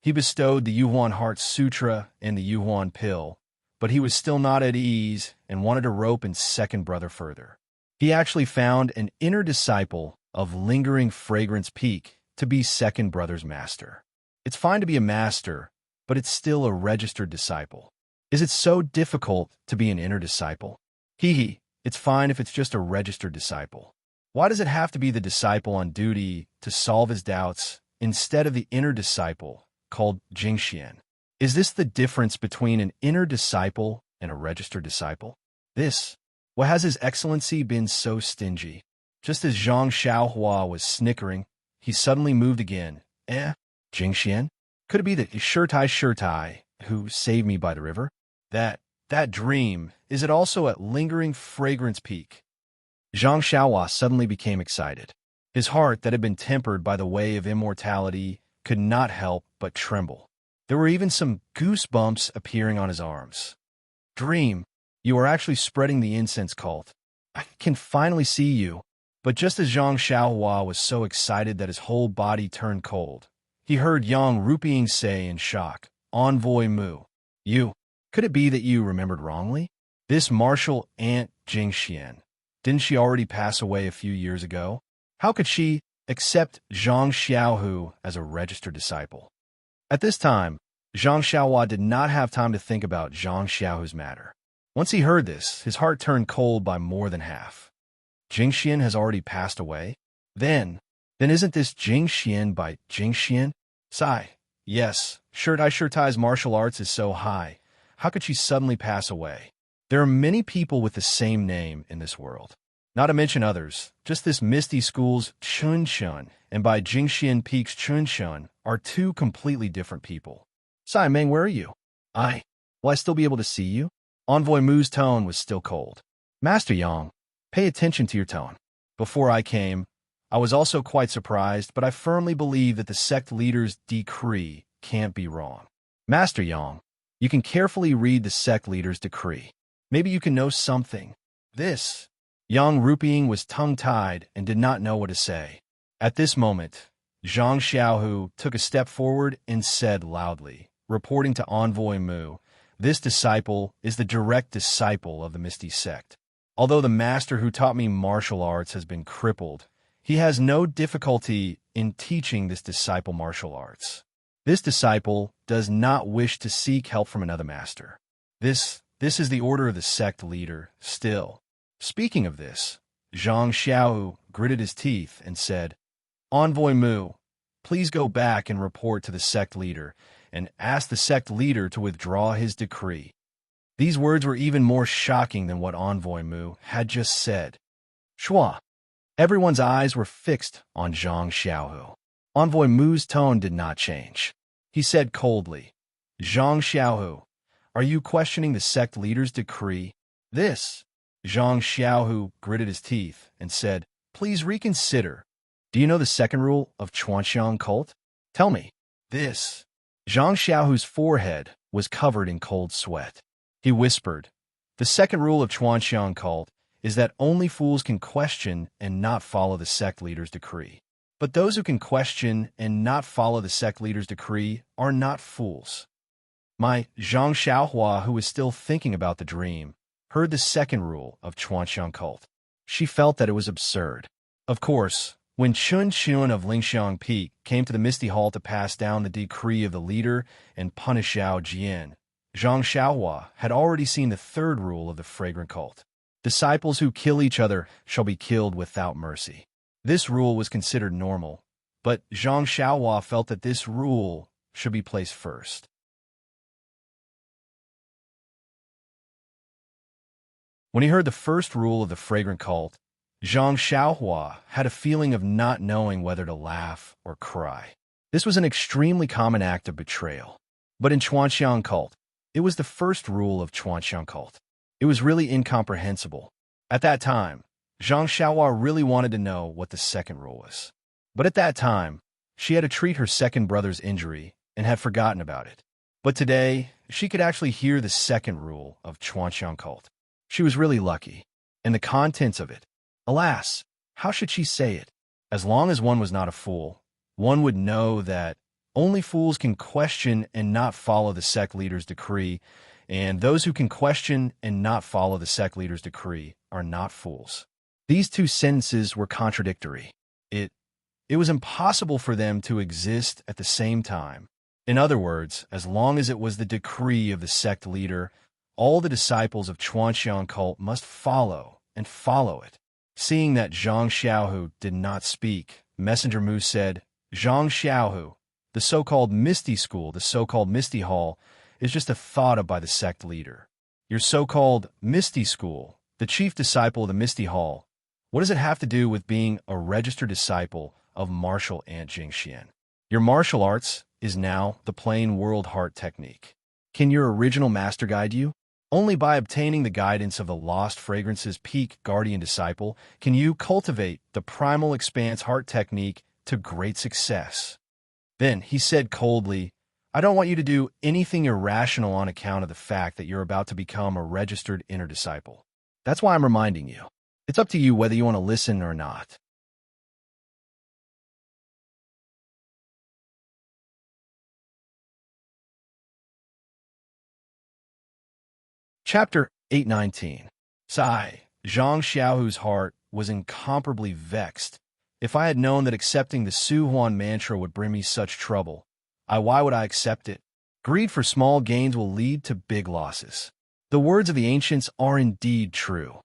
He bestowed the Yuhuan Heart Sutra and the Yuhuan Pill, but he was still not at ease and wanted to rope his second brother further. He actually found an inner disciple of Lingering Fragrance Peak to be second brother's master. It's fine to be a master, but it's still a registered disciple. Is it so difficult to be an inner disciple? Hee, it's fine if it's just a registered disciple. Why does it have to be the disciple on duty to solve his doubts instead of the inner disciple called Jingxian? Is this the difference between an inner disciple and a registered disciple? Why has His Excellency been so stingy? Just as Zhang Xiaohua was snickering, he suddenly moved again. Jingxian? Could it be that Shirtai, who saved me by the river? That dream, is it also at lingering fragrance peak? Zhang Xiaohua suddenly became excited. His heart, that had been tempered by the way of immortality, could not help but tremble. There were even some goosebumps appearing on his arms. Dream, you are actually spreading the incense cult. I can finally see you. But just as Zhang Xiaohua was so excited that his whole body turned cold, he heard Yang Rupiying say in shock, Envoy Mu. Could it be that you remembered wrongly? This martial aunt Jingxian, didn't she already pass away a few years ago? How could she accept Zhang Xiaohu as a registered disciple? At this time, Zhang Xiaohua did not have time to think about Zhang Xiaohu's matter. Once he heard this, his heart turned cold by more than half. Jingxian has already passed away? Then isn't this Jingxian by Jingxian? Sigh. Yes, Shirtai's martial arts is so high. How could she suddenly pass away? There are many people with the same name in this world. Not to mention others, just this Misty School's Chunshun and by Jingxian Peak's Chunshun are two completely different people. Sai Meng, where are you? Will I still be able to see you? Envoy Mu's tone was still cold. Master Yang, pay attention to your tone. Before I came, I was also quite surprised, but I firmly believe that the sect leader's decree can't be wrong. Master Yang, you can carefully read the sect leader's decree. Maybe you can know something. Yang Rupiying was tongue-tied and did not know what to say. At this moment, Zhang Xiaohu took a step forward and said loudly, reporting to Envoy Mu, this disciple is the direct disciple of the Misty Sect. Although the master who taught me martial arts has been crippled, he has no difficulty in teaching this disciple martial arts. This disciple does not wish to seek help from another master. This is the order of the sect leader, still. Speaking of this, Zhang Xiaohu gritted his teeth and said, Envoy Mu, please go back and report to the sect leader and ask the sect leader to withdraw his decree. These words were even more shocking than what Envoy Mu had just said. Shua. Everyone's eyes were fixed on Zhang Xiaohu. Envoy Mu's tone did not change. He said coldly, Zhang Xiaohu, are you questioning the sect leader's decree? Zhang Xiaohu gritted his teeth and said, please reconsider. Do you know the second rule of Chuanxiang cult? Tell me. Zhang Xiaohu's forehead was covered in cold sweat. He whispered, the second rule of Chuanxiang cult is that only fools can question and not follow the sect leader's decree. But those who can question and not follow the sect leader's decree are not fools. My Zhang Xiaohua, who was still thinking about the dream, heard the second rule of Chuanxiang cult. She felt that it was absurd. Of course, when Chun Chun of Lingxiang Peak came to the Misty Hall to pass down the decree of the leader and punish Xiao Jian, Zhang Xiaohua had already seen the third rule of the fragrant cult. Disciples who kill each other shall be killed without mercy. This rule was considered normal, but Zhang Xiaohua felt that this rule should be placed first. When he heard the first rule of the fragrant cult, Zhang Xiaohua had a feeling of not knowing whether to laugh or cry. This was an extremely common act of betrayal. But in Chuanxiang cult, it was the first rule of Chuanxiang cult. It was really incomprehensible. At that time, Zhang Xiaohua really wanted to know what the second rule was. But at that time, she had to treat her second brother's injury and had forgotten about it. But today, she could actually hear the second rule of Chuanxiang cult. She was really lucky. And the contents of it, alas, how should she say it? As long as one was not a fool, one would know that only fools can question and not follow the sect leader's decree, and those who can question and not follow the sect leader's decree are not fools. These two sentences were contradictory. It It was impossible for them to exist at the same time. In other words, as long as it was the decree of the sect leader, all the disciples of Chuanxiang cult must follow and follow it. Seeing that Zhang Xiaohu did not speak, Messenger Mu said, Zhang Xiaohu, the so-called Misty School, the so-called Misty Hall, is just a thought of by the sect leader. Your so-called Misty School, the chief disciple of the Misty Hall, what does it have to do with being a registered disciple of martial ant Jingxian? Your martial arts is now the plain world heart technique. Can your original master guide you? Only by obtaining the guidance of the Lost Fragrance's peak guardian disciple can you cultivate the primal expanse heart technique to great success. Then he said coldly, I don't want you to do anything irrational on account of the fact that you're about to become a registered inner disciple. That's why I'm reminding you. It's up to you whether you want to listen or not. Chapter 819. Sigh. Zhang Xiaohu's heart was incomparably vexed. If I had known that accepting the Su Huan mantra would bring me such trouble, why would I accept it? Greed for small gains will lead to big losses. The words of the ancients are indeed true.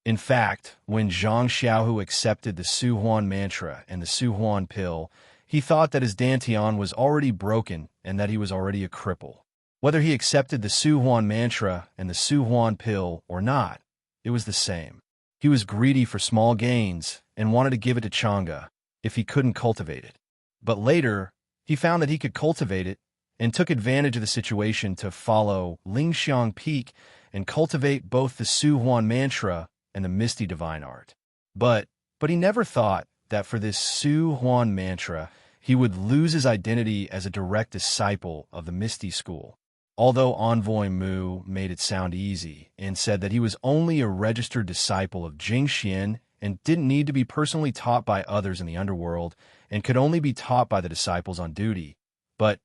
In fact, when Zhang Xiaohu accepted the Su Huan mantra and the Su Huan pill, he thought that his dantian was already broken and that he was already a cripple. Whether he accepted the Su Huan mantra and the Su Huan pill or not, it was the same. He was greedy for small gains and wanted to give it to Chang'e if he couldn't cultivate it. But later, he found that he could cultivate it and took advantage of the situation to follow Lingxiang Peak and cultivate both the Su Huan mantra and the Misty Divine Art. But he never thought that for this Su Huan mantra, he would lose his identity as a direct disciple of the Misty School. Although Envoy Mu made it sound easy and said that he was only a registered disciple of Jingxian and didn't need to be personally taught by others in the underworld and could only be taught by the disciples on duty. But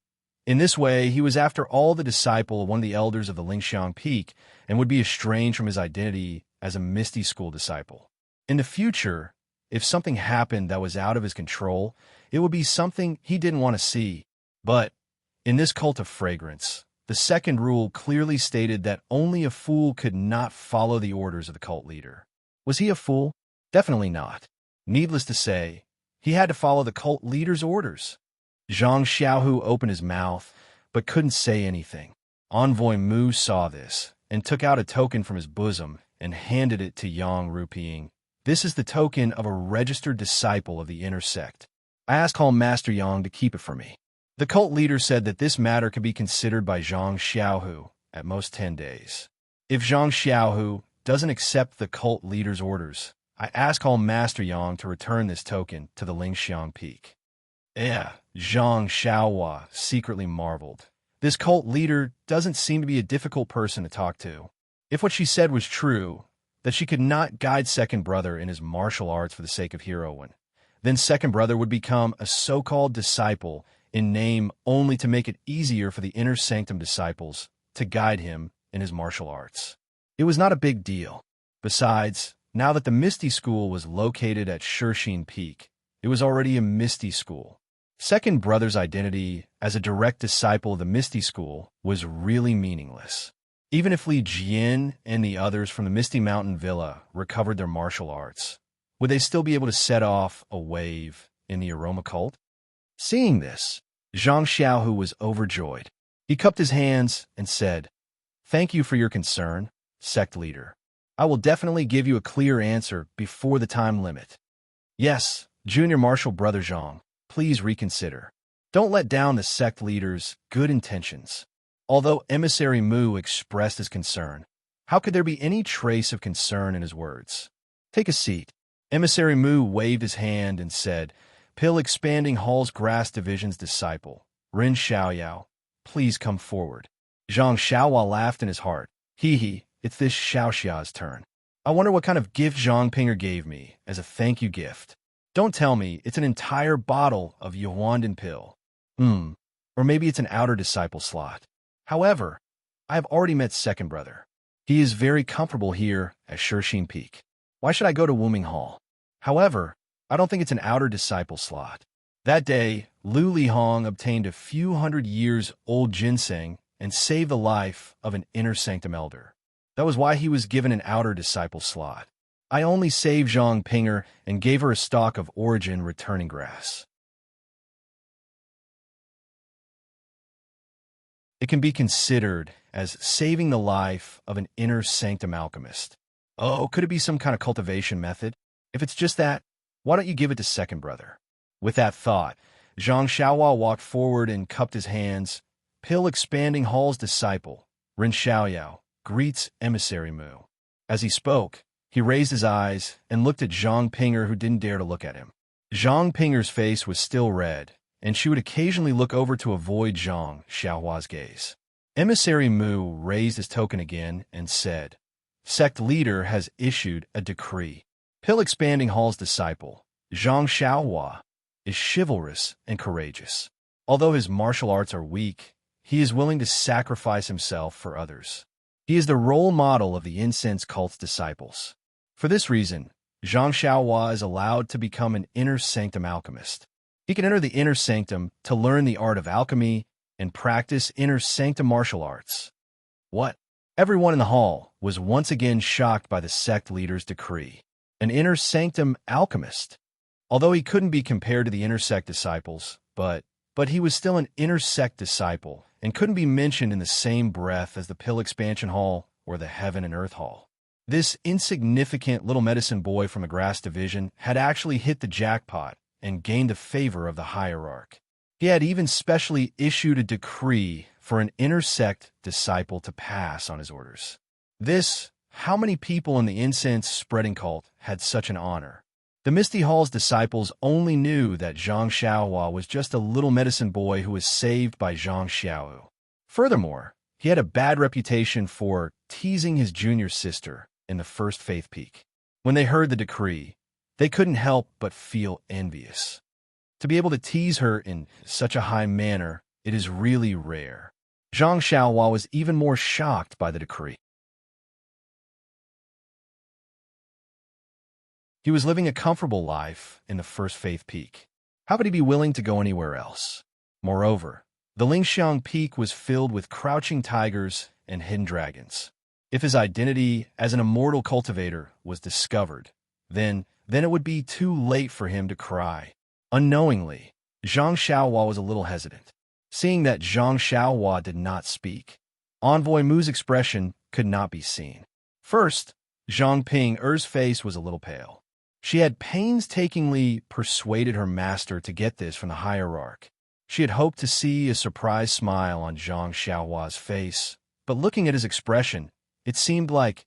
in this way, he was after all the disciple of one of the elders of the Lingxiang Peak and would be estranged from his identity as a Misty School disciple. In the future, if something happened that was out of his control, it would be something he didn't want to see. But in this cult of fragrance, the second rule clearly stated that only a fool could not follow the orders of the cult leader. Was he a fool? Definitely not. Needless to say, he had to follow the cult leader's orders. Zhang Xiaohu opened his mouth, but couldn't say anything. Envoy Mu saw this and took out a token from his bosom and handed it to Yang Rupiying. This is the token of a registered disciple of the inner sect. I asked Hall Master Yang to keep it for me. The cult leader said that this matter could be considered by Zhang Xiaohu at most 10 days. If Zhang Xiaohu doesn't accept the cult leader's orders, I ask Hall Master Yang to return this token to the Lingxiang Peak. Zhang Xiaohua secretly marveled. This cult leader doesn't seem to be a difficult person to talk to. If what she said was true, that she could not guide Second Brother in his martial arts for the sake of heroine, then Second Brother would become a so-called disciple in name only to make it easier for the inner sanctum disciples to guide him in his martial arts. It was not a big deal. Besides, now that the Misty School was located at Shixin Peak, it was already a Misty School. Second Brother's identity as a direct disciple of the Misty School was really meaningless. Even if Li Jian and the others from the Misty Mountain Villa recovered their martial arts, would they still be able to set off a wave in the aroma cult? Seeing this, Zhang Xiaohu was overjoyed. He cupped his hands and said, Thank you for your concern, sect leader. I will definitely give you a clear answer before the time limit. Yes, Junior Marshal Brother Zhang, please reconsider. Don't let down the sect leader's good intentions. Although Emissary Mu expressed his concern, how could there be any trace of concern in his words? Take a seat. Emissary Mu waved his hand and said, Pill Expanding Hall's Grass Division's disciple, Rin Xiaoyao, please come forward. Zhang Xiaohua laughed in his heart. It's this Xiaoxia's turn. I wonder what kind of gift Zhang Pinger gave me as a thank you gift. Don't tell me it's an entire bottle of Yuhuandan pill. Or maybe it's an outer disciple slot. However, I have already met Second Brother. He is very comfortable here at Shixin Peak. Why should I go to Wuming Hall? However, I don't think it's an outer disciple slot. That day, Lu Lihong obtained a few hundred years old ginseng and saved the life of an inner sanctum elder. That was why he was given an outer disciple slot. I only saved Zhang Pinger and gave her a stalk of origin returning grass. It can be considered as saving the life of an inner sanctum alchemist. Oh, could it be some kind of cultivation method? If it's just that, why don't you give it to second brother? With that thought, Zhang Xiaohua walked forward and cupped his hands. Pill Expanding Hall's disciple, Ren Xiaoyao, greets Emissary Mu. As he spoke, he raised his eyes and looked at Zhang Pinger, who didn't dare to look at him. Zhang Pinger's face was still red, and she would occasionally look over to avoid Zhang Xiaohua's gaze. Emissary Mu raised his token again and said, Sect leader has issued a decree. Pill Expanding Hall's disciple, Zhang Xiaohua, is chivalrous and courageous. Although his martial arts are weak, he is willing to sacrifice himself for others. He is the role model of the incense cult's disciples. For this reason, Zhang Xiaohua is allowed to become an inner sanctum alchemist. He can enter the inner sanctum to learn the art of alchemy and practice inner sanctum martial arts. What? Everyone in the hall was once again shocked by the sect leader's decree. An inner sanctum alchemist. Although he couldn't be compared to the inner sect disciples, but he was still an inner sect disciple and couldn't be mentioned in the same breath as the Pill Expansion Hall or the Heaven and Earth Hall. This insignificant little medicine boy from a grass division had actually hit the jackpot and gained the favor of the hierarch. He had even specially issued a decree for an inner sect disciple to pass on his orders. How many people in the incense-spreading cult had such an honor? The Misty Hall's disciples only knew that Zhang Xiaohua was just a little medicine boy who was saved by Zhang Xiaohu. Furthermore, he had a bad reputation for teasing his junior sister in the first Faith Peak. When they heard the decree, they couldn't help but feel envious. To be able to tease her in such a high manner, it is really rare. Zhang Xiaohua was even more shocked by the decree. He was living a comfortable life in the first Faith Peak. How could he be willing to go anywhere else? Moreover, the Lingxiang Peak was filled with crouching tigers and hidden dragons. If his identity as an immortal cultivator was discovered, then it would be too late for him to cry. Unknowingly, Zhang Xiaohua was a little hesitant. Seeing that Zhang Xiaohua did not speak, Envoy Mu's expression could not be seen. First, Zhang Ping's face was a little pale. She had painstakingly persuaded her master to get this from the hierarch. She had hoped to see a surprised smile on Zhang Xiaohua's face, but looking at his expression, it seemed like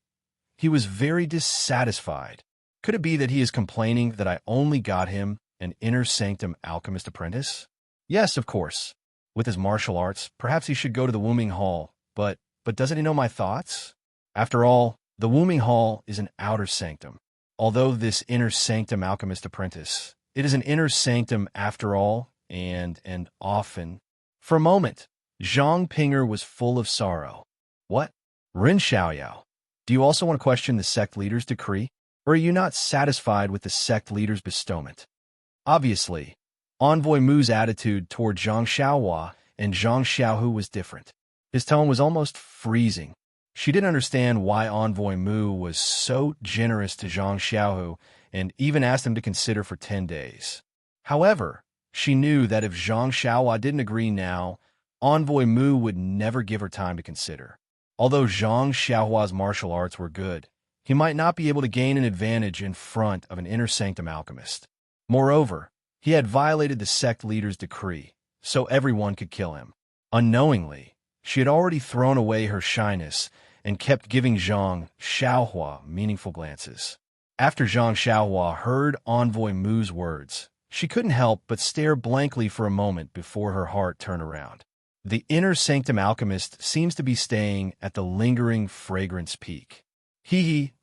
he was very dissatisfied. Could it be that he is complaining that I only got him an inner sanctum alchemist apprentice? Yes, of course. With his martial arts, perhaps he should go to the Wombing Hall, but doesn't he know my thoughts? After all, the Wombing Hall is an outer sanctum. Although this inner sanctum alchemist apprentice, it is an inner sanctum after all, and often. For a moment, Zhang Pinger was full of sorrow. What? Ren Xiaoyao, do you also want to question the sect leader's decree? Or are you not satisfied with the sect leader's bestowment? Obviously, Envoy Mu's attitude toward Zhang Xiaohua and Zhang Xiaohu was different. His tone was almost freezing. She didn't understand why Envoy Mu was so generous to Zhang Xiaohu and even asked him to consider for 10 days. However, she knew that if Zhang Xiaohua didn't agree now, Envoy Mu would never give her time to consider. Although Zhang Xiaohua's martial arts were good, he might not be able to gain an advantage in front of an inner sanctum alchemist. Moreover, he had violated the sect leader's decree, so everyone could kill him. Unknowingly, she had already thrown away her shyness and kept giving Zhang Xiaohua meaningful glances. After Zhang Xiaohua heard Envoy Mu's words, she couldn't help but stare blankly for a moment before her heart turned around. The inner sanctum alchemist seems to be staying at the lingering fragrance peak.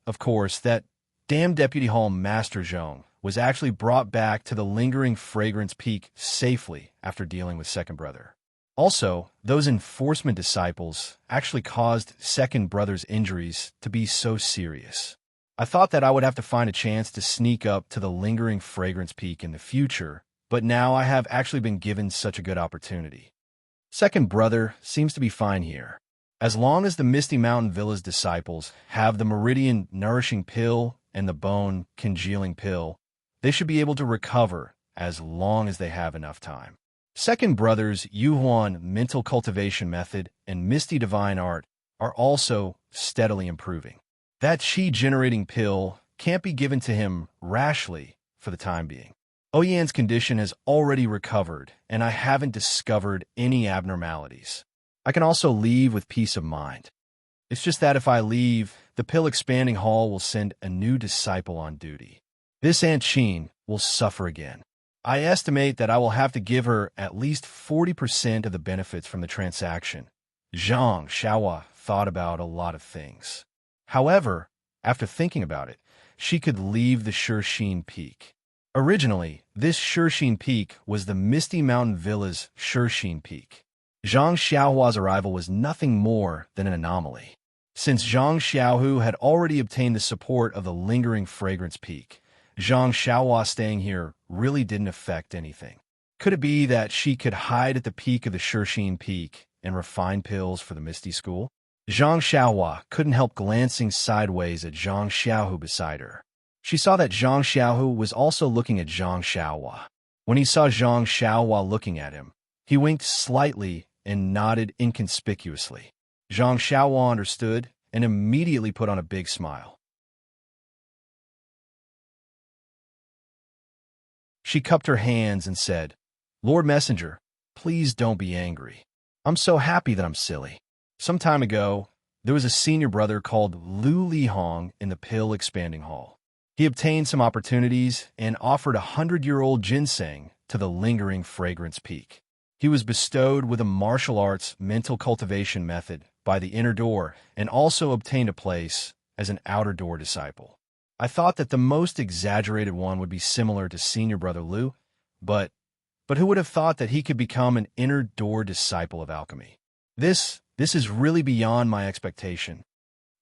Of course, that damn Deputy Hall Master Zhong was actually brought back to the lingering fragrance peak safely after dealing with second brother. Also, those enforcement disciples actually caused second brother's injuries to be so serious. I thought that I would have to find a chance to sneak up to the lingering fragrance peak in the future, but now I have actually been given such a good opportunity. Second brother seems to be fine here. As long as the Misty Mountain Villa's disciples have the Meridian Nourishing Pill and the Bone Congealing Pill, they should be able to recover as long as they have enough time. Second brother's Yuhuan Mental Cultivation Method and Misty Divine Art are also steadily improving. That Qi-generating pill can't be given to him rashly for the time being. Oyan's condition has already recovered, and I haven't discovered any abnormalities. I can also leave with peace of mind. It's just that if I leave, the pill expanding hall will send a new disciple on duty. This Aunt Qin will suffer again. I estimate that I will have to give her at least 40% of the benefits from the transaction. Zhang Xiaohua thought about a lot of things. However, after thinking about it, she could leave the Shurxin Peak. Originally, this Shurxin Peak was the Misty Mountain Villa's Shurxin Peak. Zhang Xiaohua's arrival was nothing more than an anomaly. Since Zhang Xiaohu had already obtained the support of the lingering fragrance peak, Zhang Xiaohua staying here really didn't affect anything. Could it be that she could hide at the peak of the Shurxin Peak and refine pills for the Misty School? Zhang Xiaohua couldn't help glancing sideways at Zhang Xiaohu beside her. She saw that Zhang Xiaohu was also looking at Zhang Xiaohua. When he saw Zhang Xiaohua looking at him, he winked slightly and nodded inconspicuously. Zhang Xiaohua understood and immediately put on a big smile. She cupped her hands and said, "Lord Messenger, please don't be angry. I'm so happy that I'm silly. Some time ago, there was a senior brother called Lu Lihong in the Pill Expanding Hall. He obtained some opportunities and offered 100-year-old ginseng to the lingering fragrance peak. He was bestowed with a martial arts mental cultivation method by the inner door and also obtained a place as an outer door disciple. I thought that the most exaggerated one would be similar to senior brother Lu, but who would have thought that he could become an inner door disciple of alchemy? This is really beyond my expectation."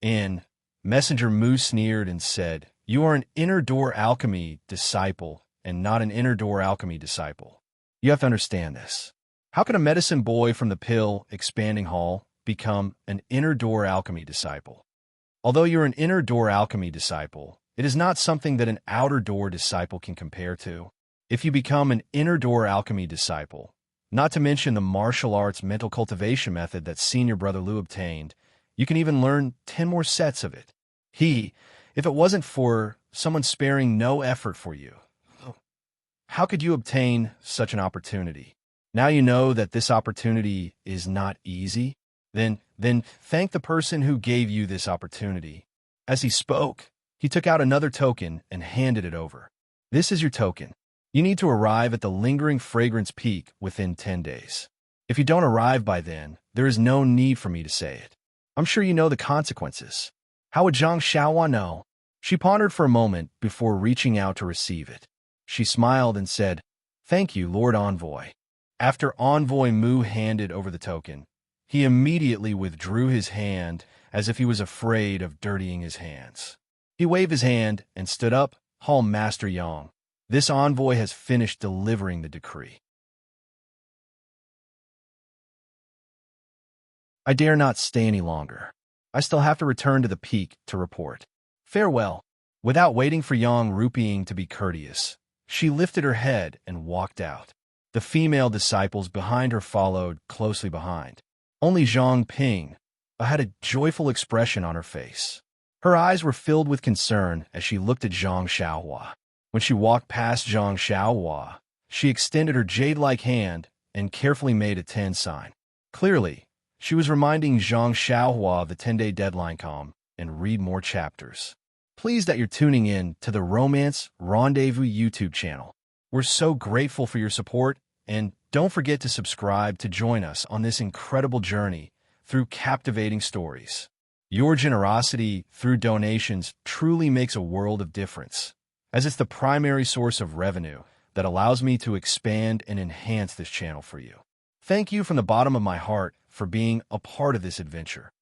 And Messenger Mu sneered and said, "You are an inner door alchemy disciple and not an inner door alchemy disciple. You have to understand this. How can a medicine boy from the Pill Expanding Hall become an inner door alchemy disciple? Although you're an inner door alchemy disciple, it is not something that an outer door disciple can compare to. If you become an inner door alchemy disciple, not to mention the martial arts mental cultivation method that senior brother Lu obtained, you can even learn 10 more sets of it. If it wasn't for someone sparing no effort for you, how could you obtain such an opportunity? Now you know that this opportunity is not easy. Then thank the person who gave you this opportunity." As he spoke, he took out another token and handed it over. "This is your token. You need to arrive at the lingering fragrance peak within 10 days. If you don't arrive by then, there is no need for me to say it. I'm sure you know the consequences." How would Zhang Xiaohua know? She pondered for a moment before reaching out to receive it. She smiled and said, "Thank you, Lord Envoy." After Envoy Mu handed over the token, he immediately withdrew his hand as if he was afraid of dirtying his hands. He waved his hand and stood up. "Hall Master Yang, this envoy has finished delivering the decree. I dare not stay any longer. I still have to return to the peak to report. Farewell." Without waiting for Yang Rupiing to be courteous, she lifted her head and walked out. The female disciples behind her followed closely behind. Only Zhang Ping had a joyful expression on her face. Her eyes were filled with concern as she looked at Zhang Xiaohua. When she walked past Zhang Xiaohua, she extended her jade-like hand and carefully made a 10 sign. Clearly, she was reminding Zhang Xiaohua of the 10-day deadline and read more chapters. Pleased that you're tuning in to the Romance Rendezvous YouTube channel. We're so grateful for your support, and don't forget to subscribe to join us on this incredible journey through captivating stories. Your generosity through donations truly makes a world of difference, as it's the primary source of revenue that allows me to expand and enhance this channel for you. Thank you from the bottom of my heart for being a part of this adventure.